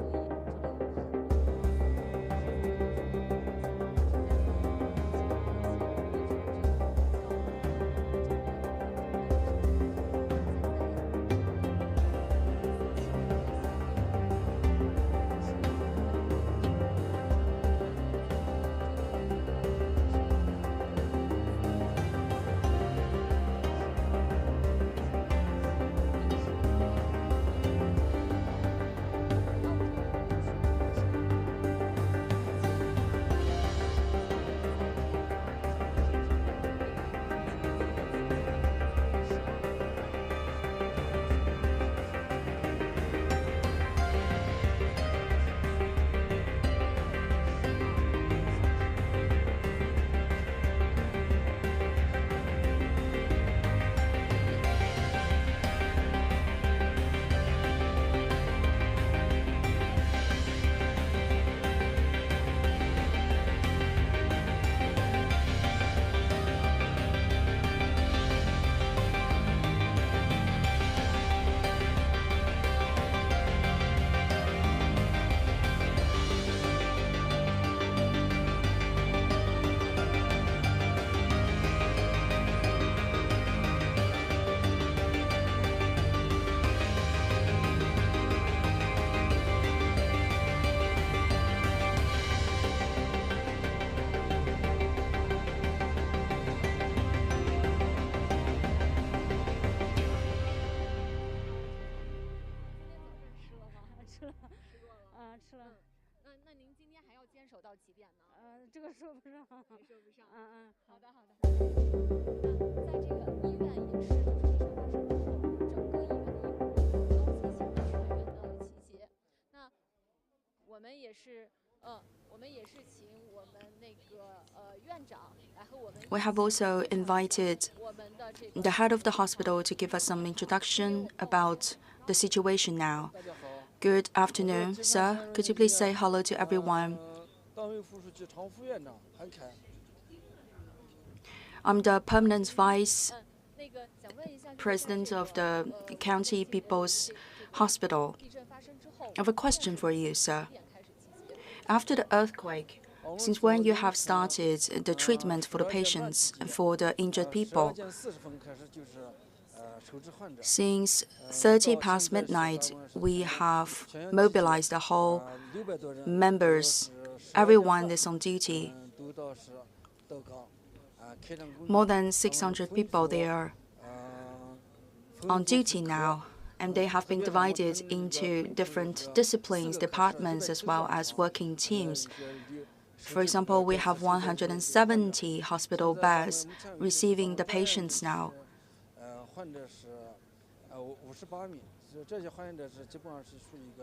S6: 坚守到几点呢？
S22: 这个说不上。
S6: 没说不上。
S22: 好的。
S6: 在这个医院也是，就是地震发生之后，整个医院的一个高级型的全员的集结。那我们也是请我们那个院长来和我们。
S8: We have also invited the head of the hospital to give us some introduction about the situation now. Good afternoon, sir. Could you please say hello to everyone? I'm the permanent vice president of the County People's Hospital. I have a question for you, sir. After the earthquake, since when you have started the treatment for the patients and for the injured people? Since 30 past midnight, we have mobilized the whole members. Everyone is on duty. More than 600 people, they are on duty now, and they have been divided into different disciplines, departments, as well as working teams. For example, we have 170 hospital beds receiving the patients now.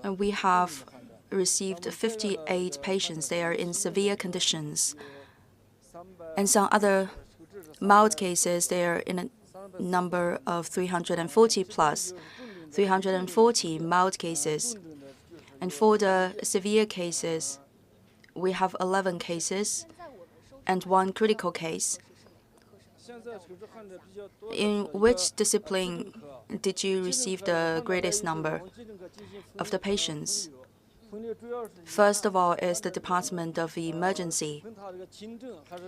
S8: And we have received 58 patients. They are in severe conditions. And some other mild cases, they are in a number of 340 plus, 340 mild cases. And for the severe cases, we have 11 cases and 1 critical case. In which discipline did you receive the greatest number of the patients? First of all is the Department of Emergency.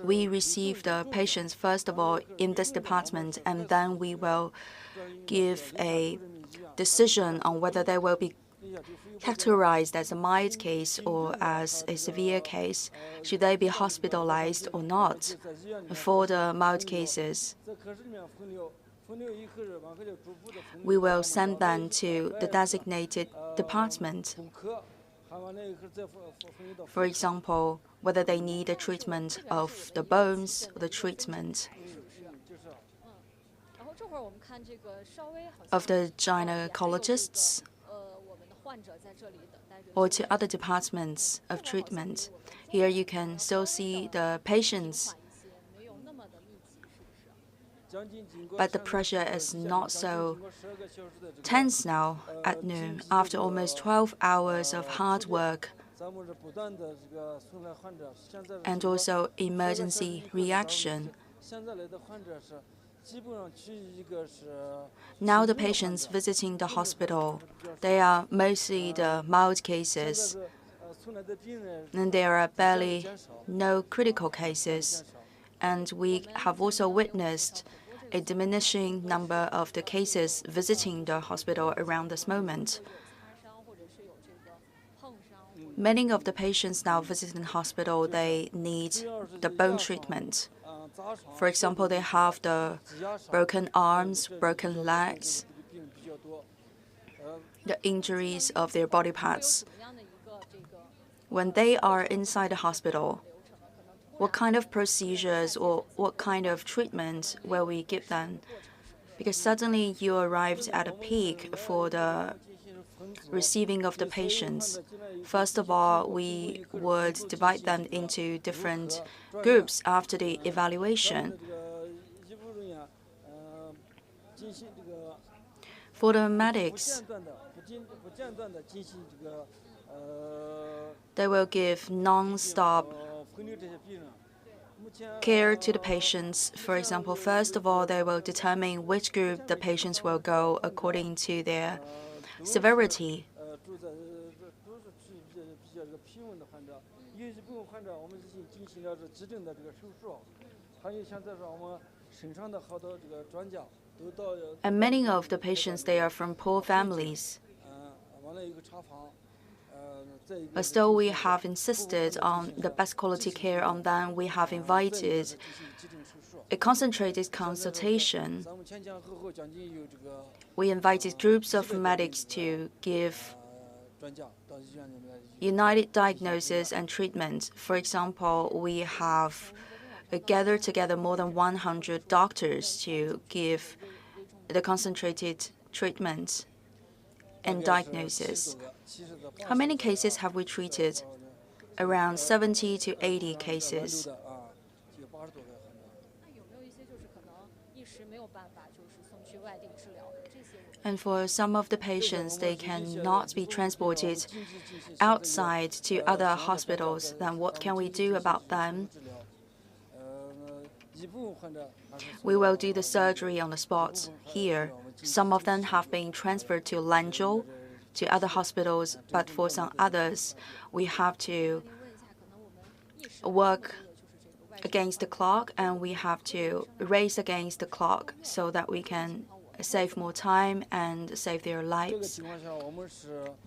S8: We receive the patients first of all in this department, and then we will give a decision on whether they will be categorized as a mild case or as a severe case. Should they be hospitalized or not? For the mild cases, we will send them to the designated department. For example, whether they need a treatment of the bones or the treatment of the gynecologists or to other departments of treatment. Here you can still see the patients, but the pressure is not so tense now at noon. After almost 12 hours of hard work and also emergency reaction. Now the patients visiting the hospital, they are mostly the mild cases, and there are barely no critical cases. And we have also witnessed a diminishing number of the cases visiting the hospital around this moment. Many of the patients now visiting the hospital, they need the bone treatment. For example, they have the broken arms, broken legs, the injuries of their body parts. When they are inside the hospital, what kind of procedures or what kind of treatment will we give them? Because suddenly you arrived at a peak for the receiving of the patients. First of all, we would divide them into different groups after the evaluation. For the medics, they will give non-stop care to the patients. For example, first of all, they will determine which group the patients will go according to their severity. And many of the patients, they are from poor families. But still, we have insisted on the best quality care on them. We have invited a concentrated consultation. We invited groups of medics to give united diagnosis and treatment. For example, we have gathered together more than 100 doctors to give the concentrated treatment and diagnosis. How many cases have we treated? Around 70 to 80 cases. And for some of the patients, they cannot be transported outside to other hospitals. Then what can we do about them? We will do the surgery on the spot here. Some of them have been transferred to Lanzhou, to other hospitals, but for some others, we have to work against the clock, and we have to race against the clock so that we can save more time and save their lives.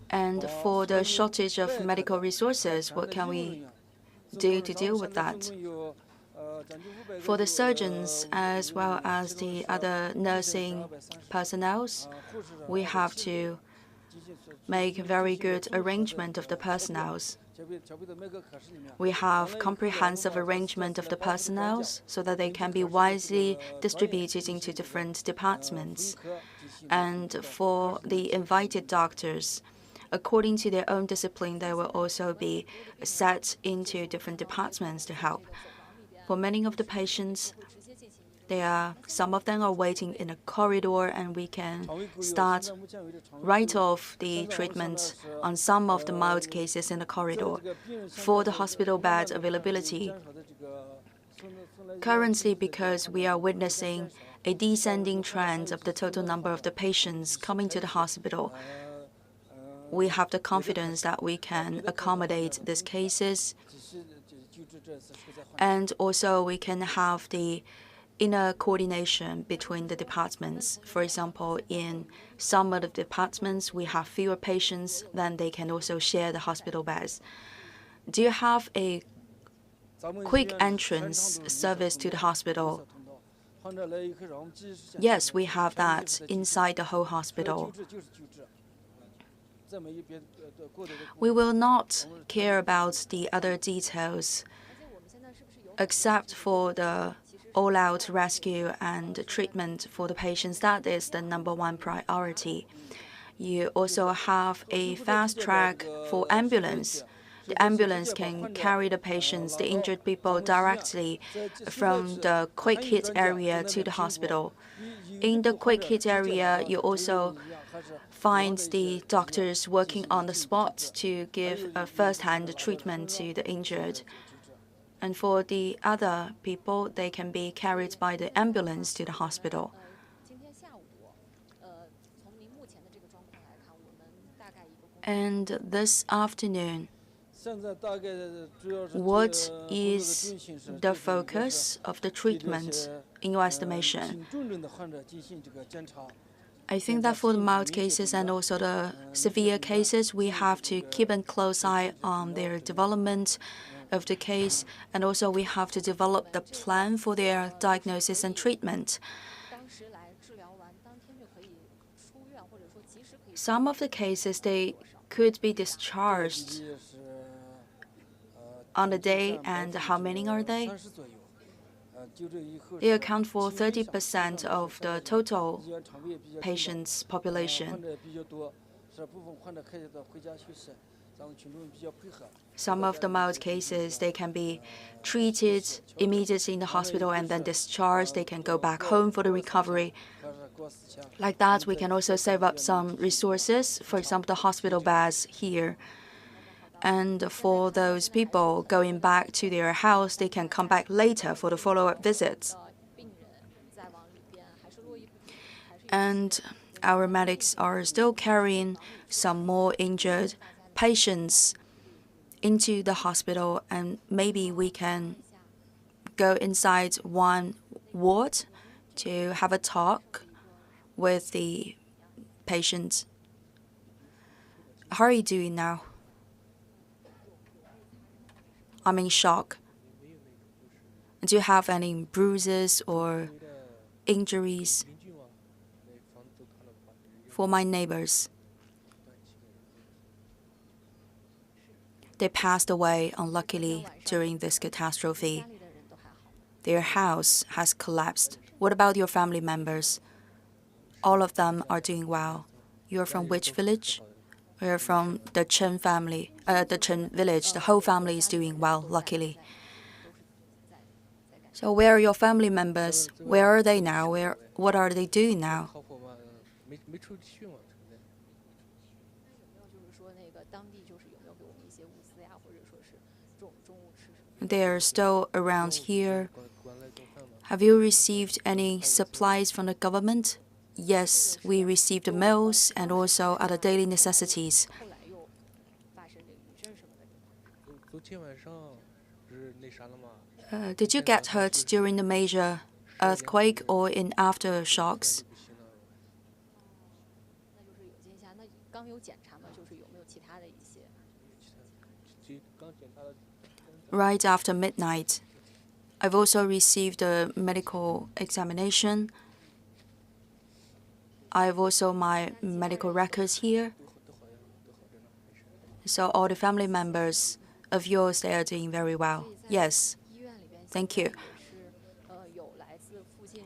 S8: And for the shortage of medical resources, what can we do to deal with that? For the surgeons as well as the other nursing personnel, we have to make very good arrangement of the personnel. We have comprehensive arrangement of the personnel so that they can be wisely distributed into different departments. And for the invited doctors, according to their own discipline, they will also be set into different departments to help. For many of the patients, some of them are waiting in a corridor, and we can start right off the treatment on some of the mild cases in the corridor. For the hospital bed availability, currently, because we are witnessing a descending trend of the total number of the patients coming to the hospital, we have the confidence that we can accommodate these cases. And also, we can have the inner coordination between the departments. For example, in some of the departments, we have fewer patients, then they can also share the hospital beds. Do you have a quick entrance service to the hospital? Yes, we have that inside the whole hospital. We will not care about the other details, except for the all-out rescue and treatment for the patients. That is the #1 priority. You also have a fast track for ambulance. The ambulance can carry the patients, the injured people, directly from the quick hit area to the hospital.
S7: In the quick hit area, you also find the doctors working on the spot to give a first-hand treatment to the injured. And for the other people, they can be carried by the ambulance to the hospital. And this afternoon, what is the focus of the treatment in your estimation? I think that for the mild cases and also the severe cases, we have to keep a close eye on their development of the case, and also we have to develop the plan for their diagnosis and treatment. Some of the cases, they could be discharged on the day, and how many are they? They account for 30% of the total patients' population. Some of the mild cases, they can be treated immediately in the hospital and then discharged. They can go back home for the recovery. Like that, we can also save up some resources, for example, the hospital beds here. And for those people going back to their house, they can come back later for the follow-up visits. And our medics are still carrying some more injured patients into the hospital, and maybe we can go inside one ward to have a talk with the patients. How are you doing now? I'm in shock. Do you have any bruises or injuries? For my neighbors, they passed away unluckily during this catastrophe. Their house has collapsed. What about your family members? All of them are doing well. You're from which village? We're from the Chen family, the Chen village. The whole family is doing well, luckily. So where are your family members? Where are they now? What are they doing now? They are still around here. Have you received any supplies from the government? Yes, we received the meals and also other daily necessities. Did you get hurt during the major earthquake or in aftershocks? Right after midnight, I've also received a medical examination. I have also my medical records here. So all the family members of yours, they are doing very well. Yes, thank you.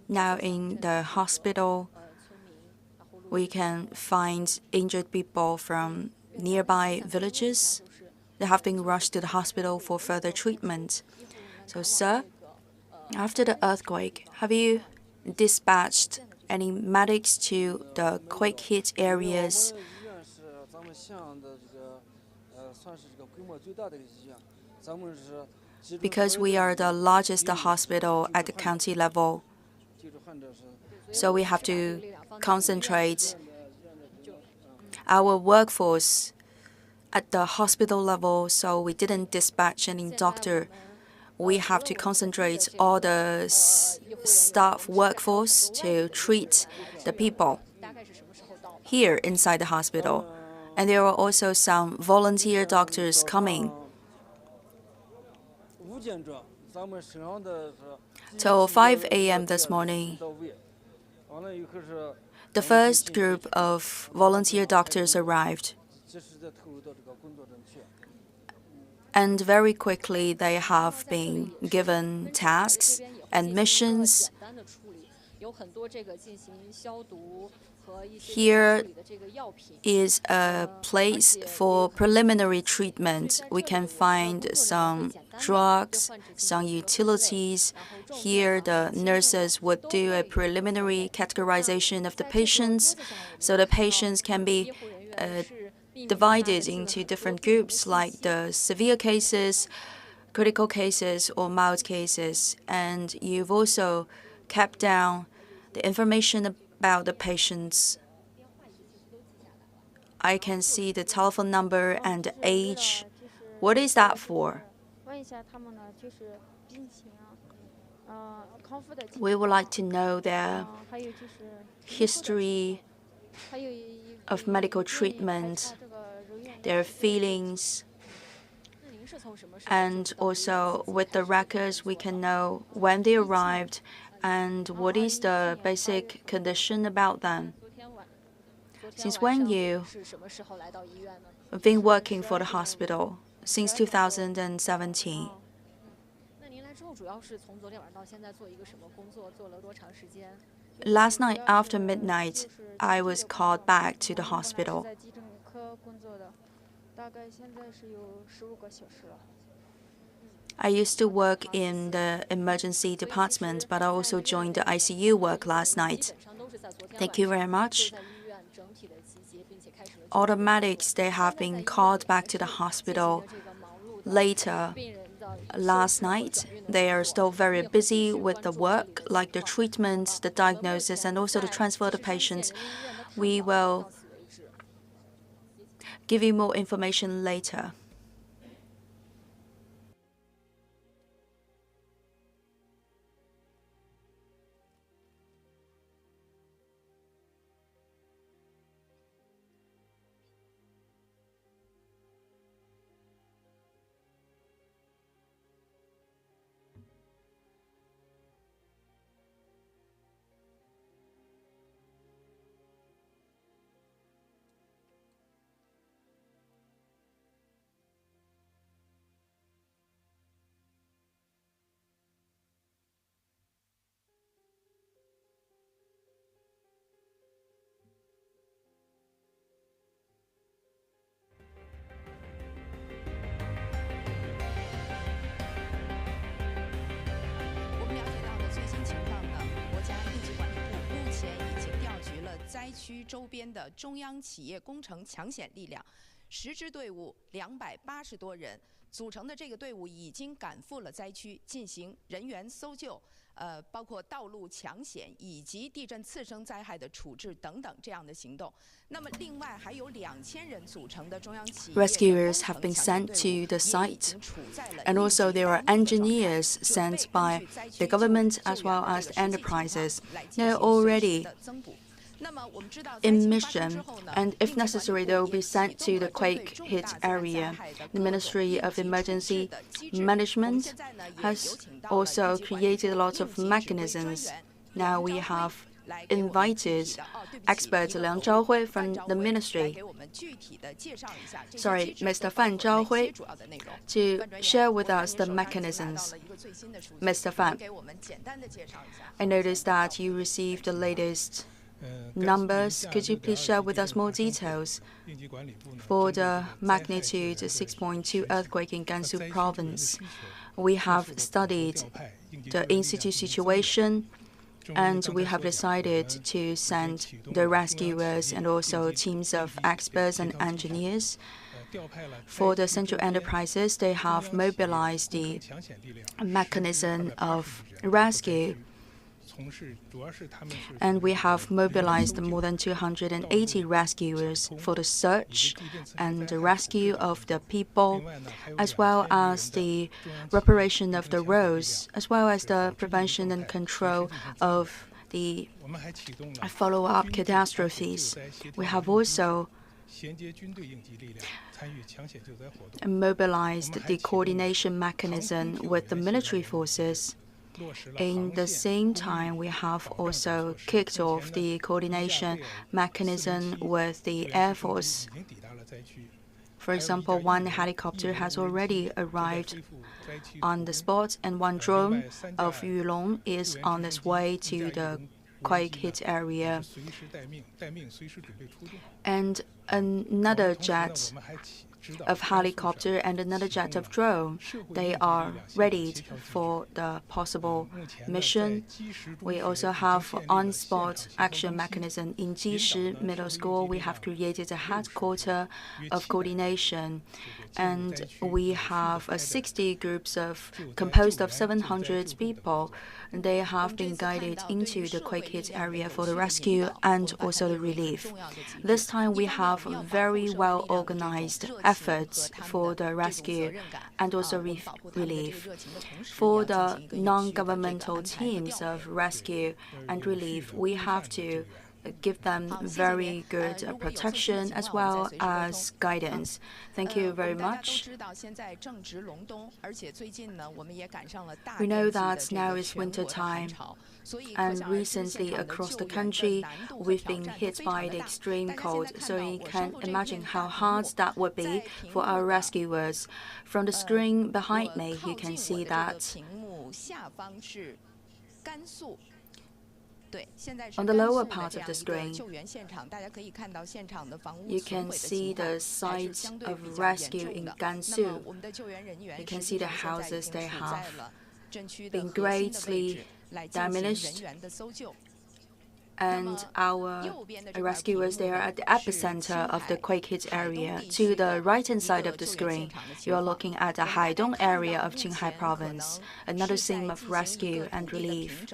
S7: Now in the hospital, we can find injured people from nearby villages. They have been rushed to the hospital for further treatment. So, sir, after the earthquake, have you dispatched any medics to the quick hit areas? Because we are the largest hospital at the county level, so we have to concentrate our workforce at the hospital level, so we didn't dispatch any doctor. We have to concentrate all the staff workforce to treat the people here inside the hospital. And there are also some volunteer doctors coming. Till 5 a.m. this morning, the first group of volunteer doctors arrived. And very quickly, they have been given tasks and missions Here is a place for preliminary treatment. We can find some drugs, some utilities. Here, the nurses would do a preliminary categorization of the patients, so the patients can be divided into different groups, like the severe cases, critical cases, or mild cases. And you've also kept down the information about the patients. I can see the telephone number and the age. What is that for? We would like to know their history of medical treatment, their feelings, and also with the records we can know when they arrived and what is the basic condition about them. Since when you've been working for the hospital? Since 2017. Last night after midnight, I was called back to the hospital. I used to work in the emergency department, but I also joined the ICU work last night. Thank you very much. All the medics, they have been called back to the hospital later last night. They are still very busy with the work, like the treatment, the diagnosis, and also the transfer of the patients. We will give you more information later.
S9: 灾区周边的中央企业工程抢险力量，10支队伍280多人组成的这个队伍已经赶赴了灾区进行人员搜救，包括道路抢险以及地震次生灾害的处置等等这样的行动。那么，另外还有2000人组成的中央企业
S7: Rescuers have been sent to the site, and also there are engineers sent by the government as well as the enterprises. They're already in mission, and if necessary, they will be sent to the quake-hit area. The Ministry of Emergency Management has also created a lot of mechanisms. Now we have invited expert Liang Zhaohui from the ministry, Mr. Fan Zhaohui, to share with us the mechanisms. Mr. Fan, I noticed that you received the latest numbers. Could you please share with us more details? For the magnitude 6.2 earthquake in Gansu province, we have studied the in-situ situation, and we have decided to send the rescuers and also teams of experts and engineers. For the central enterprises, they have mobilized the mechanism of rescue, and we have mobilized more than 280 rescuers for the search and the rescue of the people, as well as the reparation of the roads, as well as the prevention and control of the follow-up catastrophes. We have also mobilized the coordination mechanism with the military forces. In the same time, we have also kicked off the coordination mechanism with the Air Force. For example, one helicopter has already arrived on the spot, and one drone of Yulong is on its way to the quake hit area. And another jet of helicopter and another jet of drone. They are ready for the possible mission. We also have on-spot action mechanism. In Jishi Middle School, we have created a headquarters of coordination, and we have 60 groups composed of 700 people. They have been guided into the quake hit area for the rescue and also the relief. This time we have very well organized efforts for the rescue and also relief. For the non-governmental teams of rescue and relief, we have to give them very good protection as well as guidance. Thank you very much. We know that now is winter time, and recently across the country we've been hit by the extreme cold, so you can imagine how hard that would be for our rescuers. From the screen behind me, you can see that on the lower part of the screen, you can see the site of rescue in Gansu. You can see the houses they have been greatly damaged, and our rescuers, they are at the epicenter of the quake hit area. To the right-hand side of the screen, you are looking at the Haidong area of Qinghai province, another scene of rescue and relief.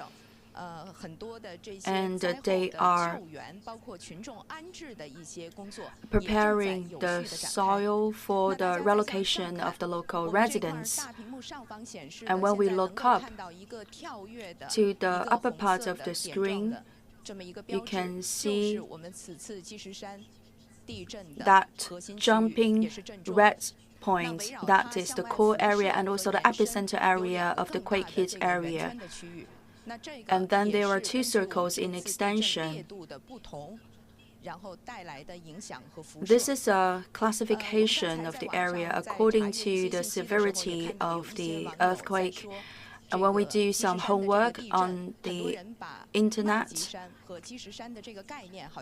S7: And they are preparing the soil for the relocation of the local residents. And when we look up to the upper part of the screen, you can see that jumping red point, that is the core area and also the epicenter area of the quake hit area. And then there are two circles in extension. This is a classification of the area according to the severity of the earthquake. And when we do some homework on the internet,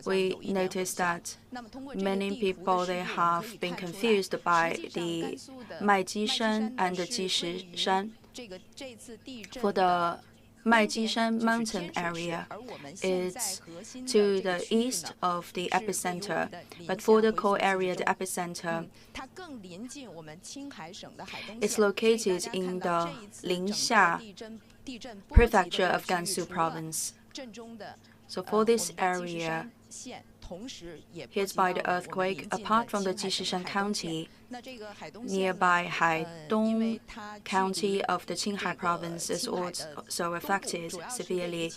S7: we notice that many people, they have been confused by the Jishishan and the Jishishan. For the Jishishan mountain area, it's to the east of the epicenter, but for the core area, the epicenter, it's located in the Linxia prefecture of Gansu province. So for this area hit by the earthquake, apart from the Jishishan County, nearby Haidong County of the Qinghai province is also affected severely.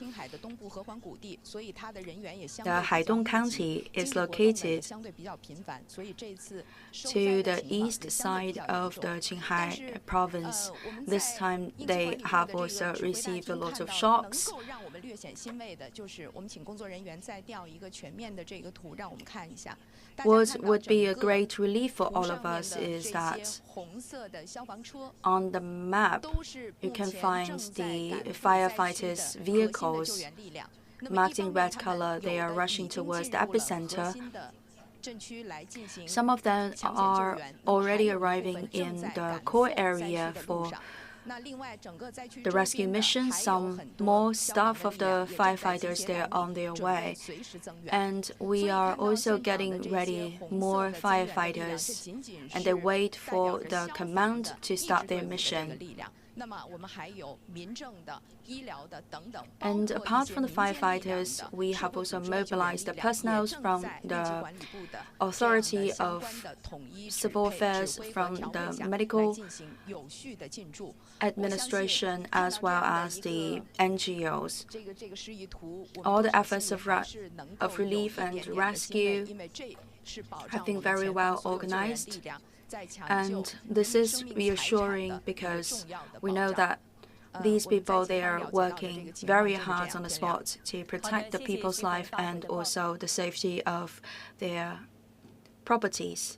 S7: The Haidong County is located to the east side of the Qinghai province. This time they have also received a lot of shocks. What would be a great relief for all of us is that on the map you can find the firefighters' vehicles marked in red color. They are rushing towards the epicenter. Some of them are already arriving in the core area for the rescue mission. Some more staff of the firefighters, they are on their way. And we are also getting ready more firefighters, and they wait for the command to start their mission. And apart from the firefighters, we have also mobilized the personnel from the authority of civil affairs, from the medical administration, as well as the NGOs. All the efforts of relief and rescue have been very well organized. And this is reassuring because we know that these people, they are working very hard on the spot to protect the people's life and also the safety of their properties.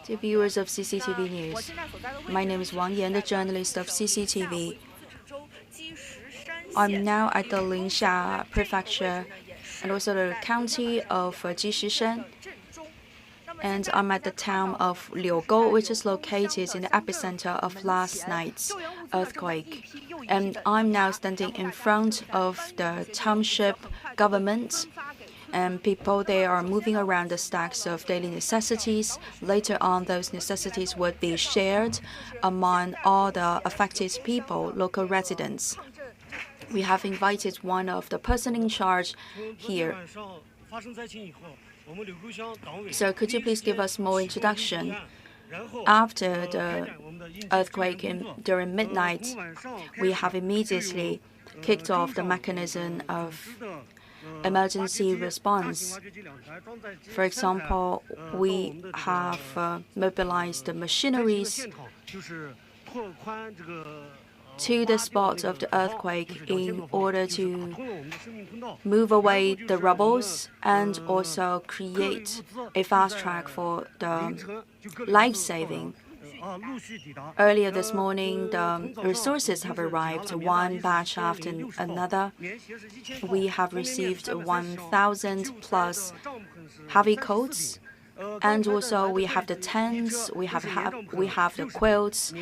S7: To viewers of CCTV News, my name is Wang Yan, the journalist of CCTV. I'm now at the Ningxia Prefecture and also the county of Jishishan, and I'm at the town of Liugou, which is located in the epicenter of last night's earthquake. And I'm now standing in front of the township government, and people, they are moving around the stacks of daily necessities. Later on, those necessities would be shared among all the affected people, local residents. We have invited one of the person in charge here. So could you please give us more introduction? After the earthquake during midnight, we have immediately kicked off the mechanism of emergency response. For example, we have mobilized the machineries to the spot of the earthquake in order to move away the rubbles and also create a fast track for the life-saving. Earlier this morning, the resources have arrived, one batch after another. We have received 1,000 plus heavy coats, and also we have the tents, we have the quilts.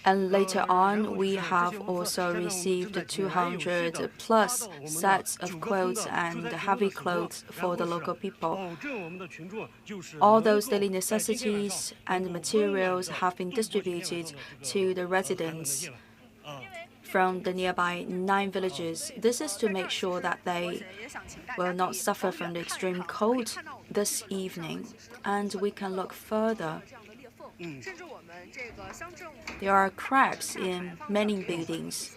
S7: And later on, we have also received 200 plus sets of quilts and heavy clothes for the local people. All those daily necessities and materials have been distributed to the residents from the nearby 9 villages. This is to make sure that they will not suffer from the extreme cold this evening. And we can look further. There are cracks in many buildings.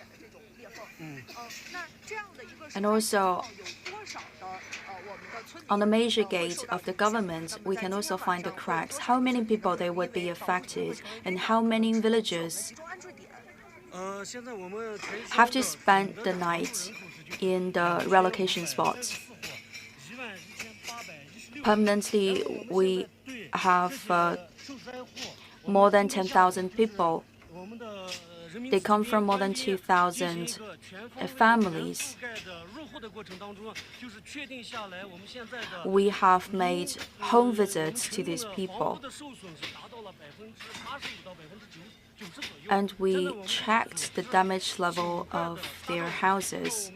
S7: And also, on the major gate of the government, we can also find the cracks. How many people they would be affected, and how many villagers have to spend the night in the relocation spots. Permanently, we have more than 10,000 people. They come from more than 2,000 families. We have made home visits to these people. And we checked the damage level of their houses.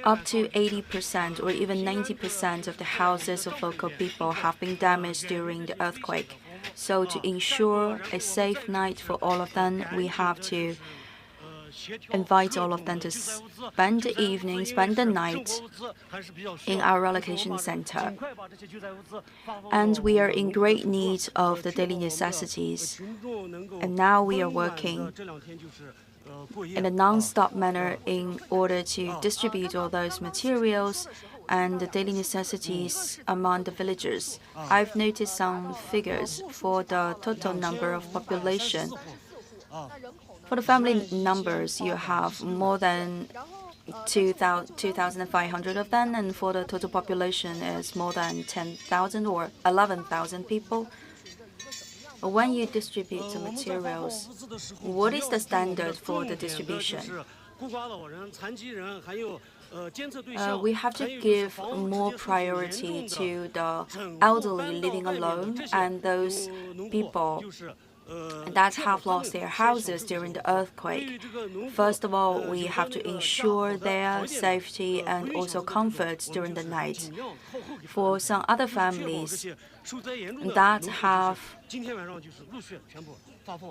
S7: Up to 80% or even 90% of the houses of local people have been damaged during the earthquake. So to ensure a safe night for all of them, we have to invite all of them to spend the evening, spend the night in our relocation center. And we are in great need of the daily necessities. And now we are working in a non-stop manner in order to distribute all those materials and the daily necessities among the villagers. I've noticed some figures for the total number of population. For the family numbers, you have more than 2,500 of them, and for the total population is more than 10,000 or 11,000 people. When you distribute the materials, what is the standard for the distribution? We have to give more priority to the elderly living alone and those people that have lost their houses during the earthquake. First of all, we have to ensure their safety and also comfort during the night. For some other families that have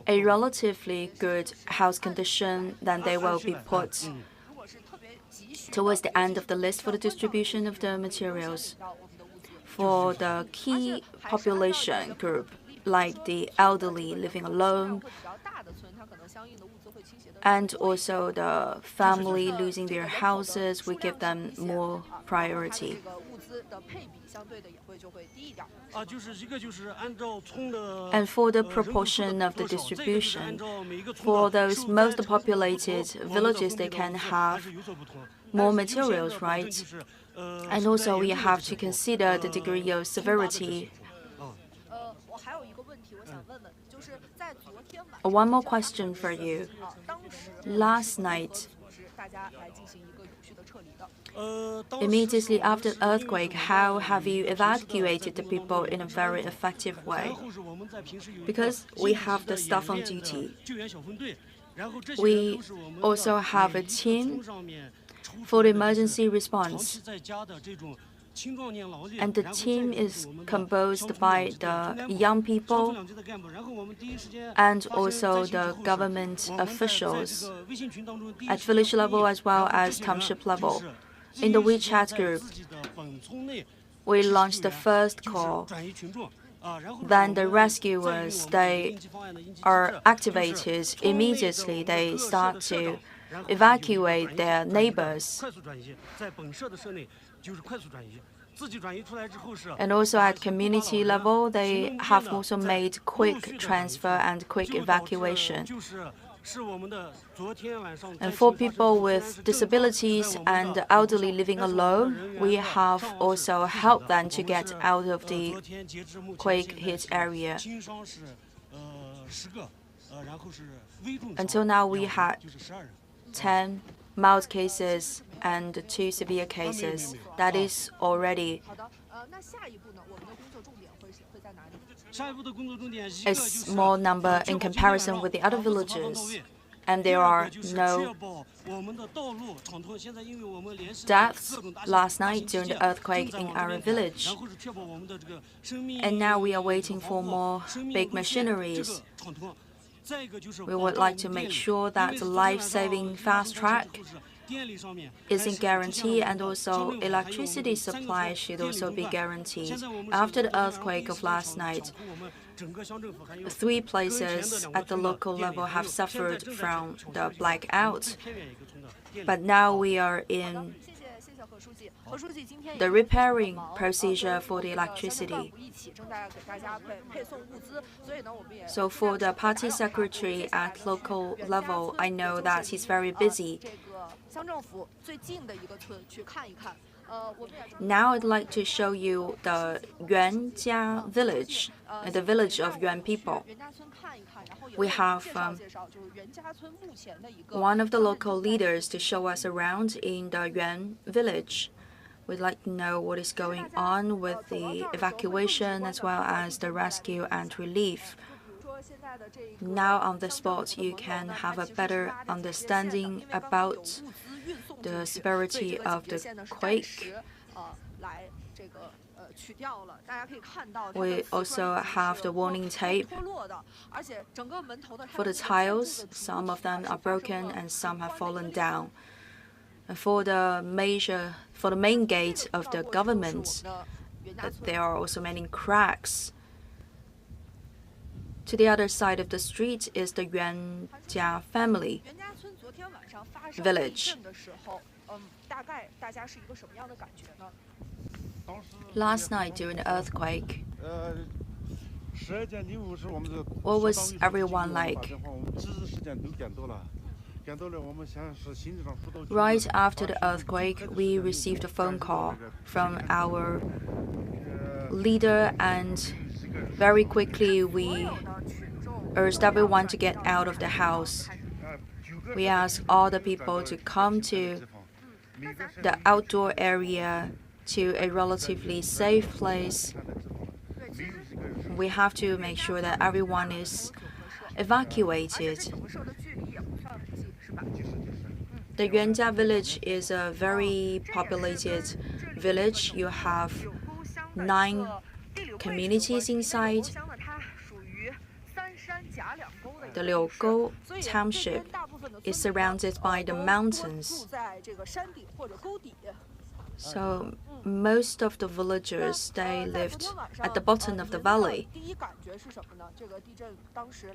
S7: a relatively good house condition, then they will be put towards the end of the list for the distribution of the materials. For the key population group, like the elderly living alone And also the family losing their houses, we give them more priority. And for the proportion of the distribution, for those most populated villages, they can have more materials, right? And also we have to consider the degree of severity. One more question for you. Last night, immediately after the earthquake, how have you evacuated the people in a very effective way? Because we have the staff on duty. We also have a team for the emergency response. And the team is composed by the young people and also the government officials at village level as well as township level. In the WeChat group, we launched the first call. Then the rescuers, they are activated immediately. They start to evacuate their neighbors. And also at community level, they have also made quick transfer and quick evacuation. And for people with disabilities and elderly living alone, we have also helped them to get out of the quake-hit area. Until now, we had 10 mild cases and 2 severe cases. That is already a small number in comparison with the other villages. And there are no deaths last night during the earthquake in our village. And now we are waiting for more big machineries. We would like to make sure that the life-saving fast track is in guarantee, and also electricity supply should also be guaranteed. After the earthquake of last night, 3 places at the local level have suffered from the blackout. But now we are in the repairing procedure for the electricity. So for the party secretary at local level, I know that he's very busy. Now I'd like to show you the Yuanjia village, the village of Yuan people. We have one of the local leaders to show us around in the Yuan village. We'd like to know what is going on with the evacuation as well as the rescue and relief. Now on the spot, you can have a better understanding about the severity of the quake. We also have the warning tape. For the tiles, some of them are broken and some have fallen down. And for the main gate of the government, there are also many cracks. To the other side of the street is the Yuanjia family village. Last night during the earthquake, what was everyone like? Right after the earthquake, we received a phone call from our leader, and very quickly we urged everyone to get out of the house. We asked all the people to come to the outdoor area, to a relatively safe place. We have to make sure that everyone is evacuated. The Yuanjia village is a very populated village. You have 9 communities inside. The Liugou township is surrounded by the mountains. So most of the villagers, they lived at the bottom of the valley.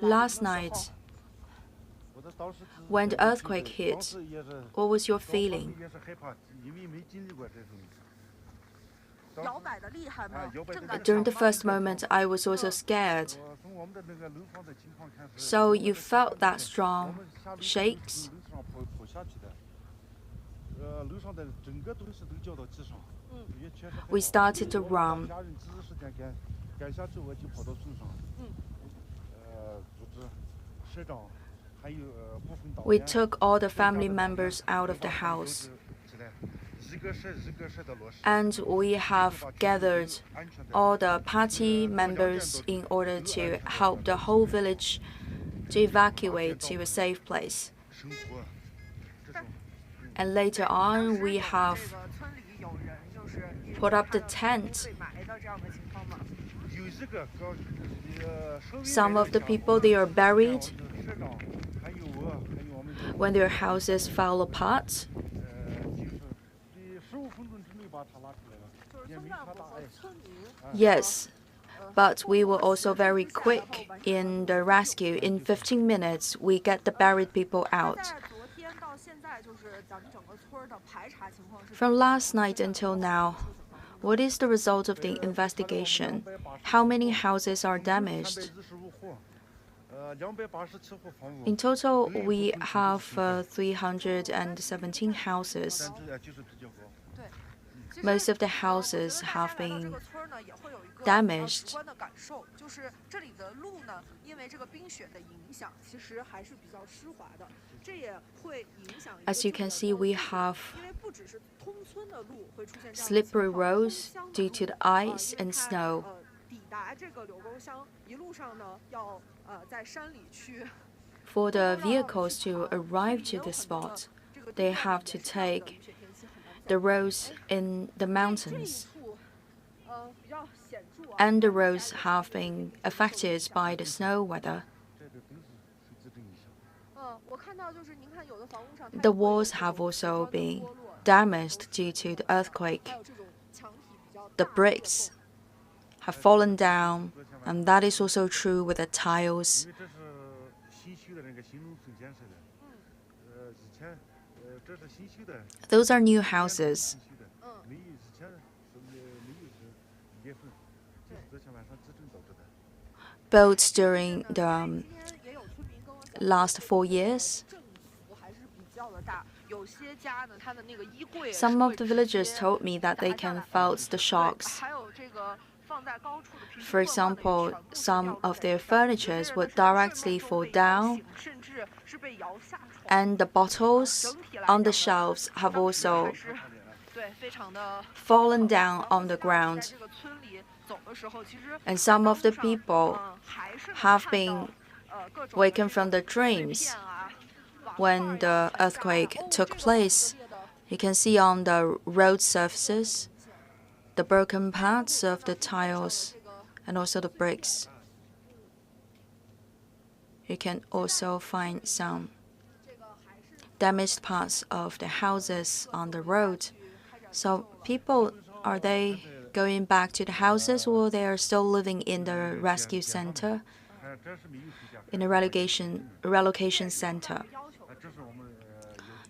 S7: Last night, When the earthquake hit, what was your feeling? During the first moment, I was also scared. So you felt that strong shakes? We started to run. We took all the family members out of the house. And we have gathered all the party members in order to help the whole village to evacuate to a safe place. And later on, we have put up the tent. Some of the people, they are buried when their houses fell apart. Yes, but we were also very quick in the rescue. In 15 minutes, we get the buried people out. From last night until now, what is the result of the investigation? How many houses are damaged? In total, we have 317 houses. Most of the houses have been damaged. As you can see, we have slippery roads due to the ice and snow. For the vehicles to arrive to the spot, they have to take the roads in the mountains. And the roads have been affected by the snow weather. The walls have also been damaged due to the earthquake. The bricks have fallen down, and that is also true with the tiles. Those are new houses. Built during the last 4 years. Some of the villagers told me that they can feel the shocks. For example, some of their furniture would directly fall down, and the bottles on the shelves have also fallen down on the ground. And some of the people have been waken from their dreams when the earthquake took place. You can see on the road surfaces the broken parts of the tiles and also the bricks. You can also find some damaged parts of the houses on the road. So people, are they going back to the houses, or they are still living in the rescue center, in a relocation center?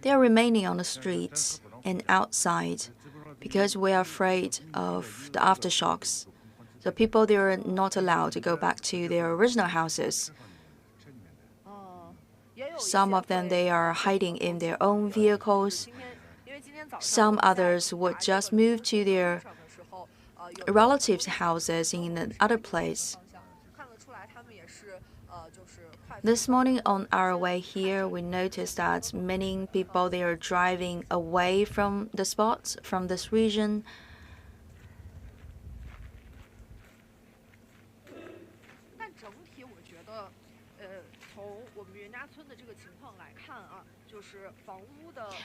S7: They are remaining on the streets and outside because we are afraid of the aftershocks. So people, they are not allowed to go back to their original houses. Some of them, they are hiding in their own vehicles. Some others would just move to their relatives' houses in another place. This morning on our way here, we noticed that many people, they are driving away from the spot, from this region.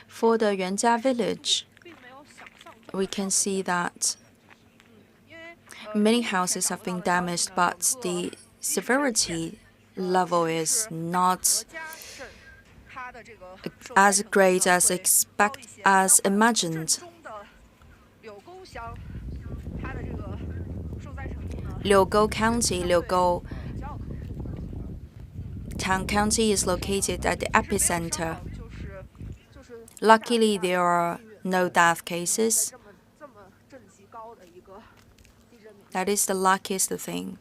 S7: For the Yuanjia village, we can see that many houses have been damaged, but the severity level is not as great as imagined. Liugou County, Liugou Jishishan County is located at the epicenter. Luckily, there are no death cases. That is the luckiest thing.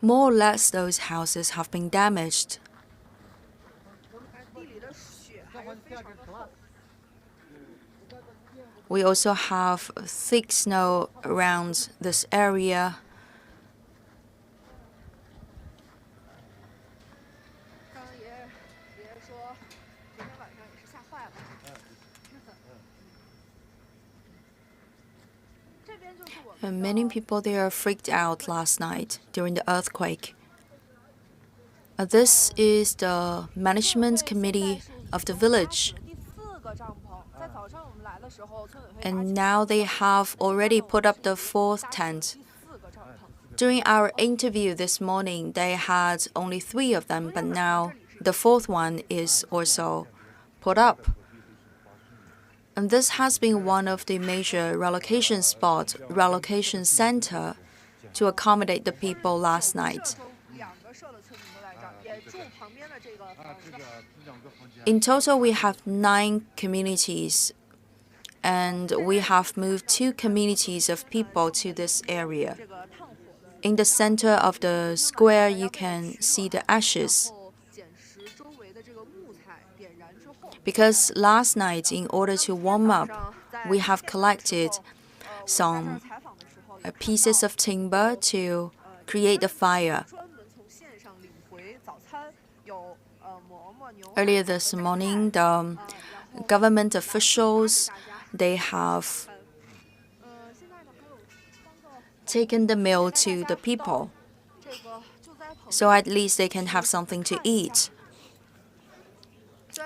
S7: More or less, those houses have been damaged. We also have thick snow around this area. And many people there freaked out last night during the earthquake. This is the management committee of the village. And now they have already put up the 4th tent. During our interview this morning, they had only 3 of them, but now the 4th one is also put up. And this has been one of the major relocation center to accommodate the people last night. In total, we have 9 communities, and we have moved 2 communities of people to this area. In the center of the square, you can see the ashes. Because last night, in order to warm up, we have collected some pieces of timber to create a fire. Earlier this morning, the government officials, they have taken the meal to the people, so at least they can have something to eat.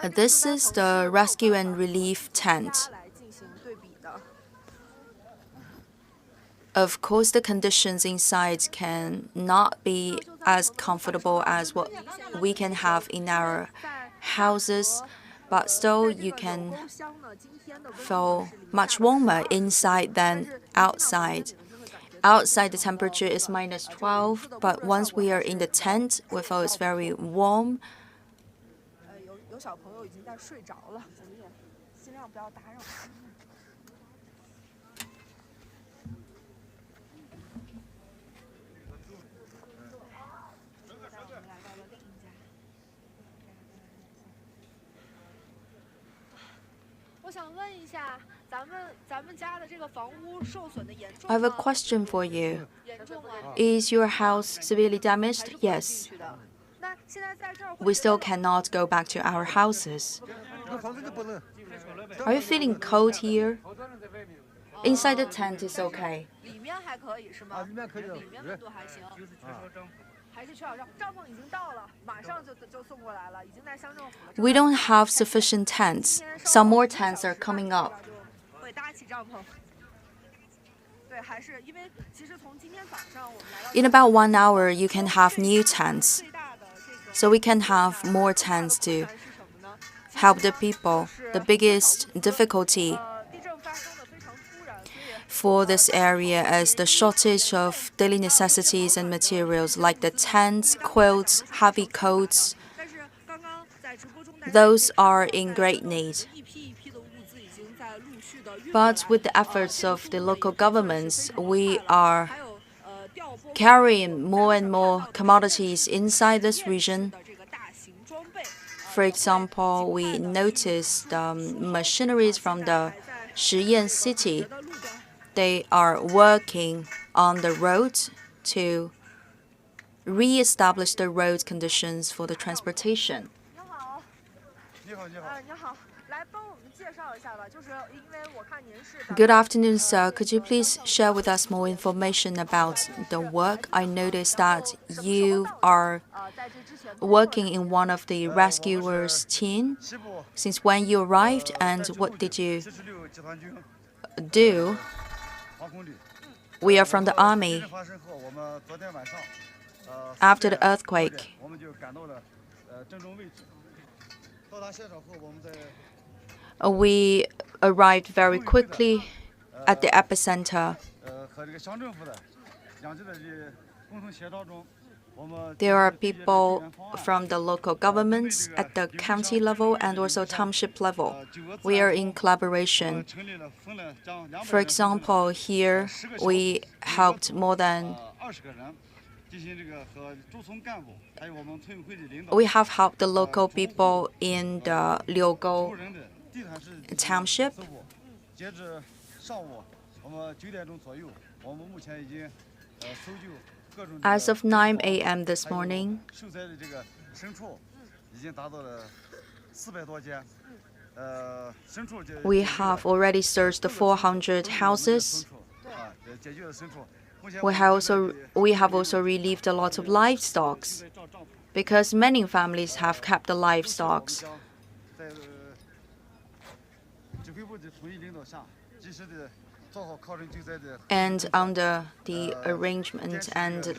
S7: This is the rescue and relief tent. Of course, the conditions inside can not be as comfortable as what we can have in our houses, but still you can feel much warmer inside than outside. Outside the temperature is -12, but once we are in the tent, we feel it's very warm. I have a question for you. Is your house severely damaged? Yes. We still cannot go back to our houses. Are you feeling cold here? Inside the tent is okay. We don't have sufficient tents. Some more tents are coming up. In about 1 hour, you can have new tents. So we can have more tents to help the people. The biggest difficulty for this area is the shortage of daily necessities and materials like the tents, quilts, heavy coats. Those are in great need. But with the efforts of the local governments, we are carrying more and more commodities inside this region. For example, we noticed machineries from the Shiyan city. They are working on the road to re-establish the road conditions for the transportation. Good afternoon, sir. Could you please share with us more information about the work? I noticed that you are working in one of the rescuers' team. Since when you arrived, and what did you do? We are from the army. After the earthquake, We arrived very quickly at the epicenter. There are people from the local governments at the county level and also township level. We are in collaboration. For example, here we helped more than we have helped the local people in the Liugo township. As of 9 a.m. this morning, we have already searched 400 houses. We have also relieved a lot of livestock because many families have kept the livestock. And under the arrangement and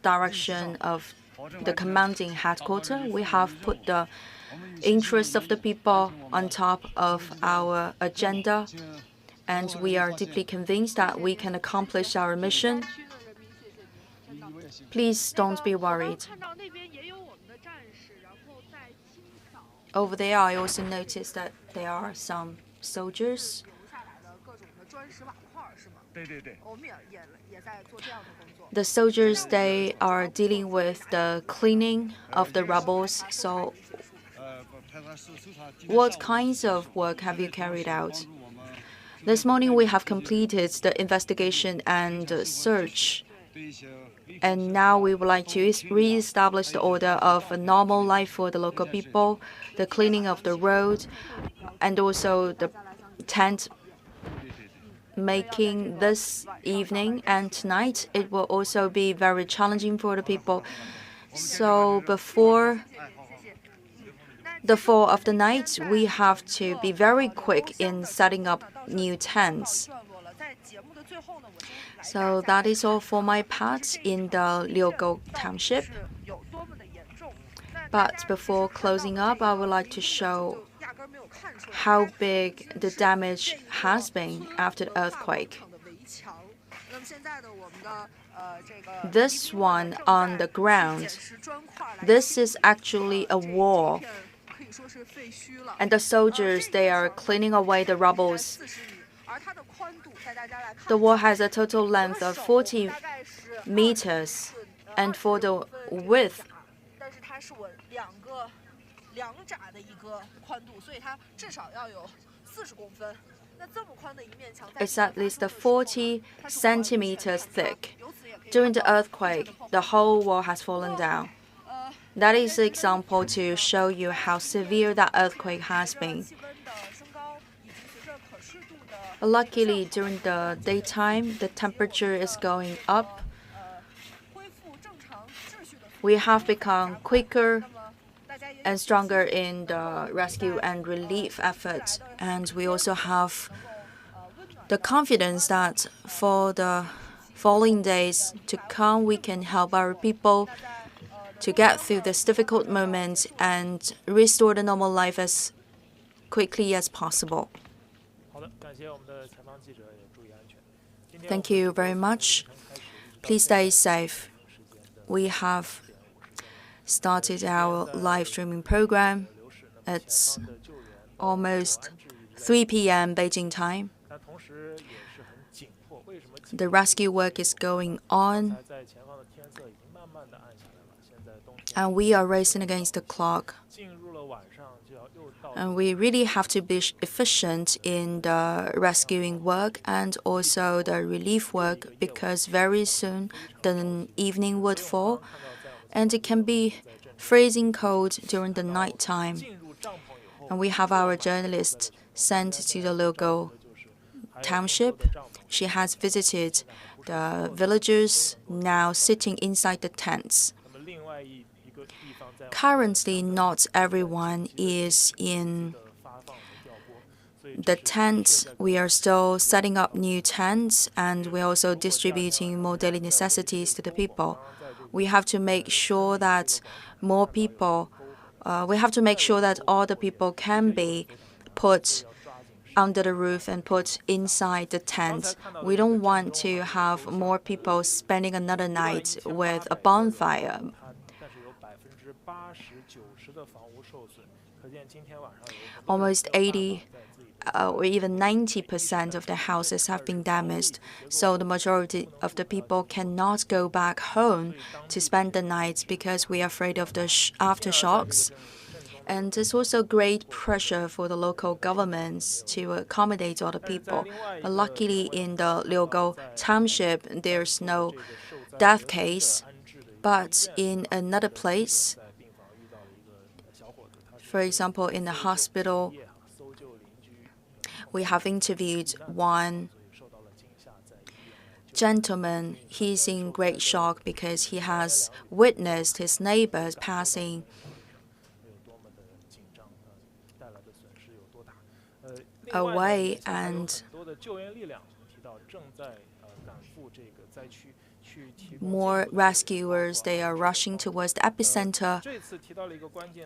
S7: direction of the commanding headquarters, we have put the interests of the people on top of our agenda, and we are deeply convinced that we can accomplish our mission. Please don't be worried. Over there, I also noticed that there are some soldiers. The soldiers, they are dealing with the cleaning of the rubbles. So what kinds of work have you carried out? This morning we have completed the investigation and search. And now we would like to re-establish the order of a normal life for the local people, the cleaning of the road, and also the tent making this evening and tonight. It will also be very challenging for the people. So before the fall of the night, we have to be very quick in setting up new tents. So that is all for my part in the Liugo township. But before closing up, I would like to show how big the damage has been after the earthquake. This one on the ground, this is actually a wall. And the soldiers, they are cleaning away the rubbles. The wall has a total length of 40 meters, and for the width, it's at least 40 centimeters thick. During the earthquake, the whole wall has fallen down. That is an example to show you how severe that earthquake has been. Luckily, during the daytime, the temperature is going up. We have become quicker and stronger in the rescue and relief efforts, and we also have the confidence that for the following days to come, we can help our people to get through this difficult moment and restore the normal life as quickly as possible. Thank you very much. Please stay safe. We have started our live streaming program. It's almost 3 p.m. Beijing time. The rescue work is going on, and we are racing against the clock. And we really have to be efficient in the rescuing work and also the relief work, because very soon the evening would fall, and it can be freezing cold during the night time. And we have our journalist sent to the local township. She has visited the villagers now sitting inside the tents. Currently, not everyone is in the tents. We are still setting up new tents, and we're also distributing more daily necessities to the people. We have to make sure that more people, we have to make sure that all the people can be put under the roof and put inside the tent. We don't want to have more people spending another night with a bonfire. Almost 80 or even 90% of the houses have been damaged, so the majority of the people cannot go back home to spend the night because we are afraid of the aftershocks. And there's also great pressure for the local governments to accommodate all the people. But luckily, in the Liugou township, there's no death case. But in another place, for example, in the hospital, we have interviewed one gentleman. He's in great shock because he has witnessed his neighbors passing away, and more rescuers, they are rushing towards the epicenter,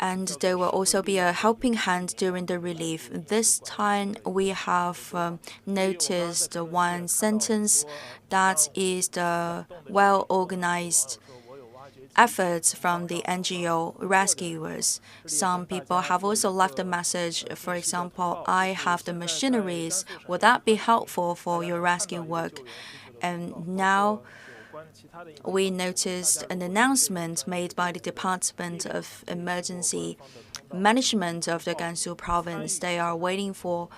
S7: and there will also be a helping hand during the relief. This time we have noticed one sentence, that is the well-organized efforts from the NGO rescuers. Some people have also left a message. For example, I have the machineries. Would that be helpful for your rescue work? And now we noticed an announcement made by the Department of Emergency Management of the Gansu province. They are waiting for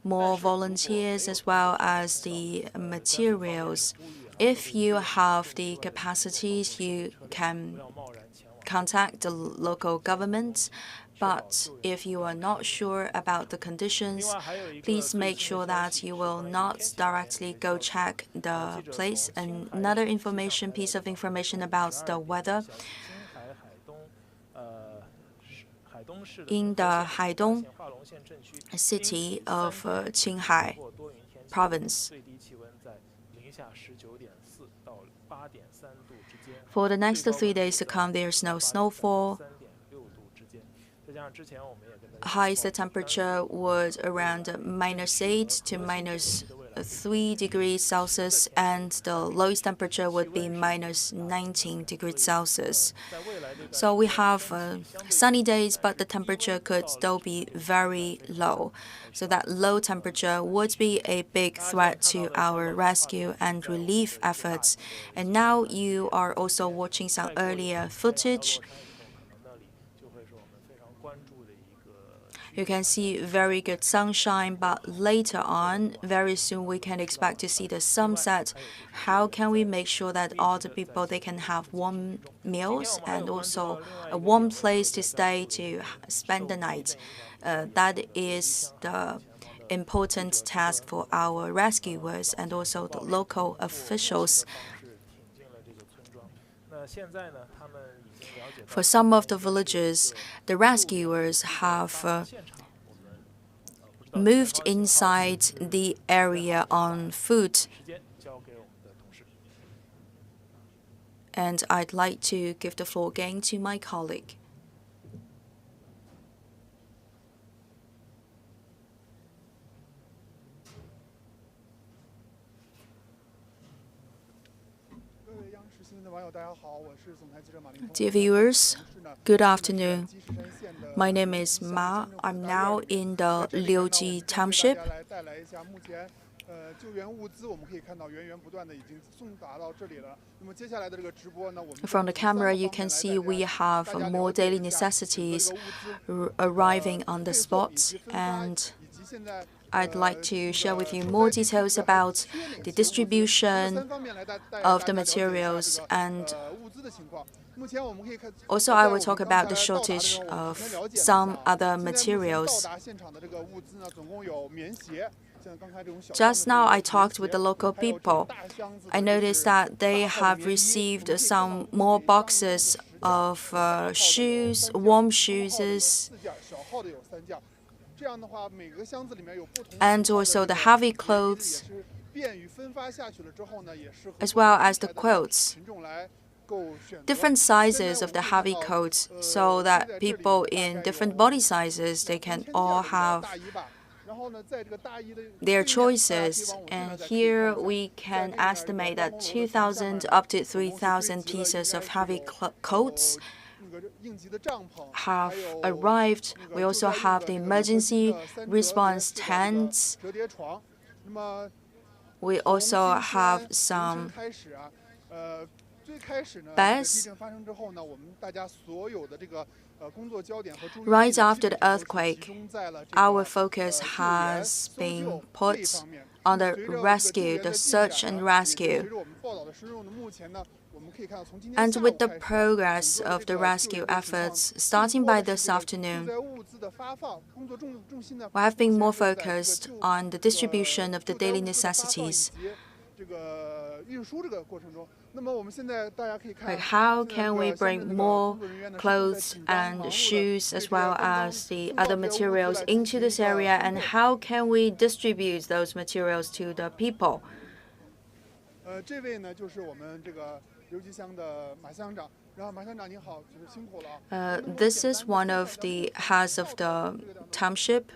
S7: more volunteers as well as the materials. If you have the capacities, you can contact the local government. But if you are not sure about the conditions, please make sure that you will not directly go check the place. And another piece of information about the weather. In the Haidong city of Qinghai province, for the next 3 days to come, there's no snowfall. Highest temperature was around -8 to -3 degrees Celsius, and the lowest temperature would be -19 degrees Celsius. So we have sunny days, but the temperature could still be very low. So that low temperature would be a big threat to our rescue and relief efforts. And now you are also watching some earlier footage. You can see very good sunshine, but later on, very soon, we can expect to see the sunset. How can we make sure that all the people, they can have warm meals and also a warm place to stay to spend the night? That is the important task for our rescuers and also the local officials. For some of the villages, the rescuers have moved inside the area on foot. And I'd like to give the floor again to my colleague. Dear viewers, good afternoon. My name is Ma. I'm now in the Liuji township. From the camera, you can see we have more daily necessities arriving on the spot, and I'd like to share with you more details about the distribution of the materials, and also I will talk about the shortage of some other materials. Just now I talked with the local people. I noticed that they have received some more boxes of shoes, warm shoes, and also the heavy clothes, as well as the quilts. Different sizes of the heavy coats, so that people in different body sizes, they can all have their choices. And here we can estimate that 2,000 up to 3,000 pieces of heavy coats have arrived. We also have the emergency response tents. We also have some beds. Right after the earthquake, our focus has been put on the rescue, the search and rescue. And with the progress of the rescue efforts, starting by this afternoon, we have been more focused on the distribution of the daily necessities. Like how can we bring more clothes and shoes as well as the other materials into this area, and how can we distribute those materials to the people? This is one of the heads of the township.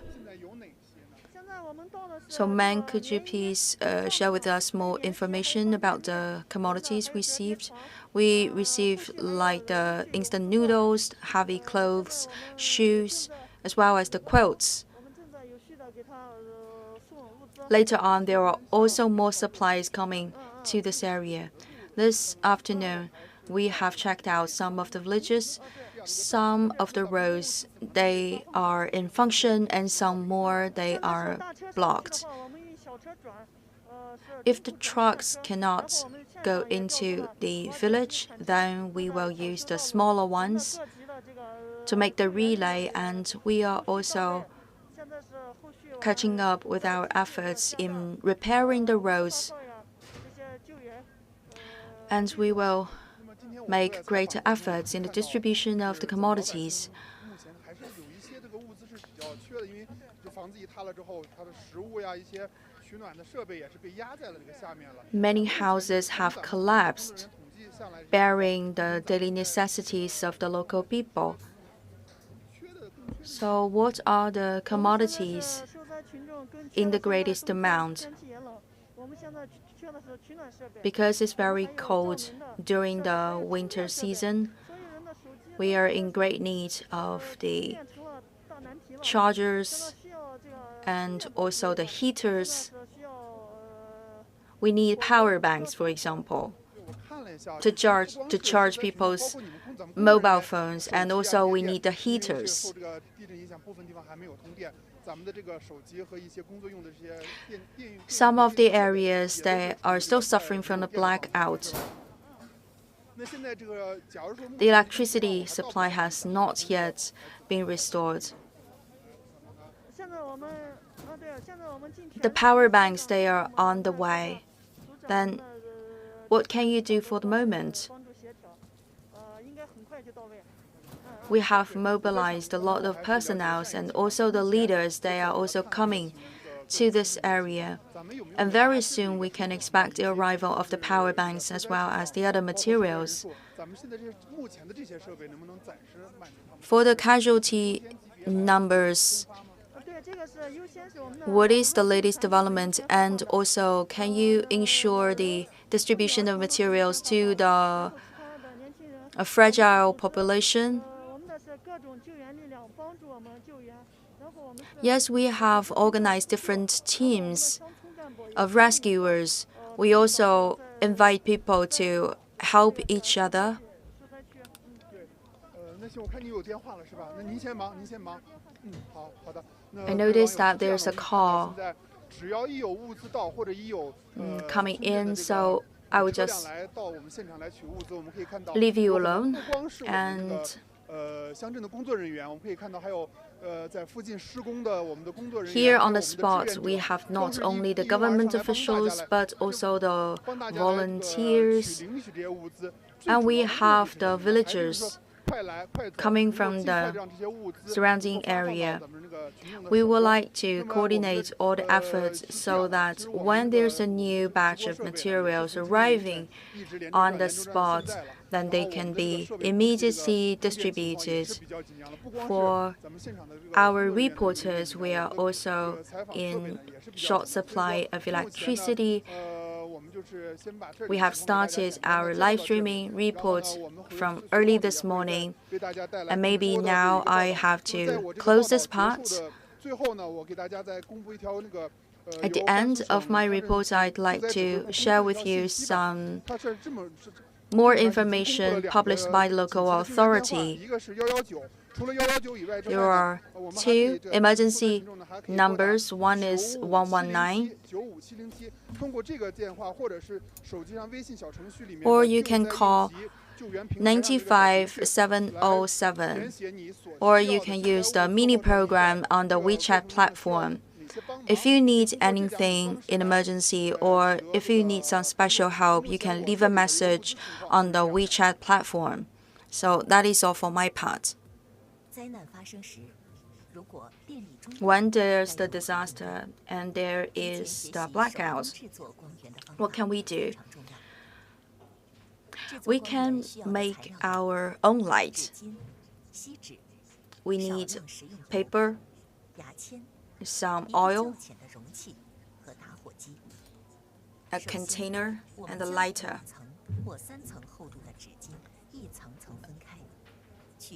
S7: So, Man, could you please share with us more information about the commodities received? We received like the instant noodles, heavy clothes, shoes, as well as the quilts. Later on, there are also more supplies coming to this area. This afternoon, we have checked out some of the villages. Some of the roads, they are in function, and some more, they are blocked. If the trucks cannot go into the village, then we will use the smaller ones to make the relay, and we are also catching up with our efforts in repairing the roads. And we will make greater efforts in the distribution of the commodities. Many houses have collapsed, bearing the daily necessities of the local people. So what are the commodities in the greatest amount? Because it's very cold during the winter season, we are in great need of the chargers and also the heaters. We need power banks, for example, to charge people's mobile phones, and also we need the heaters. Some of the areas, they are still suffering from the blackout. The electricity supply has not yet been restored. The power banks, they are on the way. Then what can you do for the moment? We have mobilized a lot of personnel, and also the leaders, they are also coming to this area. And very soon we can expect the arrival of the power banks as well as the other materials. For the casualty numbers, what is the latest development, and also can you ensure the distribution of materials to the fragile population? Yes, we have organized different teams of rescuers. We also invite people to help each other. I noticed that there's a call coming in, so I will just leave you alone. And here on the spot, we have not only the government officials, but also the volunteers, and we have the villagers coming from the surrounding area. We would like to coordinate all the efforts so that when there's a new batch of materials arriving on the spot, then they can be immediately distributed. For our reporters, we are also in short supply of electricity. We have started our live streaming reports from early this morning, and maybe now I have to close this part. At the end of my report, I'd like to share with you some more information published by the local authority. There are two emergency numbers. One is 119, or you can call 95707, or you can use the mini program on the WeChat platform. If you need anything in emergency, or if you need some special help, you can leave a message on the WeChat platform. So that is all for my part. When there's the disaster and there is the blackout, what can we do? We can make our own light. We need paper, some oil, a container, and a lighter.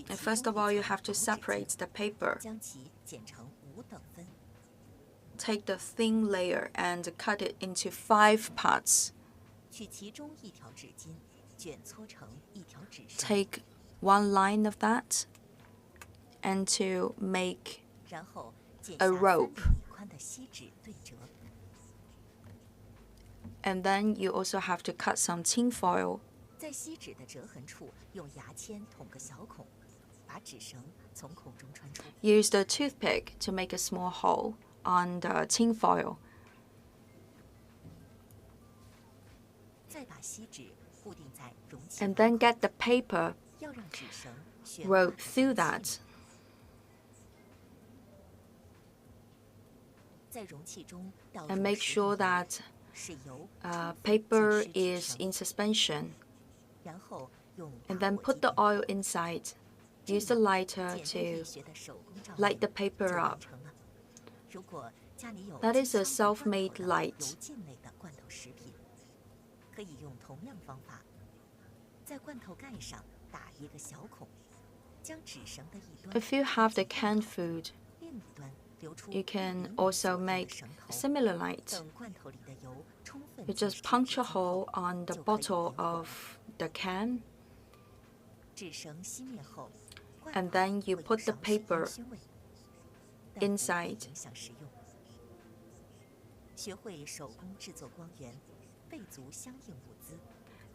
S7: And first of all, you have to separate the paper. Take the thin layer and cut it into 5 parts. Take one line of that and to make a rope. And then you also have to cut some tin foil. Use the toothpick to make a small hole on the tin foil. And then get the paper rope through that. And make sure that paper is in suspension. And then put the oil inside. Use the lighter to light the paper up. That is a self-made light. If you have the canned food, you can also make a similar light. You just punch a hole on the bottle of the can, and then you put the paper inside.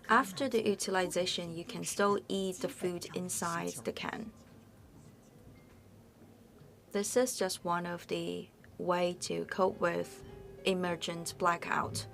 S7: After the utilization, you can still eat the food inside the can. This is just one of the ways to cope with emergent blackout.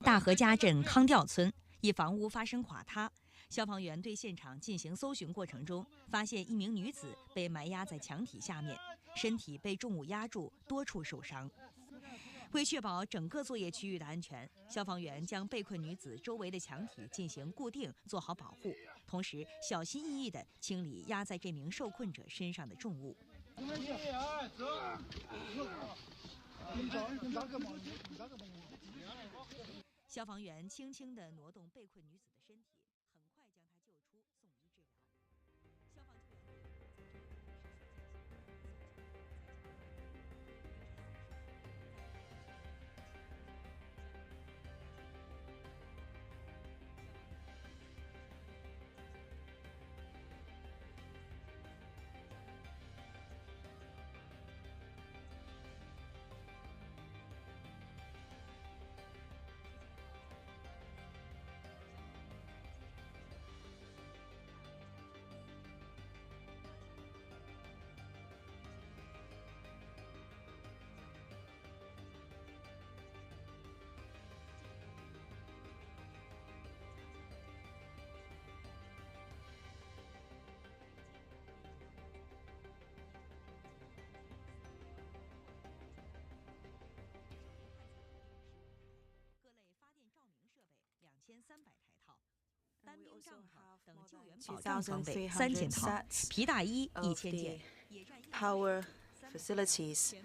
S17: 大河家镇康调村，一房屋发生垮塌。消防员对现场进行搜寻过程中，发现一名女子被埋压在墙体下面，身体被重物压住，多处受伤。为确保整个作业区域的安全，消防员将被困女子周围的墙体进行固定，做好保护，同时小心翼翼地清理压在这名受困者身上的重物。消防员轻轻地挪动被困女子的身体，很快将她救出，送医治疗。消防救援队伍在这里2300台套，单兵帐篷等救援保障装备3000套，皮大衣1000件，
S7: power facilities.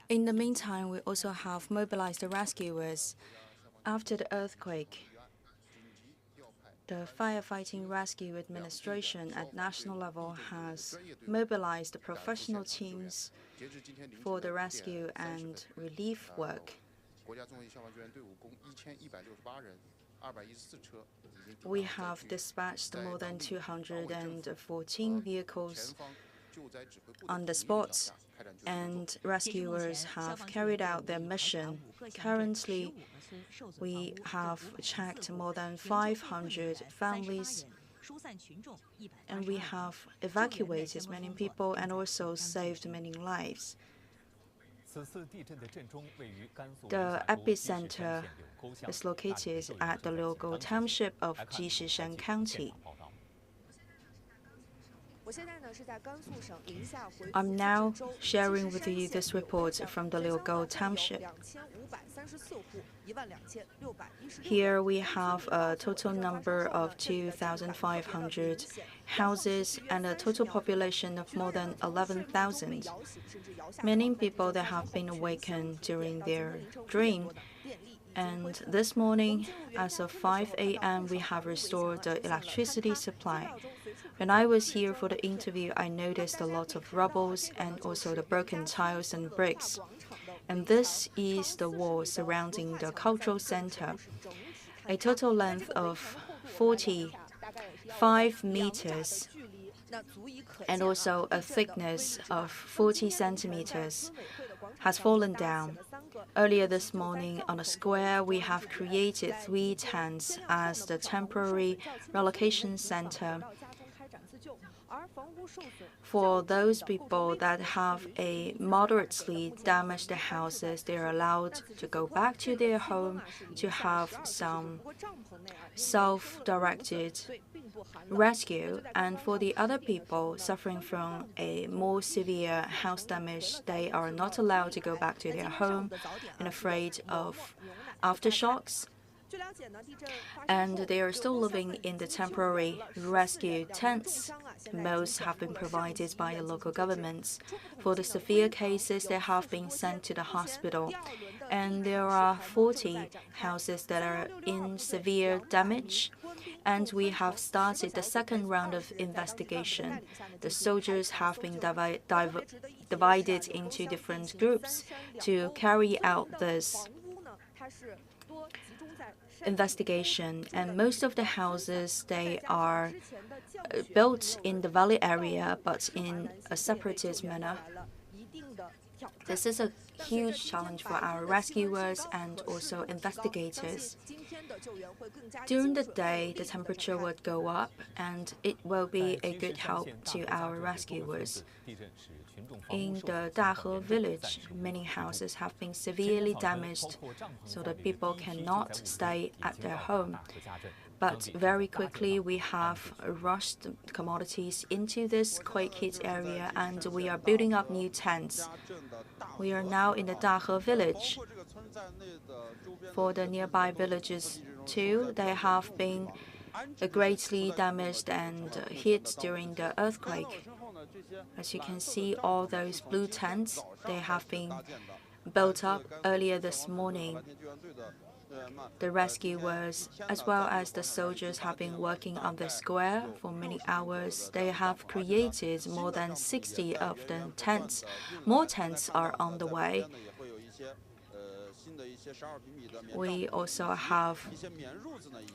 S7: In the meantime, we also have mobilized the rescuers. After the earthquake, the Firefighting Rescue Administration at national level has mobilized the professional teams for the rescue and relief work. We have dispatched more than 214 vehicles on the spot, and rescuers have carried out their mission. Currently, we have checked more than 500 families, and we have evacuated many people and also saved many lives. The epicenter is located at the Liugou township of Jishishan County. I'm now sharing with you this report from the Liugou township. Here we have a total number of 2,500 houses and a total population of more than 11,000. Many people that have been awakened during their dream. And this morning, as of 5 a.m., we have restored the electricity supply. When I was here for the interview, I noticed a lot of rubbles and also the broken tiles and bricks. And this is the wall surrounding the cultural center. A total length of 45 meters and also a thickness of 40 centimeters has fallen down. Earlier this morning, on a square, we have created 3 tents as the temporary relocation center. For those people that have a moderately damaged houses, they are allowed to go back to their home to have some self-directed rescue. And for the other people suffering from a more severe house damage, they are not allowed to go back to their home and afraid of aftershocks. And they are still living in the temporary rescue tents. Most have been provided by the local governments. For the severe cases, they have been sent to the hospital. And there are 40 houses that are in severe damage. And we have started the second round of investigation. The soldiers have been divided into different groups to carry out this investigation, and most of the houses, they are built in the valley area but in a separatist manner. This is a huge challenge for our rescuers and also investigators. During the day, the temperature would go up and it will be a good help to our rescuers. In the Dahe village, many houses have been severely damaged, so that people cannot stay at their home. But very quickly, we have rushed commodities into this quake-hit area, and we are building up new tents. We are now in the Dahe village. For the nearby villages too, they have been greatly damaged and hit during the earthquake. As you can see, all those blue tents, they have been built up earlier this morning. The rescuers, as well as the soldiers, have been working on the square for many hours. They have created more than 60 of the tents. More tents are on the way. We also have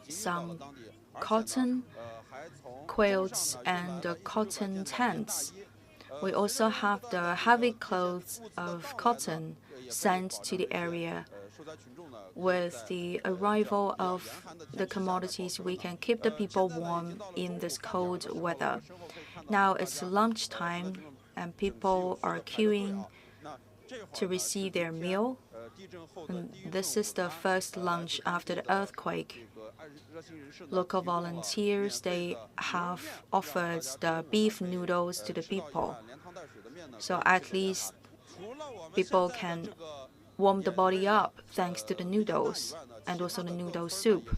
S7: some cotton quilts and cotton tents. We also have the heavy clothes of cotton sent to the area. With the arrival of the commodities, we can keep the people warm in this cold weather. Now it's lunchtime, and people are queuing to receive their meal. And this is the first lunch after the earthquake. Local volunteers, they have offered the beef noodles to the people. So at least people can warm the body up thanks to the noodles and also the noodle soup.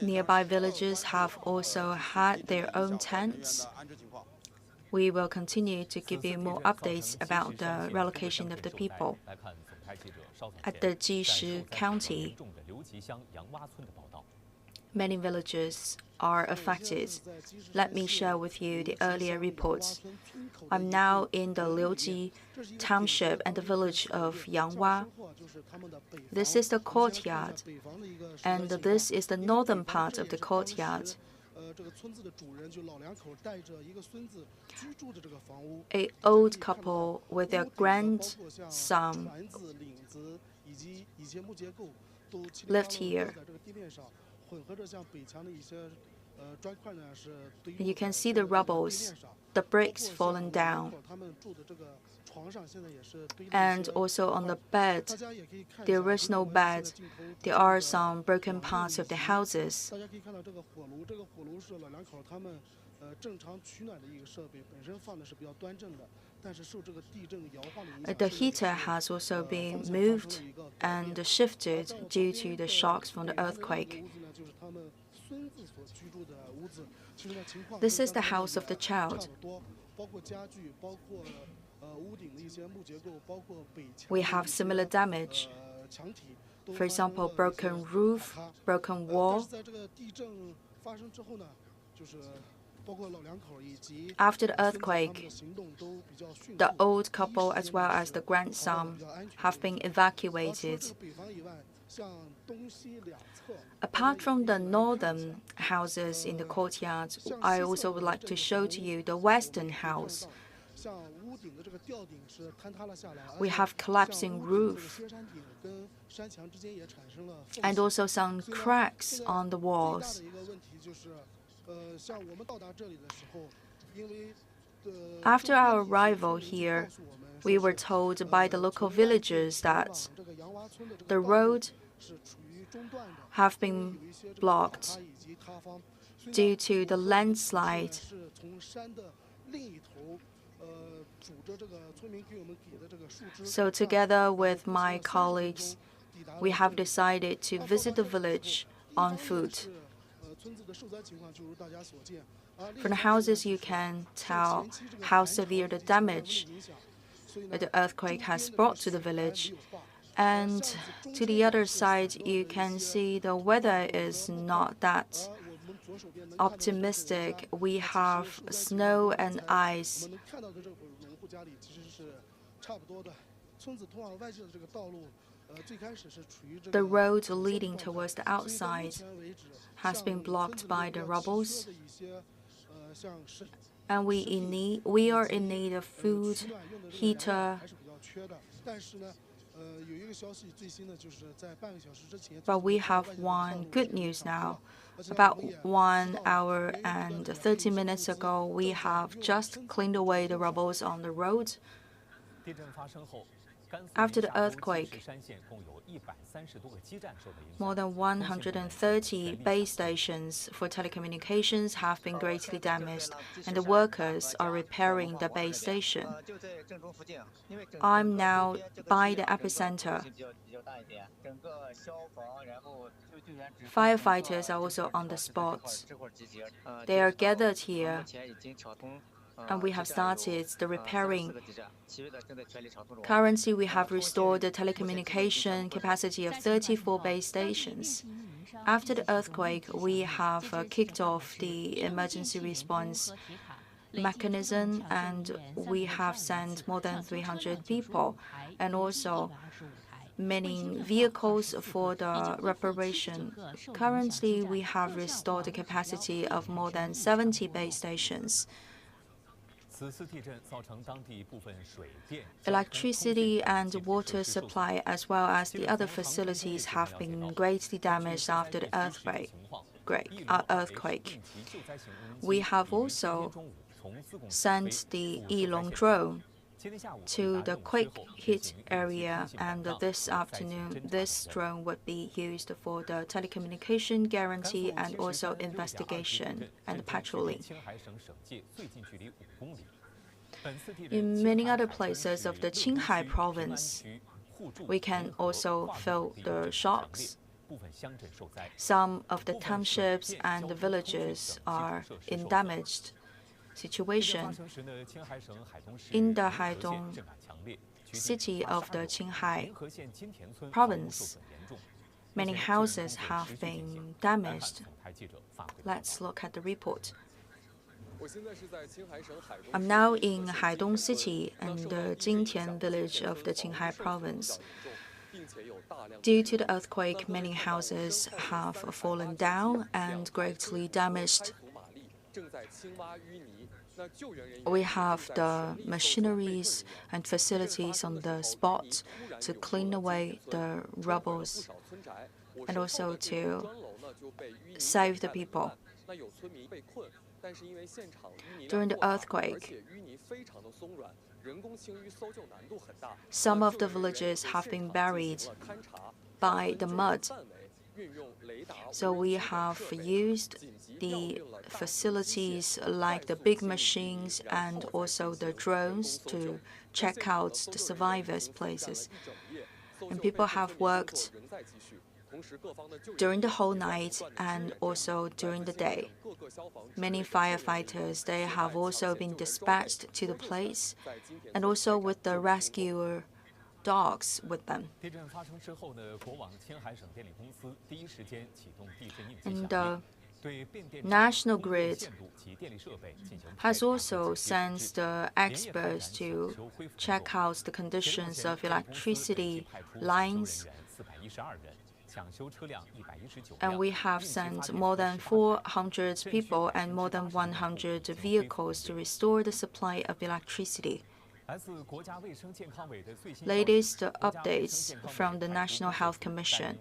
S7: Nearby villages have also had their own tents. We will continue to give you more updates about the relocation of the people. At the Jishishan County, many villages are affected. Let me share with you the earlier reports. I'm now in the Liuji township and the village of Yanghua. This is the courtyard, and this is the northern part of the courtyard. An old couple with their grandson lived here. You can see the rubbles, the bricks fallen down. And also on the bed, the original bed, there are some broken parts of the houses. The heater has also been moved and shifted due to the shocks from the earthquake. This is the house of the child. We have similar damage. For example, broken roof, broken wall. After the earthquake, the old couple as well as the grandson have been evacuated. Apart from the northern houses in the courtyard, I also would like to show to you the western house. We have collapsing roof and also some cracks on the walls. After our arrival here, we were told by the local villagers that the road have been blocked due to the landslide. So together with my colleagues, we have decided to visit the village on foot. From the houses, you can tell how severe the damage the earthquake has brought to the village. And to the other side, you can see the weather is not that optimistic. We have snow and ice. The road leading towards the outside has been blocked by the rubbles. And we are in need of food, heater, But we have one good news now. About 1 hour and 30 minutes ago, we have just cleaned away the rubbles on the road. After the earthquake, more than 130 base stations for telecommunications have been greatly damaged, and the workers are repairing the base station. I'm now by the epicenter. Firefighters are also on the spot. They are gathered here, and we have started the repairing. Currently, we have restored the telecommunication capacity of 34 base stations. After the earthquake, we have kicked off the emergency response mechanism, and we have sent more than 300 people, and also many vehicles for the reparation. Currently, we have restored the capacity of more than 70 base stations. Electricity and water supply, as well as the other facilities, have been greatly damaged after the earthquake. We have also sent the Yilong drone to the quake hit area, and this afternoon this drone would be used for the telecommunication guarantee and also investigation and patrolling. In many other places of the Qinghai province, we can also feel the shocks. Some of the townships and the villages are in damaged situation. In the Haidong city of the Qinghai province, many houses have been damaged. Let's look at the report. I'm now in Haidong city and the Jingtian village of the Qinghai province. Due to the earthquake, many houses have fallen down and greatly damaged. We have the machineries and facilities on the spot to clean away the rubbles and also to save the people. During the earthquake, some of the villages have been buried by the mud. So we have used the facilities like the big machines and also the drones to check out the survivors' places. And people have worked during the whole night and also during the day. Many firefighters, they have also been dispatched to the place, and also with the rescue dogs with them. And the National Grid has also sent the experts to check out the conditions of electricity lines. And we have sent more than 400 people and more than 100 vehicles to restore the supply of electricity. Latest updates from the National Health Commission.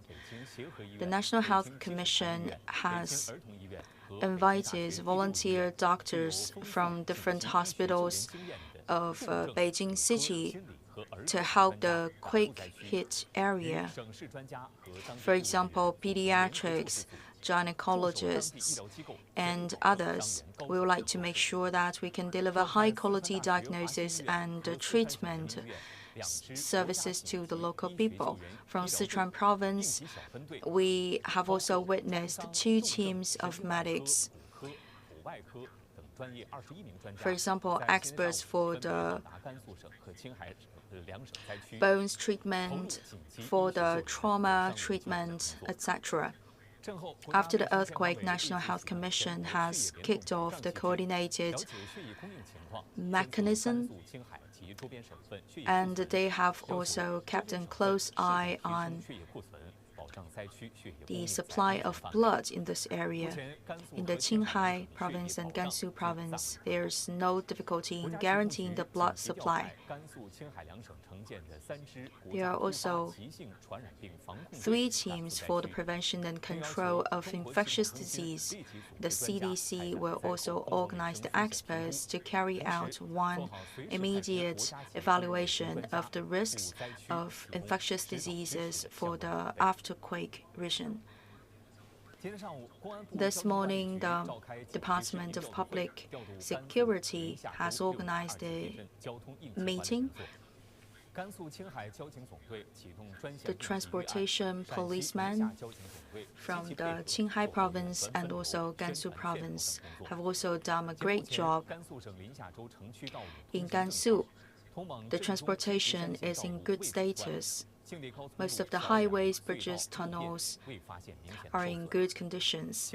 S7: The National Health Commission has invited volunteer doctors from different hospitals of Beijing City to help the quake-hit area. For example, pediatrics, gynecologists, and others. We would like to make sure that we can deliver high-quality diagnosis and treatment services to the local people. From Sichuan province, we have also witnessed 2 teams of medics. For example, experts for the bones treatment, for the trauma treatment, etc. After the earthquake, National Health Commission has kicked off the coordinated mechanism, and they have also kept a close eye on the supply of blood in this area. In the Qinghai province and Gansu province, there's no difficulty in guaranteeing the blood supply. There are also 3 teams for the prevention and control of infectious disease. The CDC will also organize the experts to carry out one immediate evaluation of the risks of infectious diseases for the afterquake region. This morning, the Department of Public Security has organized a meeting. The transportation policemen from the Qinghai province and also Gansu province have also done a great job. In Gansu, the transportation is in good status. Most of the highways, bridges, tunnels are in good conditions.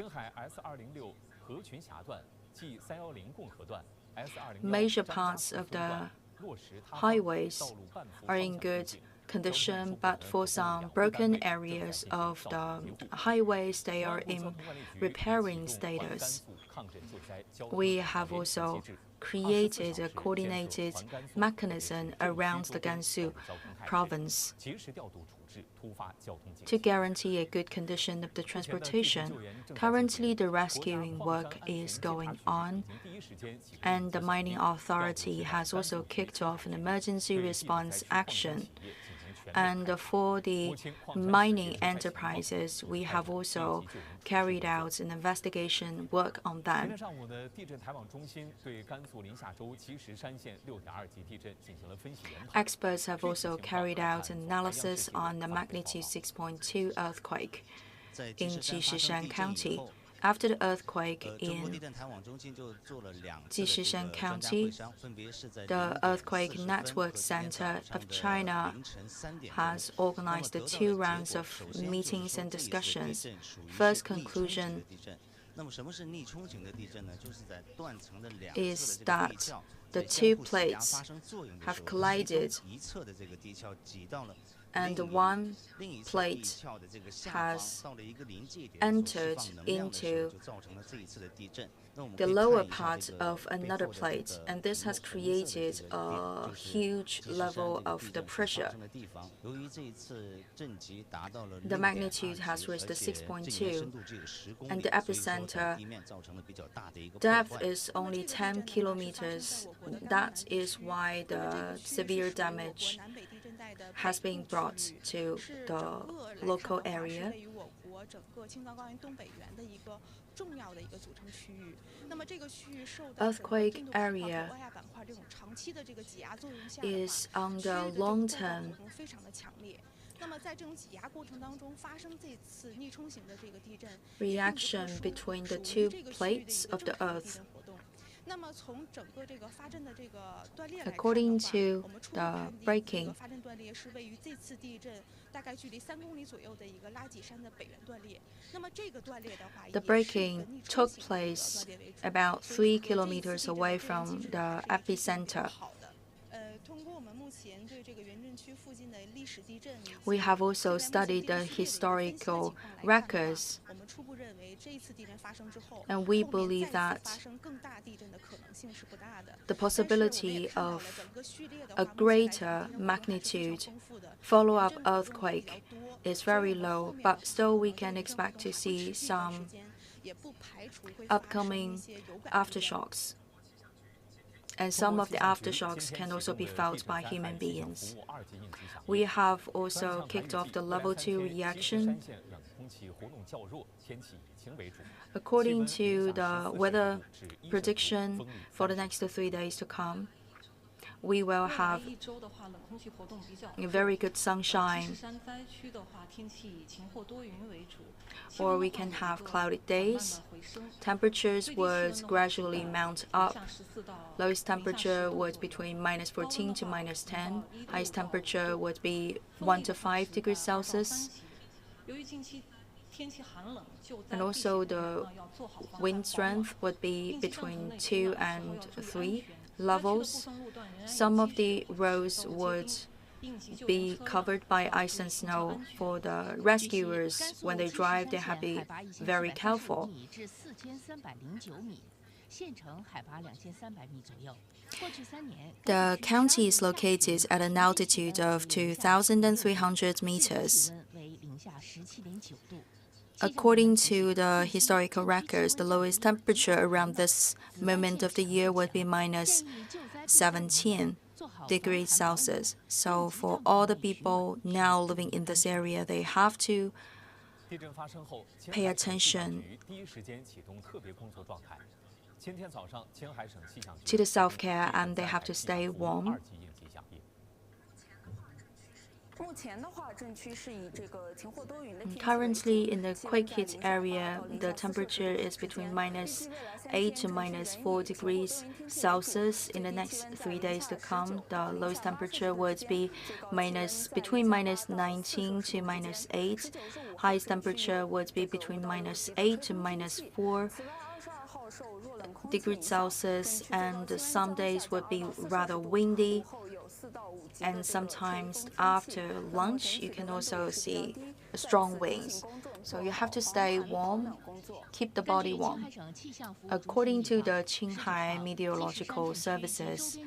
S7: Major parts of the highways are in good condition, but for some broken areas of the highways, they are in repairing status. We have also created a coordinated mechanism around the Gansu province to guarantee a good condition of the transportation. Currently, the rescuing work is going on, and the mining authority has also kicked off an emergency response action. And for the mining enterprises, we have also carried out an investigation work on them. Experts have also carried out analysis on the magnitude 6.2 earthquake in Jishishan County. After the earthquake in Jishishan County, the Earthquake Network Center of China has organized 2 rounds of meetings and discussions. First conclusion is that the 2 plates have collided, and one plate has entered into the lower part of another plate, and this has created a huge level of the pressure. The magnitude has reached 6.2, and the epicenter depth is only 10 kilometers. That is why the severe damage has been brought to the local area. Earthquake area is under long-term reaction between the 2 plates of the Earth. According to the breaking, the breaking took place about 3 kilometers away from the epicenter. We have also studied the historical records, and we believe that the possibility of a greater magnitude follow-up earthquake is very low, but still we can expect to see some upcoming aftershocks. And some of the aftershocks can also be felt by human beings. We have also kicked off the level 2 reaction. According to the weather prediction for the next 3 days to come, we will have a very good sunshine, or we can have cloudy days. Temperatures would gradually mount up. Lowest temperature was between -14 to -10. Highest temperature would be 1 to 5 degrees Celsius. And also the wind strength would be between 2 and 3 levels. Some of the roads would be covered by ice and snow. For the rescuers, when they drive, they have to be very careful. The county is located at an altitude of 2,300 meters. According to the historical records, the lowest temperature around this moment of the year would be minus 17 degrees Celsius. So for all the people now living in this area, they have to pay attention to the self-care, and they have to stay warm. Currently, in the quick hit area, the temperature is between minus 8 to minus 4 degrees Celsius. In the next 3 days to come, the lowest temperature would be between minus 19 to minus 8. Highest temperature would be between minus 8 to minus 4 degrees Celsius, and some days would be rather windy. And sometimes after lunch, you can also see strong winds. So you have to stay warm, keep the body warm. According to the Qinghai Meteorological Services,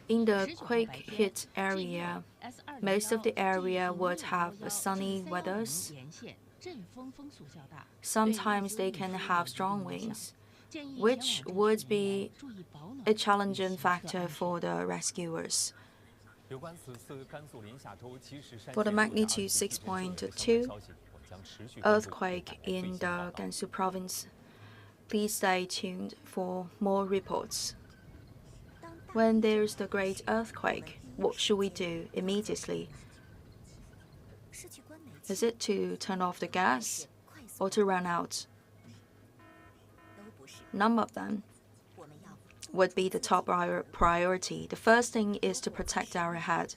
S7: in the quick hit area, most of the area would have sunny weathers. Sometimes they can have strong winds, which would be a challenging factor for the rescuers. For the magnitude 6.2 earthquake in the Gansu province, please stay tuned for more reports. When there's the great earthquake, what should we do immediately? Is it to turn off the gas or to run out? None of them would be the top priority. The first thing is to protect our head.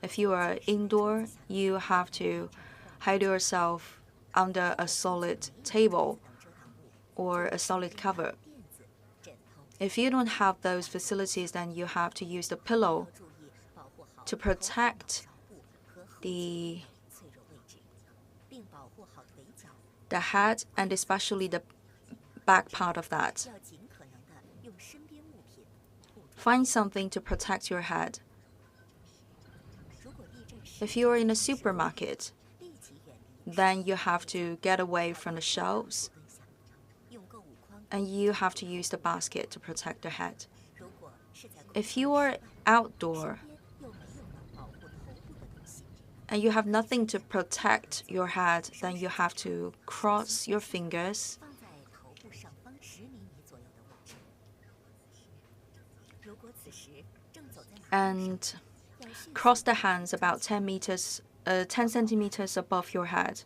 S7: If you are indoor, you have to hide yourself under a solid table or a solid cover. If you don't have those facilities, then you have to use the pillow to protect the head and especially the back part of that. Find something to protect your head. If you are in a supermarket, then you have to get away from the shelves and you have to use the basket to protect the head. If you are outdoor and you have nothing to protect your head, then you have to cross your fingers and cross the hands about 10 centimeters above your head.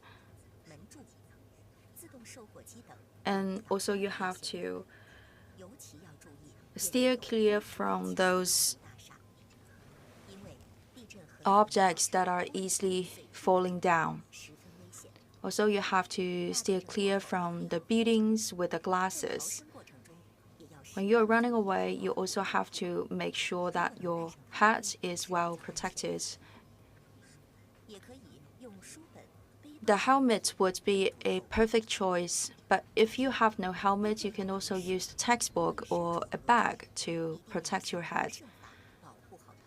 S7: And also you have to steer clear from those objects that are easily falling down. Also, you have to steer clear from the buildings with the glasses. When you're running away, you also have to make sure that your head is well protected. The helmet would be a perfect choice, but if you have no helmet, you can also use the textbook or a bag to protect your head.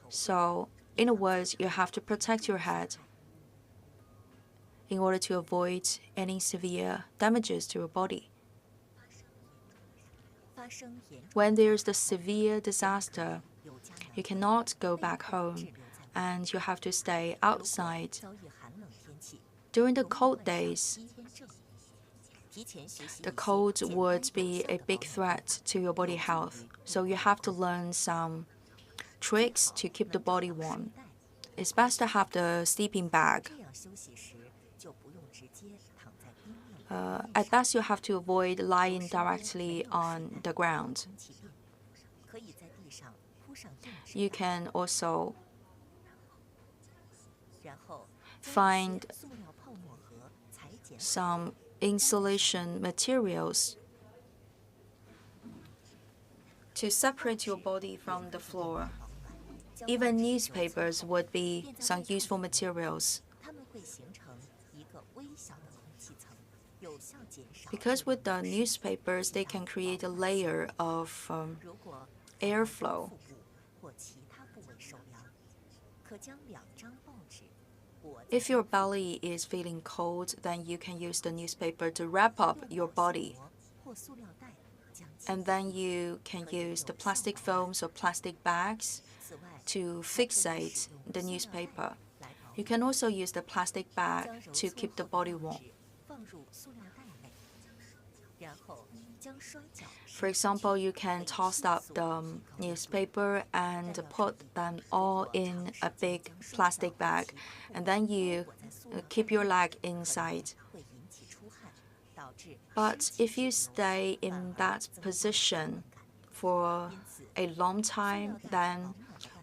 S7: So, in other words, you have to protect your head in order to avoid any severe damages to your body. When there's the severe disaster, you cannot go back home and you have to stay outside. During the cold days, the cold would be a big threat to your body health, so you have to learn some tricks to keep the body warm. It's best to have the sleeping bag. At best, you have to avoid lying directly on the ground. You can also find some insulation materials to separate your body from the floor. even newspapers would be some useful materials. Because with the newspapers, they can create a layer of airflow. If your belly is feeling cold, then you can use the newspaper to wrap up your body. And then you can use the plastic films or plastic bags to fixate the newspaper. You can also use the plastic bag to keep the body warm. For example, you can toss up the newspaper and put them all in a big plastic bag, and then you keep your leg inside. But if you stay in that position for a long time, then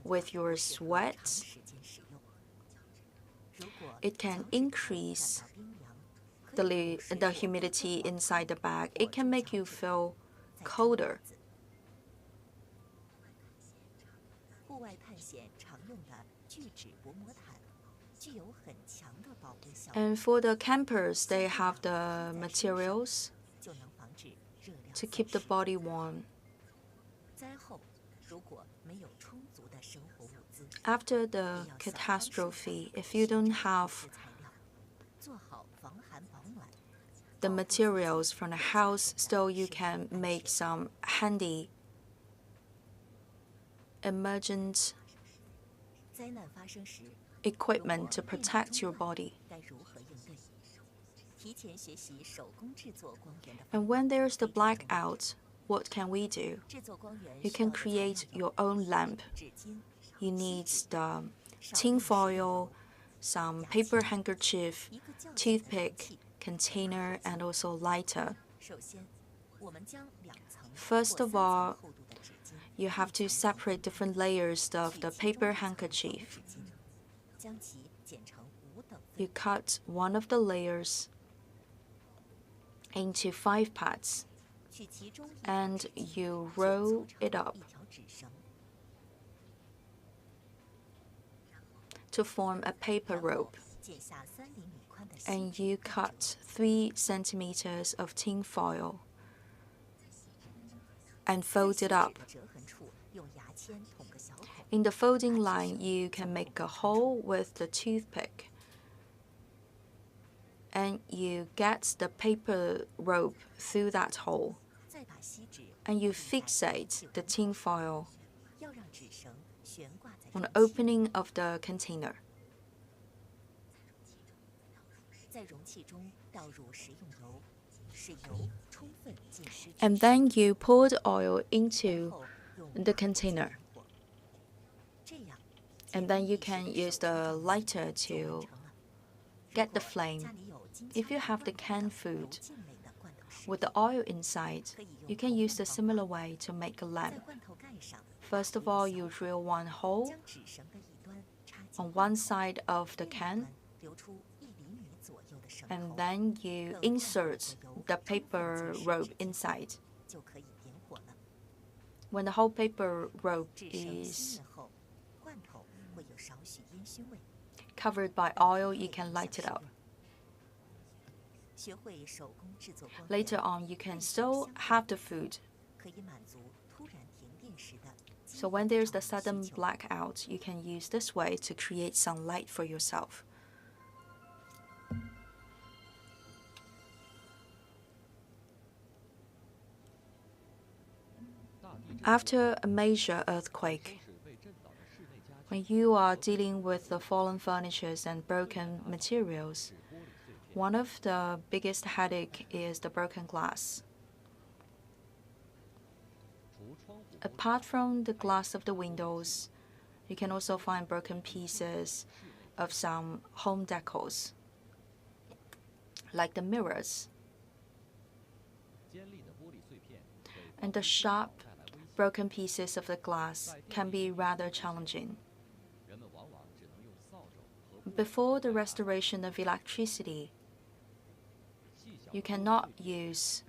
S7: with your sweat, it can increase the humidity inside the bag. It can make you feel colder. And for the campers, they have the materials to keep the body warm. After the catastrophe, if you don't have the materials from the house, still you can make some handy emergent equipment to protect your body. And when there's the blackout, what can we do? You can create your own lamp. You need the tin foil, some paper handkerchief, toothpick, container, and also lighter. First of all, you have to separate different layers of the paper handkerchief. You cut one of the layers into 5 parts, and you roll it up to form a paper rope. And you cut 3 centimeters of tin foil and fold it up. In the folding line, you can make a hole with the toothpick, and you get the paper rope through that hole, and you fixate the tin foil on the opening of the container. And then you pour the oil into the container. And then you can use the lighter to get the flame. If you have the canned food with the oil inside, you can use the similar way to make a lamp. First of all, you drill one hole on one side of the can, and then you insert the paper rope inside. When the whole paper rope is covered by oil, you can light it up. Later on, you can still have the food. So when there's the sudden blackout, you can use this way to create some light for yourself. After a major earthquake, when you are dealing with the fallen furniture and broken materials, one of the biggest headache is the broken glass. Apart from the glass of the windows, you can also find broken pieces of some home decors, like the mirrors. And the sharp, broken pieces of the glass can be rather challenging. Before the restoration of electricity, you cannot use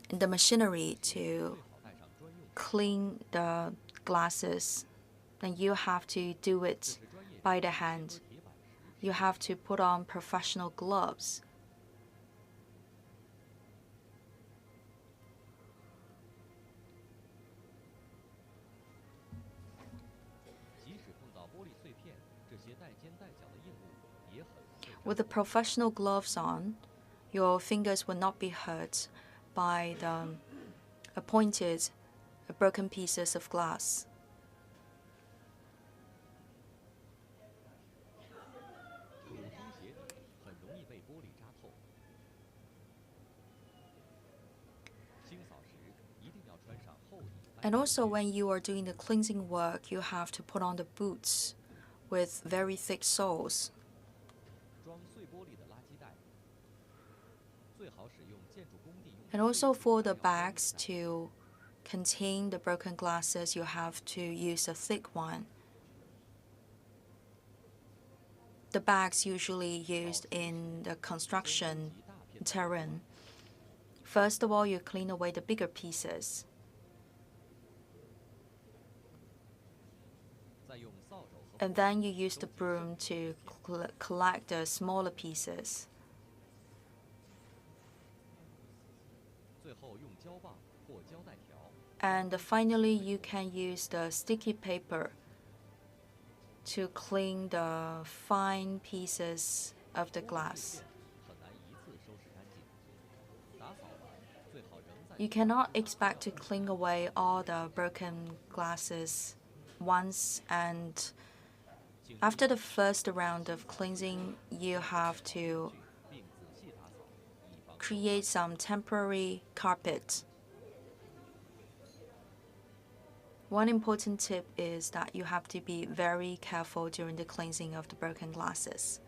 S7: the machinery to clean the glasses then you have to do it by the hand. You have to put on professional gloves. With the professional gloves on, your fingers will not be hurt by the pointed, broken pieces of glass. And also when you are doing the cleansing work, you have to put on the boots with very thick soles. And also for the bags to contain the broken glasses, you have to use a thick one. The bags usually used in the construction terrain. First of all, you clean away the bigger pieces. And then you use the broom to collect the smaller pieces. And finally, you can use the sticky paper to clean the fine pieces of the glass. You cannot expect to clean away all the broken glasses once, and after the first round of cleansing, you have to create some temporary carpet. One important tip is that you have to be very careful during the cleansing of the broken glasses.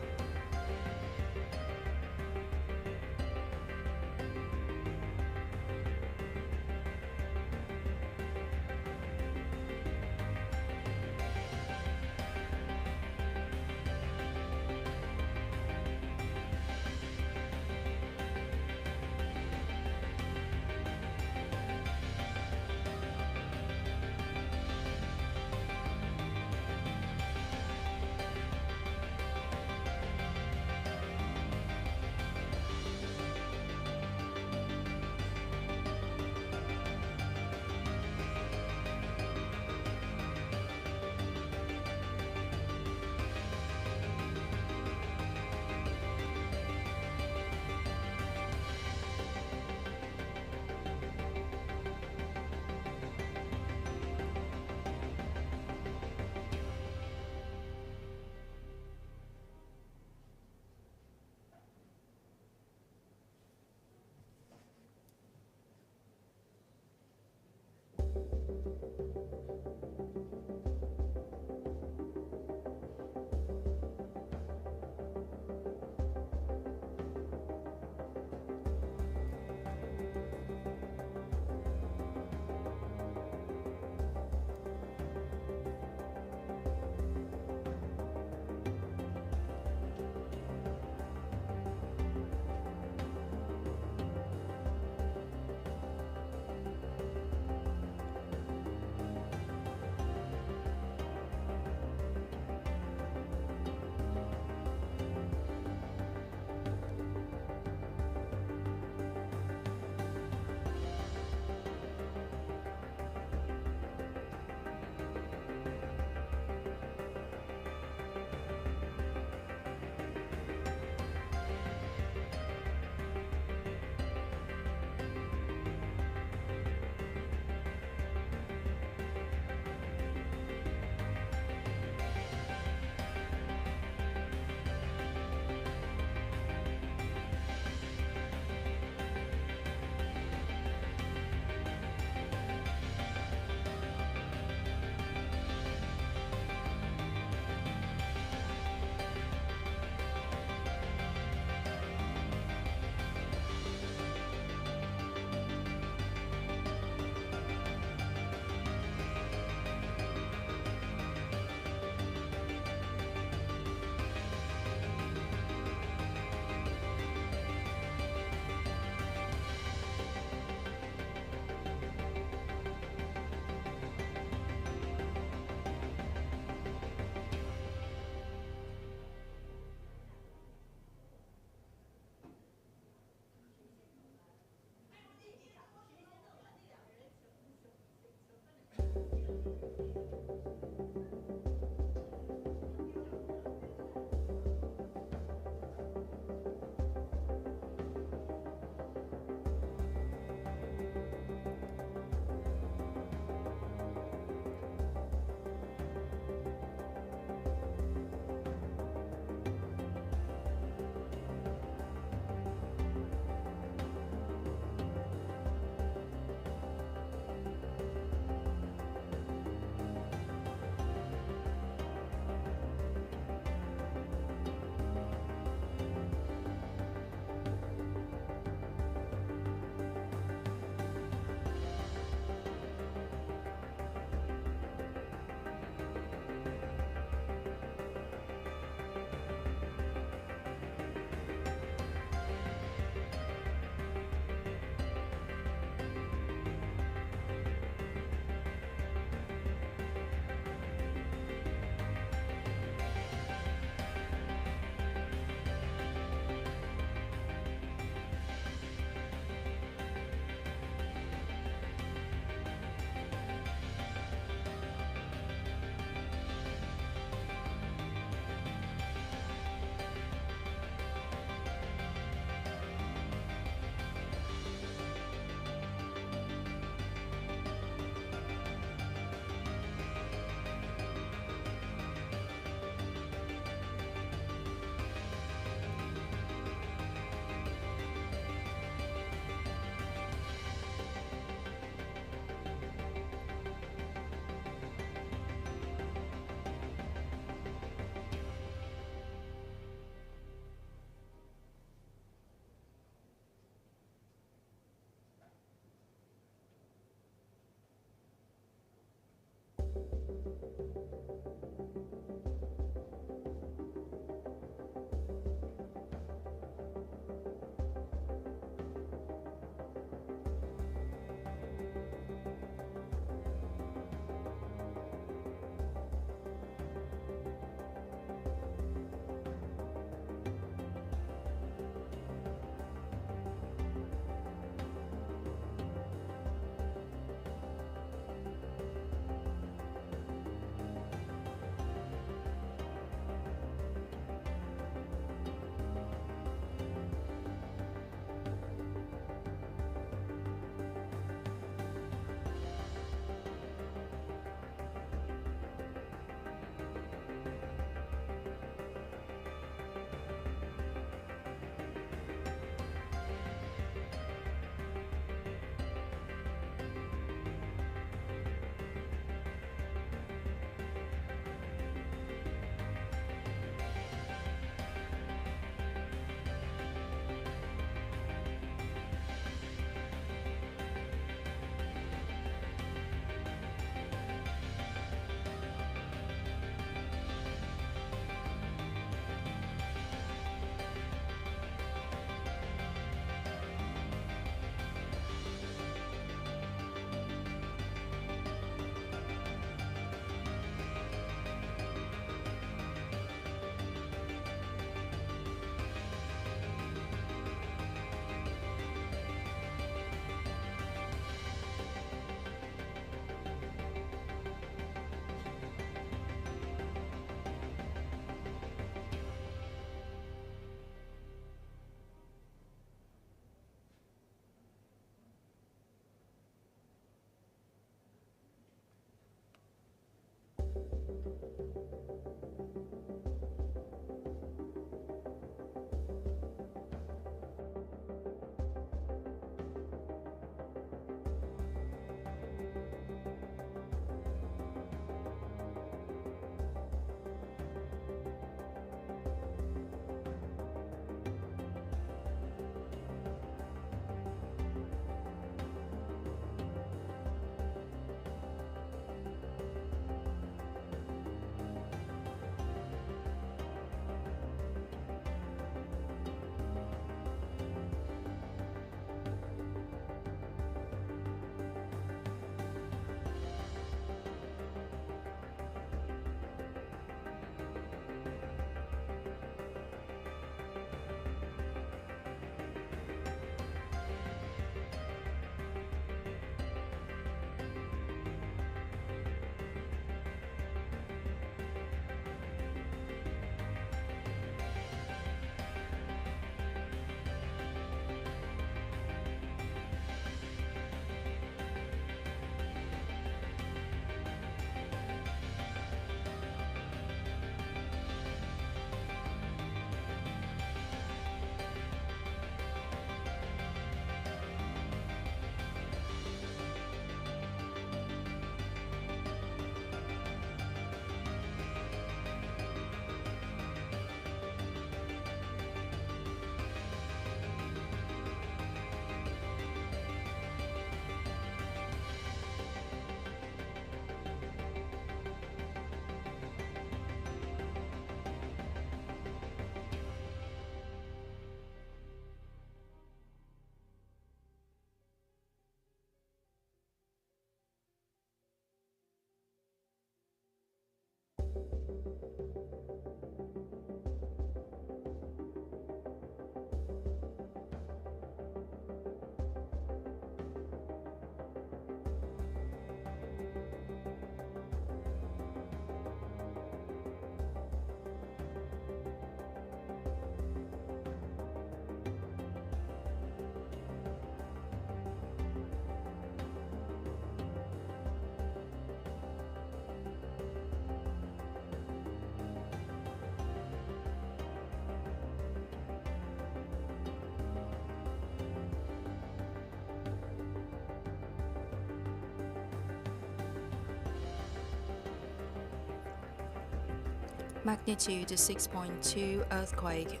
S7: magnitude 6.2 earthquake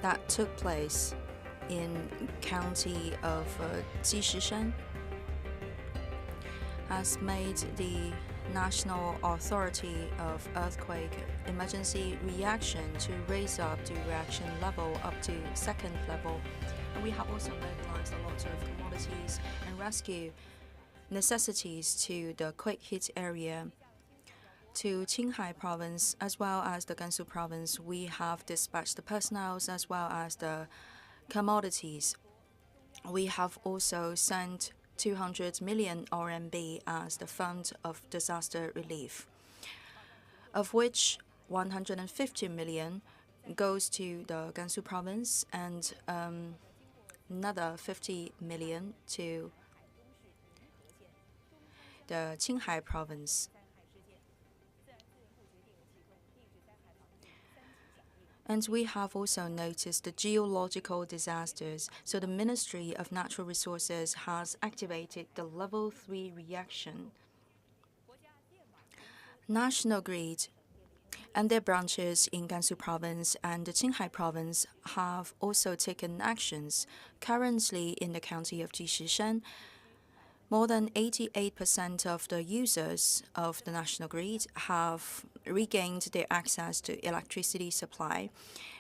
S7: that took place in county of Jishishan has made the National Authority of Earthquake Emergency Reaction to raise up the reaction level up to 2nd level. And we have also mobilized a lot of commodities and rescue necessities to the quake hit area. To Qinghai province as well as the Gansu province, we have dispatched the personnel as well as the commodities. We have also sent 200 million RMB as the fund of disaster relief, of which 150 million goes to the Gansu province and another 50 million to the Qinghai province. And we have also noticed the geological disasters, so the Ministry of Natural Resources has activated the Level 3 reaction. National Grid and their branches in Gansu province and the Qinghai province have also taken actions. Currently in the county of Jishishan, more than 88% of the users of the national grid have regained their access to electricity supply,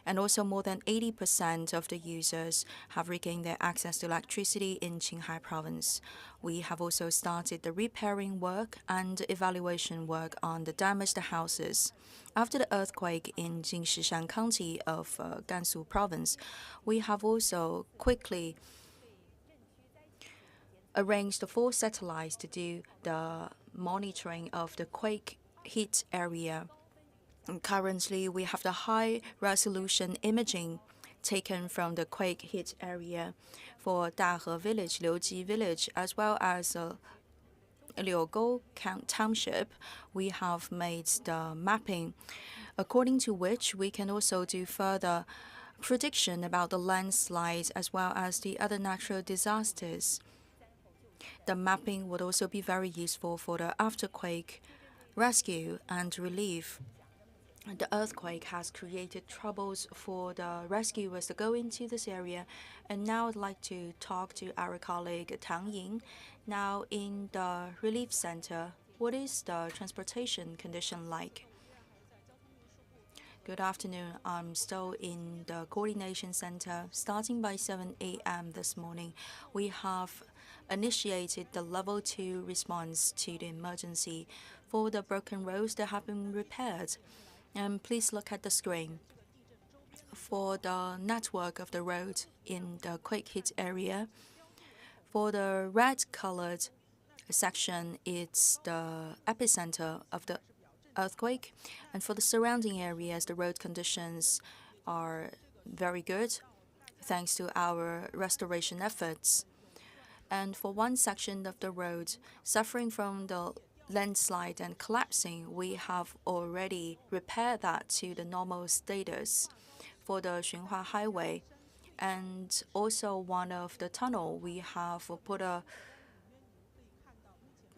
S7: and also more than 80% of the users have regained their access to electricity in Qinghai province. We have also started the repairing work and evaluation work on the damaged houses. After the earthquake in Jishishan County of Gansu province, we have also quickly arranged 4 satellites to do the monitoring of the quake hit area. And currently, we have the high-resolution imaging taken from the quake hit area for Dahe village, Liuji village, as well as Liugou township. We have made the mapping, according to which we can also do further prediction about the landslides as well as the other natural disasters. The mapping would also be very useful for the afterquake rescue and relief. The earthquake has created troubles for the rescuers to go into this area, and now I'd like to talk to our colleague Tang Ying. Now in the relief center, what is the transportation condition like? Good afternoon. I'm still in the coordination center. Starting by 7 a.m. this morning, we have initiated the level 2 response to the emergency. For the broken roads that have been repaired. And please look at the screen. For the network of the road in the quake hit area, for the red-colored section, it's the epicenter of the earthquake. And for the surrounding areas, the road conditions are very good, thanks to our restoration efforts. And for one section of the road suffering from the landslide and collapsing, we have already repaired that to the normal status. For the Xunhua Highway and also one of the tunnel, we have put a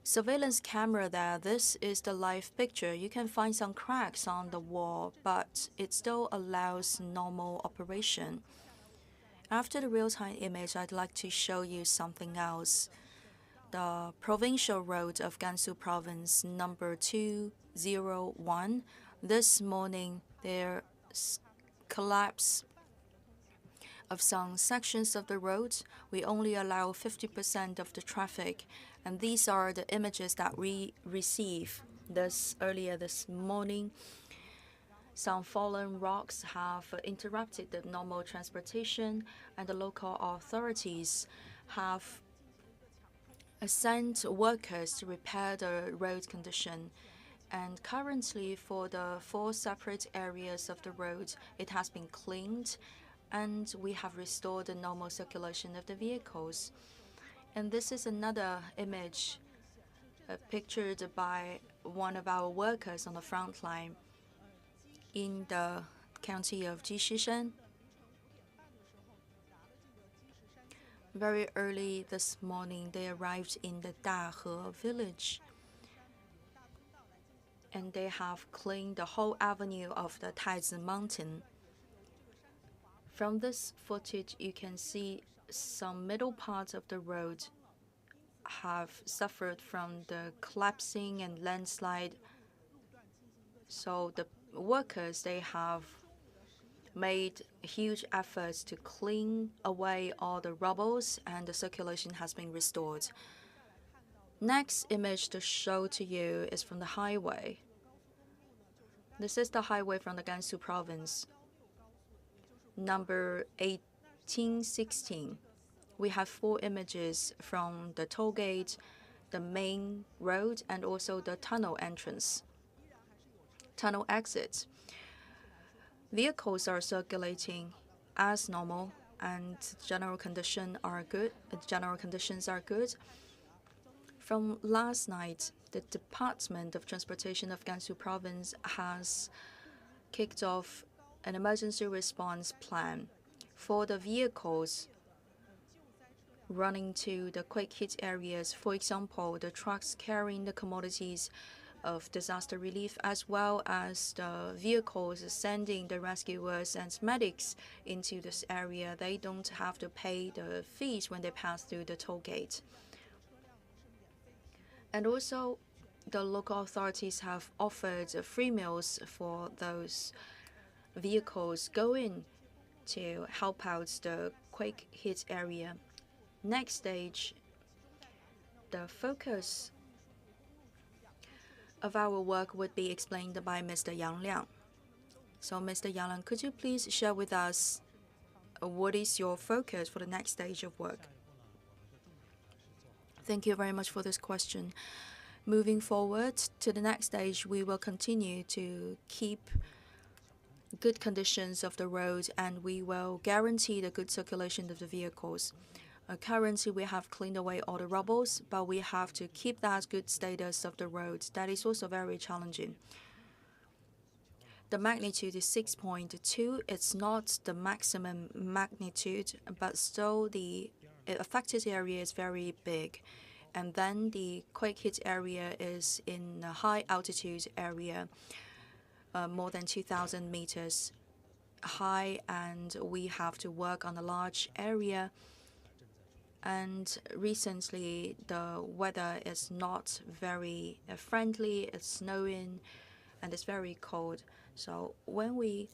S7: surveillance camera there. This is the live picture. You can find some cracks on the wall, but it still allows normal operation. After the real-time image, I'd like to show you something else. The provincial road of Gansu province, number 201. This morning, there's collapse of some sections of the road. We only allow 50% of the traffic, and these are the images that we received earlier this morning. Some fallen rocks have interrupted the normal transportation, and the local authorities have sent workers to repair the road condition. And currently, for the 4 separate areas of the road, it has been cleaned, and we have restored the normal circulation of the vehicles. And this is another image pictured by one of our workers on the front line in the county of Jishishan. Very early this morning, they arrived in the Dahe village. and they have cleaned the whole avenue of the Taizi Mountain. From this footage, you can see some middle parts of the road have suffered from the collapsing and landslide. So the workers, they have made huge efforts to clean away all the rubbles, and the circulation has been restored. Next image to show to you is from the highway. This is the highway from the Gansu province, number 1816. We have 4 images from the toll gate, the main road, and also the tunnel entrance, tunnel exit. Vehicles are circulating as normal, and general conditions are good. From last night, the Department of Transportation of Gansu Province has kicked off an emergency response plan for the vehicles running to the quake hit areas. For example, the trucks carrying the commodities of disaster relief, as well as the vehicles sending the rescuers and medics into this area. They don't have to pay the fees when they pass through the toll gate. And also, the local authorities have offered free meals for those vehicles going to help out the quake hit area. Next stage, the focus of our work would be explained by Mr. Yang Liang. So, Mr. Yang Liang, could you please share with us what is your focus for the next stage of work? Thank you very much for this question. Moving forward to the next stage, we will continue to keep good conditions of the road, and we will guarantee the good circulation of the vehicles. Currently, we have cleaned away all the rubbles, but we have to keep that good status of the road. That is also very challenging. The magnitude is 6.2. It's not the maximum magnitude, but still the affected area is very big. And then the quake hit area is in a high altitude area, more than 2,000 meters high, and we have to work on a large area. And recently, the weather is not very friendly. It's snowing, and it's very cold. So when we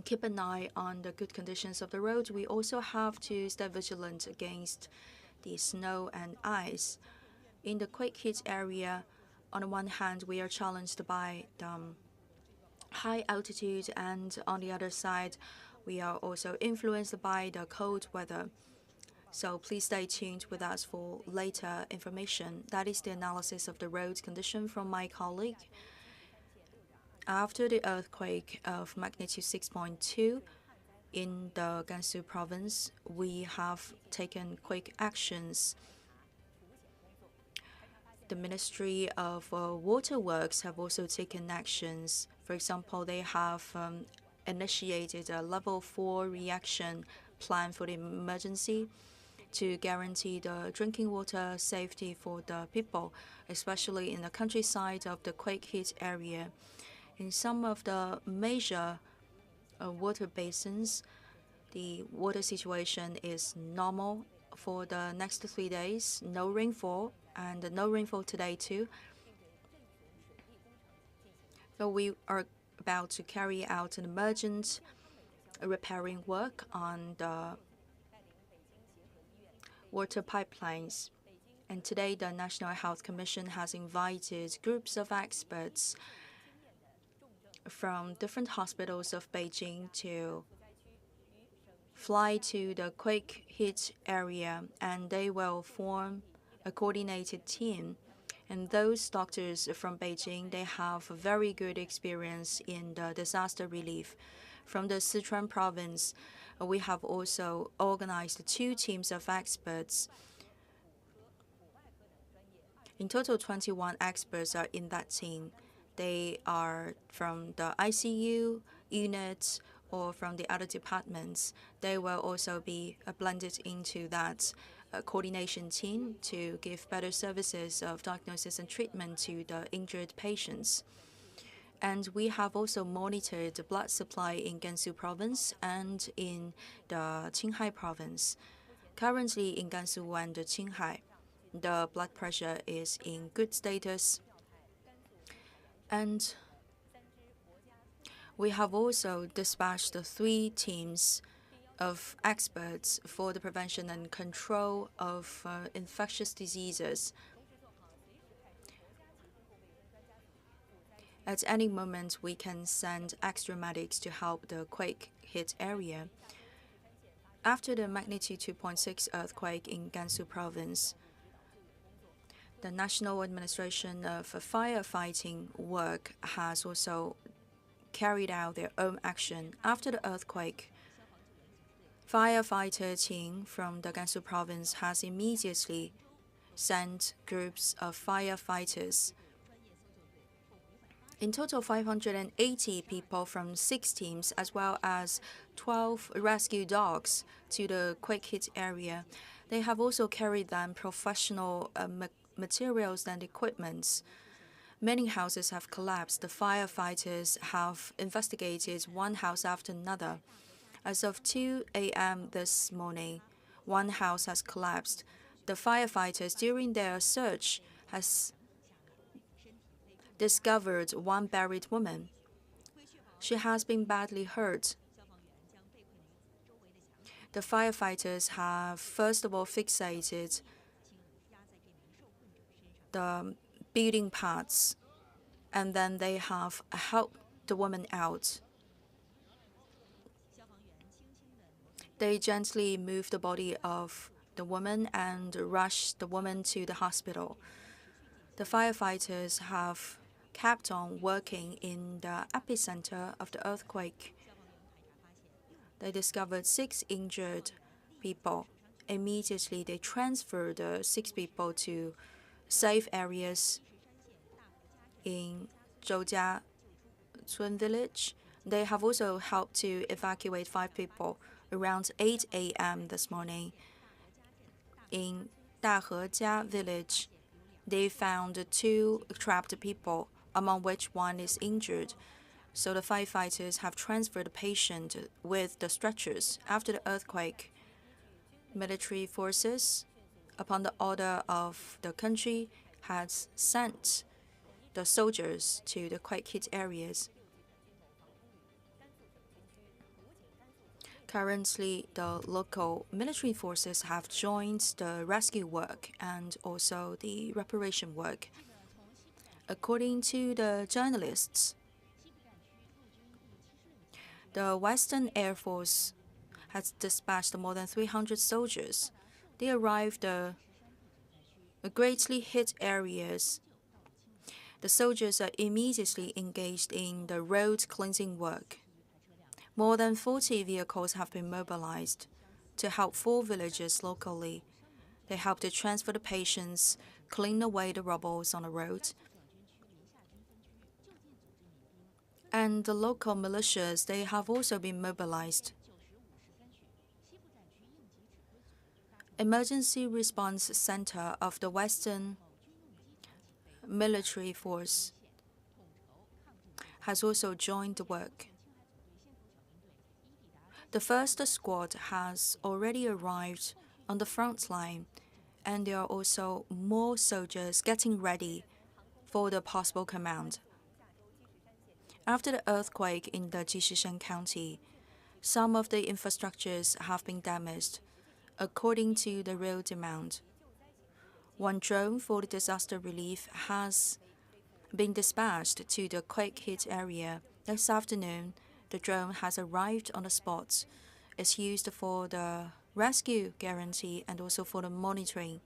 S7: keep an eye on the good conditions of the road, we also have to stay vigilant against the snow and ice. In the quake hit area, on the one hand, we are challenged by the high altitude, and on the other side, we are also influenced by the cold weather. So please stay tuned with us for later information. That is the analysis of the road condition from my colleague. After the earthquake of magnitude 6.2 in the Gansu province, we have taken quick actions. The Ministry of Waterworks have also taken actions. For example, they have initiated a level 4 reaction plan for the emergency to guarantee the drinking water safety for the people, especially in the countryside of the quake hit area. In some of the major water basins, the water situation is normal for the next 3 days. No rainfall, and no rainfall today too. So we are about to carry out an emergent repairing work on the water pipelines. And today, the National Health Commission has invited groups of experts from different hospitals of Beijing to fly to the quake hit area, and they will form a coordinated team. And those doctors from Beijing, they have very good experience in the disaster relief. From the Sichuan province, we have also organized 2 teams of experts. In total, 21 experts are in that team. They are from the ICU units or from the other departments. They will also be blended into that coordination team to give better services of diagnosis and treatment to the injured patients. And we have also monitored the blood supply in Gansu province and in the Qinghai province. Currently in Gansu and Qinghai, the blood pressure is in good status. And we have also dispatched 3 teams of experts for the prevention and control of infectious diseases. At any moment, we can send extra medics to help the quake-hit area. After the magnitude 2.6 earthquake in Gansu province, the National Administration of Firefighting Work has also carried out their own action. After the earthquake, firefighter team from the Gansu province has immediately sent groups of firefighters. In total, 580 people from 6 teams, as well as 12 rescue dogs to the quake-hit area. They have also carried them professional materials and equipment. Many houses have collapsed. The firefighters have investigated one house after another. As of 2 a.m. this morning, one house has collapsed. The firefighters, during their search, has discovered one buried woman. She has been badly hurt. The firefighters have first of all fixated the building parts, and then they have helped the woman out. They gently moved the body of the woman and rushed the woman to the hospital. The firefighters have kept on working in the epicenter of the earthquake. They discovered 6 injured people. Immediately, they transferred the 6 people to safe areas in Zhoujia Cun village. They have also helped to evacuate 5 people. Around 8 a.m. this morning, in Dahejia village, they found 2 trapped people, among which one is injured. So the firefighters have transferred the patient with the stretchers. After the earthquake, military forces, upon the order of the country, has sent the soldiers to the quake-hit areas. Currently, the local military forces have joined the rescue work and also the reparation work. According to the journalists, the Western Air Force has dispatched more than 300 soldiers. They arrived at greatly hit areas. The soldiers are immediately engaged in the road cleansing work. More than 40 vehicles have been mobilized to help 4 villages locally. They help to transfer the patients, clean away the rubbles on the road. And the local militias, they have also been mobilized. Emergency Response Center of the Western Military Force has also joined the work. The first squad has already arrived on the front line, and there are also more soldiers getting ready for the possible command. After the earthquake in the Jishishan County, some of the infrastructures have been damaged, according to the real demand. One drone for the disaster relief has been dispatched to the quake-hit area. This afternoon, the drone has arrived on the spot. It's used for the rescue guarantee and also for the monitoring.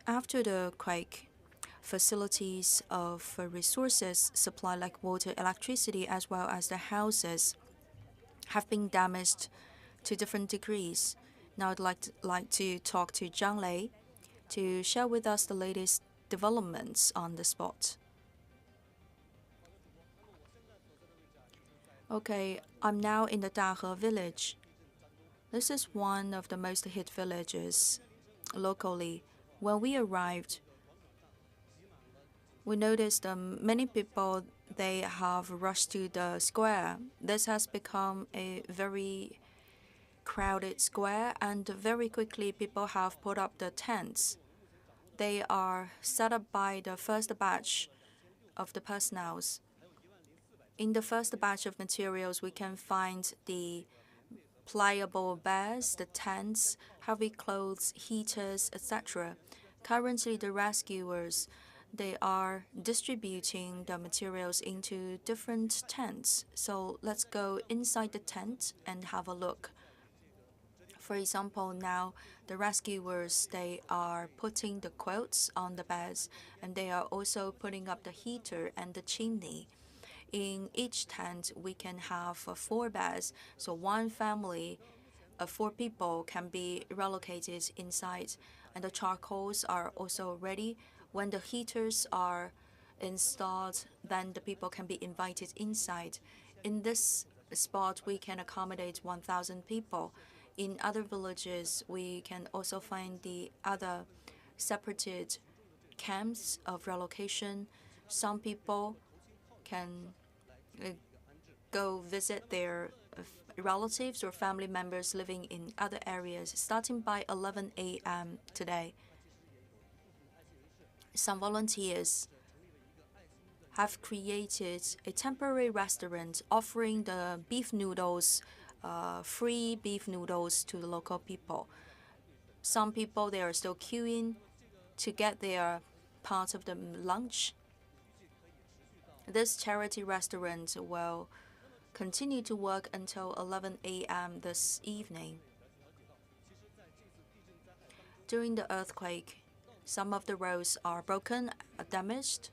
S7: After the quake, facilities of resources supply like water, electricity, as well as the houses have been damaged to different degrees. Now I'd like to talk to Zhang Lei to share with us the latest developments on the spot. Okay, I'm now in the Dahe village. This is one of the most hit villages locally. When we arrived, we noticed many people, they have rushed to the square. This has become a very crowded square, and very quickly people have put up the tents. They are set up by the first batch of the personnel. In the first batch of materials, we can find the pliable beds, the tents, heavy clothes, heaters, etc. Currently, the rescuers, they are distributing the materials into different tents. So let's go inside the tent and have a look. For example, now the rescuers, they are putting the quilts on the beds, and they are also putting up the heater and the chimney. In each tent, we can have 4 beds, so one family of 4 people can be relocated inside, and the charcoals are also ready. When the heaters are installed, then the people can be invited inside. In this spot, we can accommodate 1,000 people. In other villages, we can also find the other separated camps of relocation. Some people can go visit their relatives or family members living in other areas. Starting by 11 a.m. today, some volunteers have created a temporary restaurant offering the beef noodles, free beef noodles to the local people. Some people, they are still queuing to get their part of the lunch. This charity restaurant will continue to work until 11 a.m. this evening. During the earthquake, some of the roads are broken, damaged.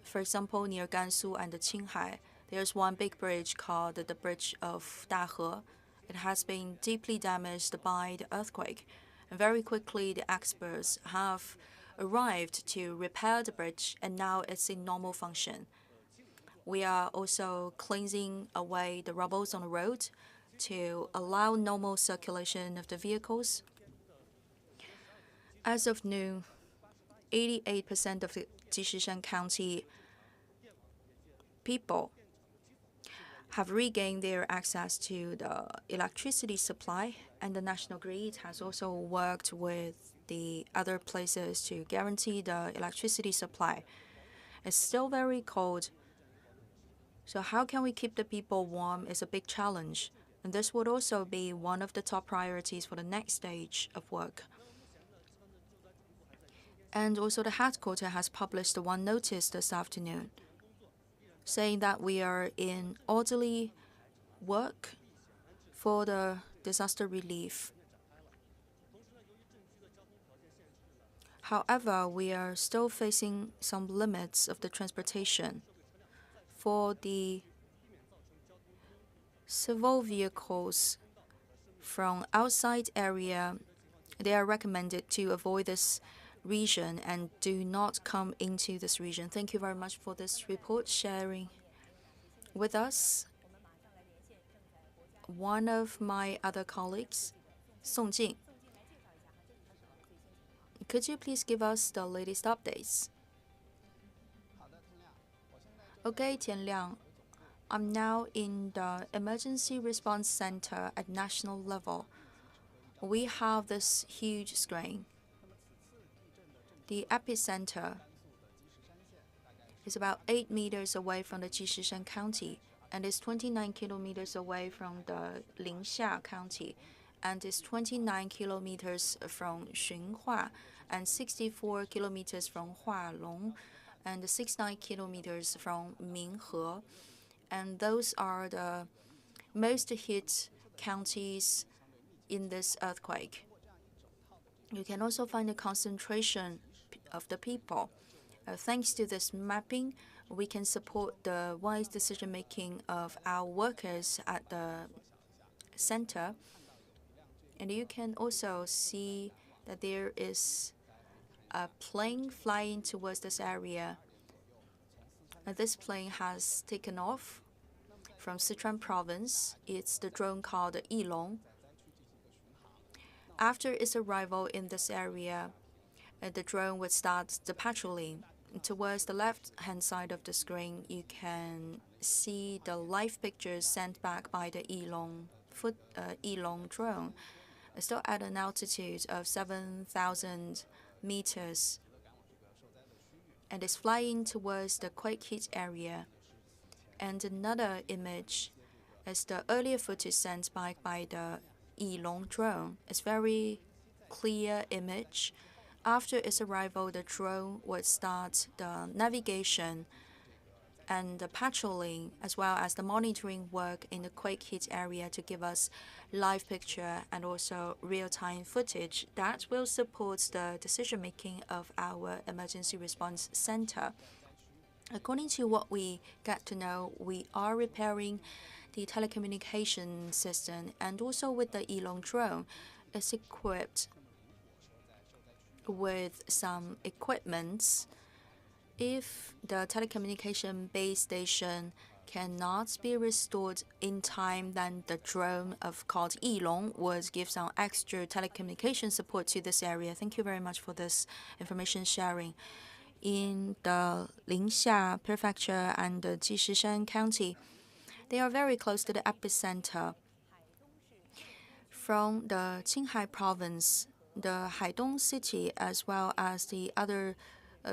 S7: For example, near Gansu and Qinghai, there's one big bridge called the Bridge of Dahe. It has been deeply damaged by the earthquake. And very quickly, the experts have arrived to repair the bridge, and now it's in normal function. We are also cleansing away the rubbles on the road to allow normal circulation of the vehicles. As of noon, 88% of the Jishishan County people have regained their access to the electricity supply, and the national grid has also worked with the other places to guarantee the electricity supply. It's still very cold, so how can we keep the people warm is a big challenge, and this would also be one of the top priorities for the next stage of work. And also the headquarters has published one notice this afternoon saying that we are in orderly work for the disaster relief. However, we are still facing some limits of the transportation. For the civil vehicles from outside area, they are recommended to avoid this region and do not come into this region. Thank you very much for this report sharing with us. One of my other colleagues, Song Jing, could you please give us the latest updates? Okay, Tian Liang. I'm now in the Emergency Response Center at national level. We have this huge screen. The epicenter is about 8 meters away from the Jishishan County, and is 29 kilometers away from the Linxia County, and is 29 kilometers from Xunhua, and 64 kilometers from Hualong, and 69 kilometers from Minghe. And those are the most hit counties in this earthquake. You can also find the concentration of the people. Thanks to this mapping, we can support the wise decision-making of our workers at the center. And you can also see that there is a plane flying towards this area. This plane has taken off from Sichuan province. It's the drone called Yilong. After its arrival in this area, the drone would start the patrolling. Towards the left-hand side of the screen, you can see the live pictures sent back by the Yilong drone, still at an altitude of 7,000 meters, and is flying towards the quake hit area. And another image is the earlier footage sent back by the Yilong drone. It's very clear image. After its arrival, the drone would start the navigation and the patrolling, as well as the monitoring work in the quake hit area to give us live picture and also real-time footage that will support the decision-making of our emergency response center. According to what we get to know, we are repairing the telecommunication system, and also with the Yilong drone, it's equipped with some equipments. If the telecommunication base station cannot be restored in time, then the drone called Yilong would give some extra telecommunication support to this area. Thank you very much for this information sharing. In the Ningxia Prefecture and the Jishishan County, they are very close to the epicenter. From the Qinghai province, the Haidong city, as well as the other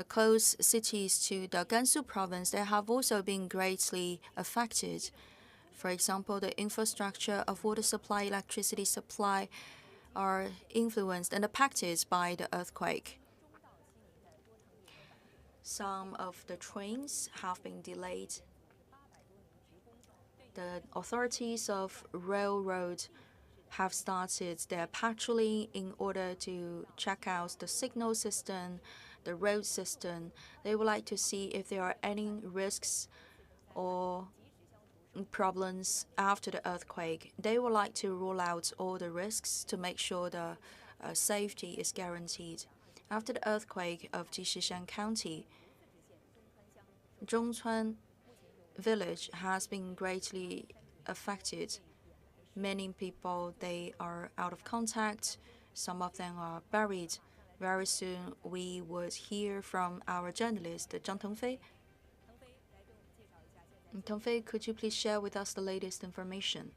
S7: close cities to the Gansu province, they have also been greatly affected. For example, the infrastructure of water supply, electricity supply are influenced and affected by the earthquake. Some of the trains have been delayed. The authorities of railroad have started their patrolling in order to check out the signal system, the road system. They would like to see if there are any risks or problems after the earthquake. They would like to rule out all the risks to make sure the safety is guaranteed. After the earthquake of Jishishan County, Zhongchuan village has been greatly affected. Many people, they are out of contact. Some of them are buried. Very soon, we would hear from our journalist, Zhang Tengfei. Tengfei, could you please share with us the latest information?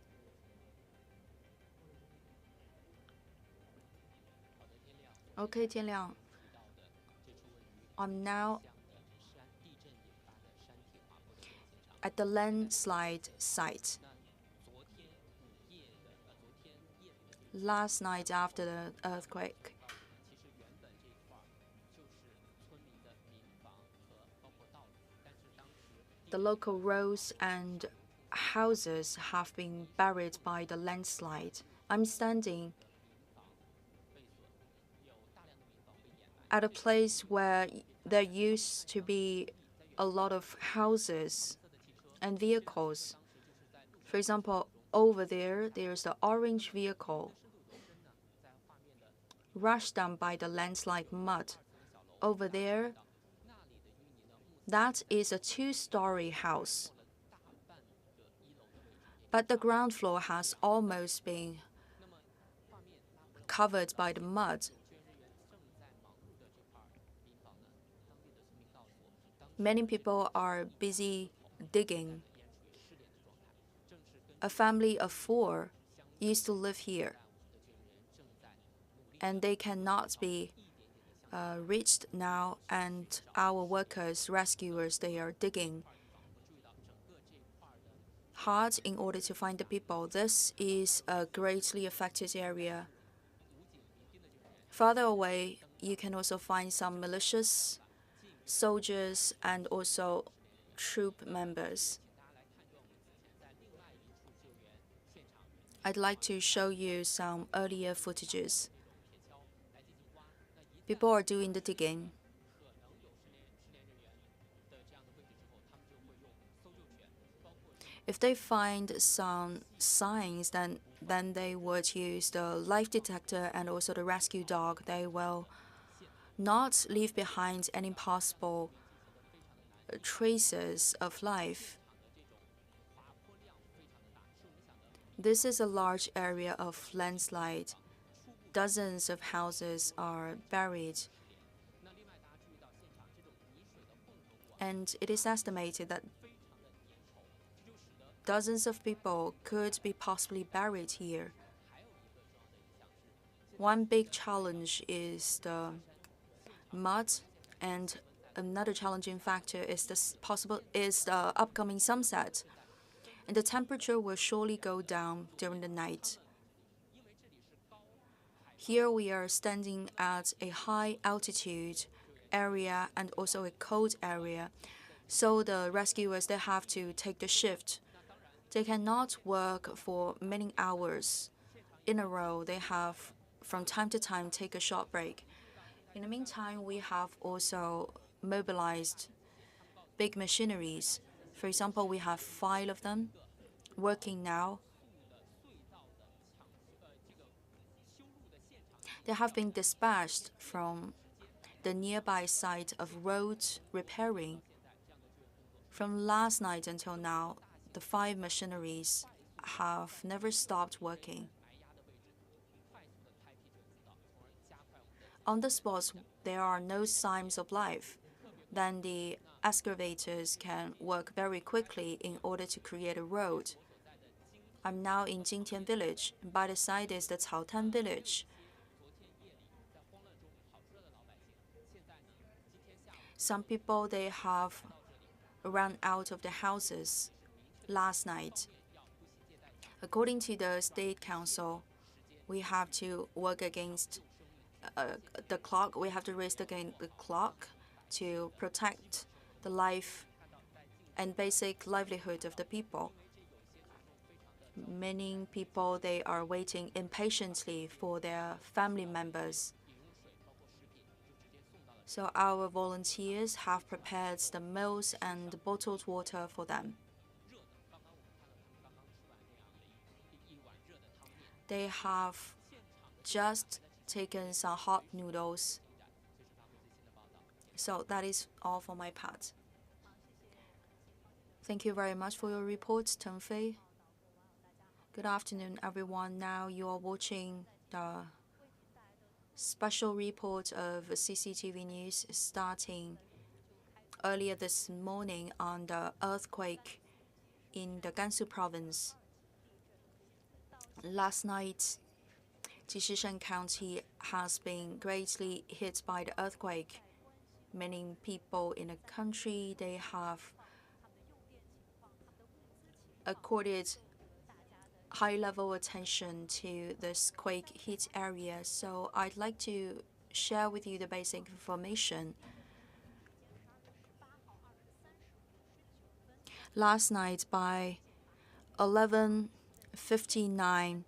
S7: Okay, Tianliang. I'm now at the landslide site. Last night after the earthquake, the local roads and houses have been buried by the landslide. I'm standing at a place where there used to be a lot of houses and vehicles. For example, over there, there's the orange vehicle rushed down by the landslide mud. Over there, that is a two-story house. But the ground floor has almost been covered by the mud. Many people are busy digging. A family of 4 used to live here, and they cannot be reached now, and our workers, rescuers, they are digging hard in order to find the people. This is a greatly affected area. Farther away, you can also find some militias, soldiers, and also troop members. I'd like to show you some earlier footages. People are doing the digging. If they find some signs, then they would use the life detector and also the rescue dog. They will not leave behind any possible traces of life. This is a large area of landslide dozens of houses are buried. And it is estimated that dozens of people could be possibly buried here. One big challenge is the mud, and another challenging factor is the upcoming sunset. And the temperature will surely go down during the night. Here we are standing at a high altitude area and also a cold area. So the rescuers, they have to take the shift. They cannot work for many hours in a row. They have, from time to time, take a short break. In the meantime, we have also mobilized big machineries. For example, we have 5 of them working now. They have been dispatched from the nearby site of road repairing. From last night until now, the 5 machineries have never stopped working. On the spots, there are no signs of life. Then the excavators can work very quickly in order to create a road. I'm now in Jingtian village. By the side is the Caotan village. Some people, they have run out of the houses last night. According to the State Council, we have to work against the clock. We have to race against the clock to protect the life and basic livelihood of the people. Many people, they are waiting impatiently for their family members. So our volunteers have prepared the meals and bottled water for them. They have just taken some hot noodles. So that is all for my part. Thank you very much for your report, Teng Fei. Good afternoon, everyone. Now you are watching the special report of CCTV News starting earlier this morning on the earthquake in the Gansu province. Last night, Jishishan County has been greatly hit by the earthquake. Many people in the country, they have accorded high-level attention to this quake-hit area. So I'd like to share with you the basic information. Last night by 11:59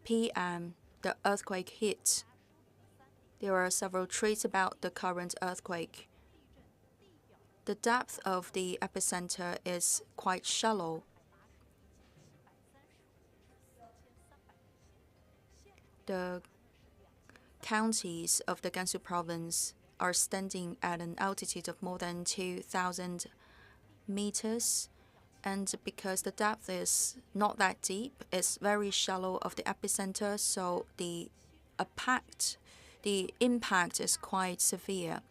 S7: p.m., the earthquake hit. There are several traits about the current earthquake. The depth of the epicenter is quite shallow. The counties of the Gansu province are standing at an altitude of more than 2,000 meters. And because the depth is not that deep, it's very shallow of the epicenter, so the impact is quite severe.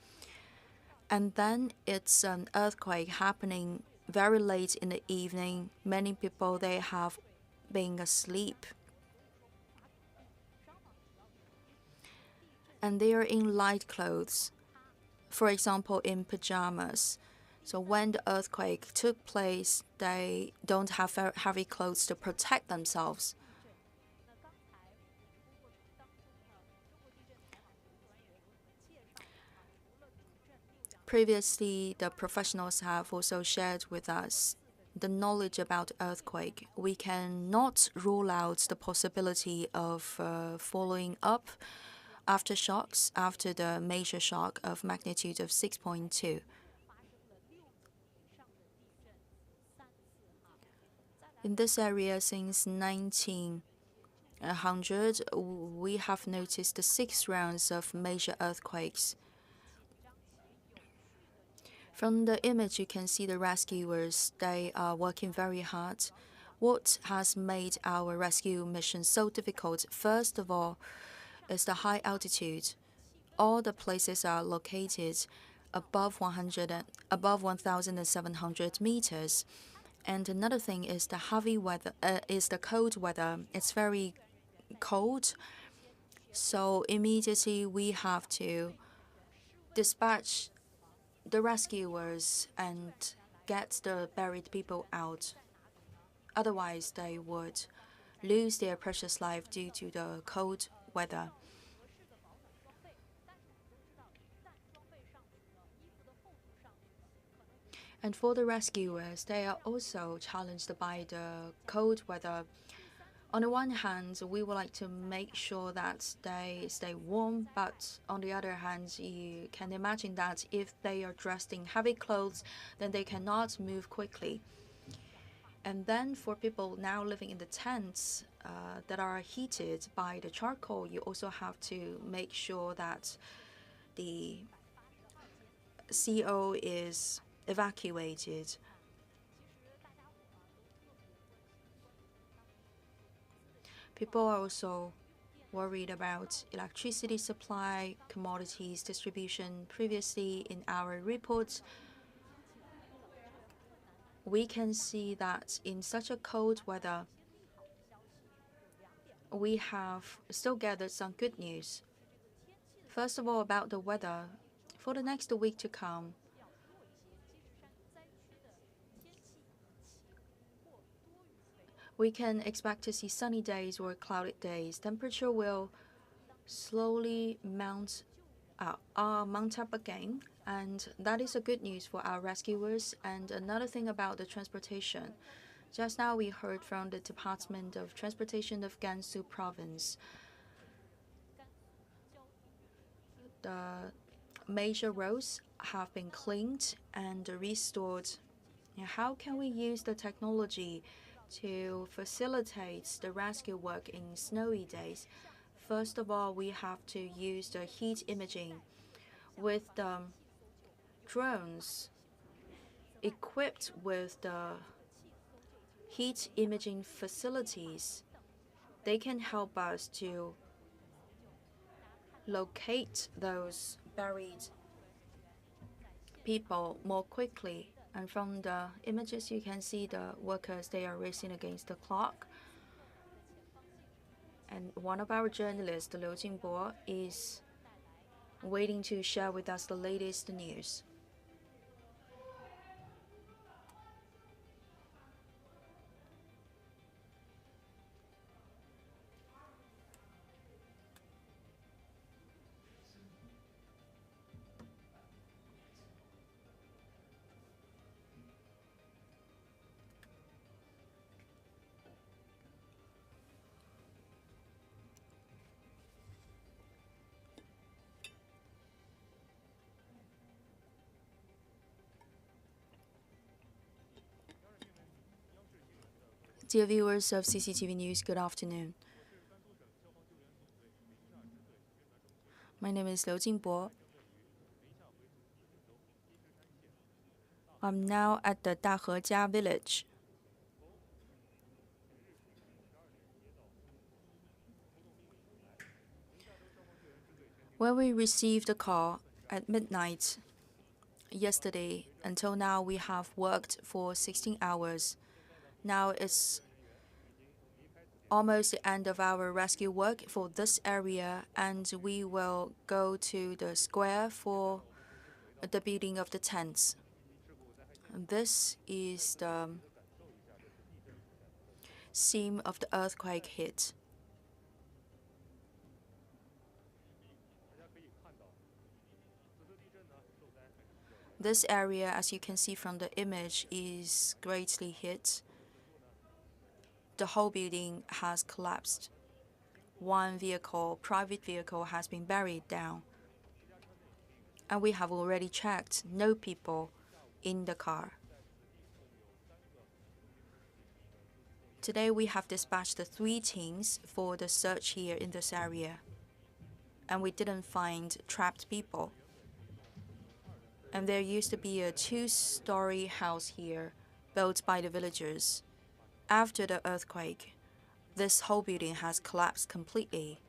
S7: And then it's an earthquake happening very late in the evening. Many people, they have been asleep. And they are in light clothes, for example, in pajamas. So when the earthquake took place, they don't have heavy clothes to protect themselves. Previously, the professionals have also shared with us the knowledge about earthquake. We cannot rule out the possibility of following up aftershocks after the major shock of magnitude of 6.2. In this area since 1900, we have noticed the 6 rounds of major earthquakes. From the image, you can see the rescuers. They are working very hard. What has made our rescue mission so difficult? First of all, is the high altitude. All the places are located above 1,700 meters. And another thing is the heavy weather, is the cold weather. It's very cold, so immediately we have to dispatch the rescuers and get the buried people out. Otherwise, they would lose their precious life due to the cold weather. And for the rescuers, they are also challenged by the cold weather. On the one hand, we would like to make sure that they stay warm, but on the other hand, you can imagine that if they are dressed in heavy clothes, then they cannot move quickly. And then for people now living in the tents that are heated by the charcoal, you also have to make sure that the CO is evacuated. People are also worried about electricity supply, commodities distribution. Previously in our reports, we can see that in such a cold weather, we have still gathered some good news. First of all, about the weather. For the next week to come, we can expect to see sunny days or cloudy days. Temperature will slowly mount up again, and that is a good news for our rescuers. And another thing about the transportation. Just now we heard from the Department of Transportation of Gansu Province. The major roads have been cleaned and restored. Now, how can we use the technology to facilitate the rescue work in snowy days? First of all, we have to use the heat imaging. With the drones equipped with the heat imaging facilities, they can help us to locate those buried people more quickly. And from the images, you can see the workers, they are racing against the clock. And one of our journalists, Liu Jingbo, is waiting to share with us the latest news. Dear viewers of CCTV News, good afternoon. My name is Liu Jingbo. I'm now at the Dahejia village. When we received the call at midnight yesterday, until now we have worked for 16 hours. Now it's almost the end of our rescue work for this area, and we will go to the square for the building of the tents. This is the scene of the earthquake hit. This area, as you can see from the image, is greatly hit. The whole building has collapsed. One vehicle, private vehicle, has been buried down. And we have already checked, no people in the car. Today we have dispatched the 3 teams for the search here in this area. And we didn't find trapped people. And there used to be a 2-story house here, built by the villagers. After the earthquake, this whole building has collapsed completely.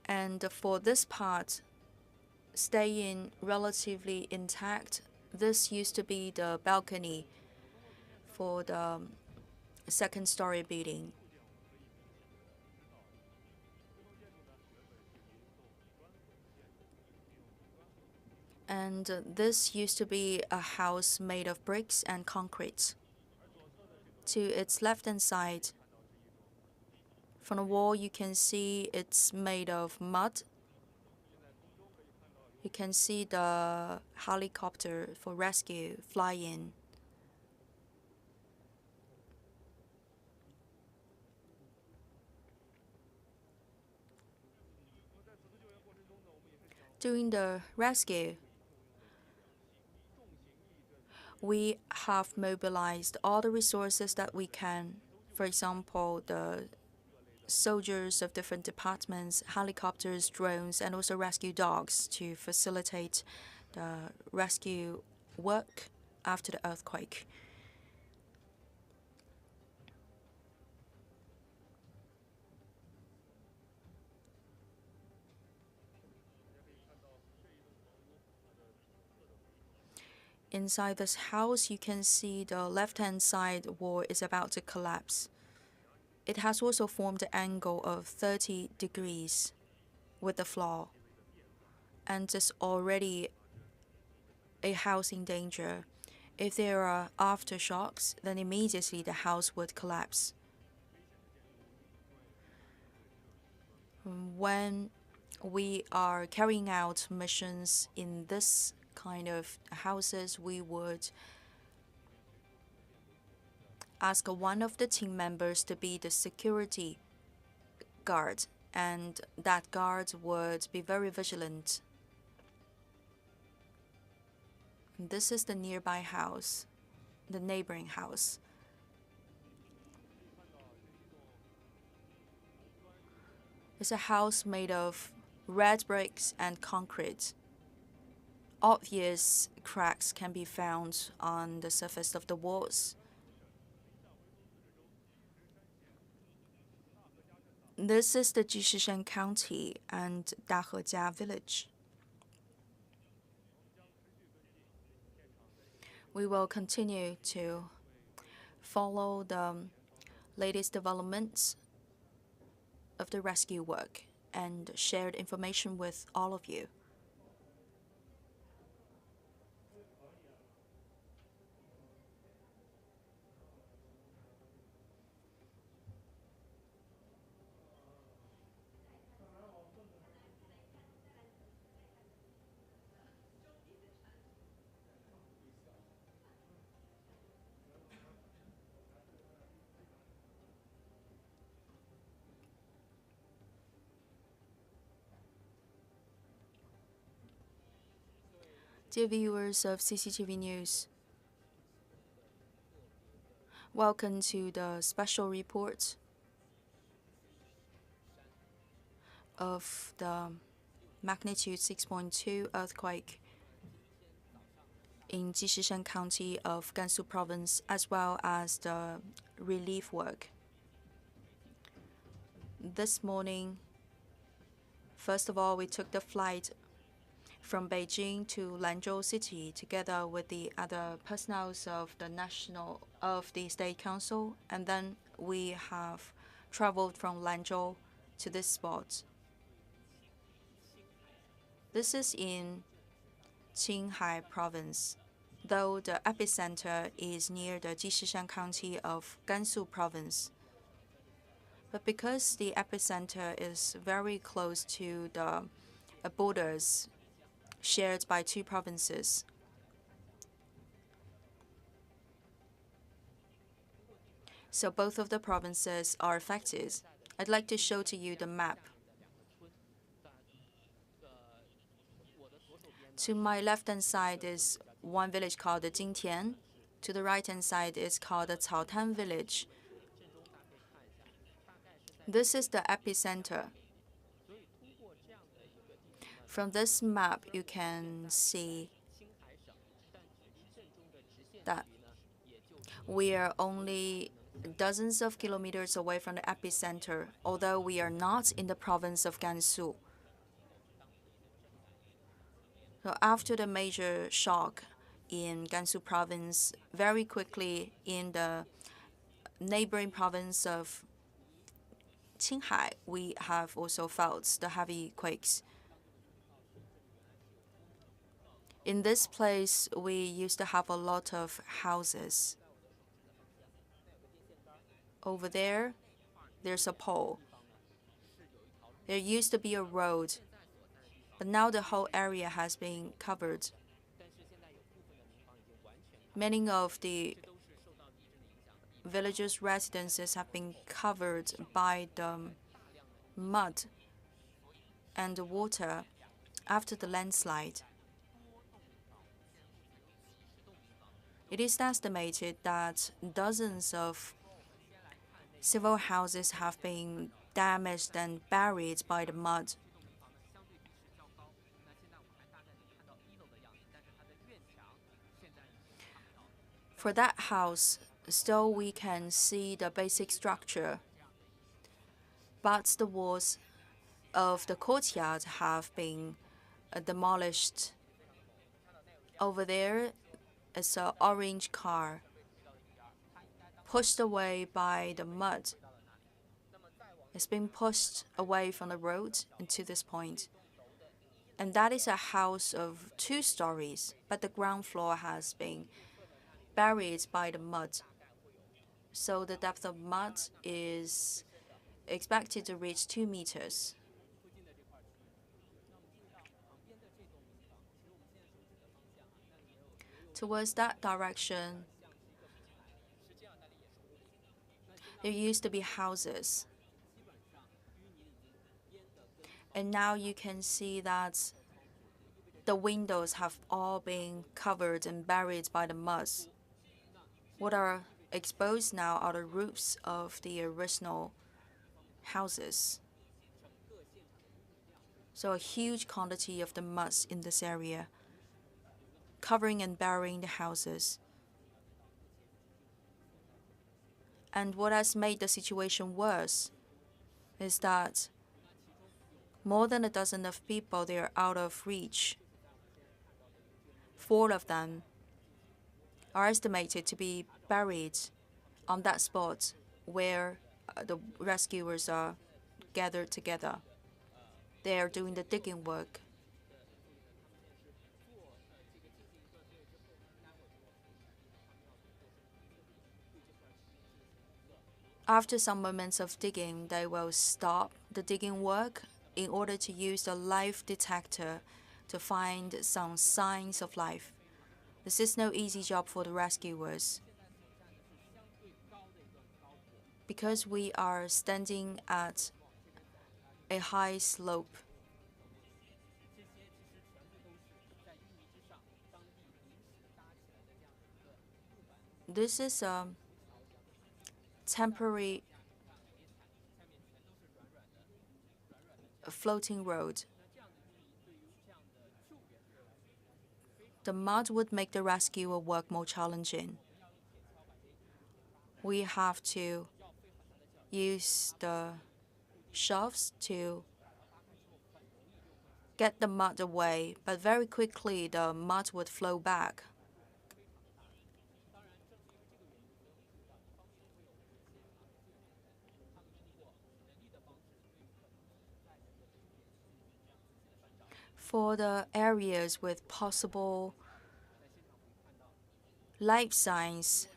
S7: And for this part, staying relatively intact, this used to be the balcony for the second-story building. And this used to be a house made of bricks and concrete. To its left-hand side, from the wall, you can see it's made of mud. You can see the helicopter for rescue flying. During the rescue, we have mobilized all the resources that we can. For example, the soldiers of different departments, helicopters, drones, and also rescue dogs to facilitate the rescue work after the earthquake. Inside this house, you can see the left-hand side wall is about to collapse. It has also formed an angle of 30 degrees with the floor, and it's already a house in danger. If there are aftershocks, then immediately the house would collapse. When we are carrying out missions in this kind of houses, we would ask one of the team members to be the security guard, and that guard would be very vigilant. This is the nearby house, the neighboring house. It's a house made of red bricks and concrete. Obvious cracks can be found on the surface of the walls. This is the Jishishan County and Dahejia village. We will continue to follow the latest developments of the rescue work and share information with all of you. Dear viewers of CCTV News, welcome to the special report of the magnitude 6.2 earthquake in Jishishan County of Gansu province, as well as the relief work. This morning, first of all, we took the flight from Beijing to Lanzhou City together with the other personnel of the State Council, and then we have traveled from Lanzhou to this spot. This is in Qinghai province, though the epicenter is near the Jishishan County of Gansu province. But because the epicenter is very close to the borders shared by two provinces, so both of the provinces are affected. I'd like to show to you the map. To my left-hand side is one village called the Jintian. To the right-hand side is called the Caotan village. This is the epicenter. From this map, you can see that we are only dozens of kilometers away from the epicenter, although we are not in the province of Gansu. So after the major shock in Gansu province, very quickly in the neighboring province of Qinghai, we have also felt the heavy quakes. In this place, we used to have a lot of houses. Over there, there's a pole. There used to be a road, but now the whole area has been covered. Many of the villagers' residences have been covered by the mud and the water after the landslide. It is estimated that dozens of civil houses have been damaged and buried by the mud. For that house, still we can see the basic structure, but the walls of the courtyard have been demolished. Over there is an orange car pushed away by the mud. It's been pushed away from the road to this point. And that is a house of 2 stories, but the ground floor has been buried by the mud. So the depth of mud is expected to reach 2 meters. Towards that direction, there used to be houses. And now you can see that the windows have all been covered and buried by the mud. What are exposed now are the roofs of the original houses. So a huge quantity of the mud in this area, covering and burying the houses. And what has made the situation worse is that more than a dozen of people, they are out of reach. 4 of them are estimated to be buried on that spot where the rescuers are gathered together. They are doing the digging work. After some moments of digging, they will stop the digging work in order to use the life detector to find some signs of life. This is no easy job for the rescuers, because we are standing at a high slope. This is a temporary floating road. The mud would make the rescue work more challenging. We have to use the shoves to get the mud away, but very quickly the mud would flow back. For the areas with possible life signs,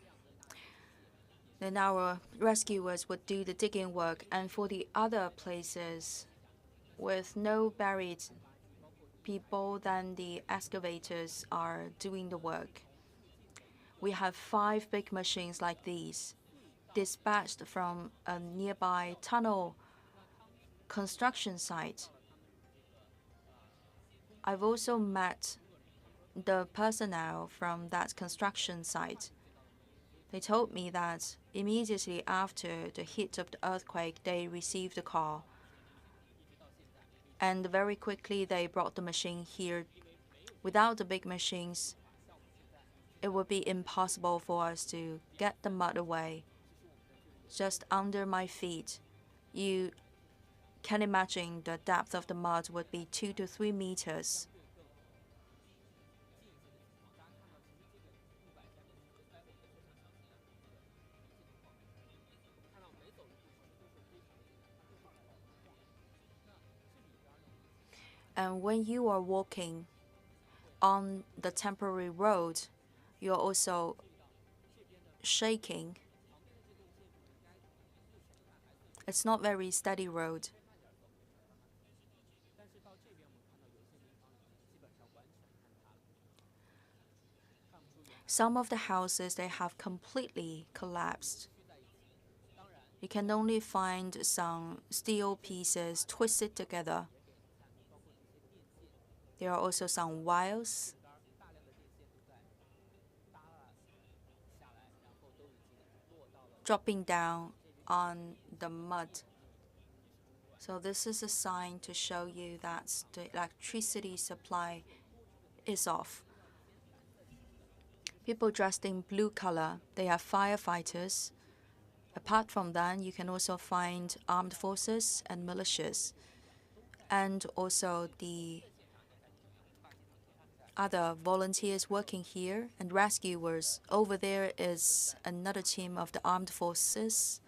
S7: then our rescuers would do the digging work, and for the other places with no buried people, then the excavators are doing the work. We have 5 big machines like these, dispatched from a nearby tunnel construction site. I've also met the personnel from that construction site. They told me that immediately after the hit of the earthquake, they received a call. And very quickly, they brought the machine here. Without the big machines, it would be impossible for us to get the mud away. Just under my feet, you can imagine the depth of the mud would be 2 to 3 meters. And when you are walking on the temporary road, you're also shaking. It's not very steady road. Some of the houses, they have completely collapsed. You can only find some steel pieces twisted together. There are also some wires. Dropping down on the mud. So this is a sign to show you that the electricity supply is off. People dressed in blue color, they are firefighters. Apart from that, you can also find armed forces and militias, and also the other volunteers working here and rescuers. Over there is another team of the armed forces.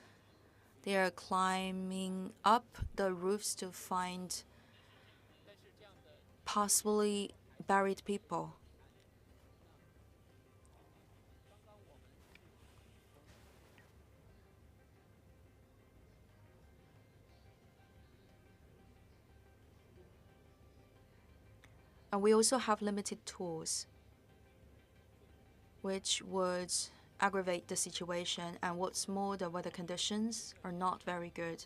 S7: They are climbing up the roofs to find possibly buried people. And we also have limited tools, which would aggravate the situation. And what's more, the weather conditions are not very good.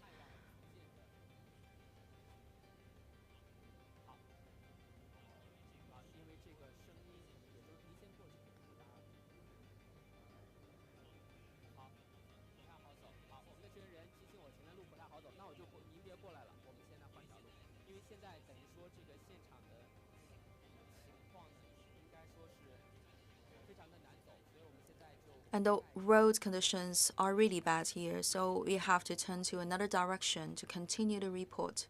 S7: And the road conditions are really bad here, so we have to turn to another direction to continue the report.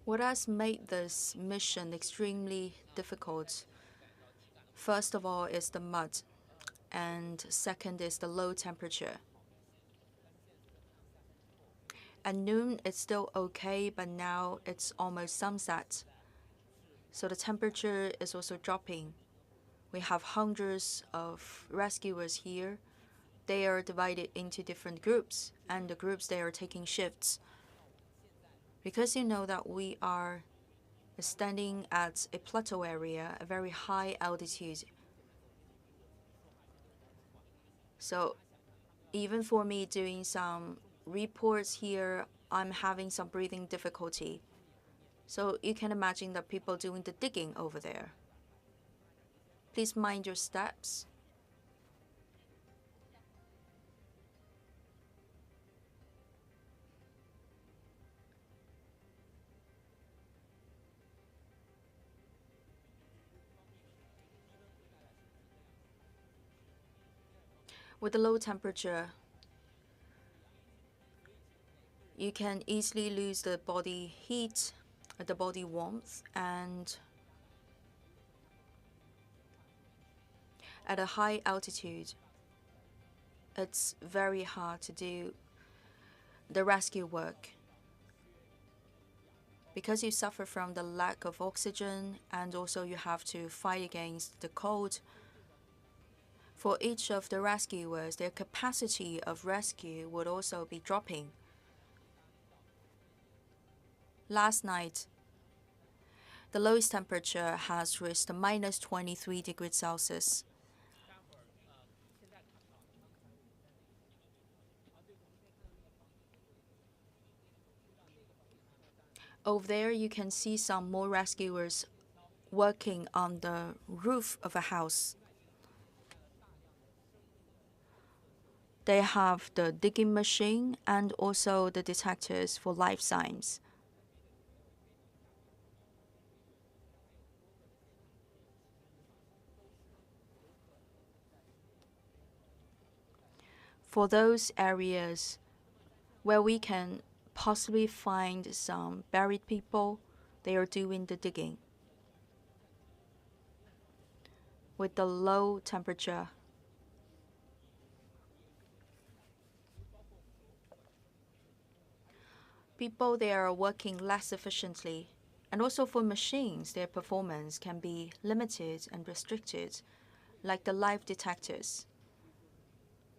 S7: What has made this mission extremely difficult? First of all is the mud, and second is the low temperature. At noon, it's still okay, but now it's almost sunset. So the temperature is also dropping. We have hundreds of rescuers here. They are divided into different groups, and the groups, they are taking shifts. Because you know that we are standing at a plateau area, a very high altitude. So even for me doing some reports here, I'm having some breathing difficulty. So you can imagine the people doing the digging over there. Please mind your steps. With the low temperature, you can easily lose the body heat, the body warmth, and at a high altitude, it's very hard to do the rescue work because you suffer from the lack of oxygen, and also you have to fight against the cold. For each of the rescuers, their capacity of rescue would also be dropping. Last night, the lowest temperature has reached minus 23 degrees Celsius. Over there, you can see some more rescuers working on the roof of a house. They have the digging machine and also the detectors for life signs. For those areas where we can possibly find some buried people, they are doing the digging. With the low temperature, people, they are working less efficiently. And also for machines, their performance can be limited and restricted, like the live detectors.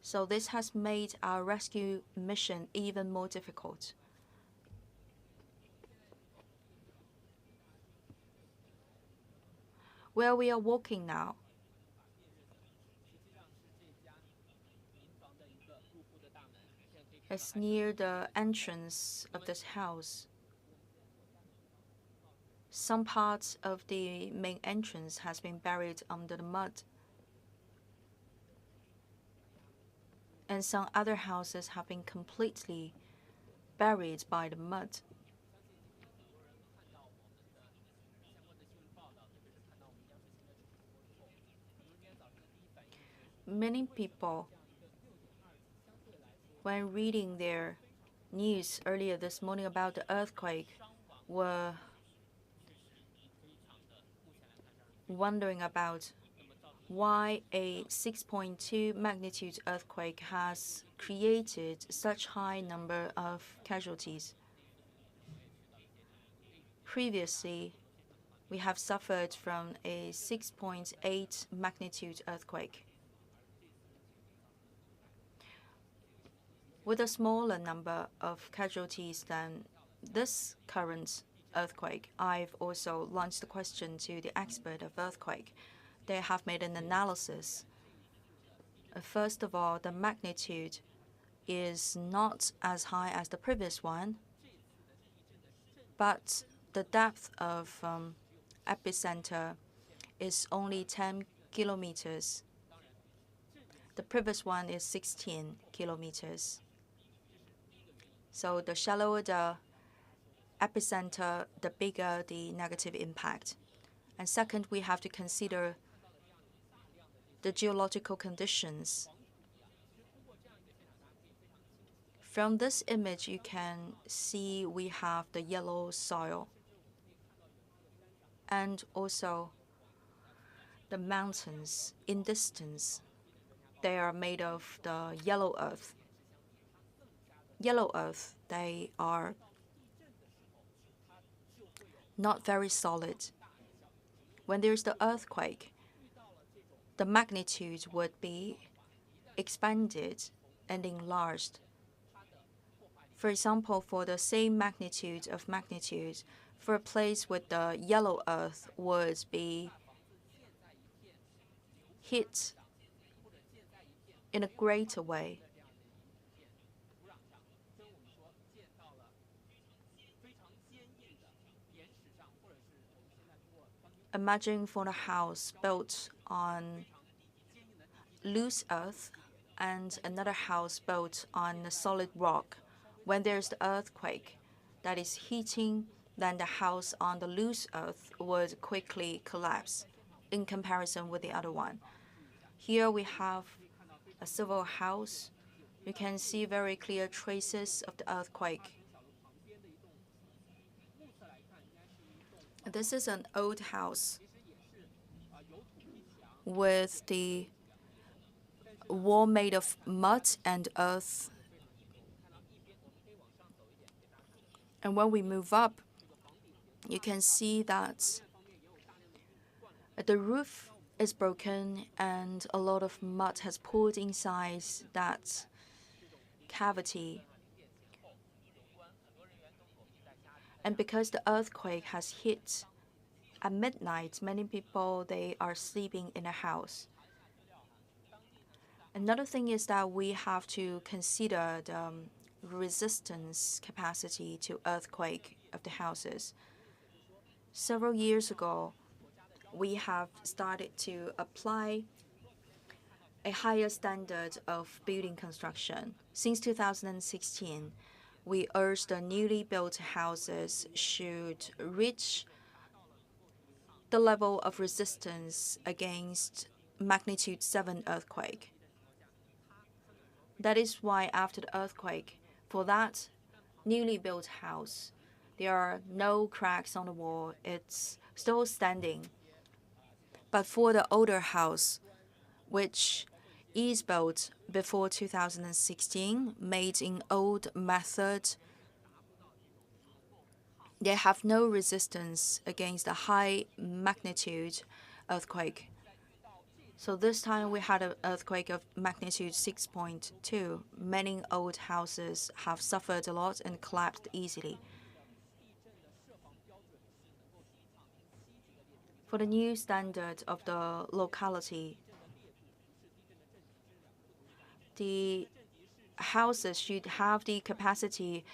S7: So this has made our rescue mission even more difficult. Where we are walking now is near the entrance of this house. Some parts of the main entrance has been buried under the mud. And some other houses have been completely buried by the mud. Many people, when reading their news earlier this morning about the earthquake, were wondering about why a 6.2 magnitude earthquake has created such high number of casualties. Previously, we have suffered from a 6.8 magnitude earthquake. With a smaller number of casualties than this current earthquake, I've also launched the question to the expert of earthquake. They have made an analysis. First of all, the magnitude is not as high as the previous one, but the depth of epicenter is only 10 kilometers. The previous one is 16 kilometers. So the shallower the epicenter, the bigger the negative impact. And second, we have to consider the geological conditions. From this image, you can see we have the yellow soil and also the mountains in distance. They are made of the yellow earth. Yellow earth, they are not very solid. When there's the earthquake, the magnitude would be expanded and enlarged. For example, for the same magnitude of magnitude, for a place with the yellow earth would be hit in a greater way. Imagine for a house built on loose earth and another house built on a solid rock. When there's the earthquake that is hitting, then the house on the loose earth would quickly collapse in comparison with the other one. Here we have a civil house. You can see very clear traces of the earthquake. This is an old house with the wall made of mud and earth. And when we move up, you can see that the roof is broken and a lot of mud has poured inside that cavity. And because the earthquake has hit at midnight, many people, they are sleeping in a house. Another thing is that we have to consider the resistance capacity to earthquake of the houses. Several years ago, we have started to apply a higher standard of building construction. Since 2016, we urge the newly built houses should reach the level of resistance against magnitude 7 earthquake. That is why after the earthquake, for that newly built house, there are no cracks on the wall. It's still standing. But for the older house, which is built before 2016, made in old method, they have no resistance against a high magnitude earthquake. So this time we had an earthquake of magnitude 6.2. Many old houses have suffered a lot and collapsed easily. For the new standard of the locality, the houses should have the capacity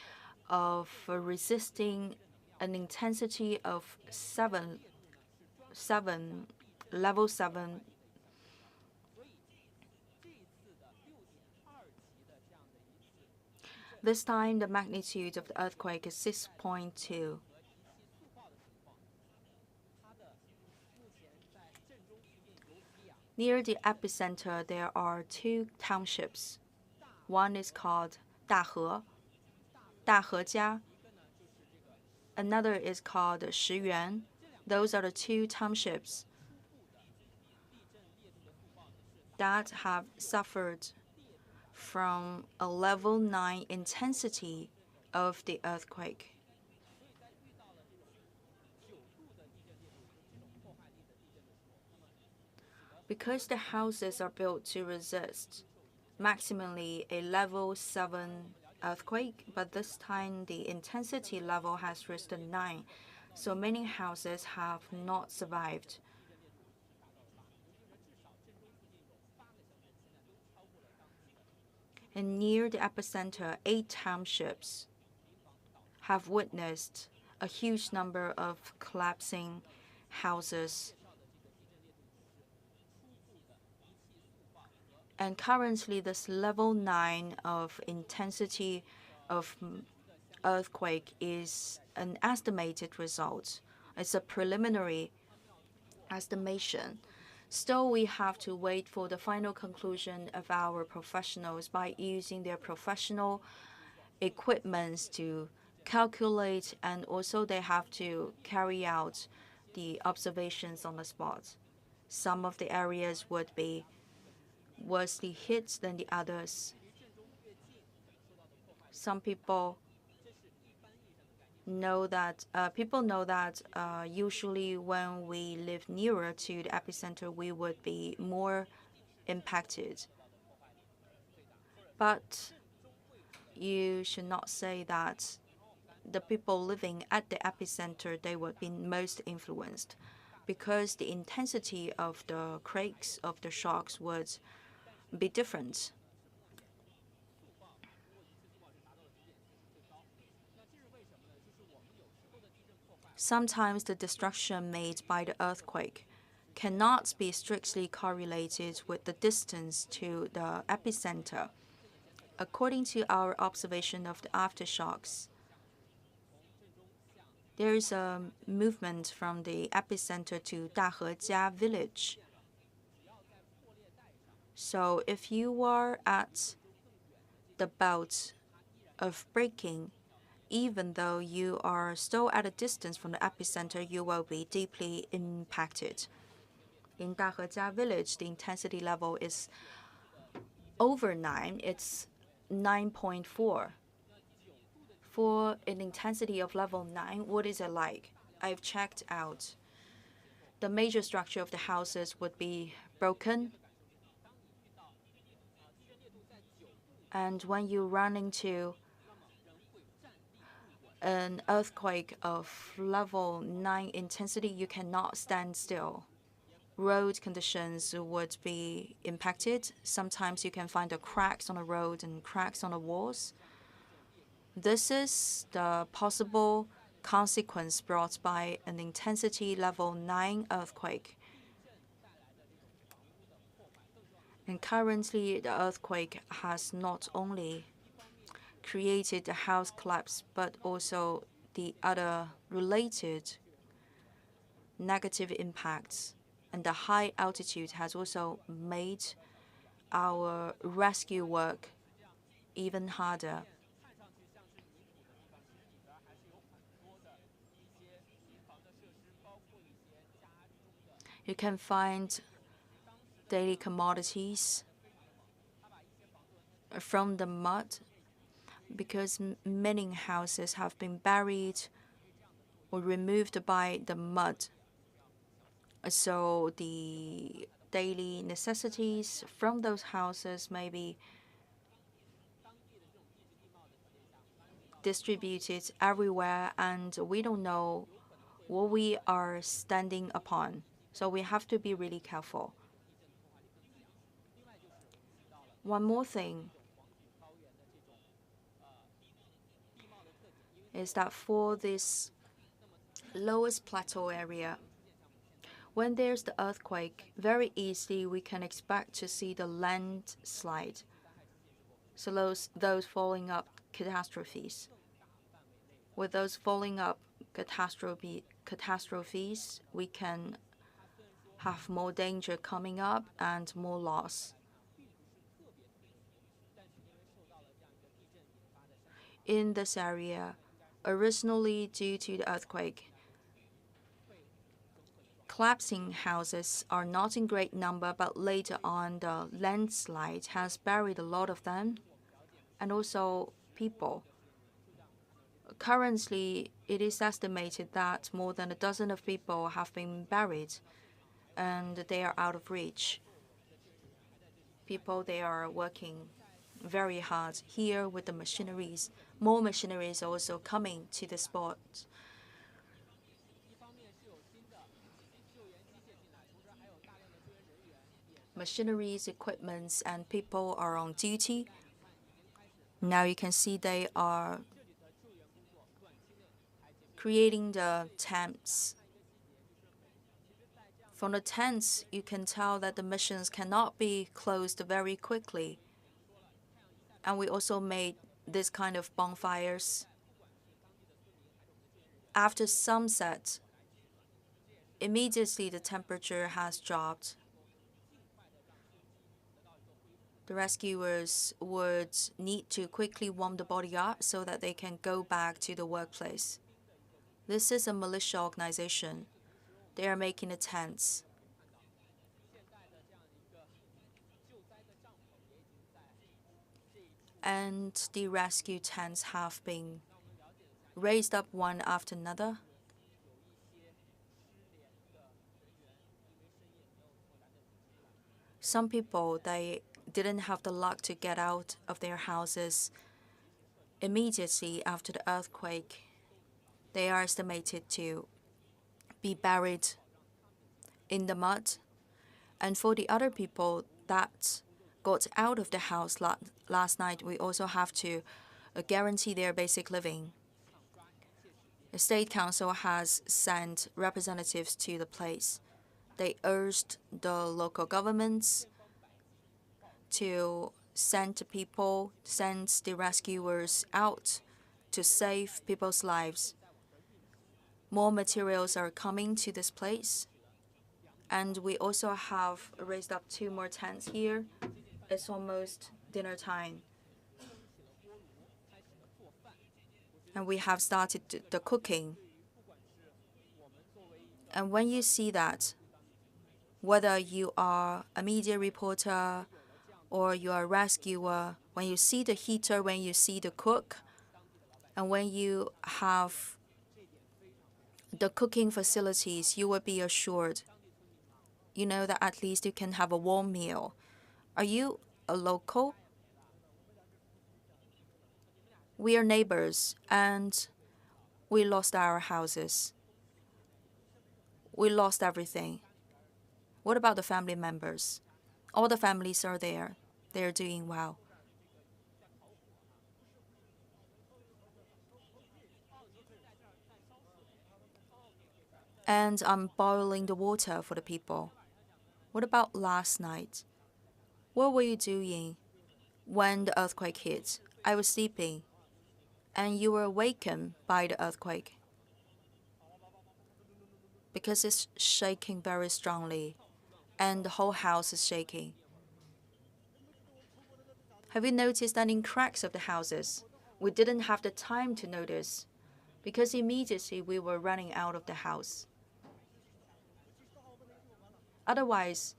S7: of resisting an intensity of level 7. This time, the magnitude of the earthquake is 6.2. Near the epicenter, there are 2 townships. One is called Dahe, Dahejia. Another is called Shiyuan. Those are the 2 townships that have suffered from a level 9 intensity of the earthquake. Because the houses are built to resist maximally a level 7 earthquake, but this time the intensity level has reached 9, so many houses have not survived. And near the epicenter, 8 townships have witnessed a huge number of collapsing houses. And currently, this level 9 of intensity of earthquake is an estimated result. It's a preliminary estimation. Still, we have to wait for the final conclusion of our professionals by using their professional equipments to calculate, and also they have to carry out the observations on the spot. Some of the areas would be worse hit than the others. Some people know that usually when we live nearer to the epicenter, we would be more impacted. But you should not say that the people living at the epicenter, they would be most influenced, because the intensity of the quakes, of the shocks, would be different. Sometimes the destruction made by the earthquake cannot be strictly correlated with the distance to the epicenter. According to our observation of the aftershocks, there is a movement from the epicenter to Dahejia village. So if you are at the belt of breaking, even though you are still at a distance from the epicenter, you will be deeply impacted. In Dahejia village, the intensity level is over 9. It's 9.4. For an intensity of level 9, what is it like? I've checked out. The major structure of the houses would be broken. And when you run into an earthquake of level 9 intensity, you cannot stand still. Road conditions would be impacted. Sometimes you can find the cracks on the road and cracks on the walls. This is the possible consequence brought by an intensity level 9 earthquake. And currently, the earthquake has not only created the house collapse, but also the other related negative impacts. And the high altitude has also made our rescue work even harder. You can find daily commodities from the mud, because many houses have been buried were removed by the mud. So the daily necessities from those houses may be distributed everywhere, and we don't know what we are standing upon. So we have to be really careful. One more thing is that for this lowest plateau area, when there's the earthquake, very easily we can expect to see the landslide. So those falling up catastrophes. With those falling up catastrophes, we can have more danger coming up and more loss. In this area, originally due to the earthquake, collapsing houses are not in great number, but later on the landslide has buried a lot of them, and also people. Currently, it is estimated that more than a dozen of people have been buried, and they are out of reach. People, they are working very hard here with the machineries. More machineries also coming to the spot. Machineries, equipments, and people are on duty. Now you can see they are creating the tents. From the tents, you can tell that the missions cannot be closed very quickly. And we also made this kind of bonfires. After sunset, immediately the temperature has dropped. The rescuers would need to quickly warm the body up so that they can go back to the workplace. This is a militia organization. They are making the tents. And the rescue tents have been raised up one after another. Some people, they didn't have the luck to get out of their houses immediately after the earthquake. They are estimated to be buried in the mud. And for the other people that got out of the house last night, we also have to guarantee their basic living. The State Council has sent representatives to the place. They urged the local governments to send the rescuers out to save people's lives. More materials are coming to this place. And we also have raised up 2 more tents here. It's almost dinner time. And we have started the cooking. And when you see that, whether you are a media reporter or you are a rescuer, when you see the heater, when you see the cook, and when you have the cooking facilities, you will be assured. You know that at least you can have a warm meal. Are you a local? We are neighbors, and we lost our houses. We lost everything. What about the family members? All the families are there. They're doing well. And I'm boiling the water for the people. What about last night? What were you doing when the earthquake hit? I was sleeping, and you were awakened by the earthquake because it's shaking very strongly, and the whole house is shaking. Have you noticed that in cracks of the houses, we didn't have the time to notice because immediately we were running out of the house. Otherwise,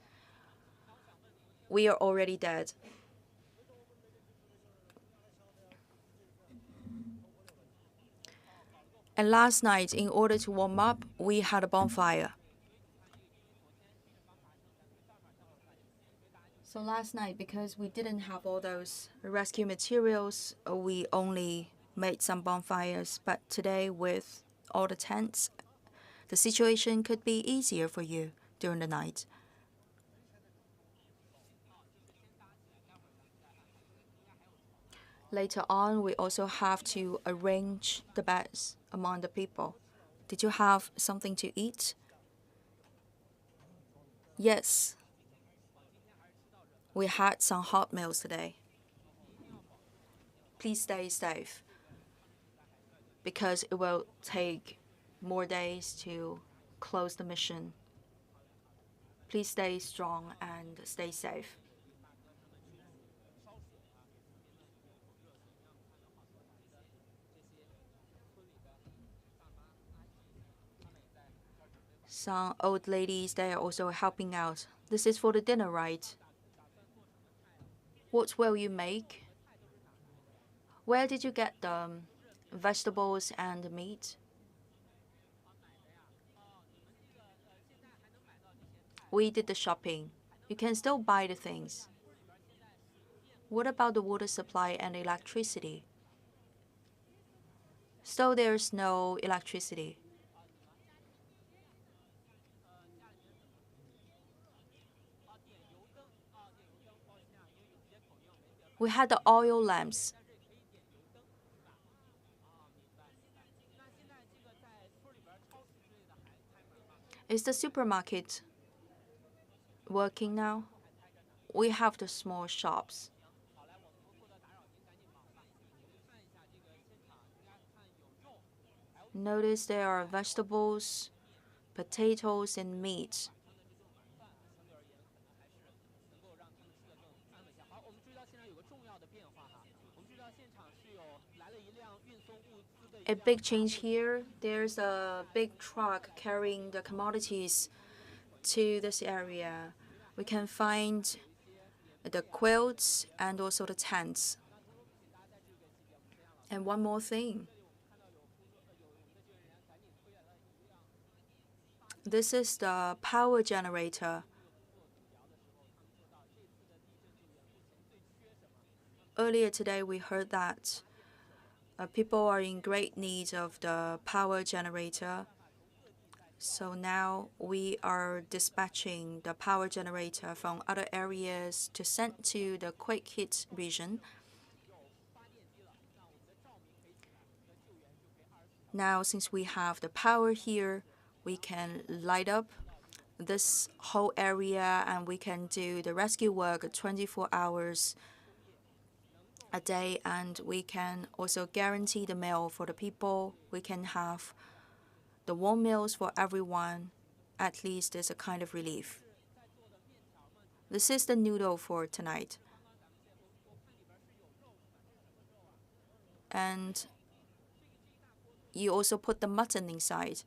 S7: we are already dead. And last night, in order to warm up, we had a bonfire. So last night, because we didn't have all those rescue materials, we only made some bonfires. But today, with all the tents, the situation could be easier for you during the night. Later on, we also have to arrange the beds among the people. Did you have something to eat? Yes. We had some hot meals today. Please stay safe, because it will take more days to close the mission. Please stay strong and stay safe. Some old ladies, they are also helping out. This is for the dinner, right? What will you make? Where did you get the vegetables and meat? We did the shopping. You can still buy the things. What about the water supply and electricity? So there's no electricity. We had the oil lamps. Is the supermarket working now? We have the small shops. Notice there are vegetables, potatoes, and meat. A big change here. There's a big truck carrying the commodities to this area. We can find the quilts and also the tents. And one more thing. This is the power generator. Earlier today, we heard that people are in great need of the power generator. So now we are dispatching the power generator from other areas to send to the quake hit region. Now, since we have the power here, we can light up this whole area and we can do the rescue work 24 hours a day, and we can also guarantee the meal for the people. We can have the warm meals for everyone. At least as a kind of relief. This is the noodle for tonight. And you also put the mutton inside.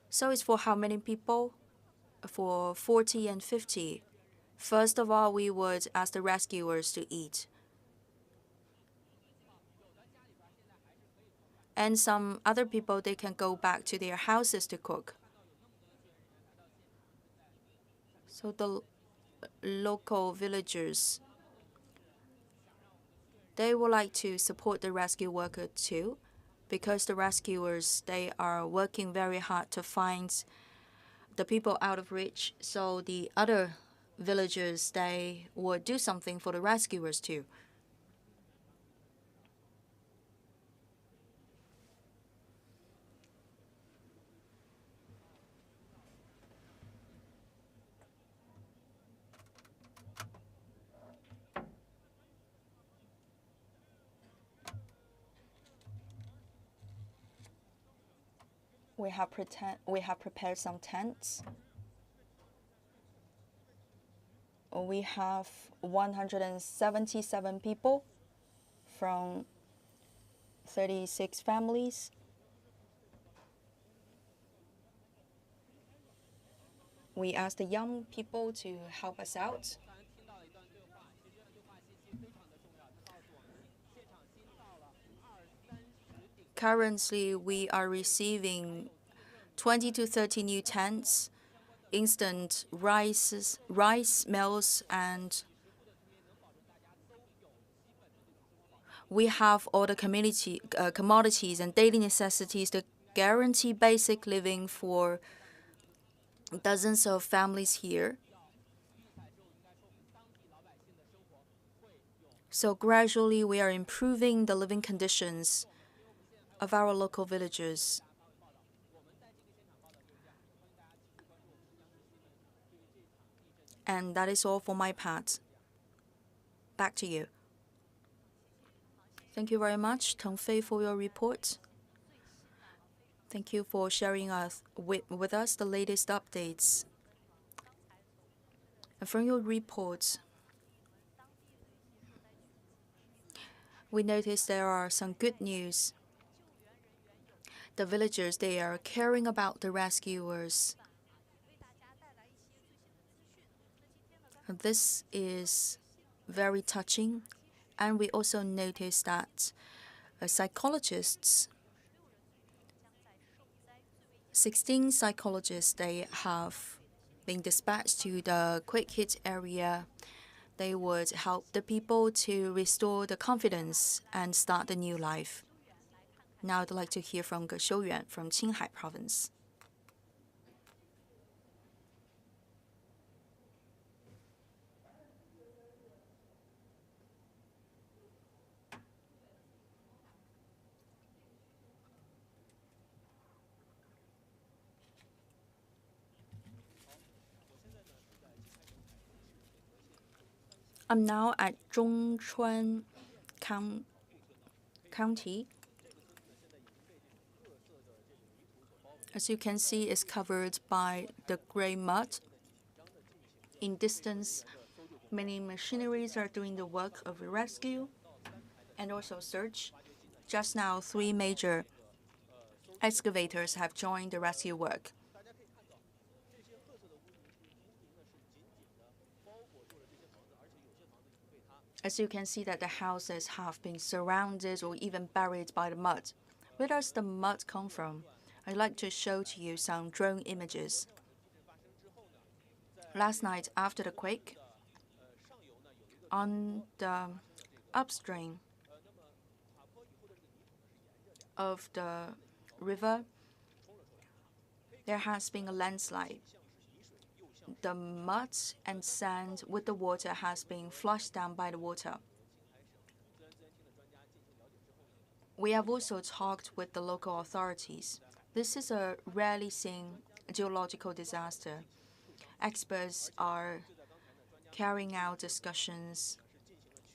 S7: So it's for how many people? For 40 and 50. First of all, we would ask the rescuers to eat. And some other people, they can go back to their houses to cook. So the local villagers, they would like to support the rescue worker too, because the rescuers, they are working very hard to find the people out of reach. So the other villagers, they would do something for the rescuers too. We have prepared some tents. We have 177 people from 36 families. We asked the young people to help us out. Currently, we are receiving 20 to 30 new tents, instant rice meals, and we have all the commodities and daily necessities to guarantee basic living for dozens of families here. So gradually, we are improving the living conditions of our local villagers. And that is all for my part. Back to you. Thank you very much, Teng Fei, for your report. Thank you for sharing with us the latest updates. And from your report, we noticed there are some good news. The villagers, they are caring about the rescuers. And this is very touching. And we also noticed that psychologists, 16 psychologists, they have been dispatched to the quick hit area. They would help the people to restore the confidence and start a new life. Now I'd like to hear from Ge Xiuyuan from Qinghai Province. I'm now at Zhongchuan County. As you can see, it's covered by the gray mud. In distance, many machineries are doing the work of rescue and also search. Just now, 3 major excavators have joined the rescue work. As you can see that the houses have been surrounded or even buried by the mud. Where does the mud come from? I'd like to show to you some drone images. Last night after the quake, on the upstream of the river, there has been a landslide. The mud and sand with the water has been flushed down by the water. We have also talked with the local authorities. This is a rarely seen geological disaster. Experts are carrying out discussions.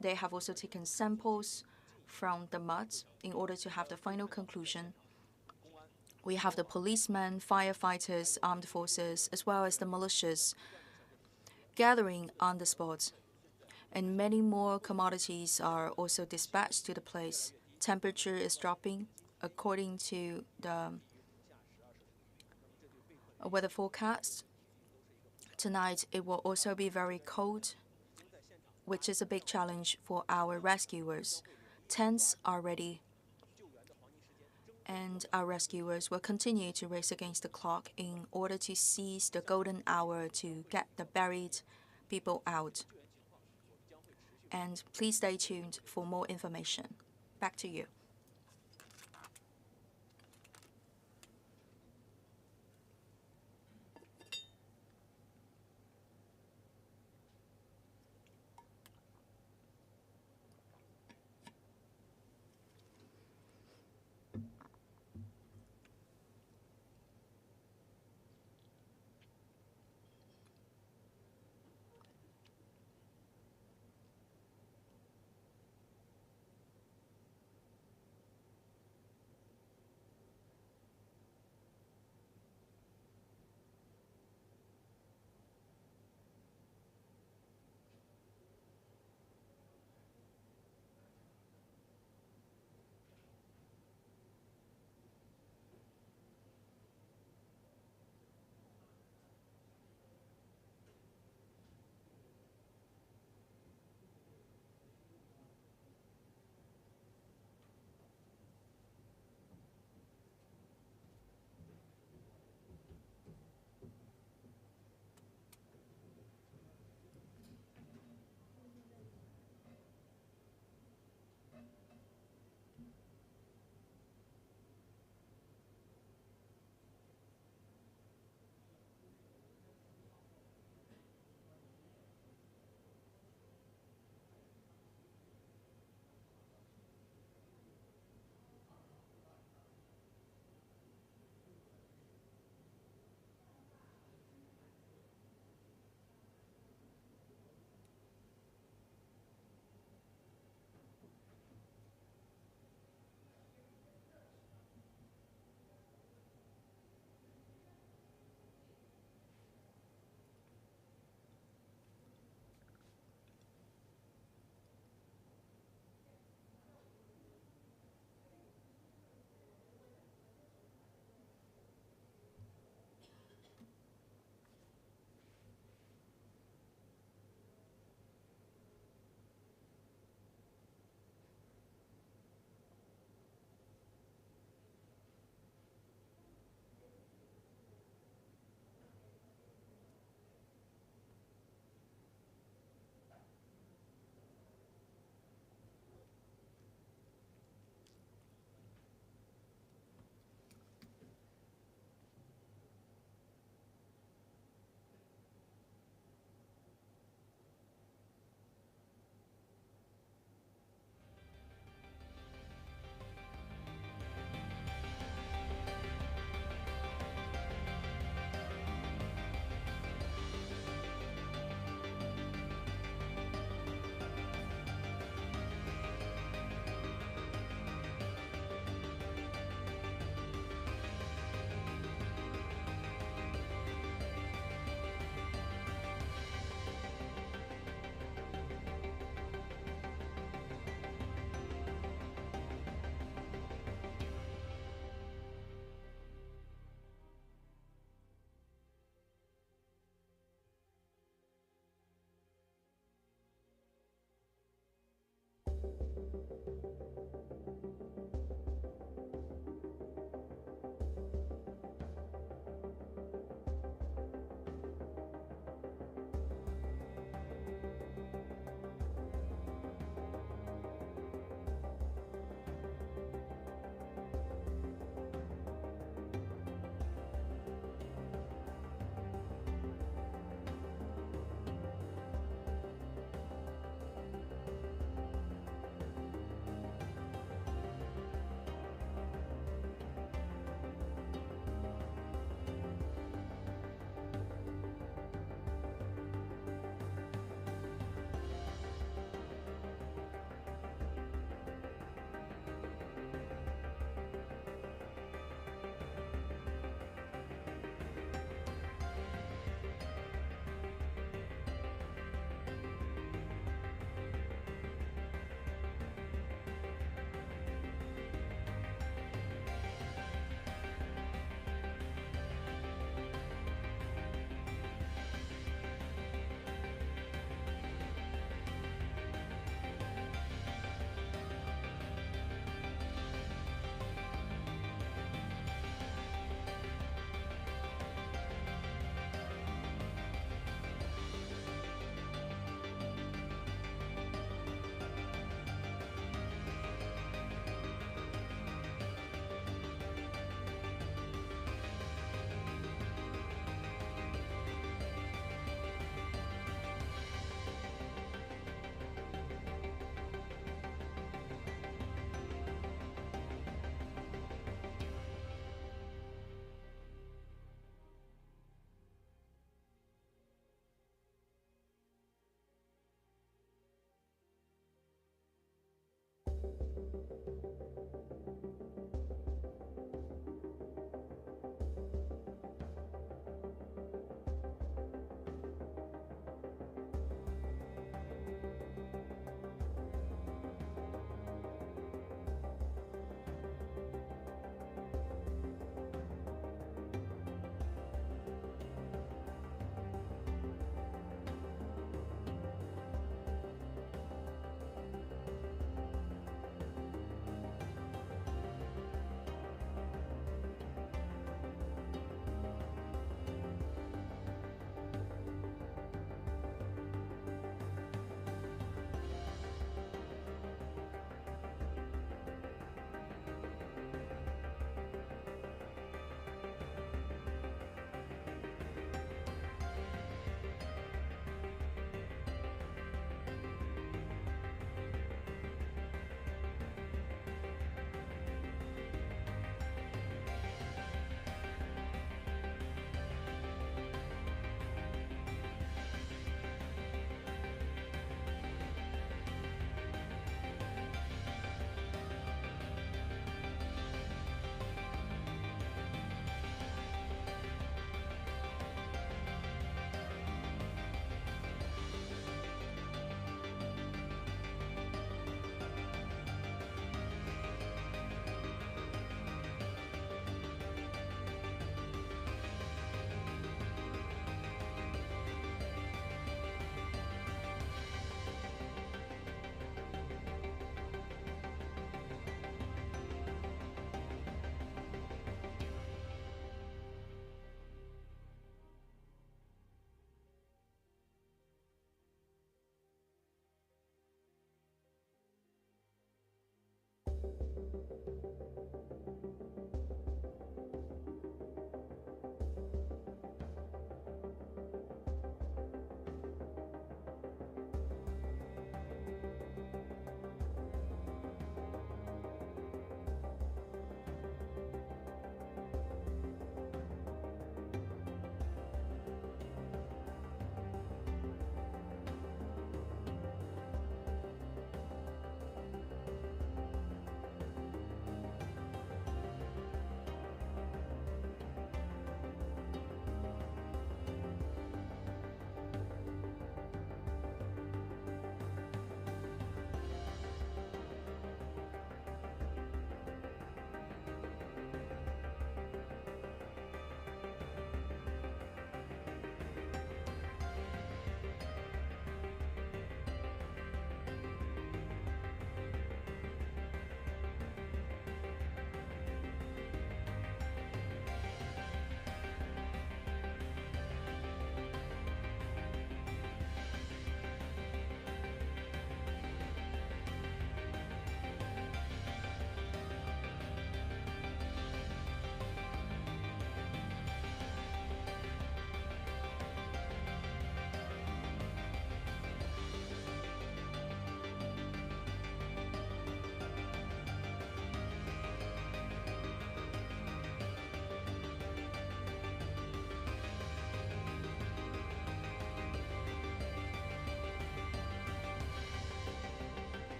S7: They have also taken samples from the mud in order to have the final conclusion. We have the policemen, firefighters, armed forces, as well as the militias gathering on the spot. And many more commodities are also dispatched to the place. Temperature is dropping according to the weather forecast. Tonight, it will also be very cold, which is a big challenge for our rescuers. Tents are ready, and our rescuers will continue to race against the clock in order to seize the golden hour to get the buried people out. And please stay tuned for more information. Back to you.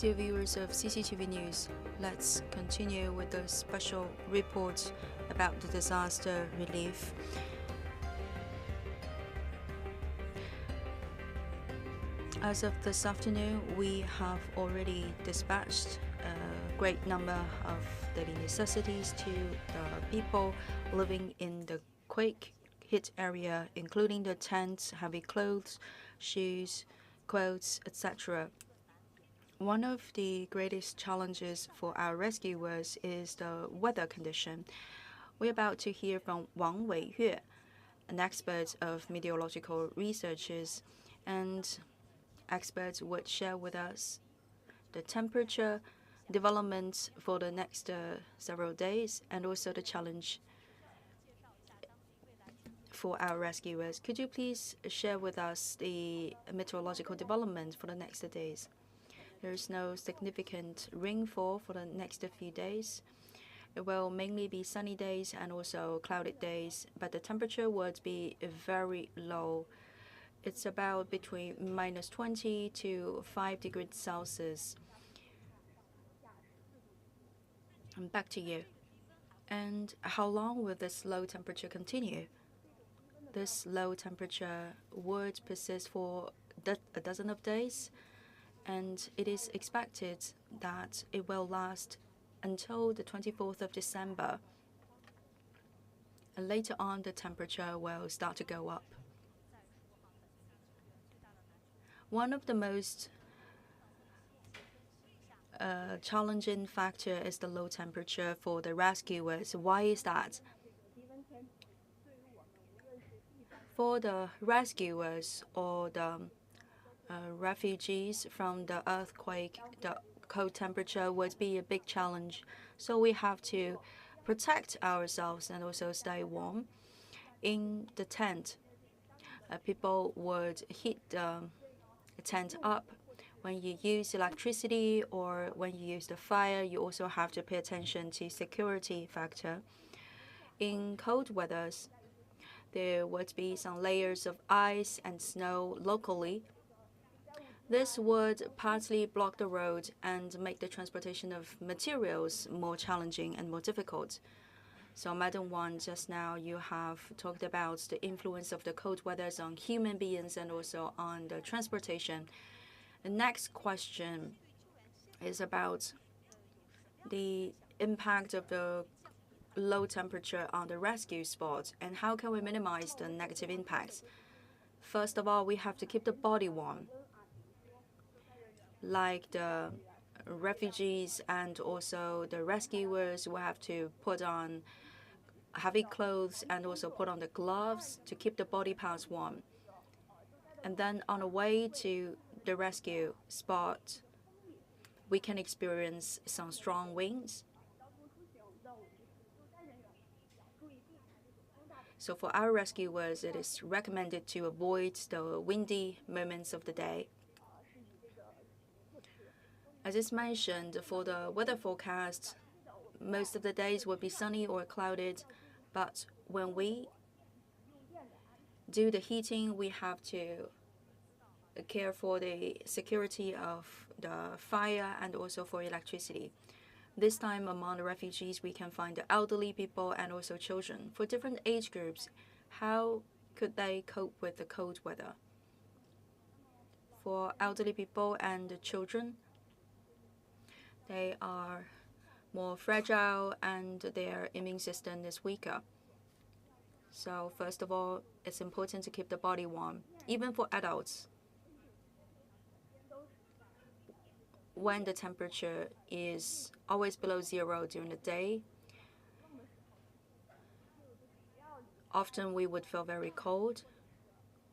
S7: Dear viewers of CCTV News, let's continue with the special report about the disaster relief. As of this afternoon, we have already dispatched a great number of daily necessities to the people living in the quake-hit area, including the tents, heavy clothes, shoes, quotes, etc. One of the greatest challenges for our rescuers is the weather condition. We're about to hear from Wang Weiyue, an expert of meteorological researches, and experts would share with us the temperature developments for the next several days and also the challenge for our rescuers. Could you please share with us the meteorological development for the next days? There is no significant rainfall for the next few days. It will mainly be sunny days and also cloudy days, but the temperature would be very low. It's about between -20 to 5 degrees Celsius. And back to you. And how long will this low temperature continue? This low temperature would persist for a dozen of days, and it is expected that it will last until the 24th of December. And later on, the temperature will start to go up. One of the most challenging factor is the low temperature for the rescuers. Why is that? For the rescuers or the refugees from the earthquake, the cold temperature would be a big challenge. So we have to protect ourselves and also stay warm. In the tent, people would heat the tent up. When you use electricity or when you use the fire, you also have to pay attention to security factor. In cold weathers, there would be some layers of ice and snow locally. This would partly block the road and make the transportation of materials more challenging and more difficult. So, Madam Wang, just now you have talked about the influence of the cold weathers on human beings and also on the transportation. The next question is about the impact of the low temperature on the rescue spot and how can we minimize the negative impacts. First of all, we have to keep the body warm. Like the refugees and also the rescuers will have to put on heavy clothes and also put on the gloves to keep the body parts warm. And then on the way to the rescue spot, we can experience some strong winds. So for our rescuers, it is recommended to avoid the windy moments of the day. As is mentioned, for the weather forecast, most of the days will be sunny or clouded, but when we do the heating, we have to care for the security of the fire and also for electricity. This time among the refugees, we can find the elderly people and also children. For different age groups, how could they cope with the cold weather? For elderly people and the children, they are more fragile and their immune system is weaker. So first of all, it's important to keep the body warm, even for adults. When the temperature is always below 0 during the day, often we would feel very cold,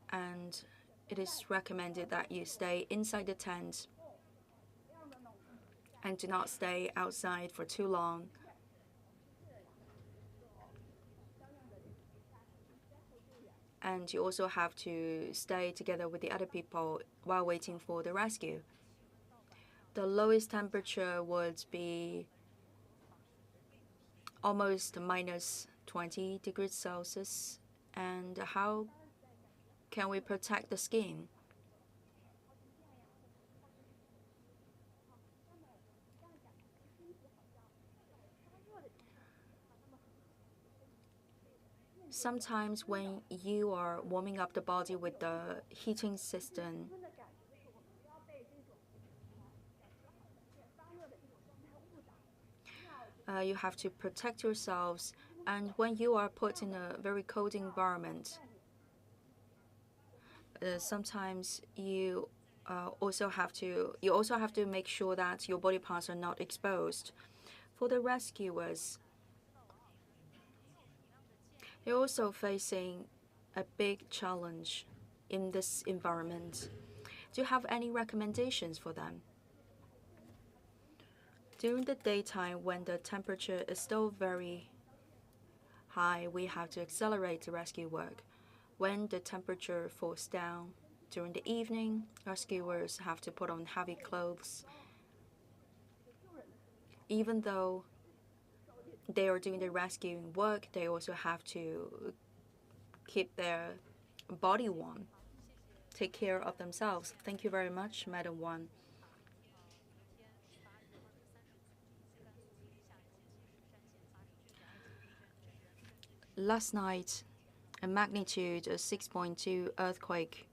S7: and it is recommended that you stay inside the tent and do not stay outside for too long. And you also have to stay together with the other people while waiting for the rescue. The lowest temperature would be almost -20 degrees Celsius. And how can we protect the skin? Sometimes when you are warming up the body with the heating system, you have to protect yourselves. And when you are put in a very cold environment, sometimes you also have to make sure that your body parts are not exposed. For the rescuers, they're also facing a big challenge in this environment. Do you have any recommendations for them? During the daytime, when the temperature is still very high, we have to accelerate the rescue work. When the temperature falls down during the evening, rescuers have to put on heavy clothes. Even though they are doing the rescuing work, they also have to keep their body warm, take care of themselves. Thank you very much, Madam Wang. Last night, a magnitude of 6.2 earthquake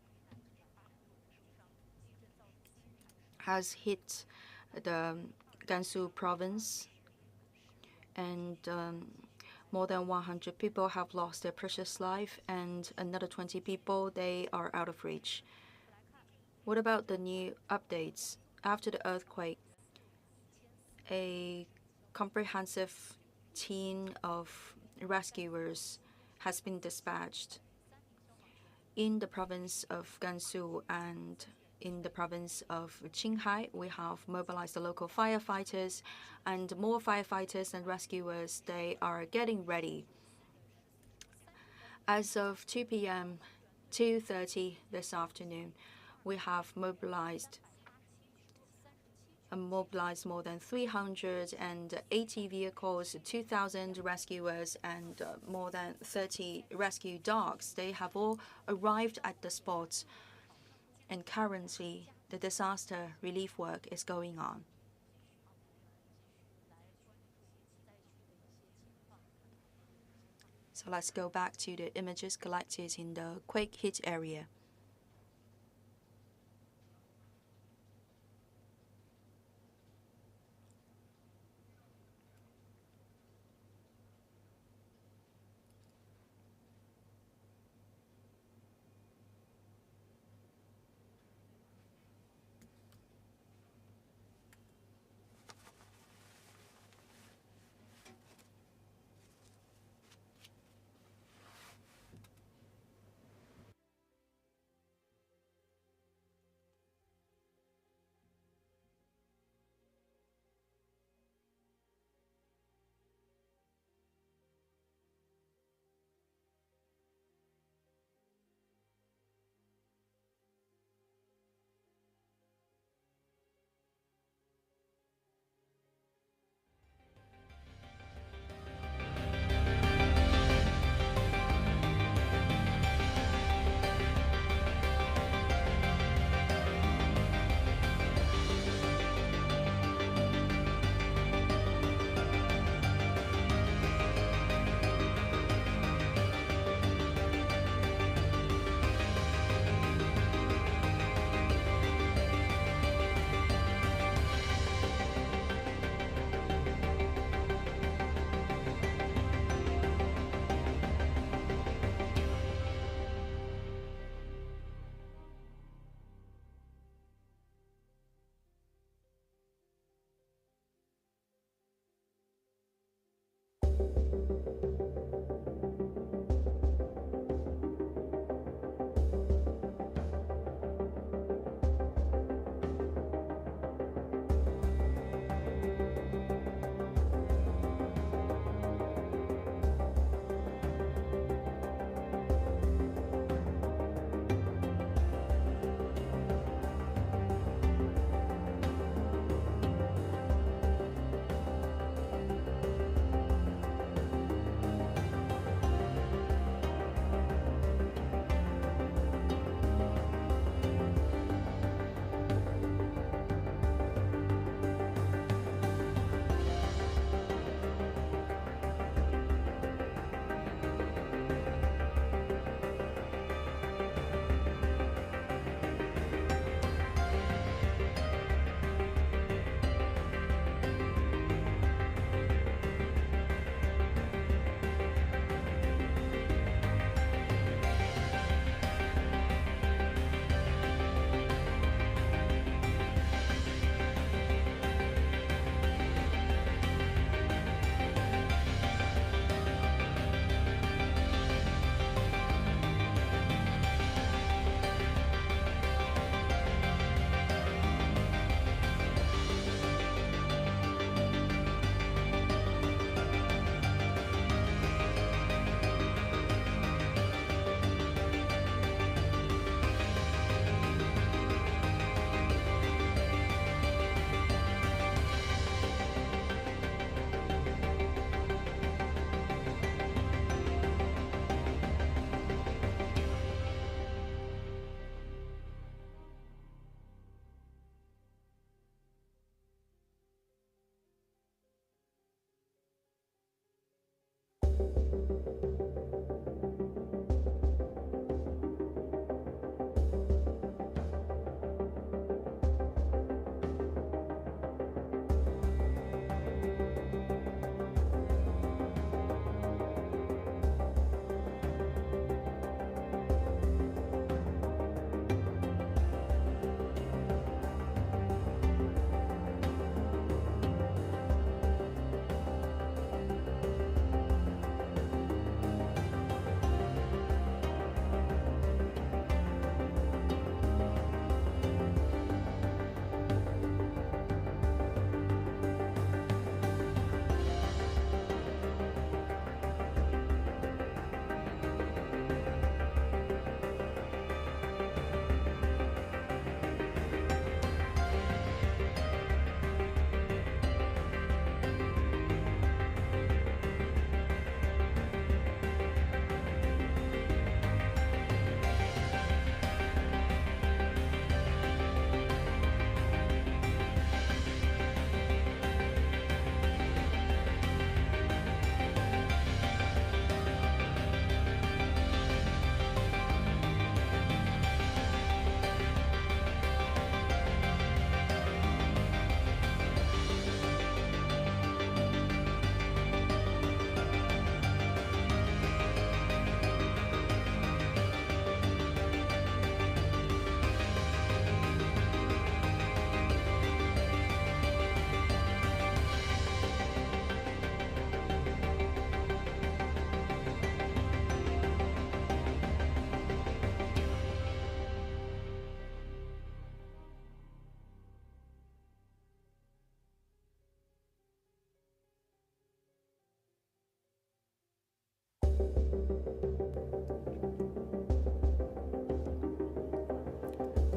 S7: has hit the Gansu province, and more than 100 people have lost their precious life, and another 20 people, they are out of reach. What about the new updates? After the earthquake, a comprehensive team of rescuers has been dispatched in the province of Gansu and in the province of Qinghai. We have mobilized the local firefighters, and more firefighters and rescuers, they are getting ready. As of 2 p.m., 2:30 this afternoon, we have mobilized more than 380 vehicles, 2,000 rescuers, and more than 30 rescue dogs. They have all arrived at the spot, and currently the disaster relief work is going on. So let's go back to the images collected in the quake-hit area.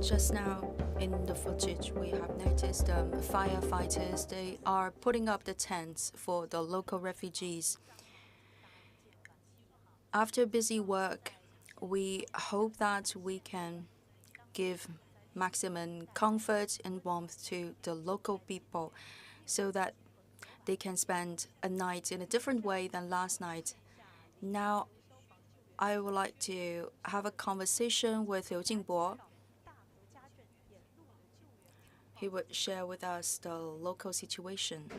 S7: Just now in the footage, we have noticed firefighters, they are putting up the tents for the local refugees. After busy work, we hope that we can give maximum comfort and warmth to the local people so that they can spend a night in a different way than last night. Now, I would like to have a conversation with Liu Jingbo. He would share with us the local situation.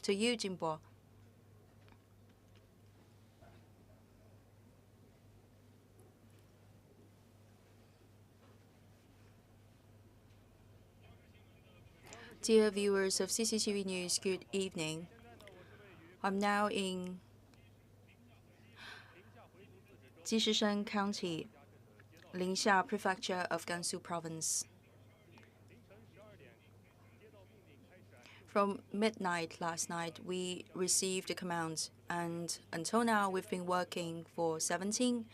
S7: To you, Jingbo. Dear viewers of CCTV News, good evening. I'm now in Jishishan County, Ningxia Prefecture of Gansu Province. From midnight last night, we received a command, and until now, we've been working for 17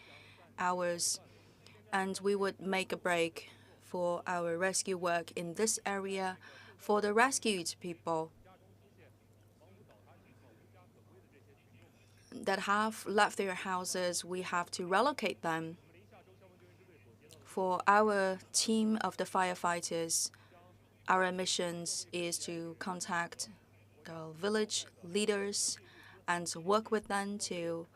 S7: hours, and we would make a break for our rescue work in this area for the rescued people that have left their houses. We have to relocate them. For our team of the firefighters, our mission is to contact the village leaders and work with them to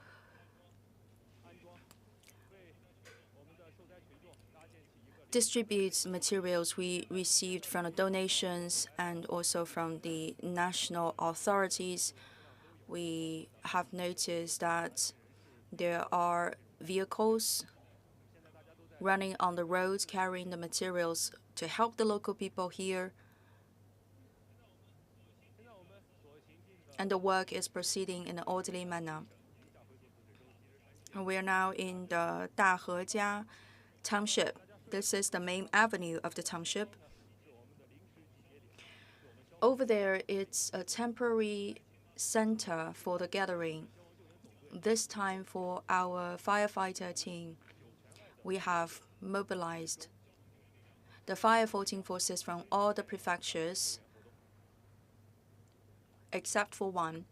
S7: distribute materials we received from the donations and also from the national authorities. We have noticed that there are vehicles running on the roads carrying the materials to help the local people here. And the work is proceeding in an orderly manner. We are now in the Dahejia township. This is the main avenue of the township. Over there, it's a temporary center for the gathering. This time for our firefighter team, we have mobilized the firefighting forces from all the prefectures, except for one.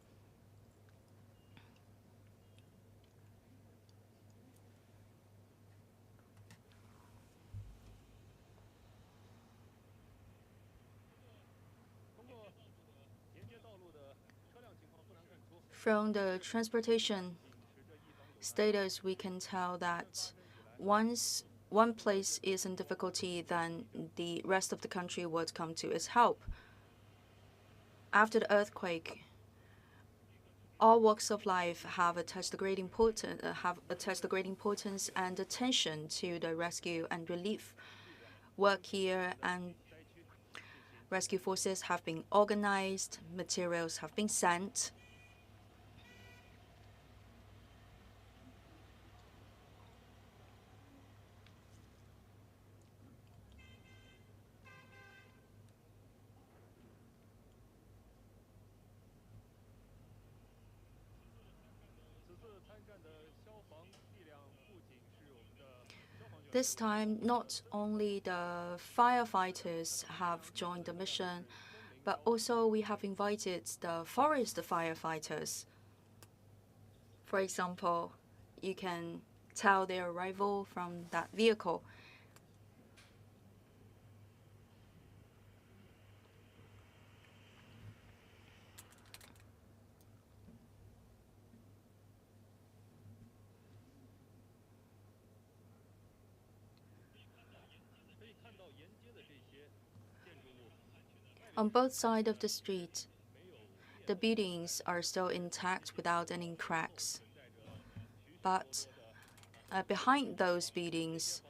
S7: From the transportation status, we can tell that once one place is in difficulty, then the rest of the country would come to its help. After the earthquake, all walks of life have attached the great importance and attention to the rescue and relief work here, and rescue forces have been organized, materials have been sent. This time, not only the firefighters have joined the mission, but also we have invited the forest firefighters. For example, you can tell their arrival from that vehicle. On both sides of the street, the buildings are still intact without any cracks. But behind those buildings,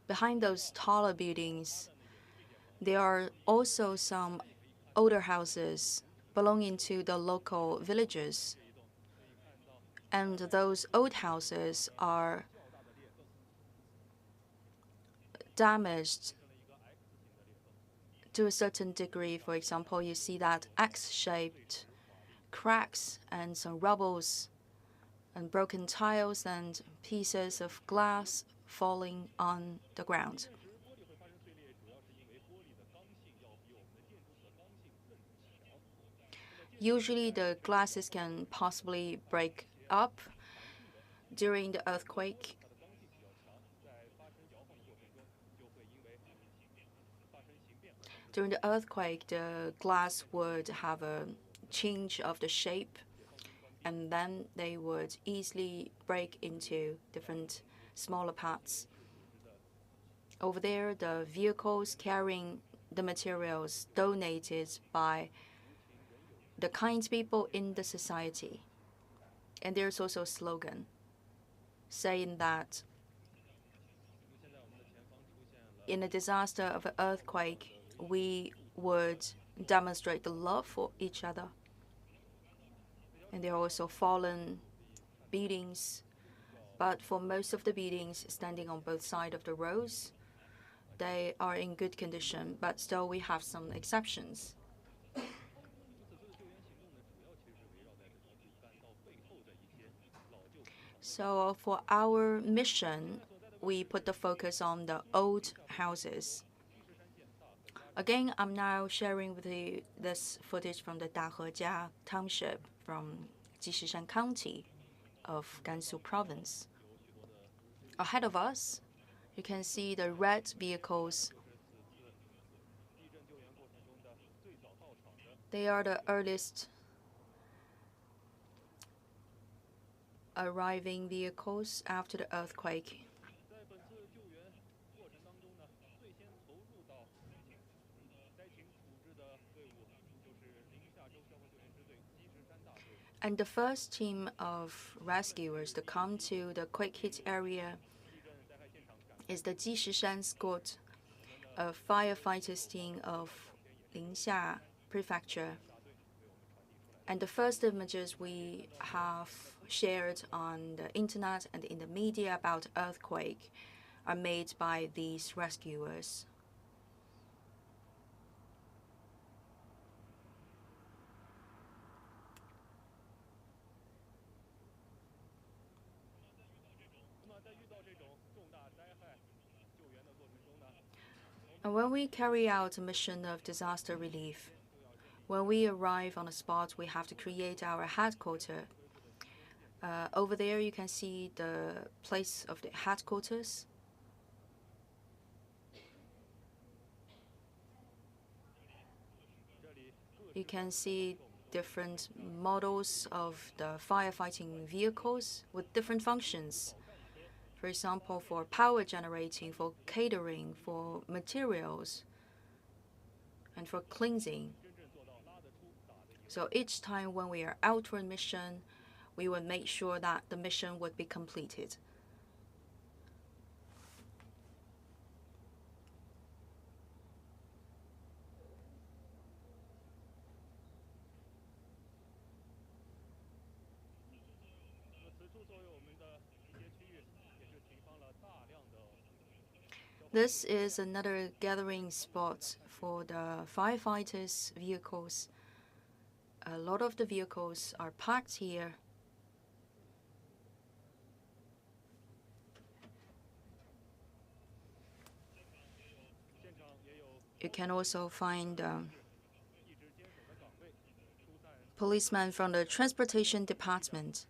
S7: behind those taller buildings, there are also some older houses belonging to the local villages. And those old houses are damaged to a certain degree. For example, you see that X-shaped cracks and some rubbles and broken tiles and pieces of glass falling on the ground. Usually the glasses can possibly break up during the earthquake. During the earthquake, the glass would have a change of the shape, and then they would easily break into different smaller parts. Over there, the vehicles carrying the materials donated by the kind people in the society. And there's also a slogan saying that in a disaster of an earthquake, we would demonstrate the love for each other. And there are also fallen buildings, but for most of the buildings standing on both sides of the roads, they are in good condition, but still we have some exceptions. So for our mission, we put the focus on the old houses. Again, I'm now sharing with you this footage from the Dahejia township from Jishishan County of Gansu province. Ahead of us, you can see the red vehicles. They are the earliest arriving vehicles after the earthquake. And the first team of rescuers to come to the quake hit area is the Jishishan Squad, a firefighters team of Ningxia Prefecture. And the first images we have shared on the internet and in the media about earthquake are made by these rescuers. And when we carry out a mission of disaster relief, when we arrive on the spot, we have to create our headquarters. Over there, you can see the place of the headquarters. You can see different models of the firefighting vehicles with different functions. For example, for power generating, for catering, for materials, and for cleansing. So each time when we are out for a mission, we would make sure that the mission would be completed. This is another gathering spot for the firefighters' vehicles. A lot of the vehicles are parked here. You can also find policemen from the transportation department.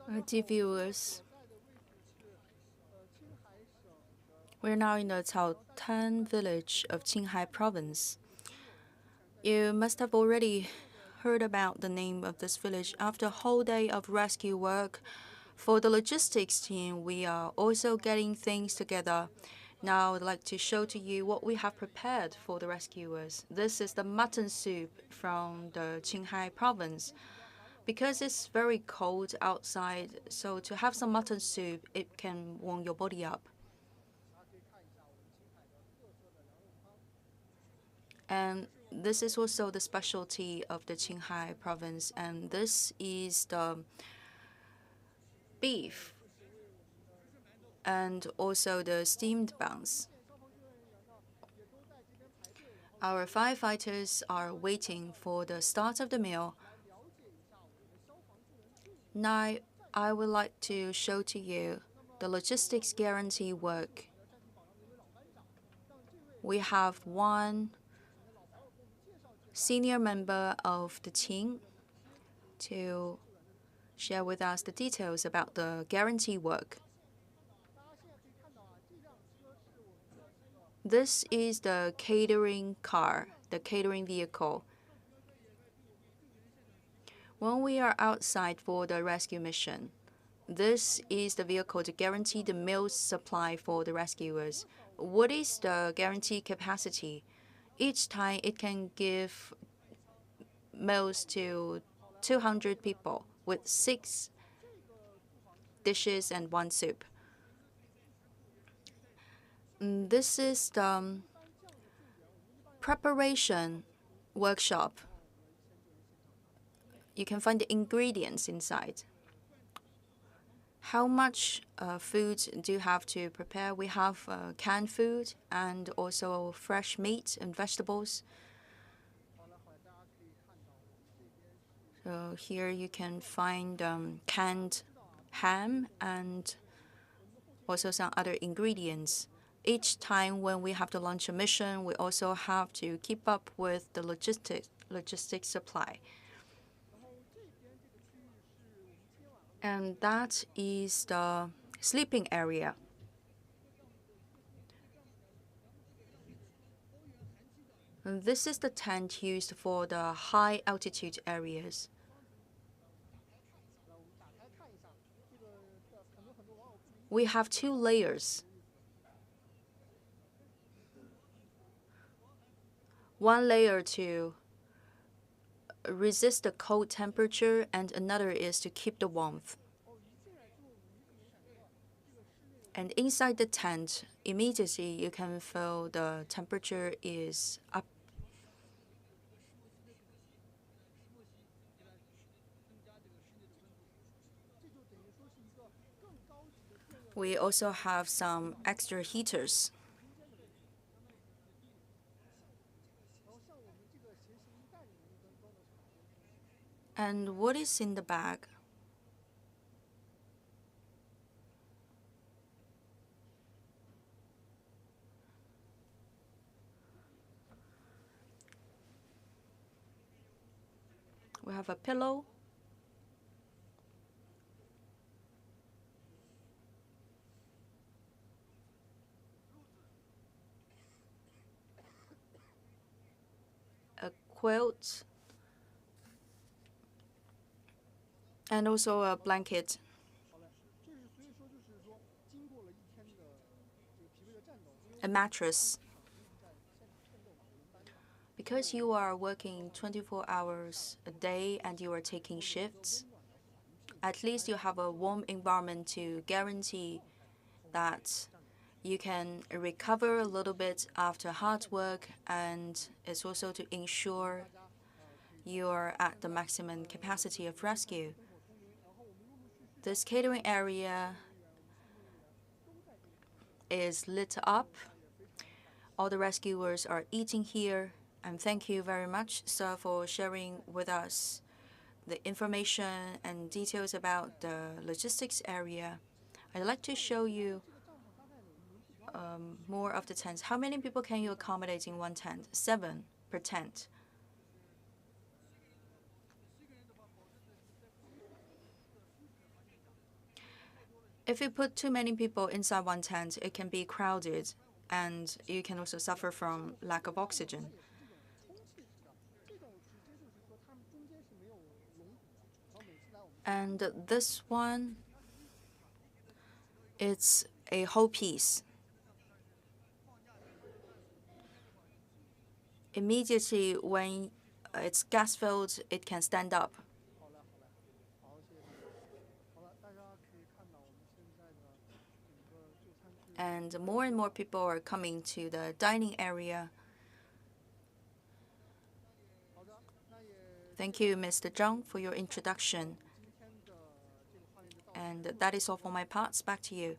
S7: Dear viewers, we're now in the Caotan village of Qinghai province. You must have already heard about the name of this village. After a whole day of rescue work, for the logistics team, we are also getting things together. Now I'd like to show to you what we have prepared for the rescuers. This is the mutton soup from the Qinghai province. Because it's very cold outside, so to have some mutton soup, it can warm your body up. And this is also the specialty of the Qinghai province, and this is the beef and also the steamed buns. Our firefighters are waiting for the start of the meal. Now, I would like to show to you the logistics guarantee work. We have one senior member of the team to share with us the details about the guarantee work. This is the catering car, the catering vehicle. When we are outside for the rescue mission, this is the vehicle to guarantee the meal supply for the rescuers. What is the guarantee capacity? Each time it can give meals to 200 people with 6 dishes and 1 soup. This is the preparation workshop. You can find the ingredients inside. How much food do you have to prepare? We have canned food and also fresh meat and vegetables. So here you can find canned ham and also some other ingredients. Each time when we have to launch a mission, we also have to keep up with the logistics supply. And that is the sleeping area. And this is the tent used for the high altitude areas. We have 2 layers. One layer to resist the cold temperature, and another is to keep the warmth. And inside the tent, immediately you can feel the temperature is up. We also have some extra heaters. And what is in the bag? We have a pillow, a quilt, and also a blanket. A mattress. Because you are working 24 hours a day and you are taking shifts, at least you have a warm environment to guarantee that you can recover a little bit after hard work, and it's also to ensure you're at the maximum capacity of rescue. This catering area is lit up. All the rescuers are eating here, and thank you very much, sir, for sharing with us the information and details about the logistics area. I'd like to show you more of the tents. How many people can you accommodate in one tent? 7 per tent. If you put too many people inside one tent, it can be crowded, and you can also suffer from lack of oxygen. And this one, it's a whole piece. Immediately when it's gas filled, it can stand up. And more people are coming to the dining area. Thank you, Mr. Zhang, for your introduction. And that is all for my parts. Back to you.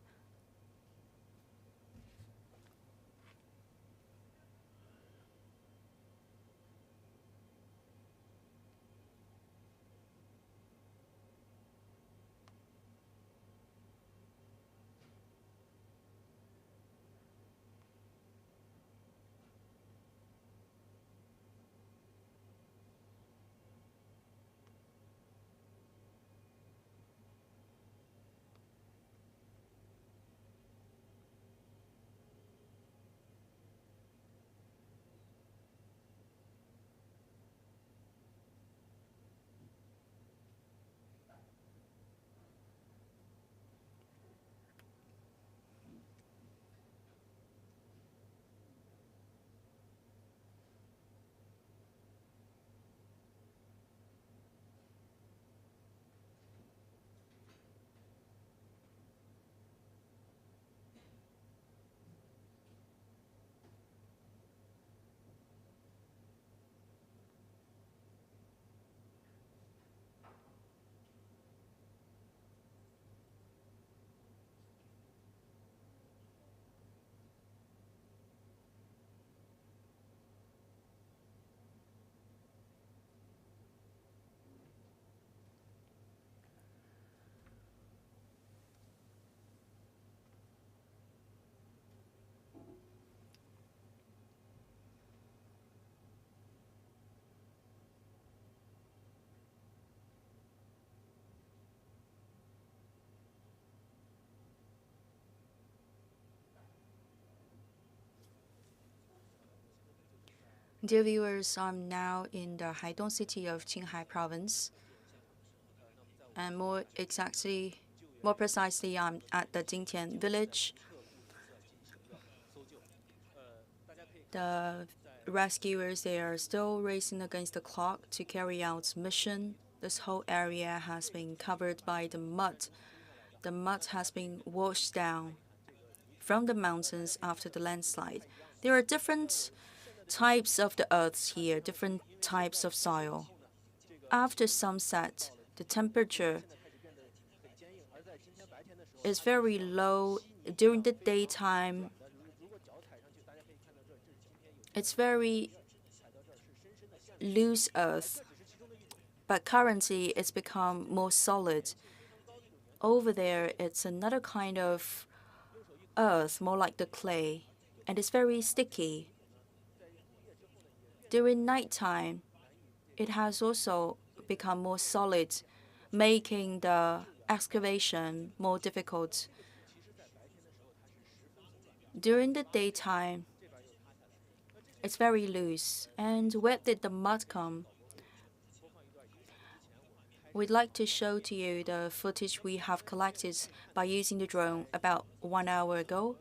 S7: Dear viewers, I'm now in the Haidong city of Qinghai province. And more precisely, I'm at the Jingtian village. The rescuers, they are still racing against the clock to carry out mission. This whole area has been covered by the mud. The mud has been washed down from the mountains after the landslide. There are different types of the earths here, different types of soil. After sunset, the temperature is very low. During the daytime, it's very loose earth, but currently it's become more solid. Over there, it's another kind of earth, more like the clay, and it's very sticky. During nighttime, it has also become more solid, making the excavation more difficult. During the daytime, it's very loose. And where did the mud come? We'd like to show to you the footage we have collected by using the drone about 1 hour ago.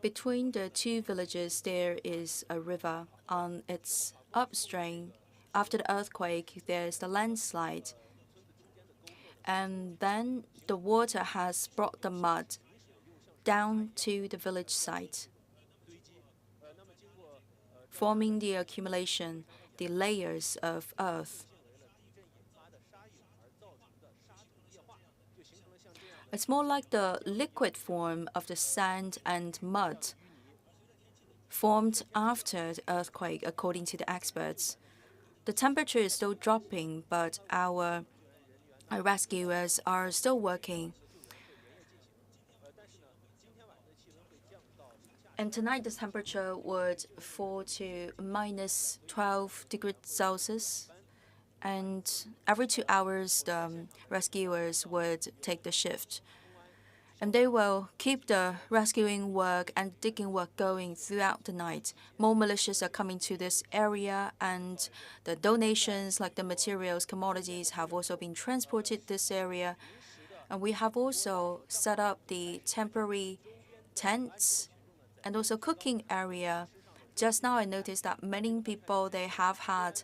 S7: Between the two villages, there is a river. On its upstream, after the earthquake, there's the landslide. And then the water has brought the mud down to the village site, forming the accumulation, the layers of earth. It's more like the liquid form of the sand and mud formed after the earthquake, according to the experts. The temperature is still dropping, but our rescuers are still working. And tonight, the temperature would fall to -12 degrees Celsius. And every 2 hours, the rescuers would take the shift. And they will keep the rescuing work and digging work going throughout the night. More militias are coming to this area, and the donations, like the materials, commodities, have also been transported this area. And we have also set up the temporary tents and also cooking area. Just now I noticed that many people, they have had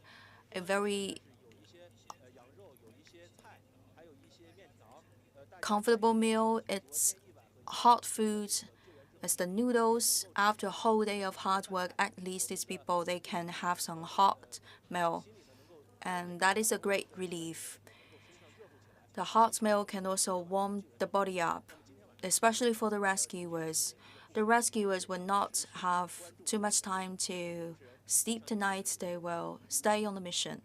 S7: a very comfortable meal. It's hot food. It's the noodles. After a whole day of hard work, at least these people, they can have some hot meal. And that is a great relief. The hot meal can also warm the body up, especially for the rescuers. The rescuers will not have too much time to sleep tonight. They will stay on the mission.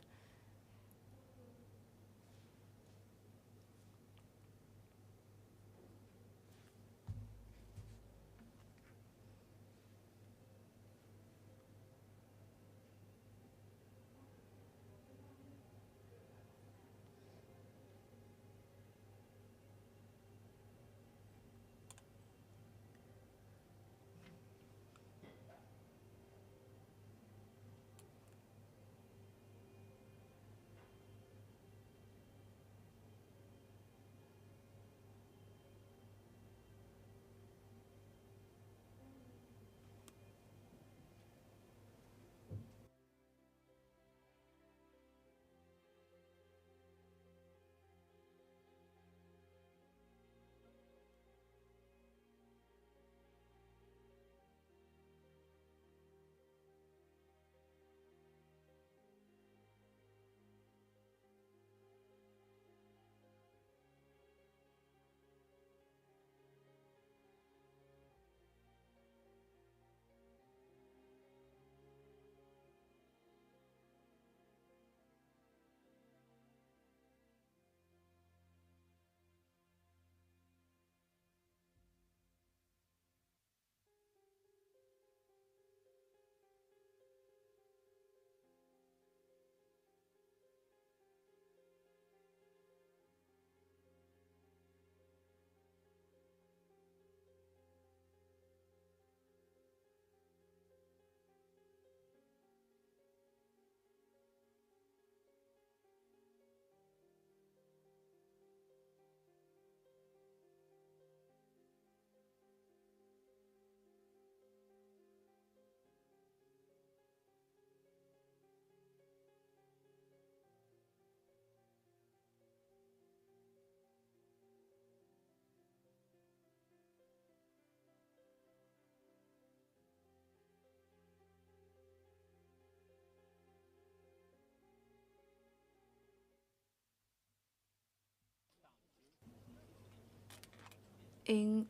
S7: In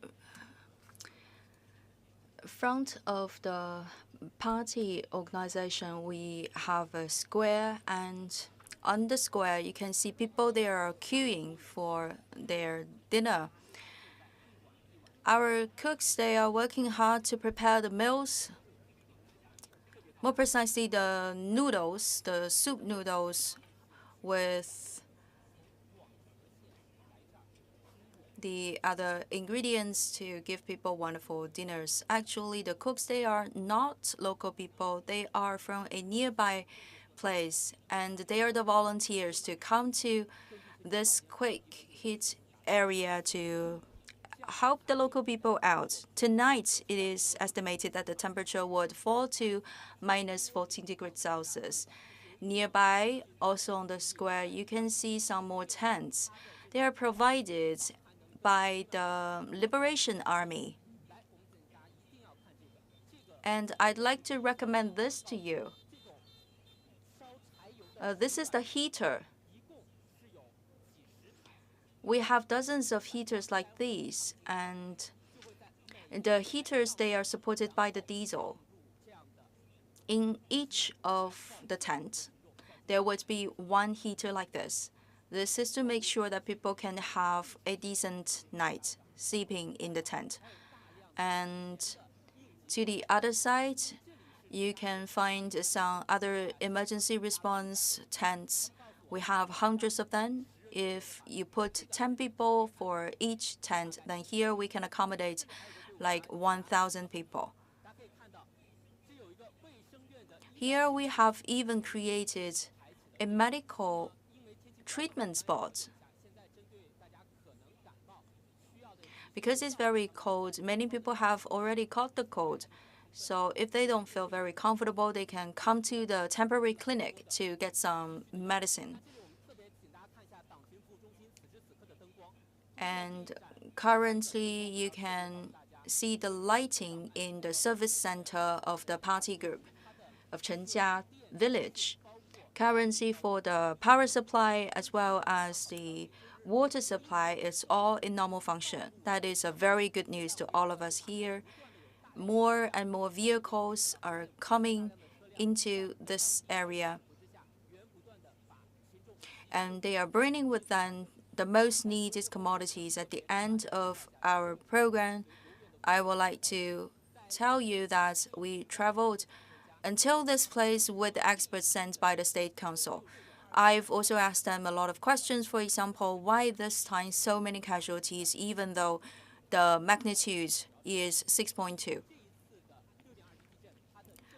S7: front of the party organization, we have a square, and on the square you can see people there are queuing for their dinner. Our cooks, they are working hard to prepare the meals. More precisely, the noodles, the soup noodles with the other ingredients to give people wonderful dinners. Actually, the cooks, they are not local people. They are from a nearby place, and they are the volunteers to come to this quick hit area to help the local people out. Tonight, it is estimated that the temperature would fall to -14 degrees Celsius. Nearby, also on the square, you can see some more tents. They are provided by the Liberation Army. And I'd like to recommend this to you. This is the heater. We have dozens of heaters like these, and the heaters, they are supported by the diesel. In each of the tents, there would be one heater like this. This is to make sure that people can have a decent night sleeping in the tent. And to the other side, you can find some other emergency response tents we have hundreds of them. If you put 10 people for each tent, then here we can accommodate like 1,000 people. Here we have even created a medical treatment spot. Because it's very cold, many people have already caught the cold. So if they don't feel very comfortable, they can come to the temporary clinic to get some medicine. And currently, you can see the lighting in the service center of the party group of Chenjia village. Currently, for the power supply as well as the water supply, it's all in normal function. That is a very good news to all of us here. More and more vehicles are coming into this area, and they are bringing with them the most needed commodities. At the end of our program, I would like to tell you that we traveled until this place with the experts sent by the State Council. I've also asked them a lot of questions. For example, why this time so many casualties, even though the magnitude is 6.2?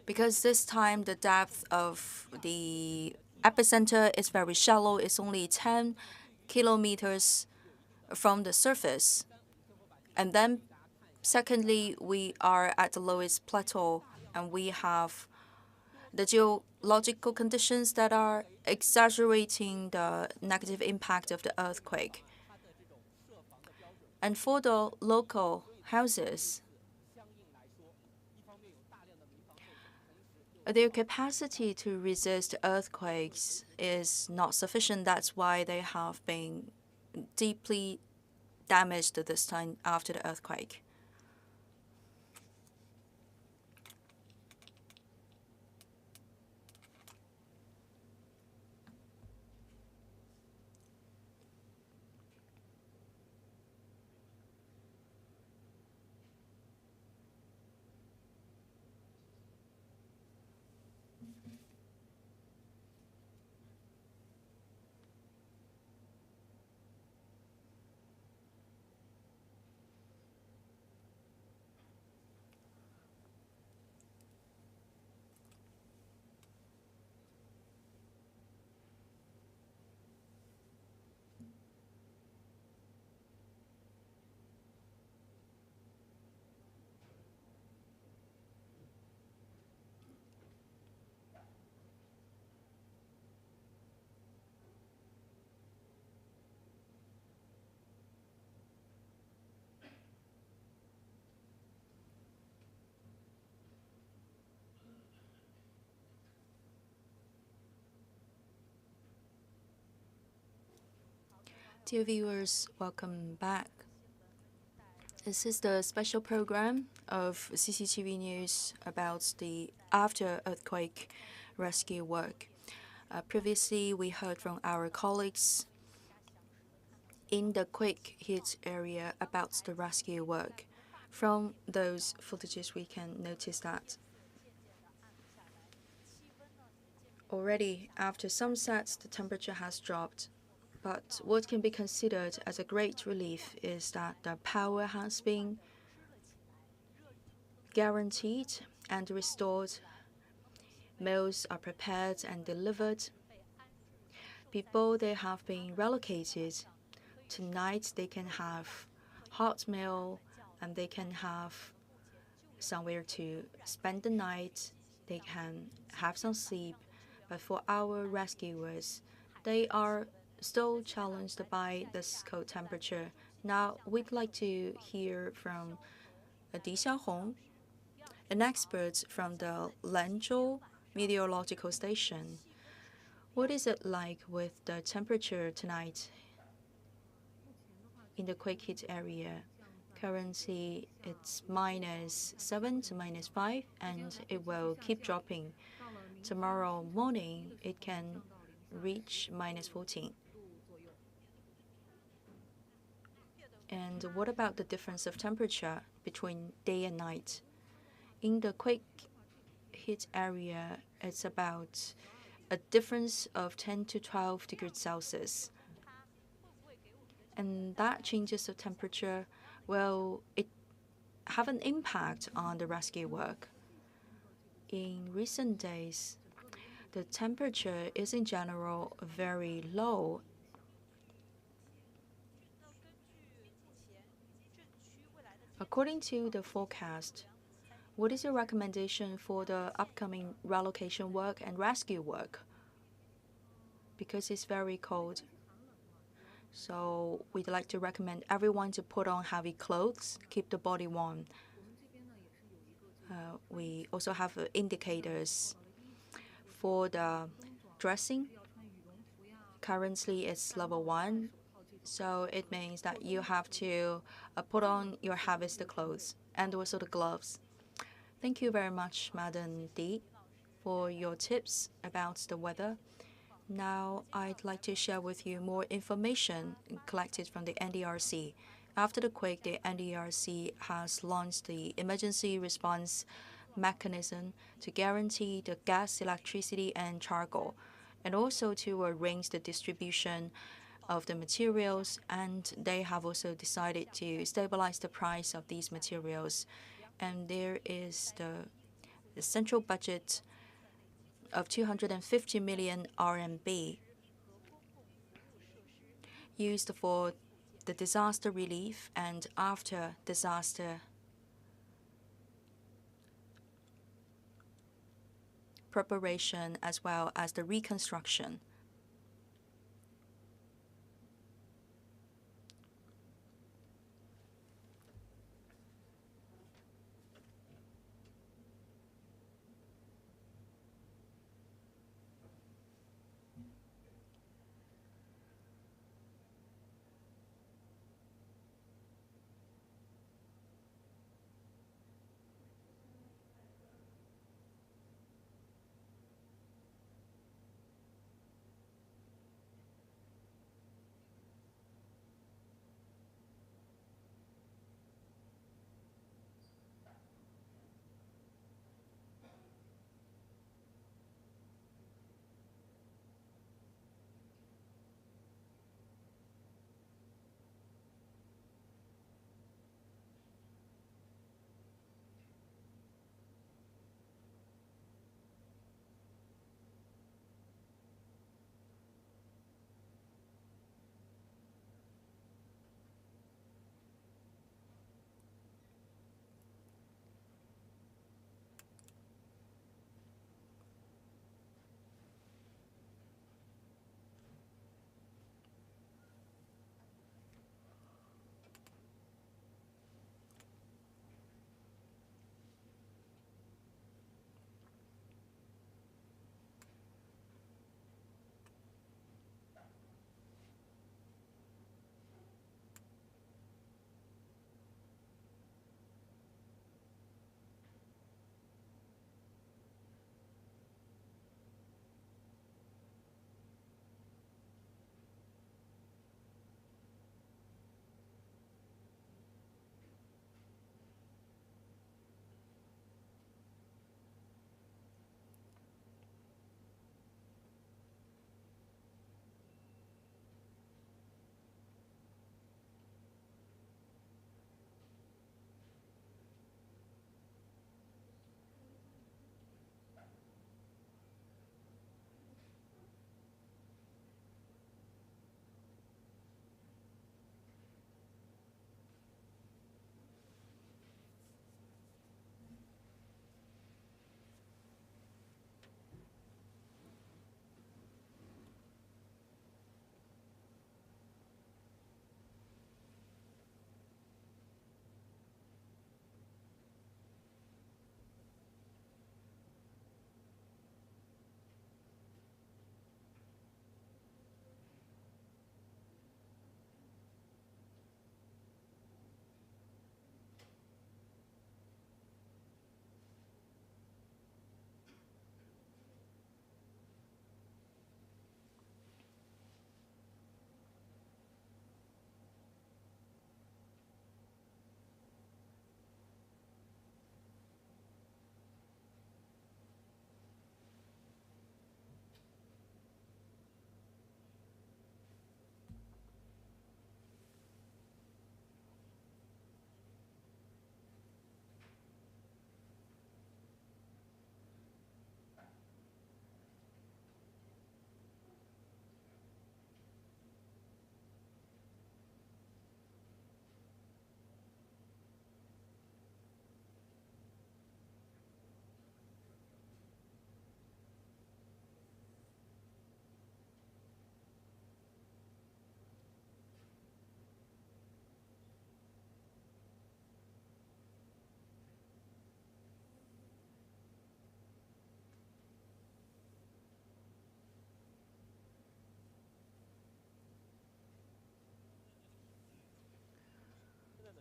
S7: Because this time the depth of the epicenter is very shallow. It's only 10 kilometers from the surface. And then, secondly, we are at the lowest plateau, and we have the geological conditions that are exaggerating the negative impact of the earthquake. And for the local houses, their capacity to resist earthquakes is not sufficient. That's why they have been deeply damaged this time after the earthquake. Dear viewers, welcome back. This is the special program of CCTV News about the after-earthquake rescue work. Previously, we heard from our colleagues in the quake hit area about the rescue work. From those footages, we can notice that already after sunset, the temperature has dropped. But what can be considered as a great relief is that the power has been guaranteed and restored. Meals are prepared and delivered. People, they have been relocated. Tonight, they can have hot meal and they can have somewhere to spend the night. They can have some sleep. But for our rescuers, they are still challenged by this cold temperature. Now, we'd like to hear from Di Xiaohong, an expert from the Lanzhou Meteorological Station. What is it like with the temperature tonight in the quake hit area? Currently, it's -7 to -5, and it will keep dropping. Tomorrow morning, it can reach -14. And what about the difference of temperature between day and night? In the quake hit area, it's about a difference of 10 to 12 degrees Celsius. And that changes of temperature, well, it have an impact on the rescue work. In recent days, the temperature is in general very low. According to the forecast, what is your recommendation for the upcoming relocation work and rescue work? Because it's very cold. So we'd like to recommend everyone to put on heavy clothes, keep the body warm. We also have indicators for the dressing. Currently, it's level 1. So it means that you have to put on your heaviest clothes and also the gloves. Thank you very much, Madam D, for your tips about the weather. Now, I'd like to share with you more information collected from the NDRC. After the quake, the NDRC has launched the emergency response mechanism to guarantee the gas, electricity, and charcoal, and also to arrange the distribution of the materials, and they have also decided to stabilize the price of these materials. And there is the central budget of 250 million RMB used for the disaster relief and after disaster preparation, as well as the reconstruction.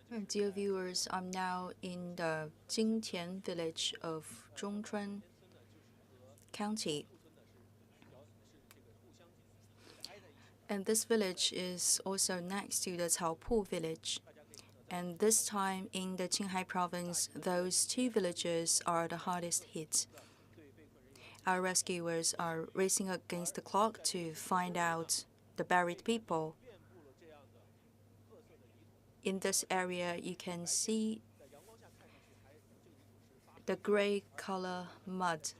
S7: Dear viewers, I'm now in the Jingtian village of Zhongchuan County. And this village is also next to the Caopu village. And this time in the Qinghai province, those two villages are the hardest hit. Our rescuers are racing against the clock to find out the buried people. In this area, you can see the gray color mud.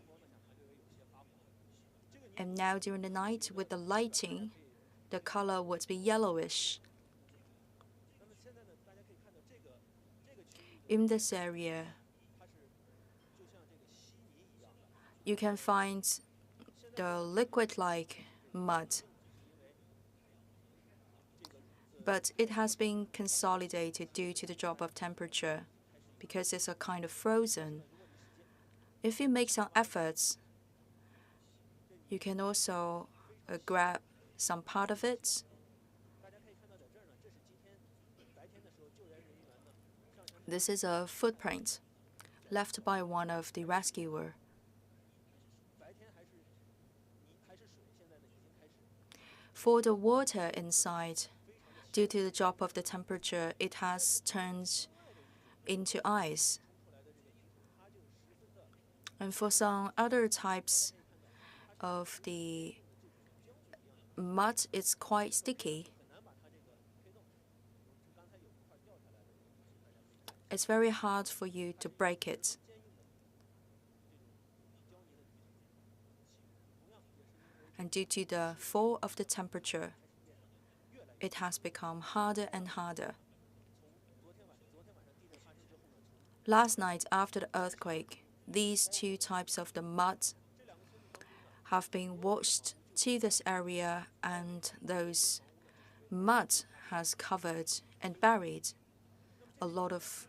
S7: And now during the night, with the lighting, the color would be yellowish. In this area, you can find the liquid-like mud, but it has been consolidated due to the drop of temperature because it's a kind of frozen. If you make some efforts, you can also grab some part of it. This is a footprint left by one of the rescuers. For the water inside, due to the drop of the temperature, it has turned into ice. And for some other types of the mud, it's quite sticky. It's very hard for you to break it. And due to the fall of the temperature, it has become harder and harder. Last night, after the earthquake, these two types of the mud have been washed to this area, and those mud has covered and buried a lot of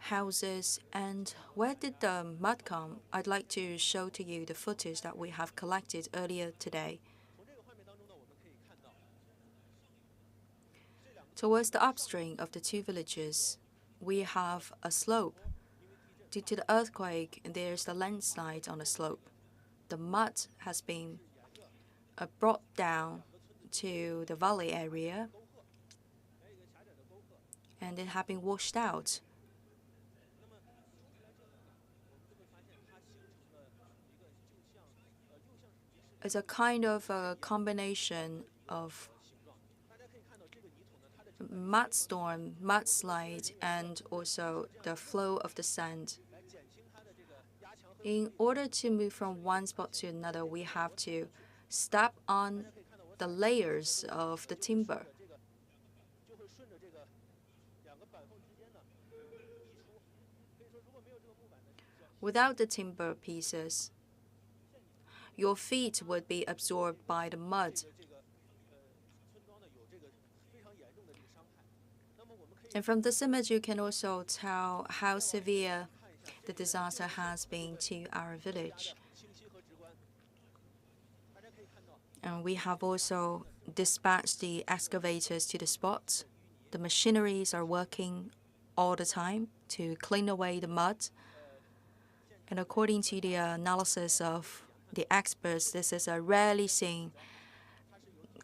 S7: houses. And where did the mud come? I'd like to show to you the footage that we have collected earlier today. Towards the upstream of the two villages, we have a slope. Due to the earthquake, there's a landslide on the slope. The mud has been brought down to the valley area, and it has been washed out. It's a kind of a combination of mudstorm, mudslide, and also the flow of the sand. In order to move from one spot to another, we have to step on the layers of the timber. Without the timber pieces, your feet would be absorbed by the mud. And from this image, you can also tell how severe the disaster has been to our village. And we have also dispatched the excavators to the spot. The machineries are working all the time to clean away the mud. And according to the analysis of the experts, this is a rarely seen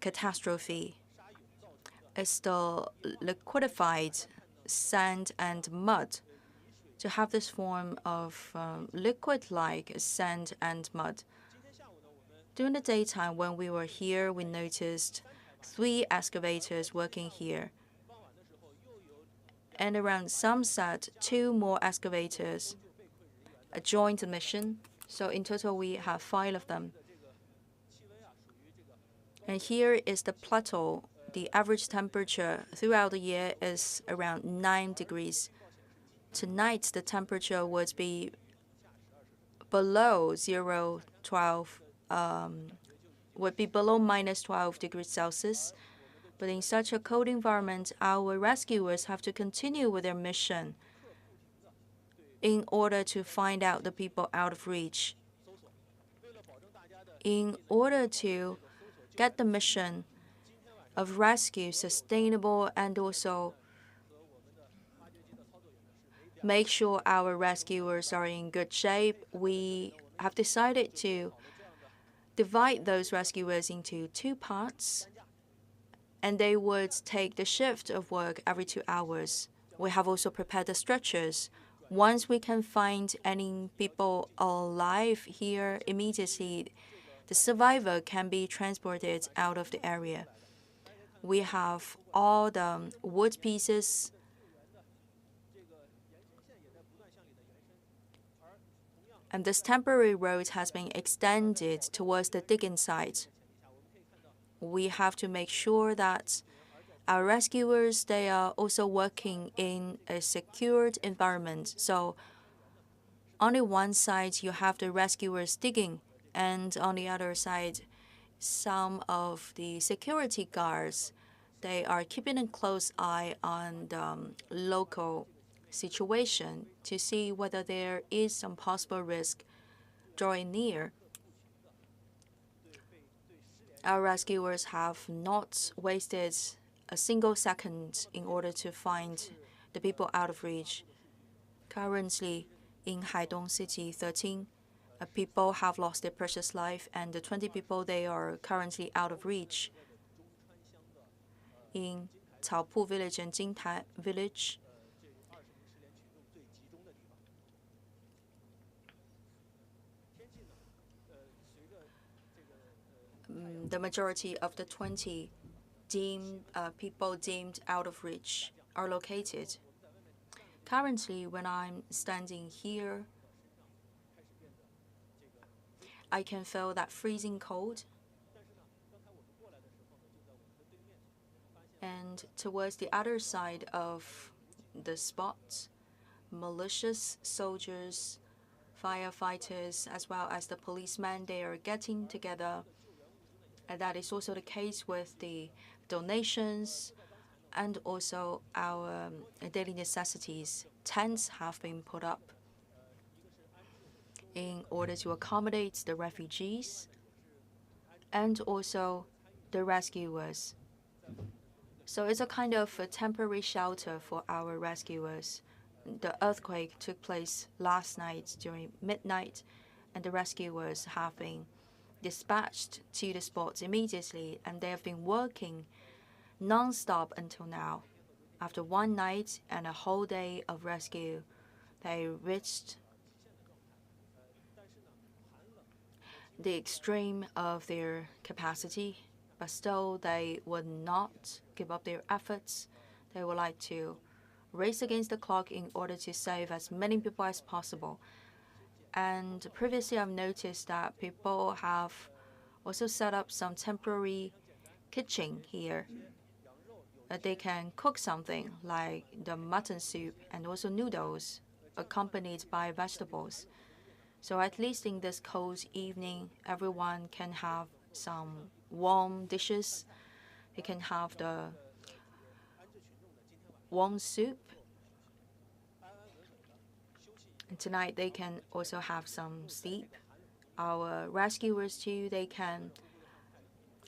S7: catastrophe. It's the liquefied sand and mud. To have this form of liquid-like sand and mud. During the daytime, when we were here, we noticed 3 excavators working here. And around sunset, 2 more excavators joined the mission. So in total, we have 5 of them. And here is the plateau. The average temperature throughout the year is around 9 degrees. Tonight, the temperature would be below would be below minus 12 degrees Celsius. But in such a cold environment, our rescuers have to continue with their mission in order to find out the people out of reach. In order to get the mission of rescue sustainable and also make sure our rescuers are in good shape, we have decided to divide those rescuers into 2 parts, and they would take the shift of work every 2 hours. We have also prepared the stretchers. Once we can find any people alive here, immediately the survivor can be transported out of the area. We have all the wood pieces and this temporary road has been extended towards the digging site. We have to make sure that our rescuers, they are also working in a secured environment. So on one side, you have the rescuers digging, and on the other side, some of the security guards, they are keeping a close eye on the local situation to see whether there is some possible risk drawing near. Our rescuers have not wasted a single second in order to find the people out of reach. Currently, in Haidong City 13, people have lost their precious life, and the 20 people, they are currently out of reach. In Caopu village and Jingtai village, the majority of the 20 people deemed out of reach are located. Currently, when I'm standing here, I can feel that freezing cold. And towards the other side of the spot, malicious soldiers, firefighters, as well as the policemen, they are getting together. And that is also the case with the donations and also our daily necessities. Tents have been put up in order to accommodate the refugees and also the rescuers. So it's a kind of a temporary shelter for our rescuers. The earthquake took place last night during midnight, and the rescuers have been dispatched to the spots immediately, and they have been working non-stop until now. After one night and a whole day of rescue, they reached the extreme of their capacity, but still they would not give up their efforts. They would like to race against the clock in order to save as many people as possible. And previously I've noticed that people have also set up some temporary kitchen here. They can cook something like the mutton soup and also noodles accompanied by vegetables. So at least in this cold evening, everyone can have some warm dishes. They can have the warm soup. And tonight they can also have some sleep. Our rescuers too, they can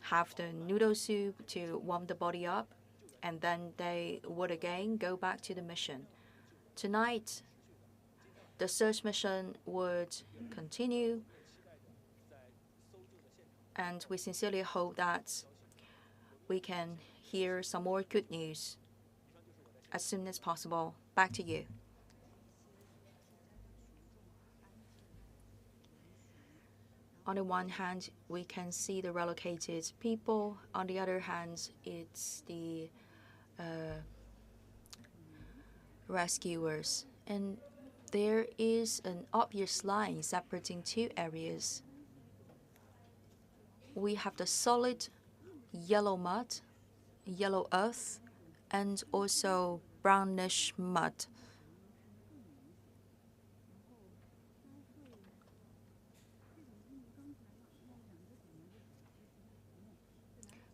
S7: have the noodle soup to warm the body up, and then they would again go back to the mission. Tonight, the search mission would continue, and we sincerely hope that we can hear some more good news as soon as possible. Back to you. On the one hand, we can see the relocated people. On the other hand, it's the rescuers. And there is an obvious line separating 2 areas. We have the solid yellow mud, yellow earth, and also brownish mud.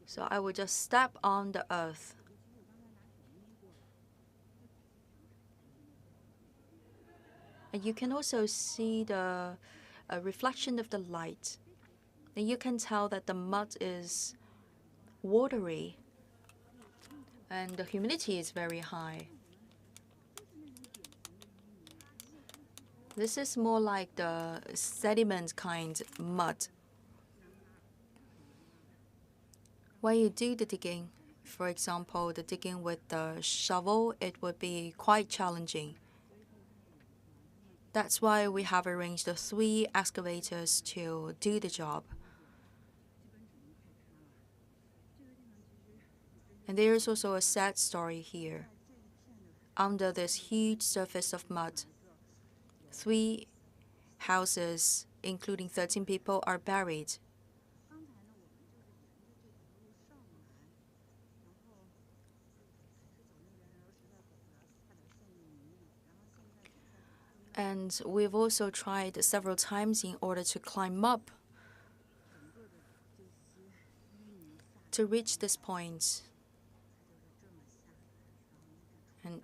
S7: So I will just step on the earth. And you can also see the reflection of the light. And you can tell that the mud is watery and the humidity is very high. This is more like the sediment kind mud. When you do the digging, for example, the digging with the shovel, it would be quite challenging. That's why we have arranged the 3 excavators to do the job. And there is also a sad story here. Under this huge surface of mud, 3 houses, including 13 people, are buried. And we've also tried several times in order to climb up to reach this point. And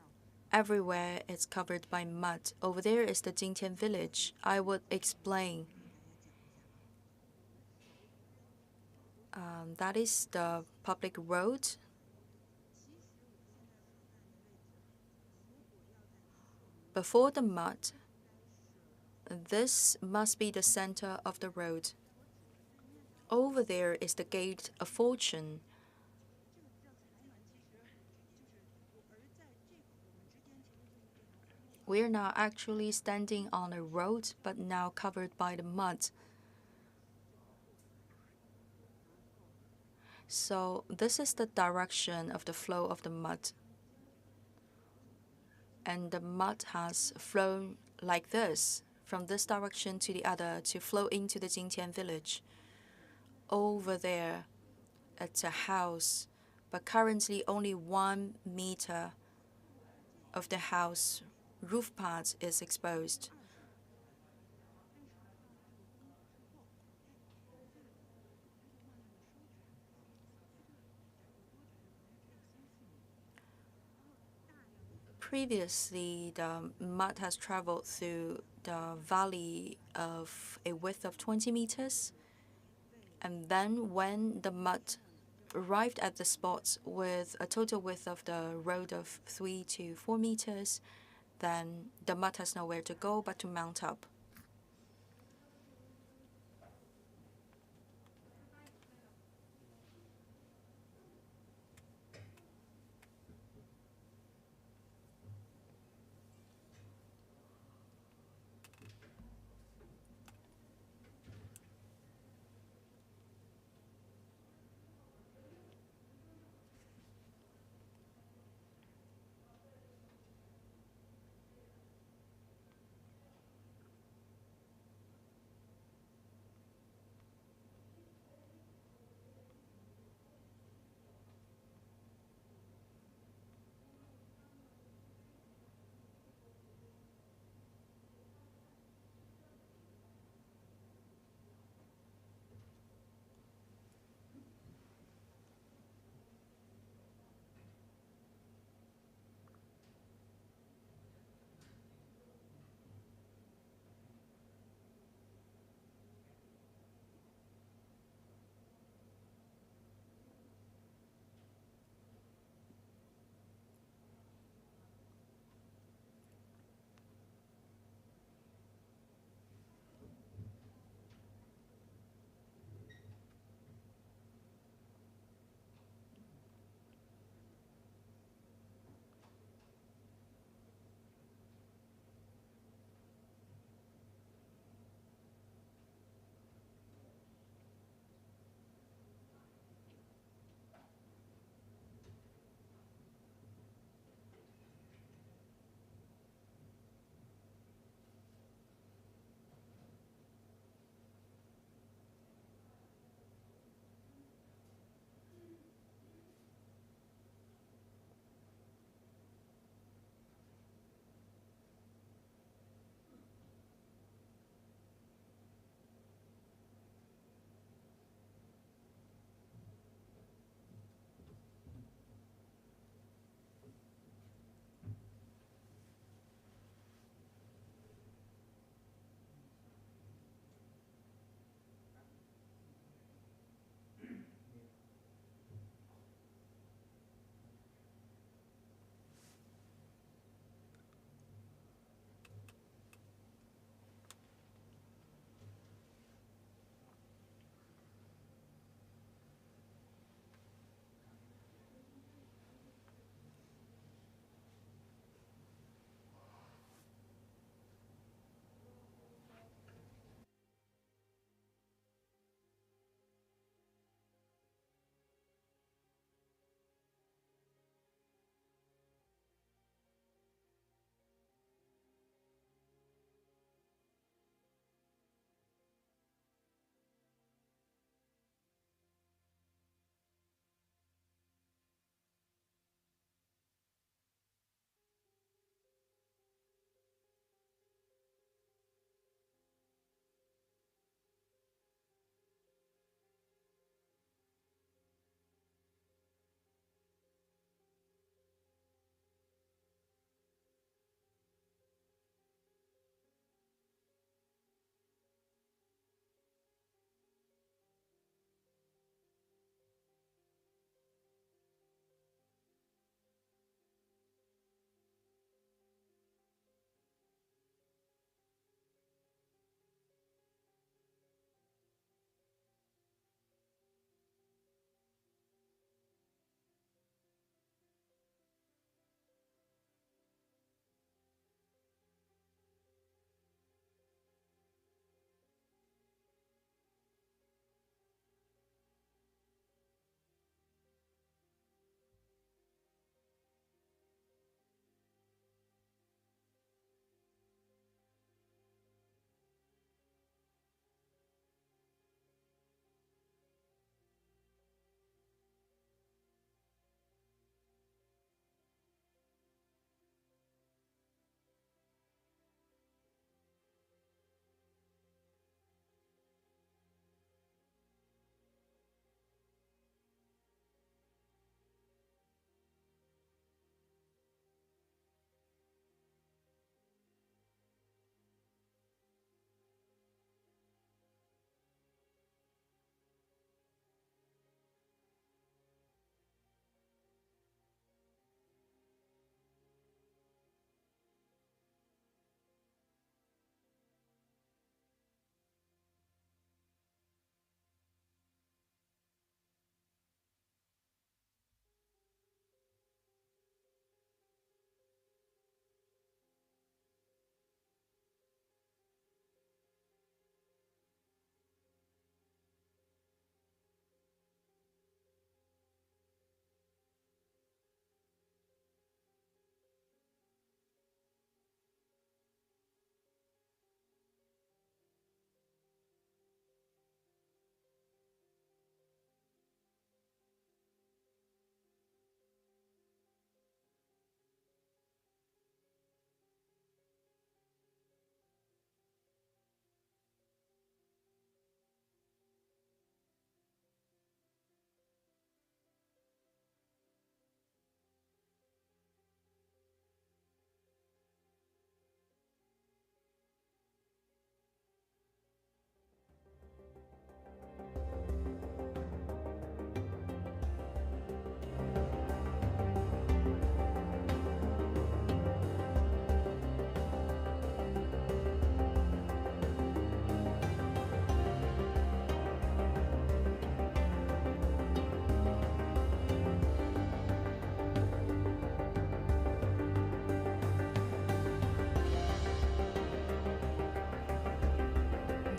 S7: everywhere it's covered by mud. Over there is the Jingtian village. I would explain. That is the public road. Before the mud, this must be the center of the road. Over there is the gate of fortune. We're not actually standing on a road, but now covered by the mud. So this is the direction of the flow of the mud. And the mud has flown like this, from this direction to the other, to flow into the Jingtian village. Over there, it's a house, but currently only 1 meter of the house roof part is exposed. Previously, the mud has traveled through the valley of a width of 20 meters. And then when the mud arrived at the spot with a total width of the road of 3 to 4 meters, then the mud has nowhere to go but to mount up.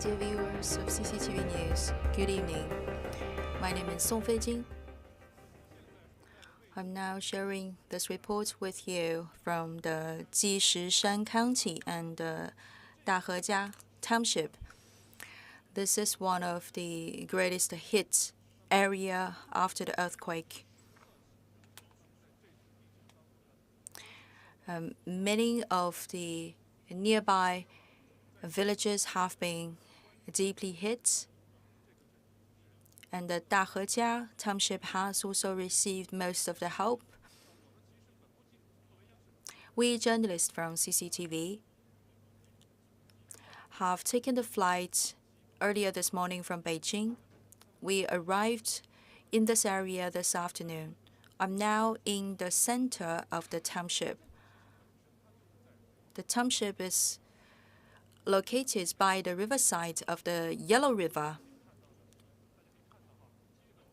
S7: Dear viewers of CCTV News, good evening. My name is Song Feijing. I'm now sharing this report with you from the Jishishan County and Dahejia Township. This is one of the greatest hit area after the earthquake. Many of the nearby villages have been deeply hit, and the Dahejia Township has also received most of the help. We journalists from CCTV have taken the flight earlier this morning from Beijing. We arrived in this area this afternoon. I'm now in the center of the township. The township is located by the riverside of the Yellow River.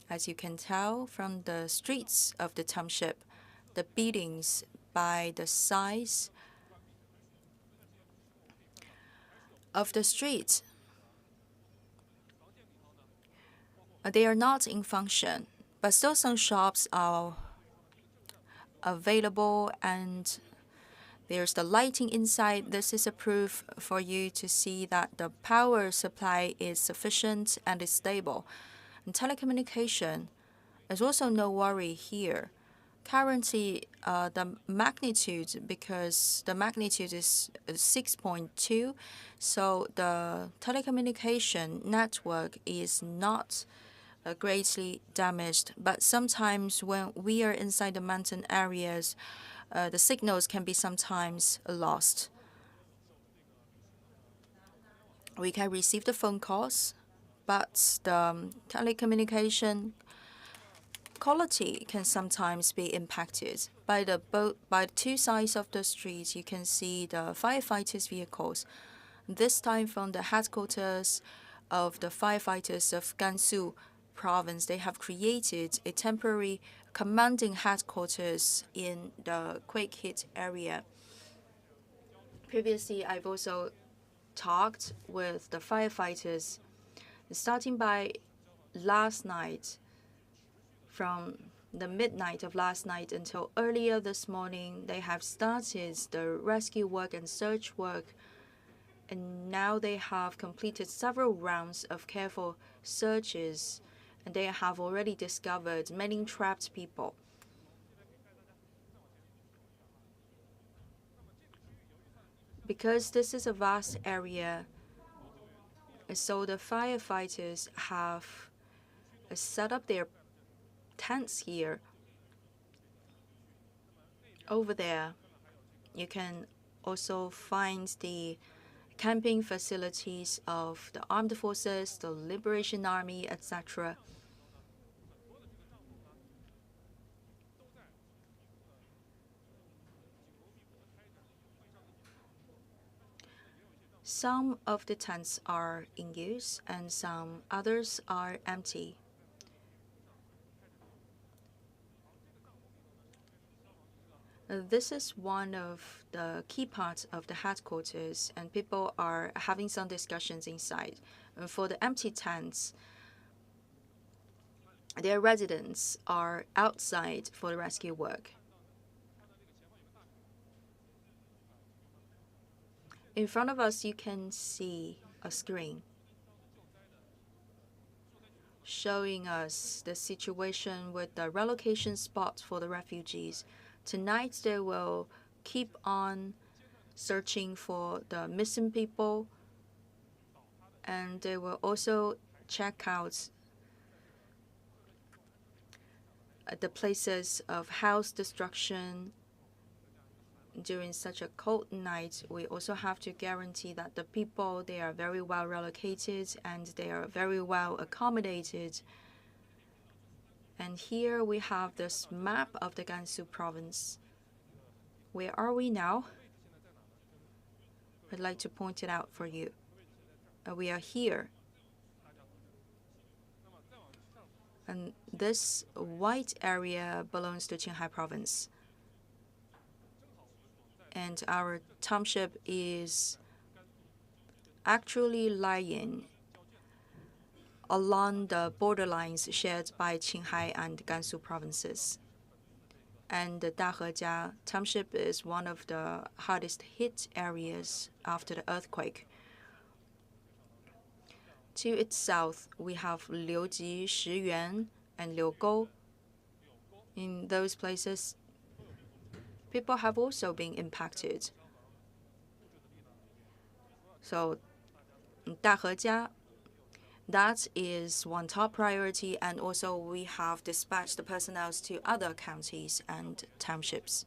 S7: As you can tell from the streets of the township, the buildings by the size of the streets, they are not in function, but still some shops are available and there's the lighting inside. This is a proof for you to see that the power supply is sufficient and is stable. And telecommunication is also no worry here. Currently, the magnitude, because the magnitude is 6.2, so the telecommunication network is not greatly damaged. But sometimes when we are inside the mountain areas, the signals can be sometimes lost. We can receive the phone calls, but the telecommunication quality can sometimes be impacted. By the two sides of the street, you can see the firefighters' vehicles. This time from the headquarters of the firefighters of Gansu province, they have created a temporary commanding headquarters in the quake-hit area. Previously, I've also talked with the firefighters. Starting by last night, from the midnight of last night until earlier this morning, they have started the rescue work and search work, and now they have completed several rounds of careful searches, and they have already discovered many trapped people. Because this is a vast area, so the firefighters have set up their tents here. Over there, you can also find the camping facilities of the armed forces, the Liberation Army, etc. Some of the tents are in use and some others are empty. This is one of the key parts of the headquarters, and people are having some discussions inside. And for the empty tents, their residents are outside for the rescue work. In front of us, you can see a screen showing us the situation with the relocation spot for the refugees. Tonight, they will keep on searching for the missing people, and they will also check out the places of house destruction. During such a cold night, we also have to guarantee that the people, they are very well relocated and they are very well accommodated. And here we have this map of the Gansu province. Where are we now? I'd like to point it out for you. We are here. And this white area belongs to Qinghai province. And our township is actually lying along the borderlines shared by Qinghai and Gansu provinces. And the Dahejia township is one of the hardest hit areas after the earthquake. To its south, we have Liuji, Shiyuan, and Liugou. In those places, people have also been impacted. So, Dahejia, that is one top priority, and also we have dispatched the personnel to other counties and townships.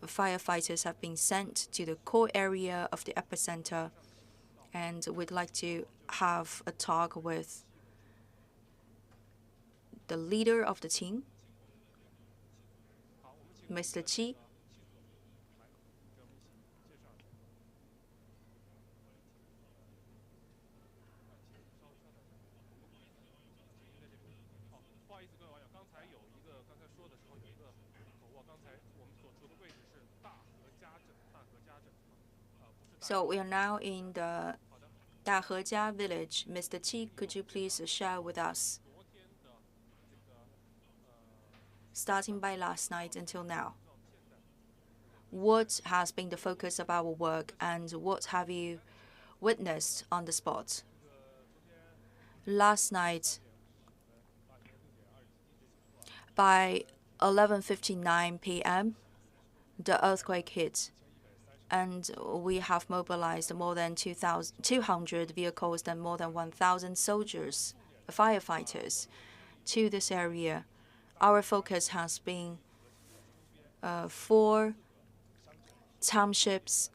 S7: Firefighters have been sent to the core area of the epicenter, and we'd like to have a talk with the leader of the team, Mr. Qi. So we are now in the Dahejia village. Mr. Qi, could you please share with us, starting by last night until now, what has been the focus of our work and what have you witnessed on the spot? Last night, by 11:59 p.m., the earthquake hit, and we have mobilized more than 200 vehicles and more than 1,000 soldiers, firefighters, to this area. Our focus has been 4 townships.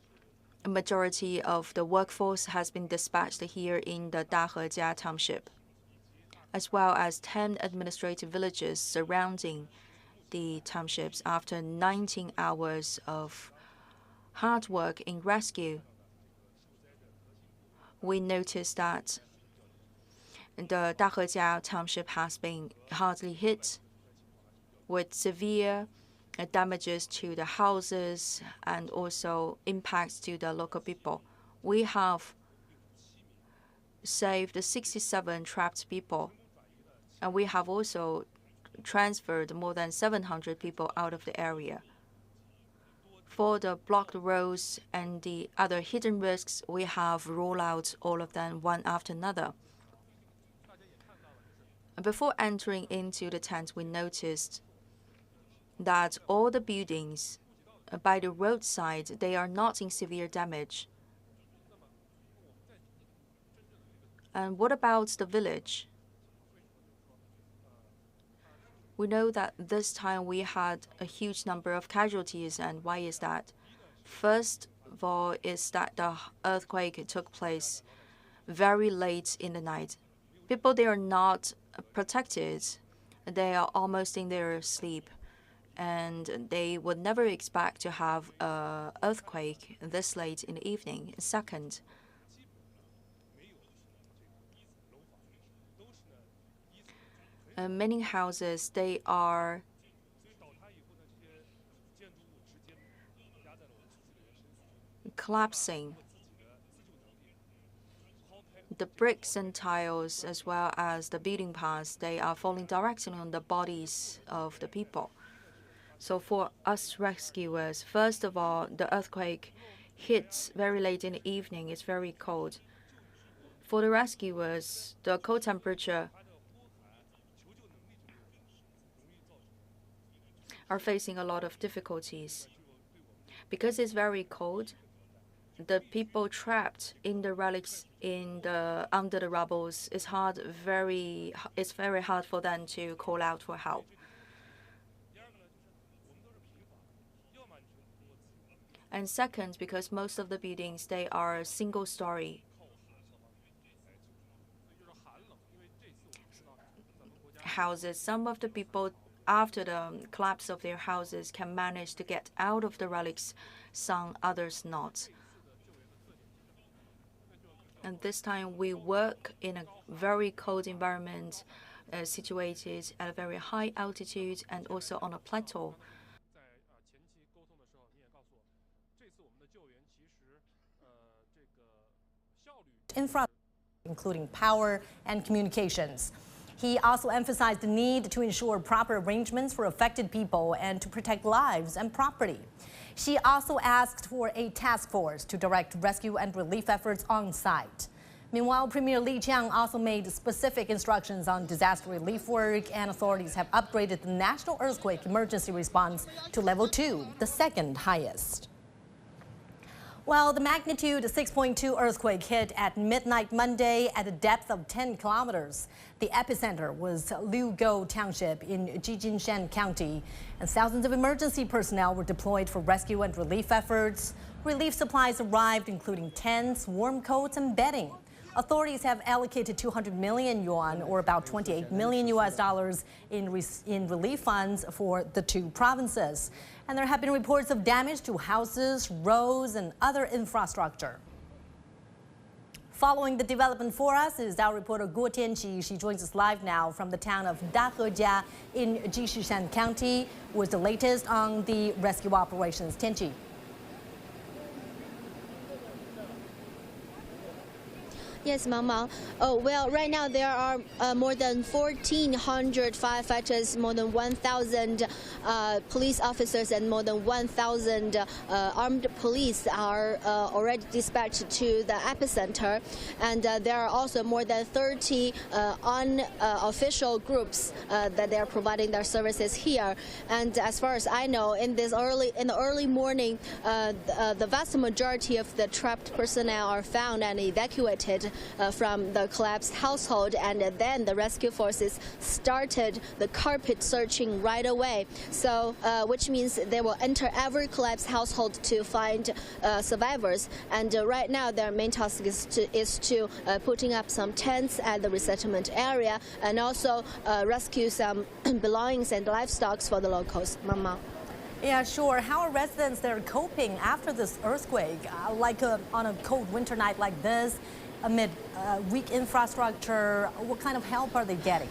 S7: A majority of the workforce has been dispatched here in the Dahejia township, as well as 10 administrative villages surrounding the townships. After 19 hours of hard work in rescue, we noticed that the Dahejia township has been hardly hit, with severe damages to the houses and also impacts to the local people. We have saved 67 trapped people, and we have also transferred more than 700 people out of the area. For the blocked roads and the other hidden risks, we have rolled out all of them one after another. Before entering into the tent, we noticed that all the buildings by the roadside, they are not in severe damage. And what about the village? We know that this time we had a huge number of casualties, and why is that? First of all is that the earthquake took place very late in the night. People, they are not protected. They are almost in their sleep, and they would never expect to have an earthquake this late in the evening. Second, many houses, they are collapsing. The bricks and tiles, as well as the building parts, they are falling directly on the bodies of the people. So for us rescuers, first of all, the earthquake hits very late in the evening. It's very cold. For the rescuers, the cold temperature are facing a lot of difficulties. Because it's very cold, the people trapped in the relics under the rubbles, it's very hard for them to call out for help. And second, because most of the buildings, they are single story. Houses, some of the people, after the collapse of their houses, can manage to get out of the relics, some others not. And this time we work in a very cold environment, situated at a very high altitude and also on a plateau.
S20: infrastructure, including power and communications. He also emphasized the need to ensure proper arrangements for affected people and to protect lives and property. She also asked for a task force to direct rescue and relief efforts on site. Meanwhile, Premier Li Qiang also made specific instructions on disaster relief work, and authorities have upgraded the national earthquake emergency response to level 2, the second highest. Well, the magnitude 6.2 earthquake hit at midnight Monday at a depth of 10 kilometers. The epicenter was Liugo Township in Jishishan County, and thousands of emergency personnel were deployed for rescue and relief efforts. Relief supplies arrived, including tents, warm coats, and bedding. Authorities have allocated 200 million yuan, or about $28 million in relief funds for the two provinces. And there have been reports of damage to houses, roads, and other infrastructure. Following the development for us is our reporter Guo Tianqi. She joins us live now from the town of Dahejia in Jishishan County with the latest on the rescue operations. Tianqi.
S10: Yes, Mama. Oh, well, right now there are more than 1,400 firefighters, more than 1,000 police officers, and more than 1,000 armed police are already dispatched to the epicenter. And there are also more than 30 unofficial groups that they are providing their services here. And as far as I know, in the early morning, the vast majority of the trapped personnel are found and evacuated from the collapsed household, and then the rescue forces started the carpet searching right away. So, which means they will enter every collapsed household to find survivors. And right now, their main task is to putting up some tents at the resettlement area and also rescue some belongings and livestock for the locals. Mama.
S20: Yeah, sure. How are residents there coping after this earthquake? On a cold winter night like this, amid weak infrastructure, what kind of help are they getting?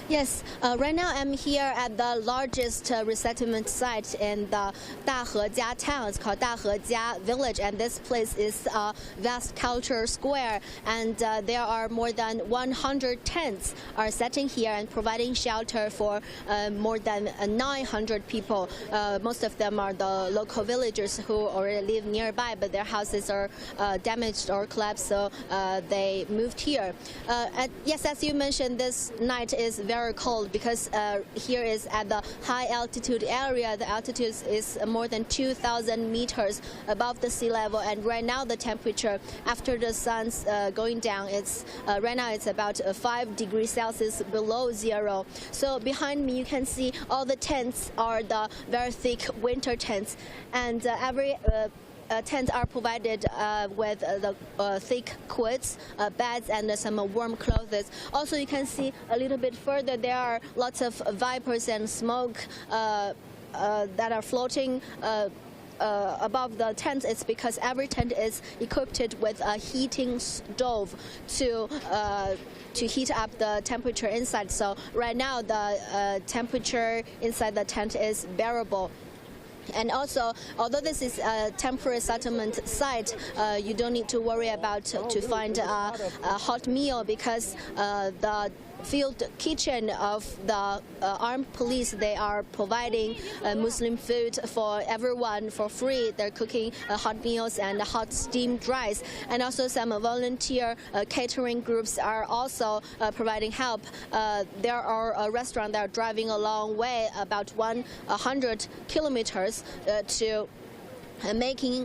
S10: Yes, right now I'm here at the largest resettlement site in the Dahejia town. It's called Dahejia village, and this place is a vast cultural square, and there are more than 100 tents are setting here and providing shelter for more than 900 people. Most of them are the local villagers who already live nearby, but their houses are damaged or collapsed, so they moved here. Yes, as you mentioned, this night is very cold because here is at the high altitude area. The altitude is more than 2,000 meters above the sea level, and right now the temperature after the sun's going down, it's right now it's about 5 degrees Celsius below zero. So behind me you can see all the tents are the very thick winter tents, and every tents are provided with the thick quilts, beds, and some warm clothes. Also, you can see a little bit further, there are lots of vapors and smoke that are floating above the tent. It's because every tent is equipped with a heating stove to heat up the temperature inside. So right now, the temperature inside the tent is bearable. And also, although this is a temporary settlement site, you don't need to worry about to find a hot meal because the field kitchen of the armed police, they are providing Muslim food for everyone for free. They're cooking hot meals and hot steamed rice. And also some volunteer catering groups are also providing help. There are a restaurant that are driving a long way, about 100 kilometers to making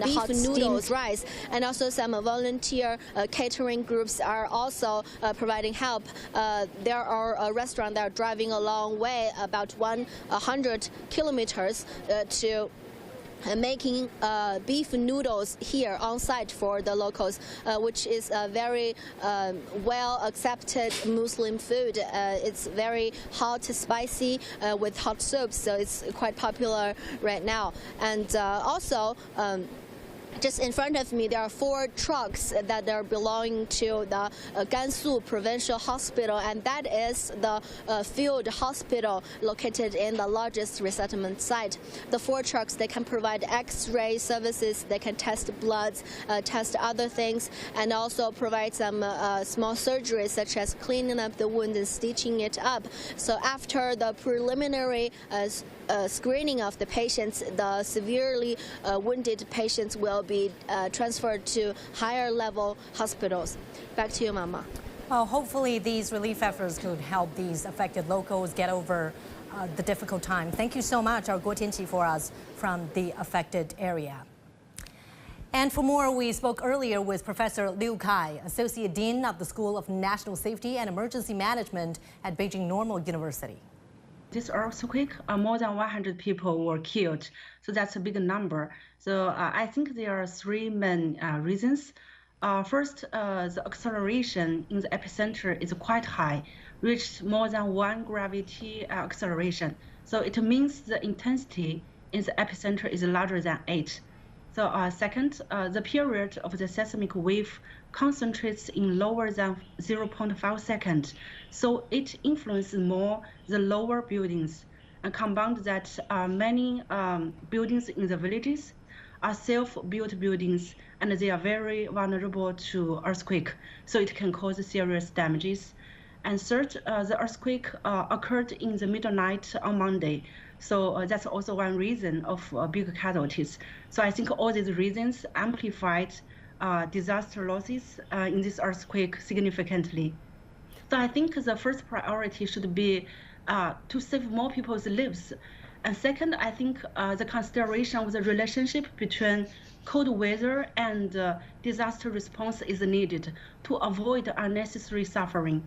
S10: beef noodles, rice, and also some volunteer catering groups are also providing help. There are a restaurant that are driving a long way, about 100 kilometers to making beef noodles here on site for the locals, which is a very well accepted Muslim food. It's very hot, spicy, with hot soups, so it's quite popular right now. And also, Just in front of me, there are 4 trucks that are belonging to the Gansu Provincial Hospital, and that is the field hospital located in the largest resettlement site. The 4 trucks, they can provide X-ray services, they can test bloods, test other things, and also provide some small surgeries such as cleaning up the wound and stitching it up. So after the preliminary screening of the patients, the severely wounded patients will be transferred to higher level hospitals. Back to you, Mama.
S20: Well, hopefully these relief efforts could help these affected locals get over the difficult time. Thank you so much, our Guotianqi, for us from the affected area. And for more, we spoke earlier with Professor Liu Kai, Associate Dean of the School of National Safety and Emergency Management at Beijing Normal University.
S4: This earthquake, more than 100 people were killed, so that's a big number. So I think there are 3 main reasons. First, the acceleration in the epicenter is quite high, reached more than 1 gravity acceleration. So it means the intensity in the epicenter is larger than 8. So second, the period of the seismic wave concentrates in lower than 0.5 seconds. So it influences more the lower buildings. And combined that many buildings in the villages are self-built buildings, and they are very vulnerable to earthquake. So it can cause serious damages. And third, the earthquake occurred in the midnight on Monday. So that's also one reason of big casualties. So I think all these reasons amplified disaster losses in this earthquake significantly. So I think the first priority should be to save more people's lives. And second, I think the consideration of the relationship between cold weather and disaster response is needed to avoid unnecessary suffering.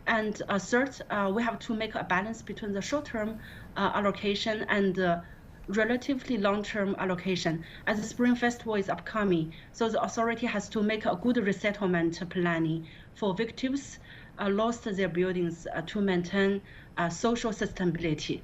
S4: And third, we have to make a balance between the short-term allocation and relatively long-term allocation. As the Spring Festival is upcoming, so the authority has to make a good resettlement planning for victims lost their buildings to maintain social sustainability.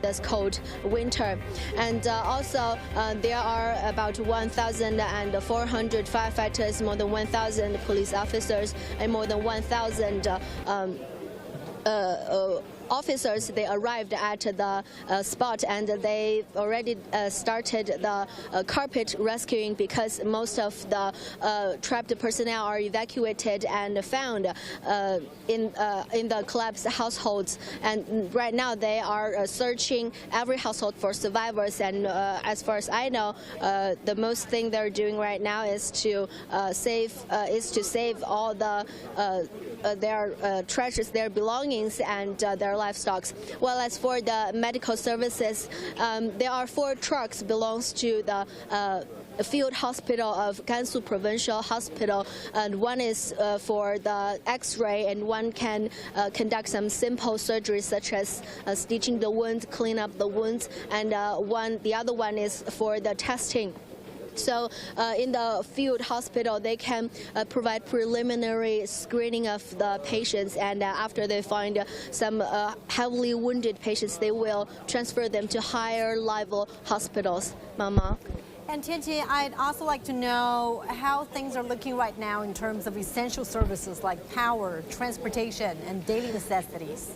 S10: this cold winter. And also there are about 1,400 firefighters, more than 1,000 police officers, and more than 1,000 officers. They arrived at the spot, and they already started the carpet rescuing, because most of the trapped personnel are evacuated and found in the collapsed households. And right now they are searching every household for survivors. And as far as I know, the most thing they're doing right now is to save all the their treasures, their belongings, and their livestock. Well, as for the medical services, there are 4 trucks belongs to the field hospital of Gansu Provincial Hospital, and one is for the X-ray, and one can conduct some simple surgeries such as stitching the wound, clean up the wounds, and the other one is for the testing. So in the field hospital, they can provide preliminary screening of the patients, and after they find some heavily wounded patients, they will transfer them to higher level hospitals. Mama.
S20: And Tianqi, I'd also like to know how things are looking right now in terms of essential services like power, transportation, and daily necessities.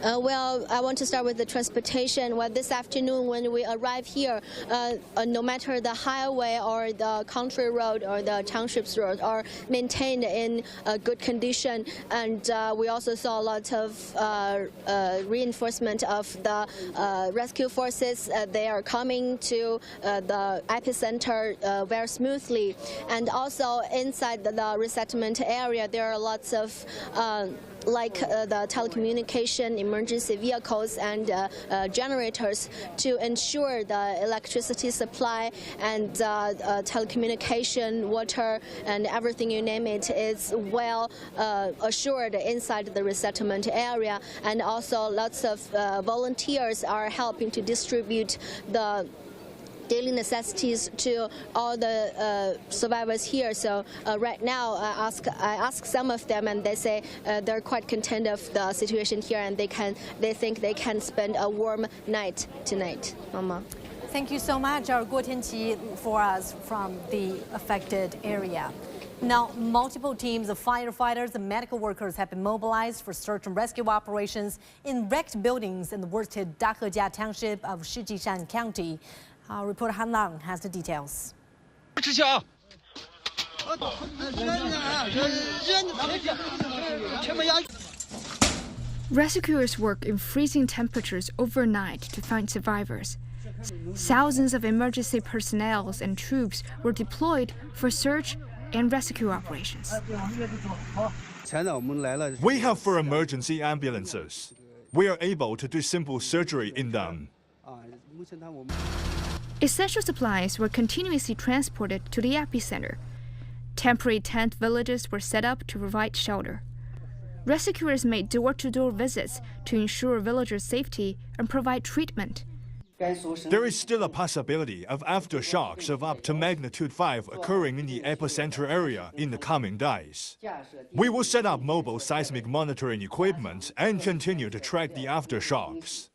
S10: Well, I want to start with the transportation. Well, this afternoon when we arrive here, no matter the highway or the country road or the townships road are maintained in good condition. And we also saw a lot of reinforcement of the rescue forces. They are coming to the epicenter very smoothly. And also inside the resettlement area, there are lots of the telecommunication, emergency vehicles, and generators to ensure the electricity supply and telecommunication, water, and everything you name it is well assured inside the resettlement area. And also lots of volunteers are helping to distribute the daily necessities to all the survivors here. So right now I ask some of them, and they say they're quite content of the situation here, and they think they can spend a warm night tonight. Mama.
S20: Thank you so much, our Guo Tianqi, for us from the affected area. Now, multiple teams of firefighters and medical workers have been mobilized for search and rescue operations in wrecked buildings in the worst-hit Dahejia township of Jishishan County. Our reporter Han Lang has the details.
S8: Rescuers work in freezing temperatures overnight to find survivors. Thousands of emergency personnel and troops were deployed for search and rescue operations.
S5: We have 4 emergency ambulances. We are able to do simple surgery in them.
S8: Essential supplies were continuously transported to the epicenter. Temporary tent villages were set up to provide shelter. Rescuers made door-to-door visits to ensure villagers' safety and provide treatment.
S5: There is still a possibility of aftershocks of up to magnitude 5 occurring in the epicenter area in the coming days. We will set up mobile seismic monitoring equipment and continue to track the aftershocks.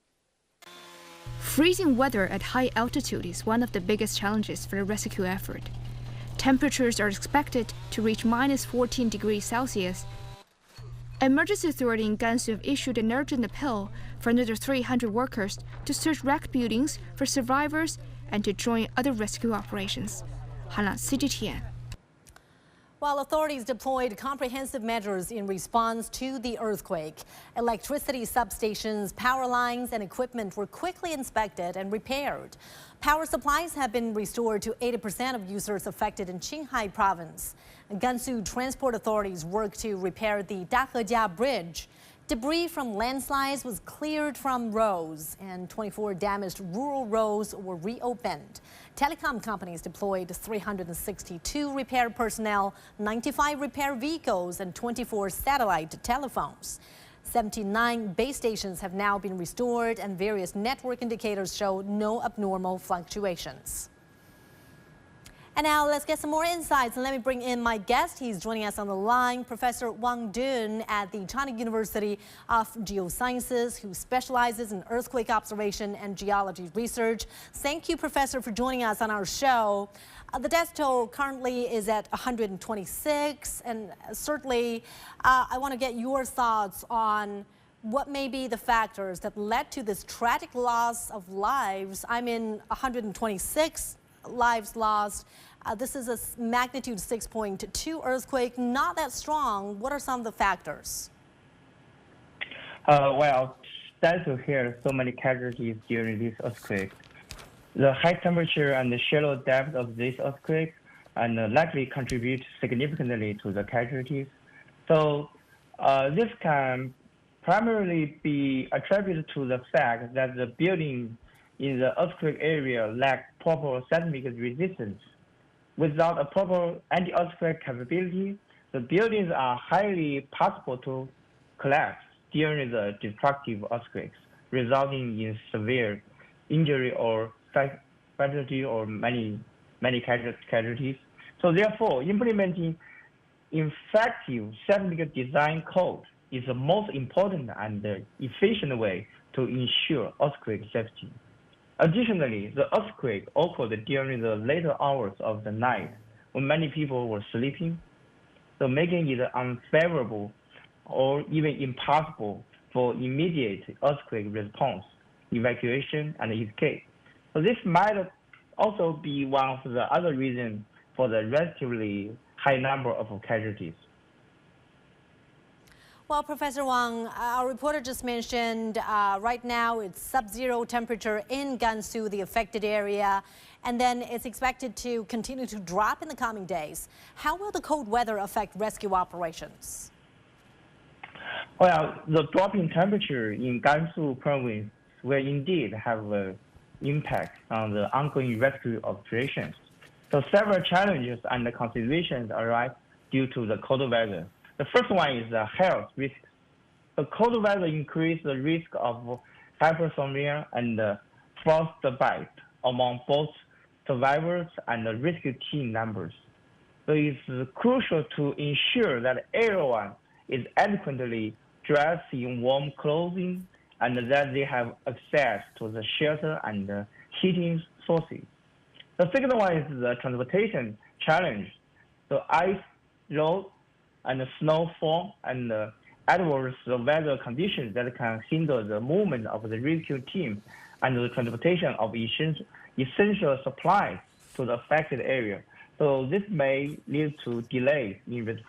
S8: Freezing weather at high altitude is one of the biggest challenges for the rescue effort. Temperatures are expected to reach -14 degrees Celsius. Emergency authority in Gansu have issued an urgent appeal for another 300 workers to search wrecked buildings for survivors and to join other rescue operations. Hanlan, CGTN.
S20: While authorities deployed comprehensive measures in response to the earthquake, electricity substations, power lines, and equipment were quickly inspected and repaired. Power supplies have been restored to 80% of users affected in Qinghai province. Gansu transport authorities worked to repair the Dahejia Bridge. Debris from landslides was cleared from roads, and 24 damaged rural roads were reopened. Telecom companies deployed 362 repair personnel, 95 repair vehicles, and 24 satellite telephones. 79 base stations have now been restored, and various network indicators show no abnormal fluctuations.
S13: And now let's get some more insights, and let me bring in my guest. He's joining us on the line, Professor Wang Dun at the China University of Geosciences, who specializes in earthquake observation and geology research. Thank you, Professor, for joining us on our show. The death toll currently is at 126, and certainly I want to get your thoughts on what may be the factors that led to this tragic loss of lives. I mean, 126 lives lost. This is a magnitude 6.2 earthquake, not that strong. What are some of the factors?
S15: Well, sad to hear so many casualties during this earthquake. The high temperature and the shallow depth of this earthquake and likely contribute significantly to the casualties. So this can primarily be attributed to the fact that the building in the earthquake area lack proper seismic resistance. Without a proper anti-earthquake capability, the buildings are highly possible to collapse during the destructive earthquakes, resulting in severe injury or fatality or many casualties. So therefore, implementing effective seismic design code is the most important and efficient way to ensure earthquake safety. Additionally, the earthquake occurred during the later hours of the night when many people were sleeping, so making it unfavorable or even impossible for immediate earthquake response, evacuation, and escape. So this might also be one of the other reasons for the relatively high number of casualties.
S13: Well, Professor Wang, our reporter just mentioned right now it's sub-zero temperature in Gansu, the affected area, and then it's expected to continue to drop in the coming days. How will the cold weather affect rescue operations?
S15: Well, the drop in temperature in Gansu province will indeed have an impact on the ongoing rescue operations. So several challenges and considerations arise due to the cold weather. The first one is the health risk. The cold weather increases the risk of hypothermia and frostbite among both survivors and the rescue team members. So it's crucial to ensure that everyone is adequately dressed in warm clothing and that they have access to the shelter and heating sources. The second one is the transportation challenge. The ice road and snowfall and adverse weather conditions that can hinder the movement of the rescue team and the transportation of essential supplies to the affected area. So this may lead to delays in response.